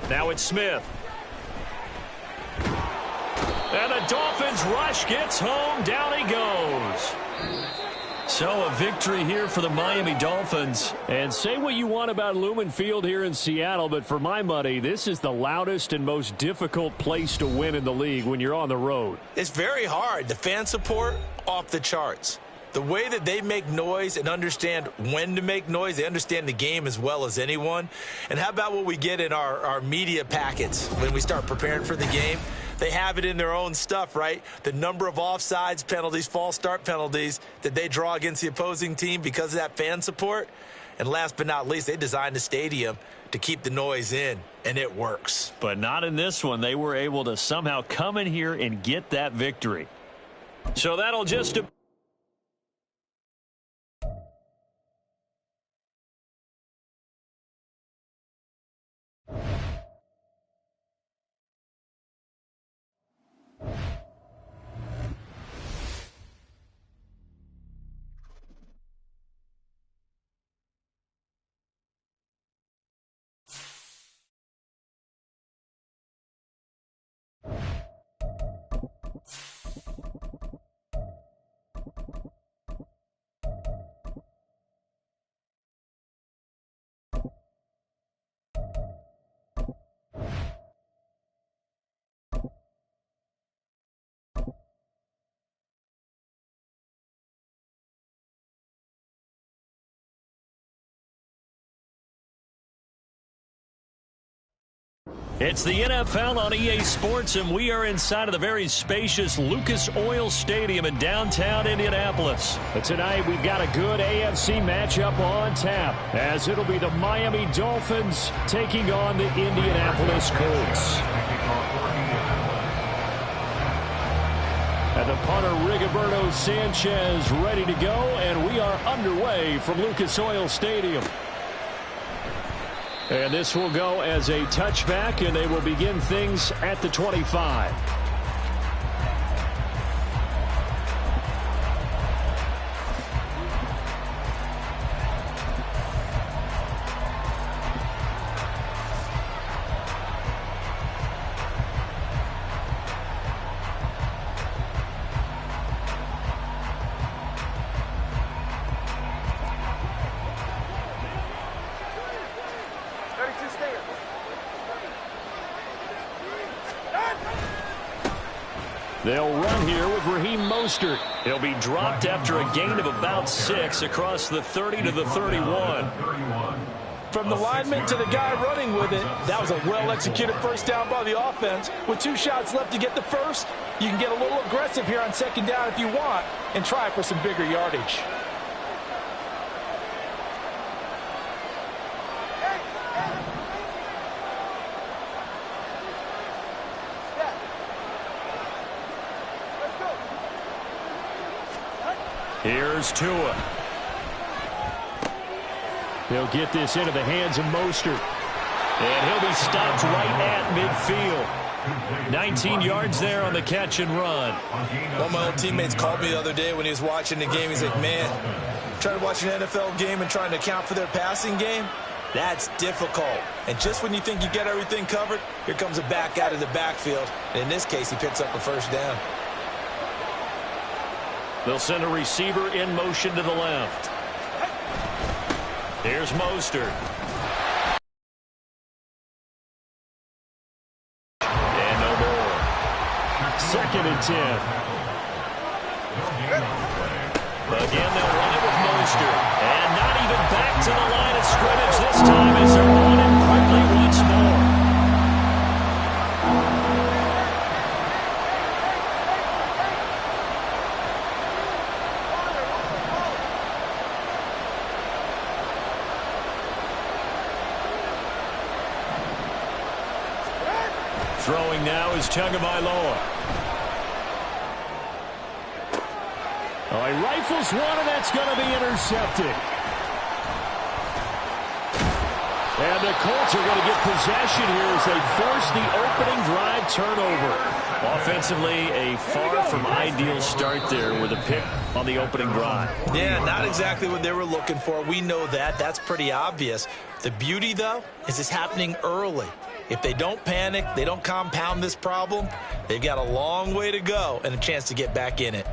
Now it's Smith. And the Dolphins rush gets home. Down he goes. So a victory here for the Miami Dolphins. And say what you want about Lumen Field here in Seattle, but for my money, this is the loudest and most difficult place to win in the league when you're on the road. It's very hard. The fan support, off the charts. The way that they make noise and understand when to make noise, they understand the game as well as anyone. And how about what we get in our media packets when we start preparing for the game? They have it in their own stuff, right? The number of offsides penalties, false start penalties that they draw against the opposing team because of that fan support. And last but not least, they designed the stadium to keep the noise in, and it works. But not in this one. They were able to somehow come in here and get that victory. So that'll just... It's the NFL on EA Sports, and we are inside of the very spacious Lucas Oil Stadium in downtown Indianapolis. But tonight we've got a good AFC matchup on tap, as it'll be the Miami Dolphins taking on the Indianapolis Colts. And the punter Rigoberto Sanchez ready to go, and we are underway from Lucas Oil Stadium. And this will go as a touchback, and they will begin things at the 25. They'll run here with Raheem Mostert. He'll be dropped after a gain of about 6 across the 30 to the 31. From the lineman to the guy running with it, that was a well-executed first down by the offense. With 2 shots left to get the first, you can get a little aggressive here on second down if you want and try for some bigger yardage. Here's Tua. He'll get this into the hands of Mostert. And he'll be stopped right at midfield. 19 yards there on the catch and run. One of my old teammates called me the other day when he was watching the game. He's like, man, trying to watch an NFL game and trying to account for their passing game, that's difficult. And just when you think you get everything covered, here comes a back out of the backfield. And in this case, he picks up a first down. They'll send a receiver in motion to the left. Here's Mostert. And no more. 2nd and 10. Again, they'll run it with Mostert. And not even back to the line of scrimmage this time as they're on it quickly once more. Throwing now is Tagovailoa. Oh, he rifles one, and that's going to be intercepted. And the Colts are going to get possession here as they force the opening drive turnover. Offensively, a far from ideal start there with a pick on the opening drive. Yeah, not exactly what they were looking for. We know that. That's pretty obvious. The beauty, though, is it's happening early. If they don't panic, they don't compound this problem, they've got a long way to go and a chance to get back in it.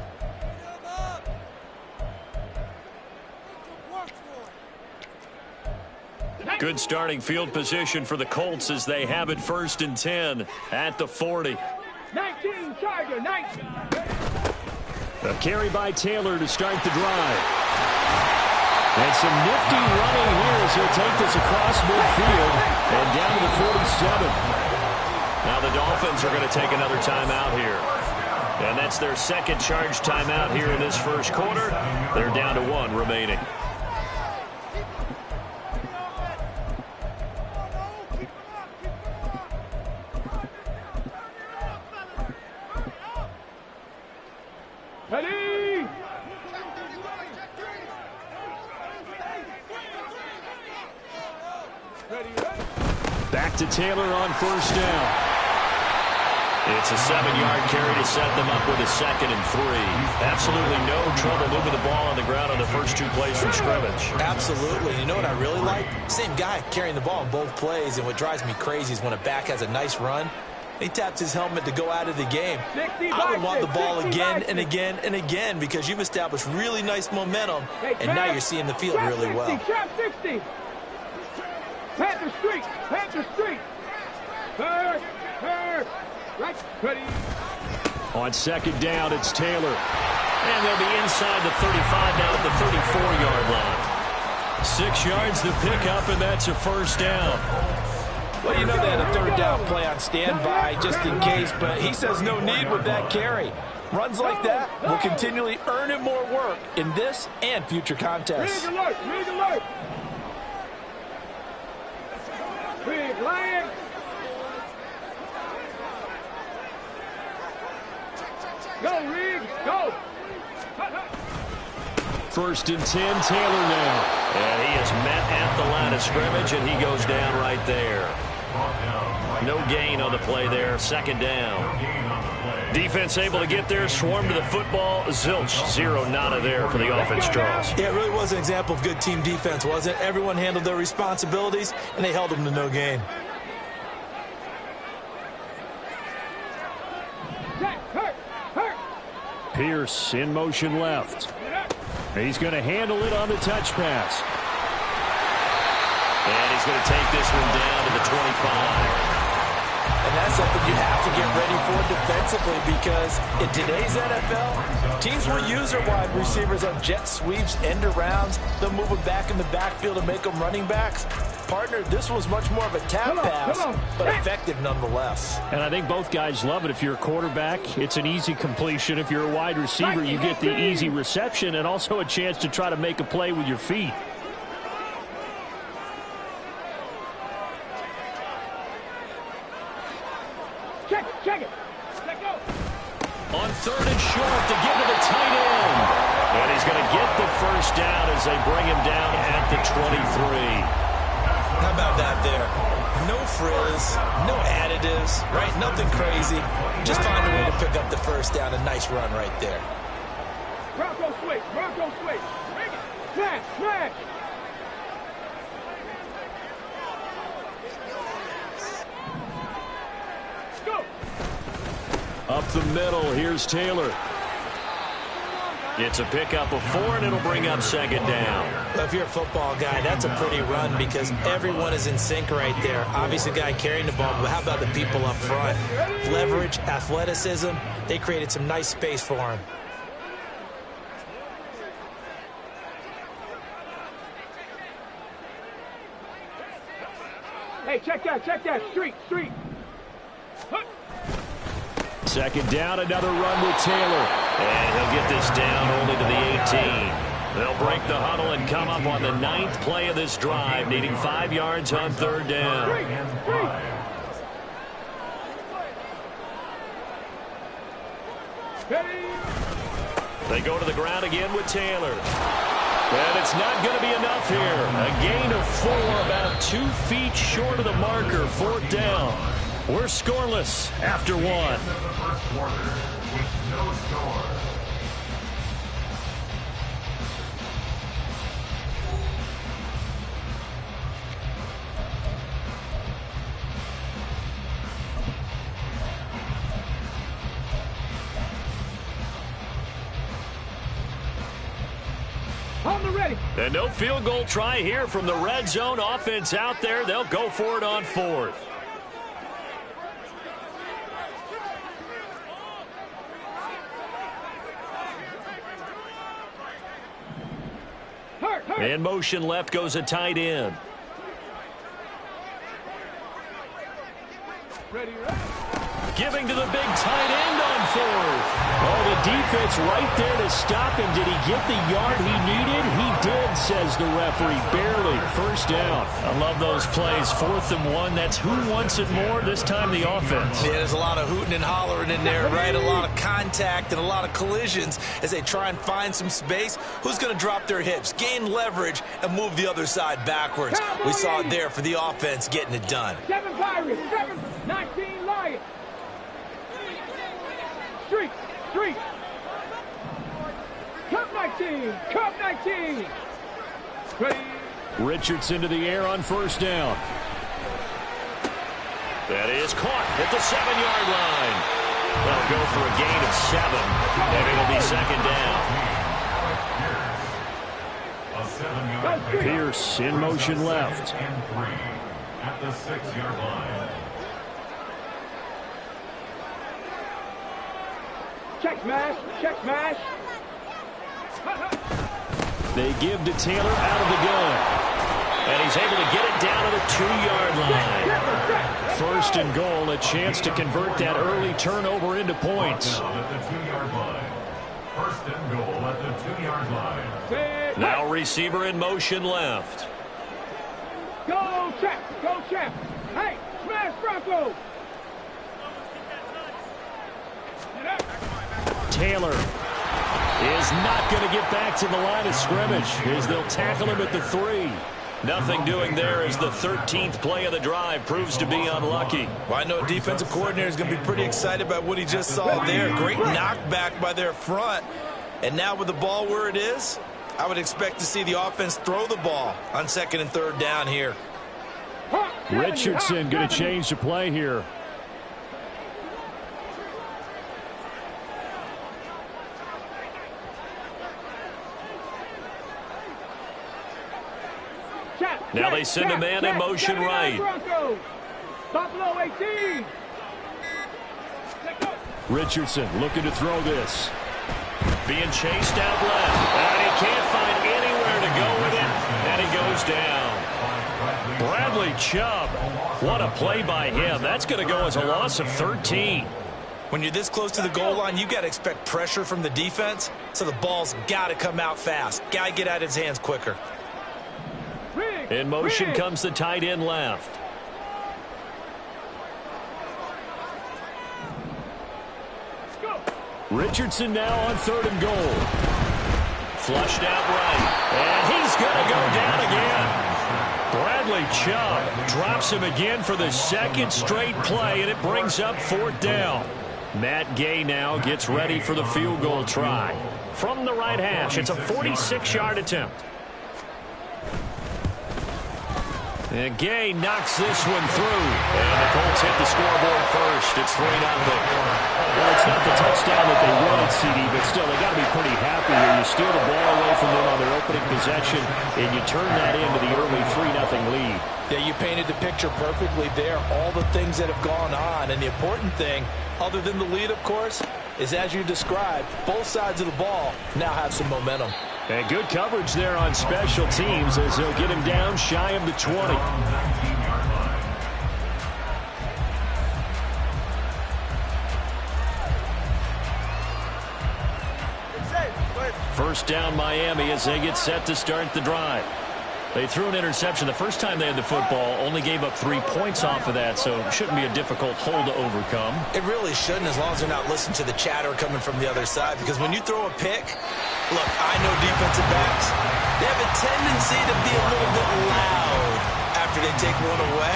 Good starting field position for the Colts as they have it 1st and 10 at the 40. 19, Charger, 19. A carry by Taylor to start the drive. And some nifty running here as he'll take this across midfield and down to the 47. Now the Dolphins are going to take another timeout here. And that's their 2nd charge timeout here in this 1st quarter. They're down to 1 remaining. Ready? Back to Taylor on 1st down. It's a 7-yard carry to set them up with a 2nd and 3. Absolutely no trouble moving the ball on the ground on the first 2 plays from scrimmage. Absolutely. You know what I really like? Same guy carrying the ball in both plays, and what drives me crazy is when a back has a nice run, he taps his helmet to go out of the game. I would want the ball again and again and again because you've established really nice momentum, and now you're seeing the field really well. Trap 60. Panther Street. Panther Street. Third. Right. Ready. On 2nd down, it's Taylor. And they'll be inside the 35 now at the 34-yard line. 6 yards to pick up, and that's a 1st down. Well, you know they had a 3rd down play on standby just in case, but he says no need with that carry. Runs like that will continually earn him more work in this and future contests. Rig alert. Rig alert. Rig lion. Go, Rig. Go. 1st and 10, Taylor now. And he is met at the line of scrimmage, and he goes down right there. No gain on the play there. 2nd down. Defense able to get there, swarm to the football. Zilch, 0 nada there for the offense draws. Yeah, it really was an example of good team defense, wasn't it? Everyone handled their responsibilities, and they held them to no gain. Pierce in motion left. He's going to handle it on the touch pass. And he's going to take this one down to the 25. And that's something you have to get ready for defensively because in today's NFL, teams will use their wide receivers on jet sweeps, end arounds. They'll move them back in the backfield and make them running backs. partner, this was much more of a tap pass, but effective nonetheless. And I think both guys love it. If you're a quarterback, it's an easy completion. If you're a wide receiver, you get the easy reception and also a chance to try to make a play with your feet. Check it. Let go. On 3rd and short to give to the tight end. And he's going to get the first down as they bring him down at the 23. How about that there? No frills, no additives, right? Nothing crazy. Just find a way to pick up the first down. A nice run right there. Bronco switch. Bring it. Smash. Go. Up the middle, here's Taylor. It's a pickup of 4, and it'll bring up 2nd down. If you're a football guy, that's a pretty run because everyone is in sync right there. Obviously, the guy carrying the ball, but how about the people up front? Leverage, athleticism, they created some nice space for him. Hey, check that. Street. 2nd down, another run with Taylor. And he'll get this down only to the 18. They'll break the huddle and come up on the 9th play of this drive, needing 5 yards on 3rd down. They go to the ground again with Taylor. And it's not going to be enough here. A gain of 4, about 2 feet short of the marker, 4th down. We're scoreless after 1. The first quarter with no score. And no field goal try here from the red zone. Offense out there. They'll go for it on 4th. In motion left goes a tight end. Giving to the big tight end on 4th. Oh, the defense right there to stop him. Did he get the yard he needed? He did, says the referee. Barely. First down. I love those plays. 4th and 1. That's who wants it more. This time the offense. Yeah, there's a lot of hooting and hollering in there, right? A lot of contact and a lot of collisions as they try and find some space. Who's going to drop their hips, gain leverage, and move the other side backwards? We saw it there for the offense getting it done. 7 Pirates, 19 Lions. Street. Cup 19. Ready. Richardson to the air on 1st down. That is caught at the 7-yard line. They'll go for a gain of 7, and it'll be 2nd down. Pierce in motion left. And 3 at the 6-yard line. Check smash. They give to Taylor out of the gun. And he's able to get it down to the 2-yard line. 1st and goal, a chance to convert that early turnover into points. At the 2-yard line. 1st and goal at the 2-yard line. Now receiver in motion left. Go check. Hey, smash Bronco. Taylor is not going to get back to the line of scrimmage as they'll tackle him at the 3. Nothing doing there as the 13th play of the drive proves to be unlucky. Well, I know defensive coordinator is going to be pretty excited about what he just saw there. Great knockback by their front. And now with the ball where it is, I would expect to see the offense throw the ball on 2nd and 3rd down here. Richardson going to change the play here. Now they send a man in motion right. Buffalo 18. Richardson looking to throw this. Being chased out left. And he can't find anywhere to go with it. And he goes down. Bradley Chubb. What a play by him. That's going to go as a loss of 13. When you're this close to the goal line, you got to expect pressure from the defense, so the ball's got to come out fast. Got to get out of his hands quicker. In motion comes the tight end left. Richardson now on 3rd and goal. Flushed out right. And he's going to go down again. Bradley Chubb drops him again for the 2nd straight play, and it brings up 4th down. Matt Gay now gets ready for the field goal try. From the right hash, it's a 46-yard attempt. And Gay knocks this one through. And the Colts hit the scoreboard first. It's 3-0. Well, it's not the touchdown that they wanted, CD, but still, they got to be pretty happy here. You steal the ball away from them on their opening possession, and you turn that into the early 3-0 lead. Yeah, you painted the picture perfectly there. All the things that have gone on, and the important thing, other than the lead, of course, is as you described, both sides of the ball now have some momentum. And good coverage there on special teams as they'll get him down shy of the 20. First down Miami as they get set to start the drive. They threw an interception the first time they had the football, only gave up 3 points off of that, so it shouldn't be a difficult hole to overcome. It really shouldn't, as long as they're not listening to the chatter coming from the other side, because when you throw a pick, look, I know defensive backs, they have a tendency to be a little bit loud after they take one away,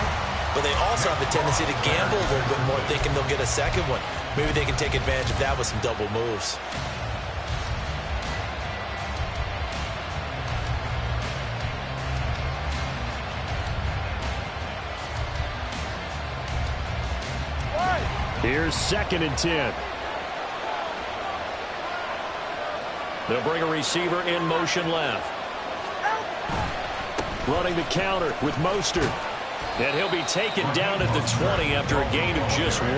but they also have a tendency to gamble a little bit more, thinking they'll get a second one. Maybe they can take advantage of that with some double moves. Here's 2nd and 10. They'll bring a receiver in motion left. Running the counter with Mostert. And he'll be taken down at the 20 after a gain of just 1.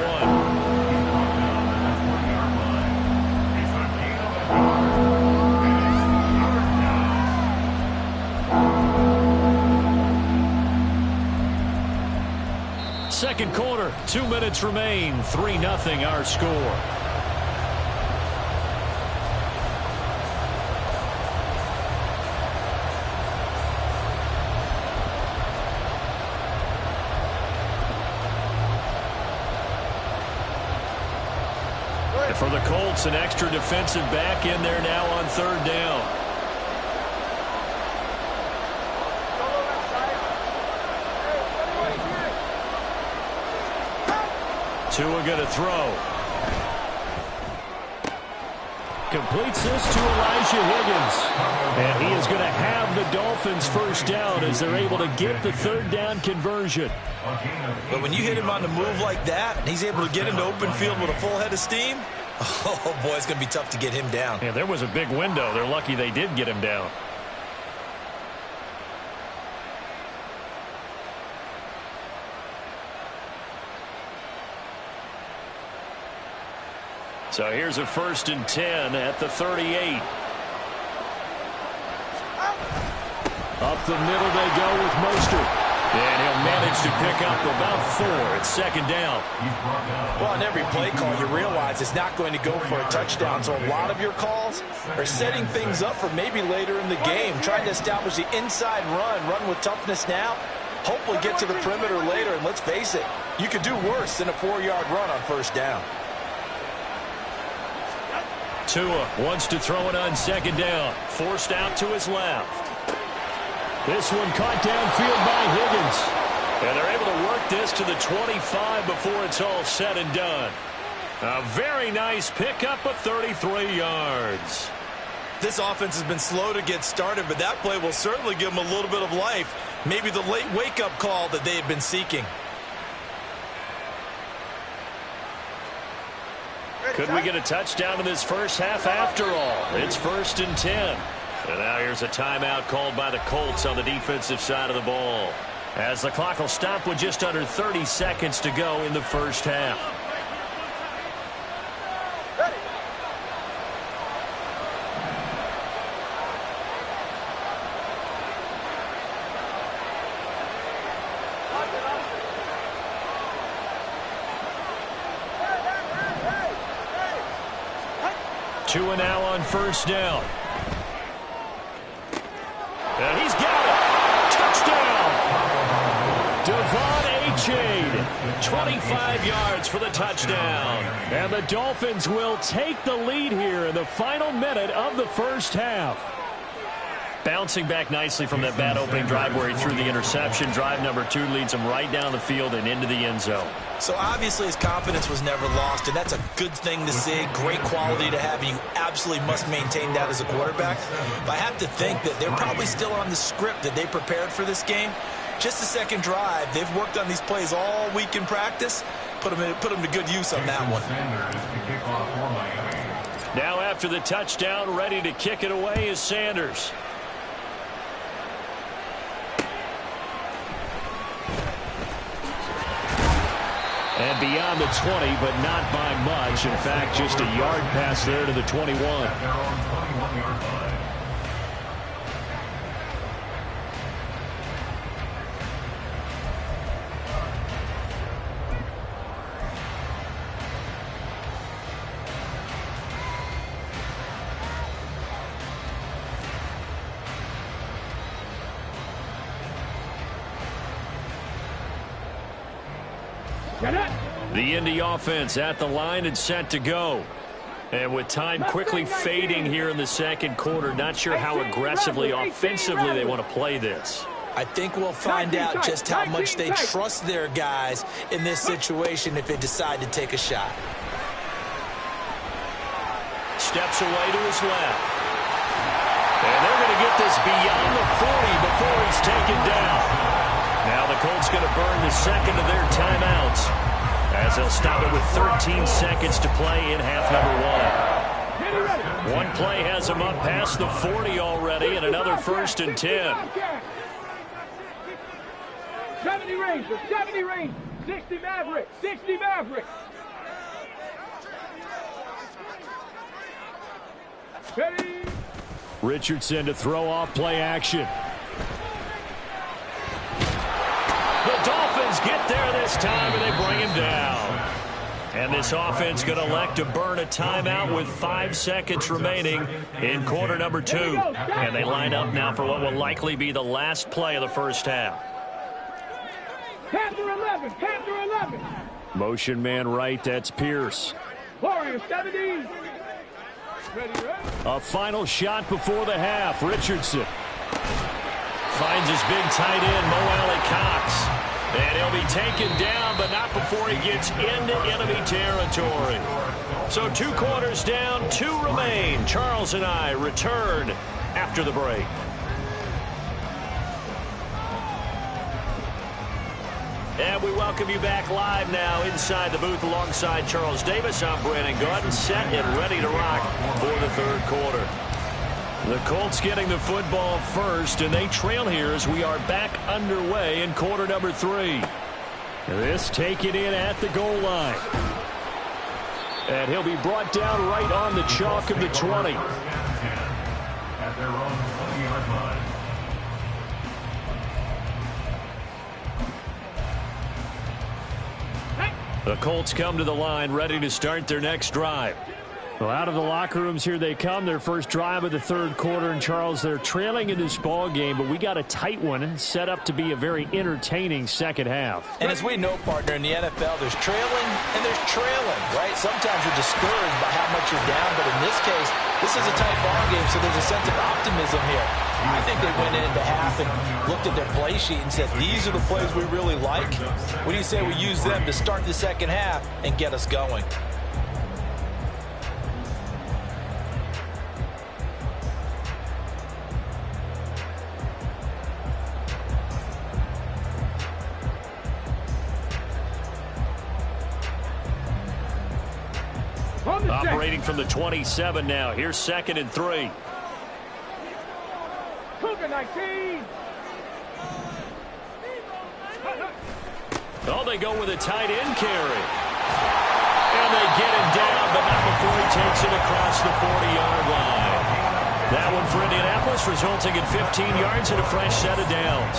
Second quarter, 2 minutes remain. 3-0 our score. And for the Colts, an extra defensive back in there now on 3rd down. Tua going to throw. Completes this to Elijah Higgins. And he is going to have the Dolphins first down as they're able to get the 3rd down conversion. But when you hit him on the move like that, and he's able to get into open field with a full head of steam, oh boy, it's going to be tough to get him down. Yeah, there was a big window. They're lucky they did get him down. So here's a 1st and 10 at the 38. Up the middle they go with Mostert. And he'll manage to pick up about 4. It's 2nd down. Well, on every play call, you realize it's not going to go for a touchdown. So a lot of your calls are setting things up for maybe later in the game, trying to establish the inside run with toughness now, hopefully get to the perimeter later. And let's face it, you could do worse than a 4-yard run on 1st down. Tua wants to throw it on 2nd down. Forced out to his left. This one caught downfield by Higgins. And they're able to work this to the 25 before it's all said and done. A very nice pickup of 33 yards. This offense has been slow to get started, but that play will certainly give them a little bit of life. Maybe the late wake-up call that they had been seeking. Could we get a touchdown in this first half after all? It's 1st and 10. And now here's a timeout called by the Colts on the defensive side of the ball, as the clock will stop with just under 30 seconds to go in the first half. Tua now on first down. And he's got it. Touchdown. Devon Achane, 25 yards for the touchdown. And the Dolphins will take the lead here in the final minute of the first half. Bouncing back nicely from that bad opening drive where he threw the interception. Drive number 2 leads him right down the field and into the end zone. So obviously his confidence was never lost, and that's a good thing to see. Great quality to have. You absolutely must maintain that as a quarterback. But I have to think that they're probably still on the script that they prepared for this game. Just the second drive. They've worked on these plays all week in practice. Put them to good use on that one. Now after the touchdown, ready to kick it away is Sanders. And beyond the 20, but not by much. In fact, just a yard pass there to the 21. The Indy offense at the line and set to go. And with time quickly fading here in the second quarter, not sure how aggressively, offensively they want to play this. I think we'll find out just how much they trust their guys in this situation if they decide to take a shot. Steps away to his left. And they're going to get this beyond the 40 before he's taken down. Now the Colts going to burn the second of their timeouts, as they'll stop it with 13 seconds to play in half number 1. One play has them up past the 40 already, and another 1st and 10. 70 Rangers, 70 Rangers, 60 Mavericks, 60 Mavericks. Ready. Richardson to throw off play action. The Dolphins get there this time, and they bring him down. And this offense going to elect to burn a timeout with 5 seconds remaining in quarter number 2. And they line up now for what will likely be the last play of the first half. Panther 11, Panther 11. Motion man right, that's Pierce. Warriors 70. Ready, ready. A final shot before the half. Richardson finds his big tight end, Mo Alley Cox. And he'll be taken down, but not before he gets into enemy territory. So 2 quarters down, 2 remain. Charles and I return after the break. And we welcome you back live now inside the booth alongside Charles Davis. I'm Brandon Gaudin, set and ready to rock for the third quarter. The Colts getting the football first, and they trail here as we are back underway in quarter number 3. This taken in at the goal line. And he'll be brought down right on the chalk of the 20. At their own 20-yard line. The Colts come to the line ready to start their next drive. Well, out of the locker rooms here they come, their first drive of the third quarter. And Charles, they're trailing in this ball game, but we got a tight one set up to be a very entertaining second half. And as we know, partner, in the NFL, there's trailing and there's trailing, right? Sometimes you're discouraged by how much you're down, but in this case, this is a tight ball game, so there's a sense of optimism here. I think they went into half and looked at their play sheet and said, these are the plays we really like. What do you say we use them to start the second half and get us going? Operating from the 27 now. Here's 2nd and 3. Cougar 19. Oh, they go with a tight end carry. And they get him down, but not before he takes it across the 40-yard line. That one for Indianapolis, resulting in 15 yards and a fresh set of downs.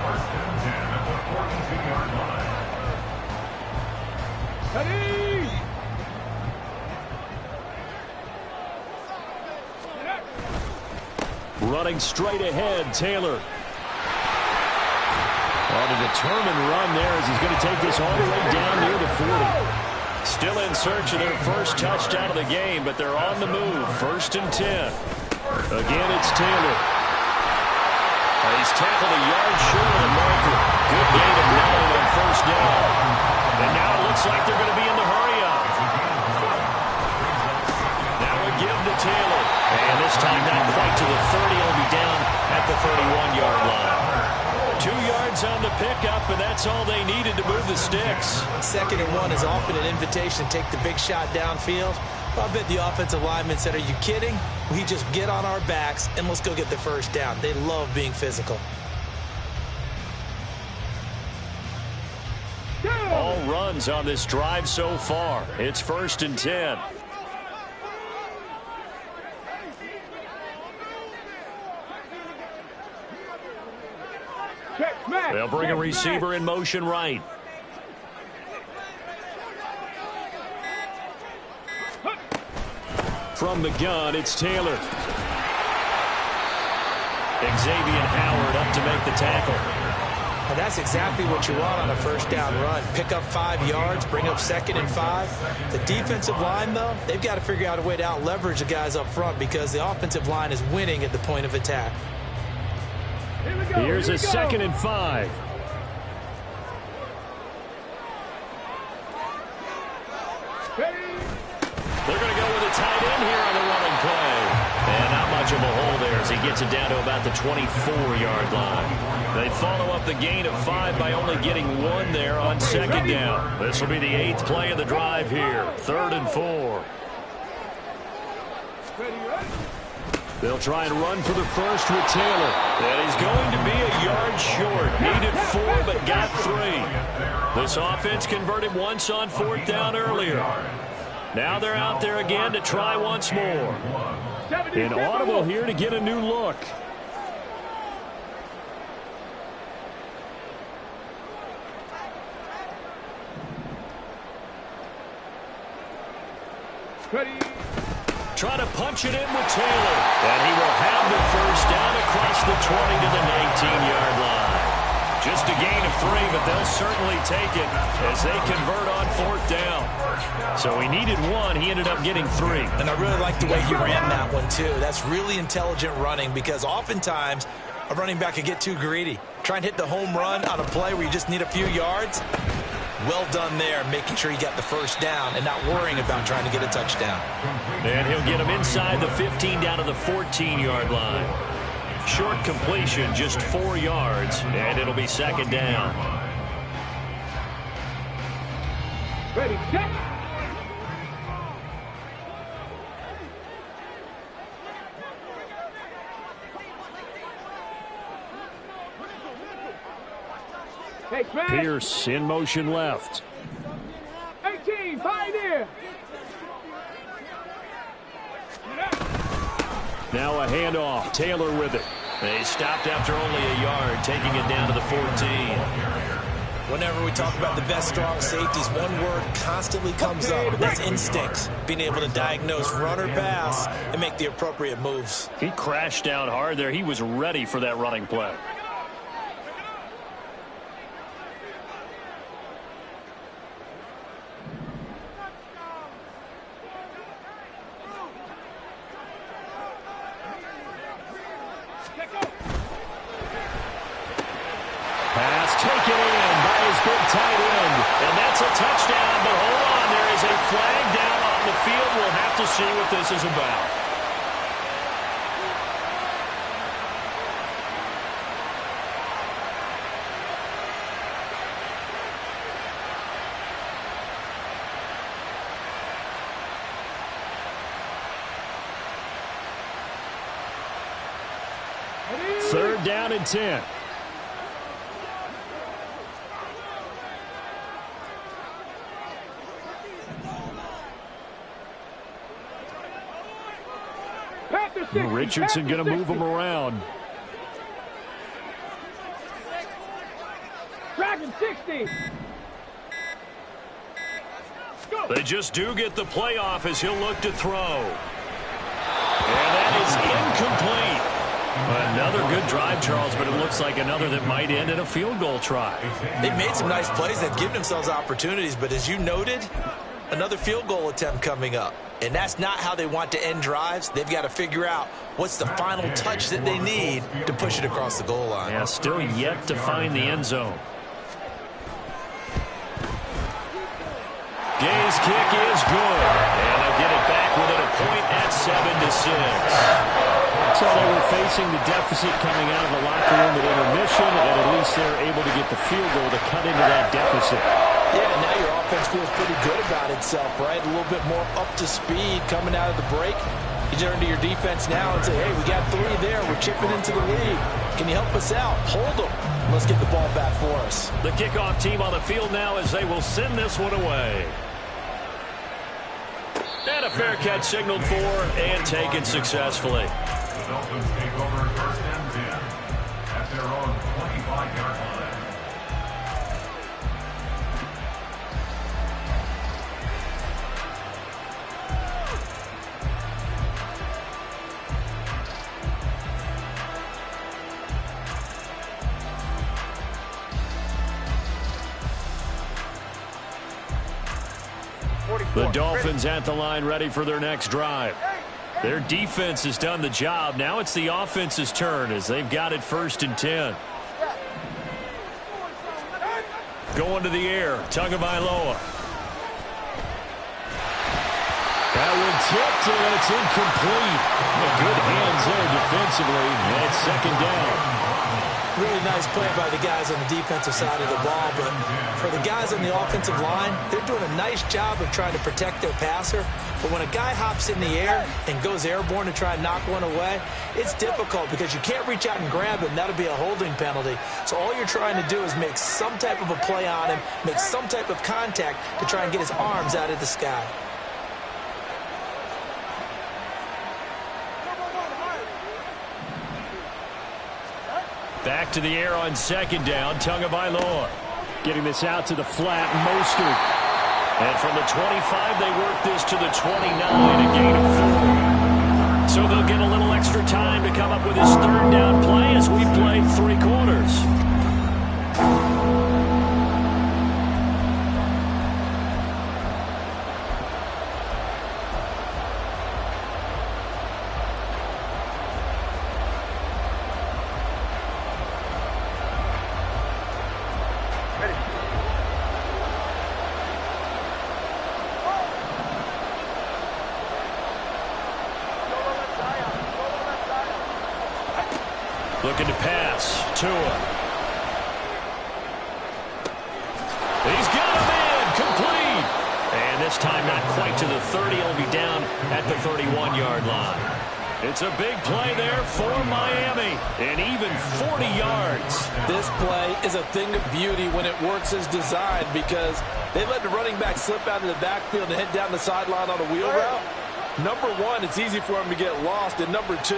First and 10 at the 42-yard line. Ready. Running straight ahead, Taylor. On a determined run there as he's going to take this all the way down near the 40. Still in search of their first touchdown of the game, but they're on the move. 1st and 10. Again, it's Taylor. He's tackled a yard short of the marker. Good gain of 9 on 1st down. And now it looks like they're going to be in the hurry-up. Now a give to Taylor. And this time not quite to the 30. He'll be down at the 31-yard line. 2 yards on the pickup, and that's all they needed to move the sticks. 2nd and 1 is often an invitation to take the big shot downfield. I bet the offensive lineman said, are you kidding? We just get on our backs and let's go get the 1st down. They love being physical. All runs on this drive so far. It's 1st and 10. They'll bring a receiver in motion right. From the gun, it's Taylor. Xavier Howard up to make the tackle. And that's exactly what you want on a 1st down run. Pick up 5 yards, bring up 2nd and 5. The defensive line, though, they've got to figure out a way to out-leverage the guys up front because the offensive line is winning at the point of attack. Here's a 2nd and 5. They're going to go with a tight end here on the running play. And not much of a hole there as he gets it down to about the 24-yard line. They follow up the gain of 5 by only getting 1 there on 2nd down. This will be the 8th play of the drive here. 3rd and 4. They'll try and run for the 1st with Taylor. And he's going to be a yard short. Needed 4, but got 3. This offense converted once on 4th down earlier. Now they're out there again to try once more. An audible here to get a new look. Try to punch it in with Taylor. And he will have the 1st down across the 20 to the 19-yard line. Just a gain of 3, but they'll certainly take it as they convert on 4th down. So he needed 1. He ended up getting 3. And I really like the way he ran that one, too. That's really intelligent running because oftentimes a running back can get too greedy. Try and hit the home run on a play where you just need a few yards. Well done there, making sure he got the 1st down and not worrying about trying to get a touchdown. And he'll get him inside the 15 down to the 14-yard line. Short completion, just 4 yards, and it'll be 2nd down. Ready, set. Hey, Pierce in motion left. 18, Pioneer. Now a handoff. Taylor with it. They stopped after only a yard, taking it down to the 14. Whenever we talk about the best strong safeties, one word constantly comes up, and that's instincts. Being able to diagnose run or pass and make the appropriate moves. He crashed down hard there. He was ready for that running play. Pass taken in by his big tight end. And that's a touchdown, but hold on. There is a flag down on the field. We'll have to see what this is about. Third down and 10. Richardson going to move him around. Dragon 60. They just do get the playoff as he'll look to throw. And that is incomplete. Another good drive, Charles, but it looks like another that might end in a field goal try. They've made some nice plays. They've given themselves opportunities, but as you noted, another field goal attempt coming up. And that's not how they want to end drives. They've got to figure out what's the final touch that they need to push it across the goal line. Yeah, still yet to find the end zone. Gay's kick is good. And they'll get it back within a point at 7-6. So they were facing the deficit coming out of the locker room at intermission, and at least they're able to get the field goal to cut into that deficit. Yeah, now your offense feels pretty good about itself, right? A little bit more up to speed coming out of the break. You turn to your defense now and say, hey, we got 3 there. We're chipping into the lead. Can you help us out? Hold them. Let's get the ball back for us. The kickoff team on the field now as they will send this one away. And a fair catch signaled for and taken successfully. The Dolphins take over first and 10 at their own 25-yard line. The Dolphins at the line ready for their next drive. Their defense has done the job. Now it's the offense's turn as they've got it first and 10. Going to the air, Tagovailoa. That one tipped and it's incomplete. Good hands there defensively. And it's second down. Really nice play by the guys on the defensive side of the ball, but for the guys on the offensive line, they're doing a nice job of trying to protect their passer. But when a guy hops in the air and goes airborne to try and knock one away, it's difficult because you can't reach out and grab him. That'll be a holding penalty. So all you're trying to do is make some type of a play on him, make some type of contact to try and get his arms out of the sky. Back to the air on second down, Tagovailoa. Getting this out to the flat, Mostert. And from the 25, they work this to the 29, a gain of 4. So they'll get a little extra time to come up with his third down play as we played 3 quarters. Looking to pass. Tua. He's got him in. Complete. And this time not quite to the 30. He'll be down at the 31-yard line. It's a big play there for Miami. And even 40 yards. This play is a thing of beauty when it works as designed because they let the running back slip out of the backfield and head down the sideline on a wheel route. Number 1, it's easy for him to get lost. And number 2,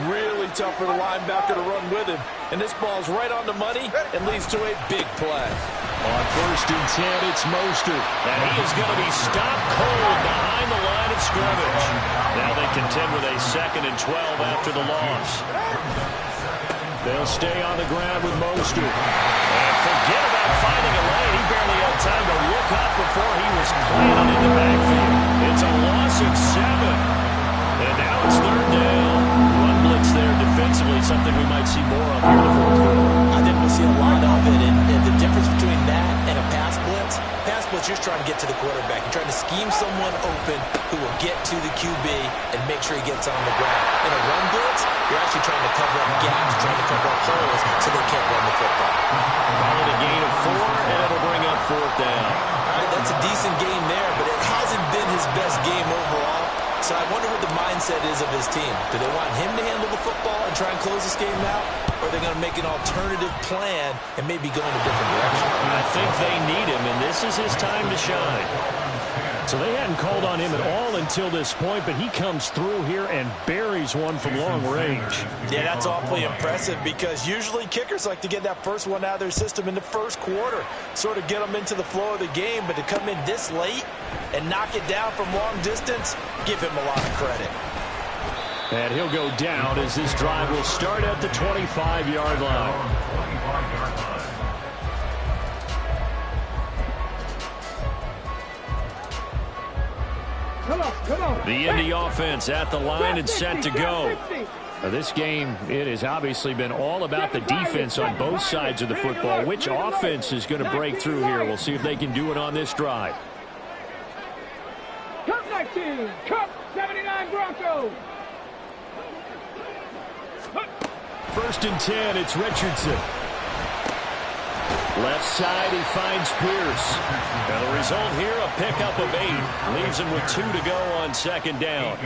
really tough for the linebacker to run with him. And this ball's right on the money and leads to a big play. On first and 10, it's Mostert. And he is going to be stopped cold behind the line of scrimmage. Now they contend with a 2nd and 12 after the loss. They'll stay on the ground with Mostert. And forget about finding a lane. He barely had time to look up before he was planted in the backfield. It's a loss of 7. And now it's third down. Run blitz there defensively, something we might see more of here in the fourth quarter. I think we'll see a lot of it, and the difference between that and a pass blitz, you're just trying to get to the quarterback. You're trying to scheme someone open who will get to the QB and make sure he gets on the ground. In a run blitz, you're actually trying to cover up gaps, trying to cover up holes so they can't run the football. Call it a gain of 4, and it'll bring up fourth down. All right, that's a decent game there, but it hasn't been his best game overall. So I wonder what the mindset is of his team. Do they want him to handle the football and try and close this game out? Or are they going to make an alternative plan and maybe go in a different direction? I think they need him, and this is his time to shine. So they hadn't called on him at all until this point, but he comes through here and buries one from long range. Yeah, that's awfully impressive because usually kickers like to get that first one out of their system in the first quarter, sort of get them into the flow of the game, but to come in this late and knock it down from long distance, give him a lot of credit. And he'll go down as this drive will start at the 25-yard line. The Indy offense at the line and set to go. Now this game, it has obviously been all about the defense on both sides of the football. Which offense is going to break through here? We'll see if they can do it on this drive. Cup 19, Cup 79 Broncos. First and 10, it's Richardson. Left side, he finds Pierce. Now the result here, a pickup of 8. Leaves him with 2 to go on second down.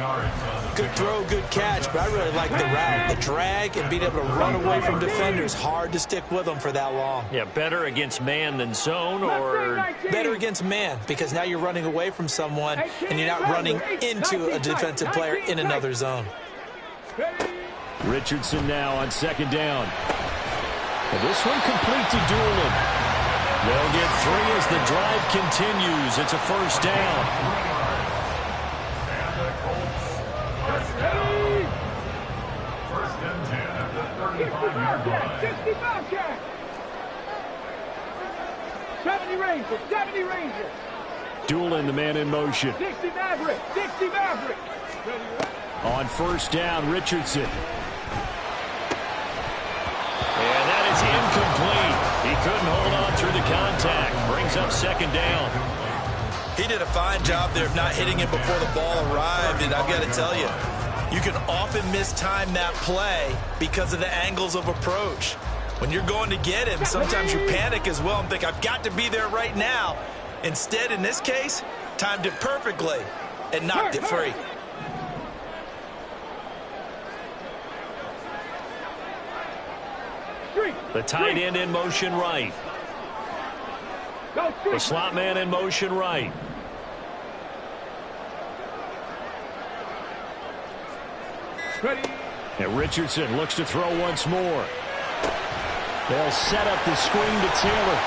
Good throw, good catch, but I really like the route. The drag and being able to run away from defenders. Hard to stick with them for that long. Yeah, better against man than zone, or better against man, because now you're running away from someone and you're not running into a defensive player in another zone. Richardson now on second down. And this one complete to Doolin. They'll get 3 as the drive continues. It's a first down. And the Colts first and 10 at the 35-yard line. 65 check. 70 Rangers, 70 Rangers. Doolin, the man in motion. 60 Maverick, 60 Maverick. On first down, Richardson. And that is incomplete. He couldn't hold on through the contact. Brings up second down. He did a fine job there of not hitting it before the ball arrived, and I've got to tell you, you can often mistime that play because of the angles of approach. When you're going to get him, sometimes you panic as well and think, I've got to be there right now. Instead, in this case, timed it perfectly and knocked it free. The tight end in motion right. The slot man in motion right. And Richardson looks to throw once more. They'll set up the screen to Taylor.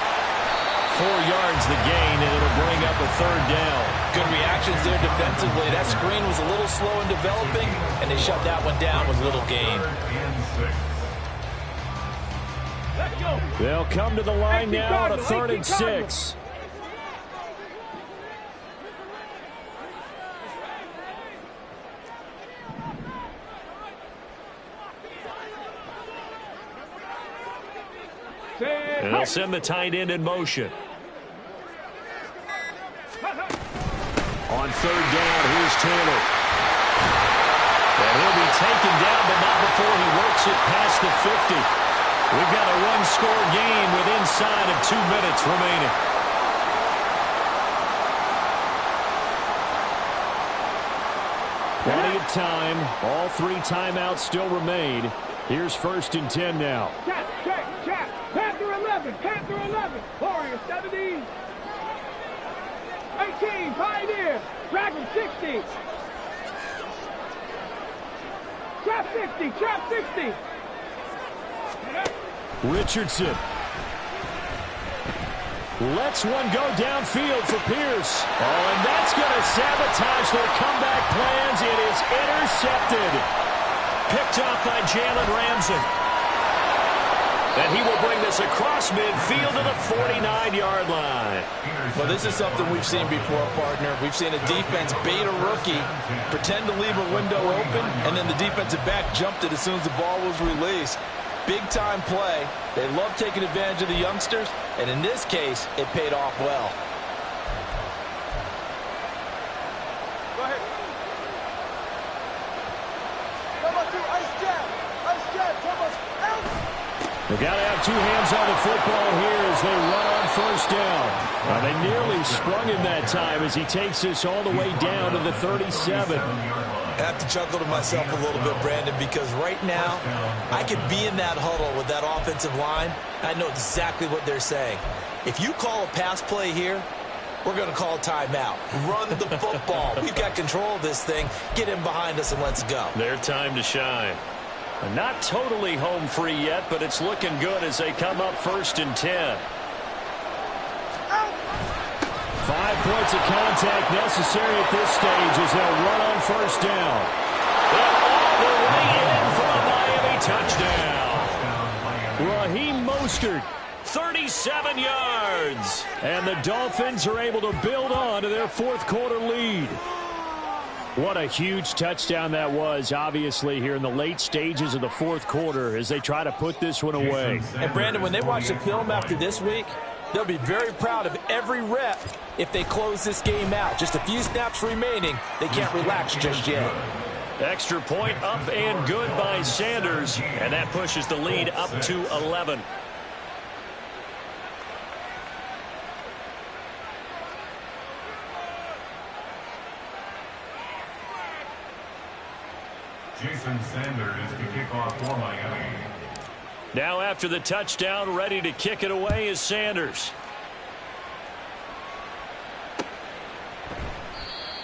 4 yards the gain, and it'll bring up a third down. Good reactions there defensively. That screen was a little slow in developing, and they shut that one down with little gain. They'll come to the line now to 3rd and 6. And they'll send the tight end in motion. On 3rd down, here's Taylor. And he'll be taken down, but not before he works it past the 50. We've got a one-score game with inside of 2 minutes remaining. Plenty of time. All 3 timeouts still remain. Here's 1st and 10 now. Check, check, check. Panther 11, Panther 11. Warrior 70. 18, Pioneer. Dragon 60. Trap 60, Trap 60. Richardson lets one go downfield for Pierce. Oh, and that's going to sabotage their comeback plans. It is intercepted. Picked off by Jalen Ramsey. And he will bring this across midfield to the 49-yard line. Well, this is something we've seen before, partner. We've seen a defense bait a rookie, pretend to leave a window open, and then the defensive back jumped it as soon as the ball was released. Big-time play. They love taking advantage of the youngsters, and in this case, it paid off well. Go ahead. Number 2, Ice Jab. Ice Jab, Thomas, out. They've got to have 2 hands on the football here as they run on 1st down. They nearly sprung him that time as he takes this all the way down to the 37. I have to chuckle to myself a little bit, Brandon, because right now I could be in that huddle with that offensive line. I know exactly what they're saying. If you call a pass play here, we're going to call a timeout. Run the football. We've got control of this thing. Get him behind us and let's go. Their time to shine. Not totally home free yet, but it's looking good as they come up 1st and 10. 5 points of contact necessary at this stage as they'll run on 1st down. Well, all the record. 37 yards. And the Dolphins are able to build on to their fourth quarter lead. What a huge touchdown that was, obviously, here in the late stages of the fourth quarter as they try to put this one away. And, Brandon, when they watch the film after this week, they'll be very proud of every rep if they close this game out. Just a few snaps remaining. They can't relax just yet. Extra point up and good by Sanders, and that pushes the lead up to 11. Jason Sanders to kick off for Miami. Now after the touchdown, ready to kick it away is Sanders.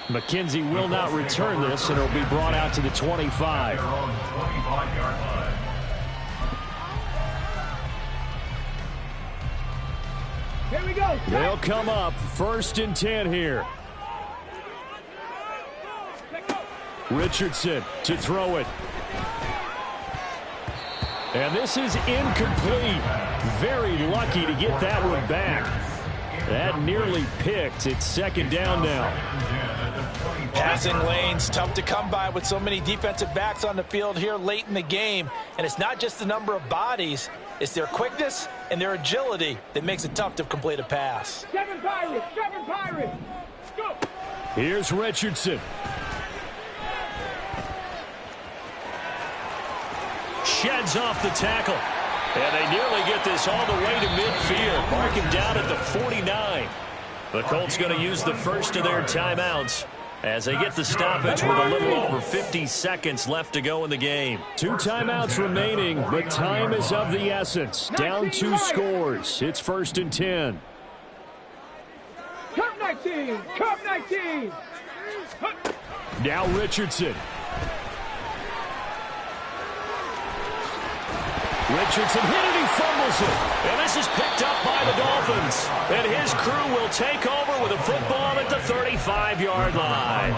McKenzie will not return this, and it'll be brought out to the 25. Their own 25-yard line. Here we go. They'll come up 1st and 10 here. Richardson to throw it. And this is incomplete. Very lucky to get that one back. That nearly picked. It's 2nd down now. Passing lanes, tough to come by with so many defensive backs on the field here late in the game. And it's not just the number of bodies. It's their quickness and their agility that makes it tough to complete a pass. 7 Pirates, 7 Pirates. Go. Here's Richardson. Sheds off the tackle. And they nearly get this all the way to midfield. Mark him down at the 49. The Colts going to use the first of their timeouts as they get the stoppage with a little over 50 seconds left to go in the game. 2 timeouts remaining, but time is of the essence. Down 2 scores. It's 1st and 10. Cup 19, Cup 19. Now Richardson. Richardson hit it, he fumbles it. And this is picked up by the Dolphins. And his crew will take over with a football at the 35-yard line.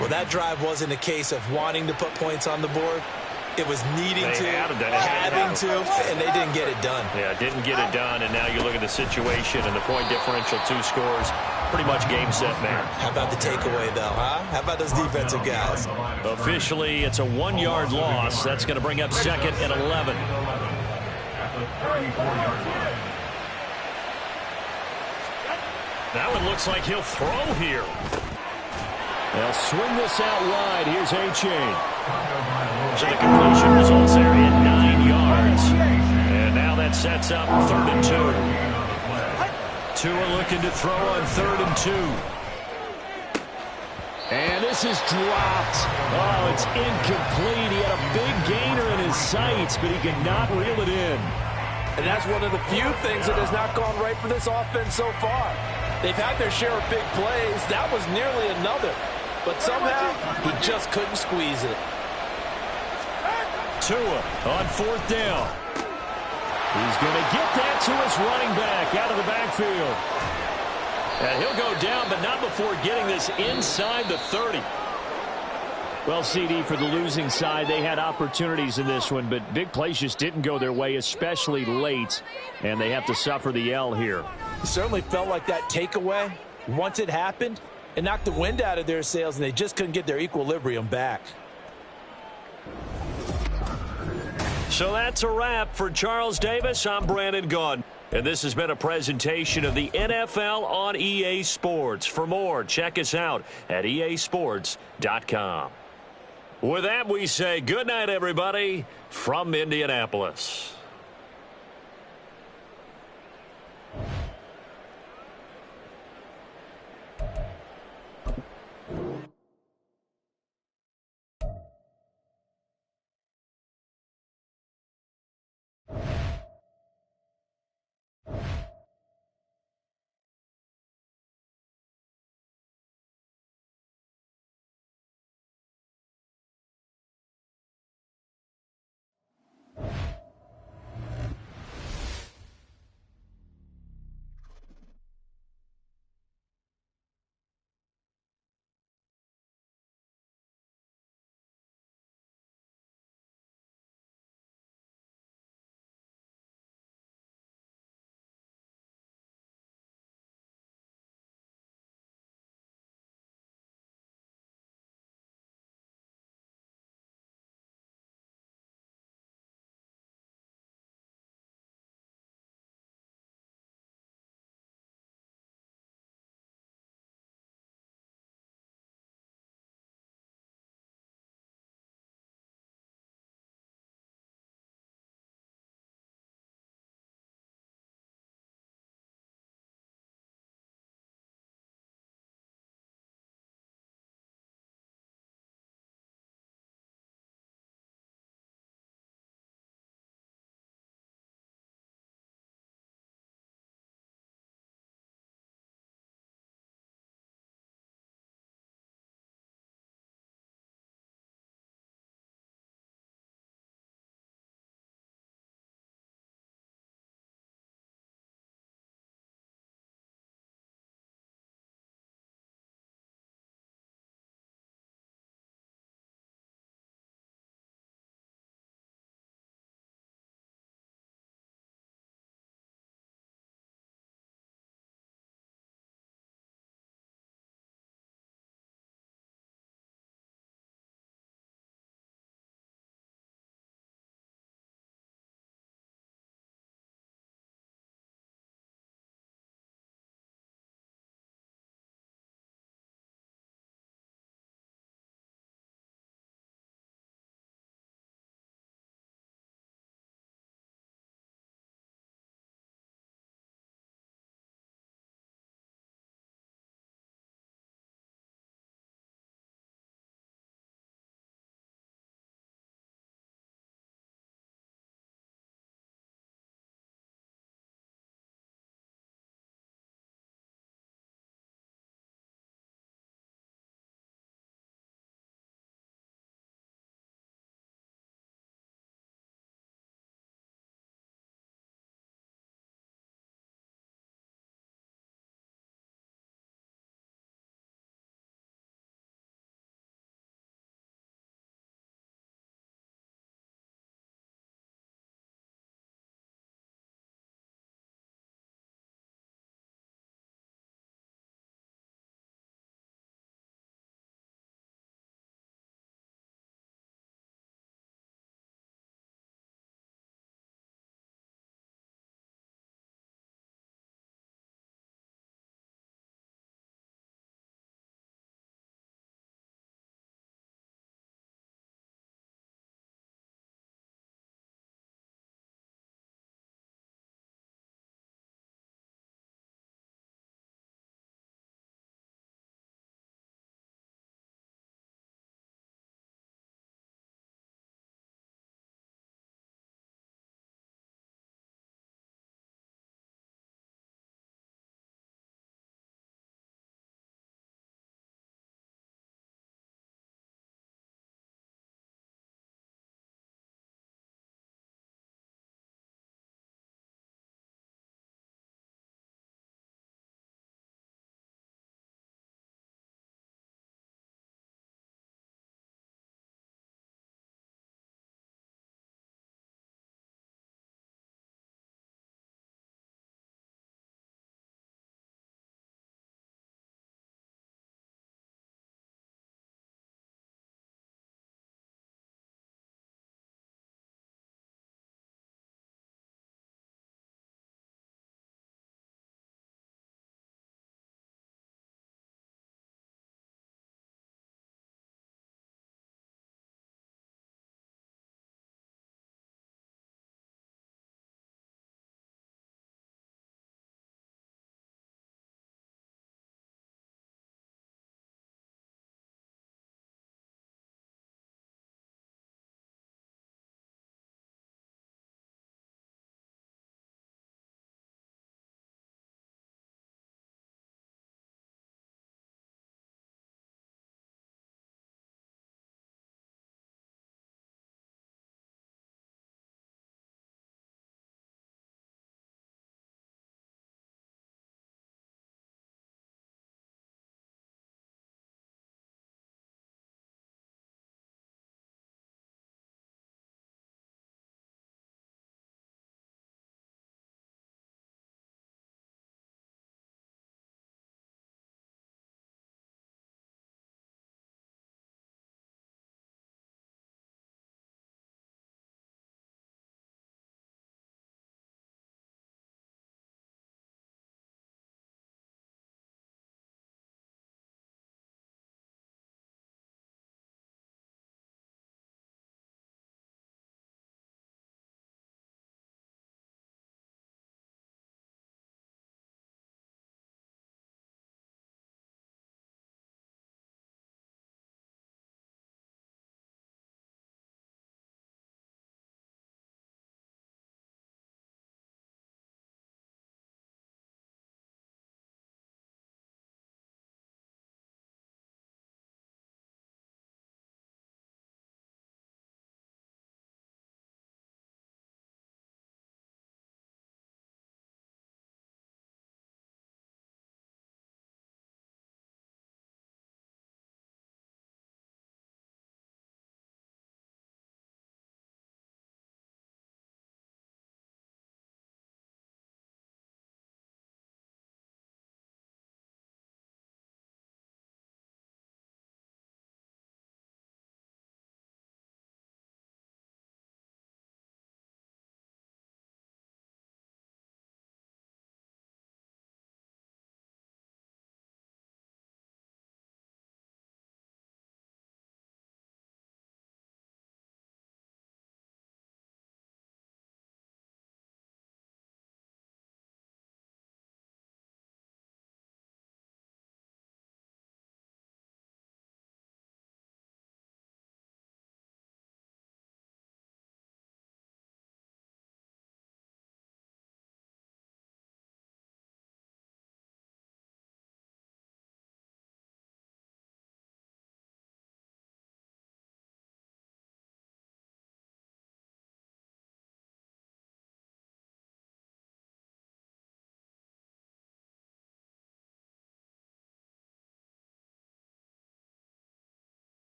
Well, that drive wasn't a case of wanting to put points on the board. It was needing to, having to, and they didn't get it done. Yeah, didn't get it done, and now you look at the situation and the point differential, 2 scores, pretty much game, set, man. How about the takeaway, though, huh? How about those defensive guys? Officially, it's a 1-yard loss. That's going to bring up 2nd and 11. That one looks like he'll throw here. They'll swing this out wide. Here's A-Chain. So the completion results there at 9 yards. And now that sets up 3rd and 2. Tua looking to throw on 3rd and 2. And this is dropped. Oh, it's incomplete. He had a big gainer in his sights, but he cannot reel it in. And that's one of the few things that has not gone right for this offense so far. They've had their share of big plays. That was nearly another. But somehow, he just couldn't squeeze it. Tua on 4th down. He's going to get that to his running back out of the backfield. And he'll go down, but not before getting this inside the 30. Well, CD, for the losing side, they had opportunities in this one, but big plays just didn't go their way, especially late, and they have to suffer the L here. It certainly felt like that takeaway, once it happened, it knocked the wind out of their sails, and they just couldn't get their equilibrium back. So that's a wrap for Charles Davis. I'm Brandon Gunn. And this has been a presentation of the NFL on EA Sports. For more, check us out at easports.com. With that, we say good night, everybody, from Indianapolis.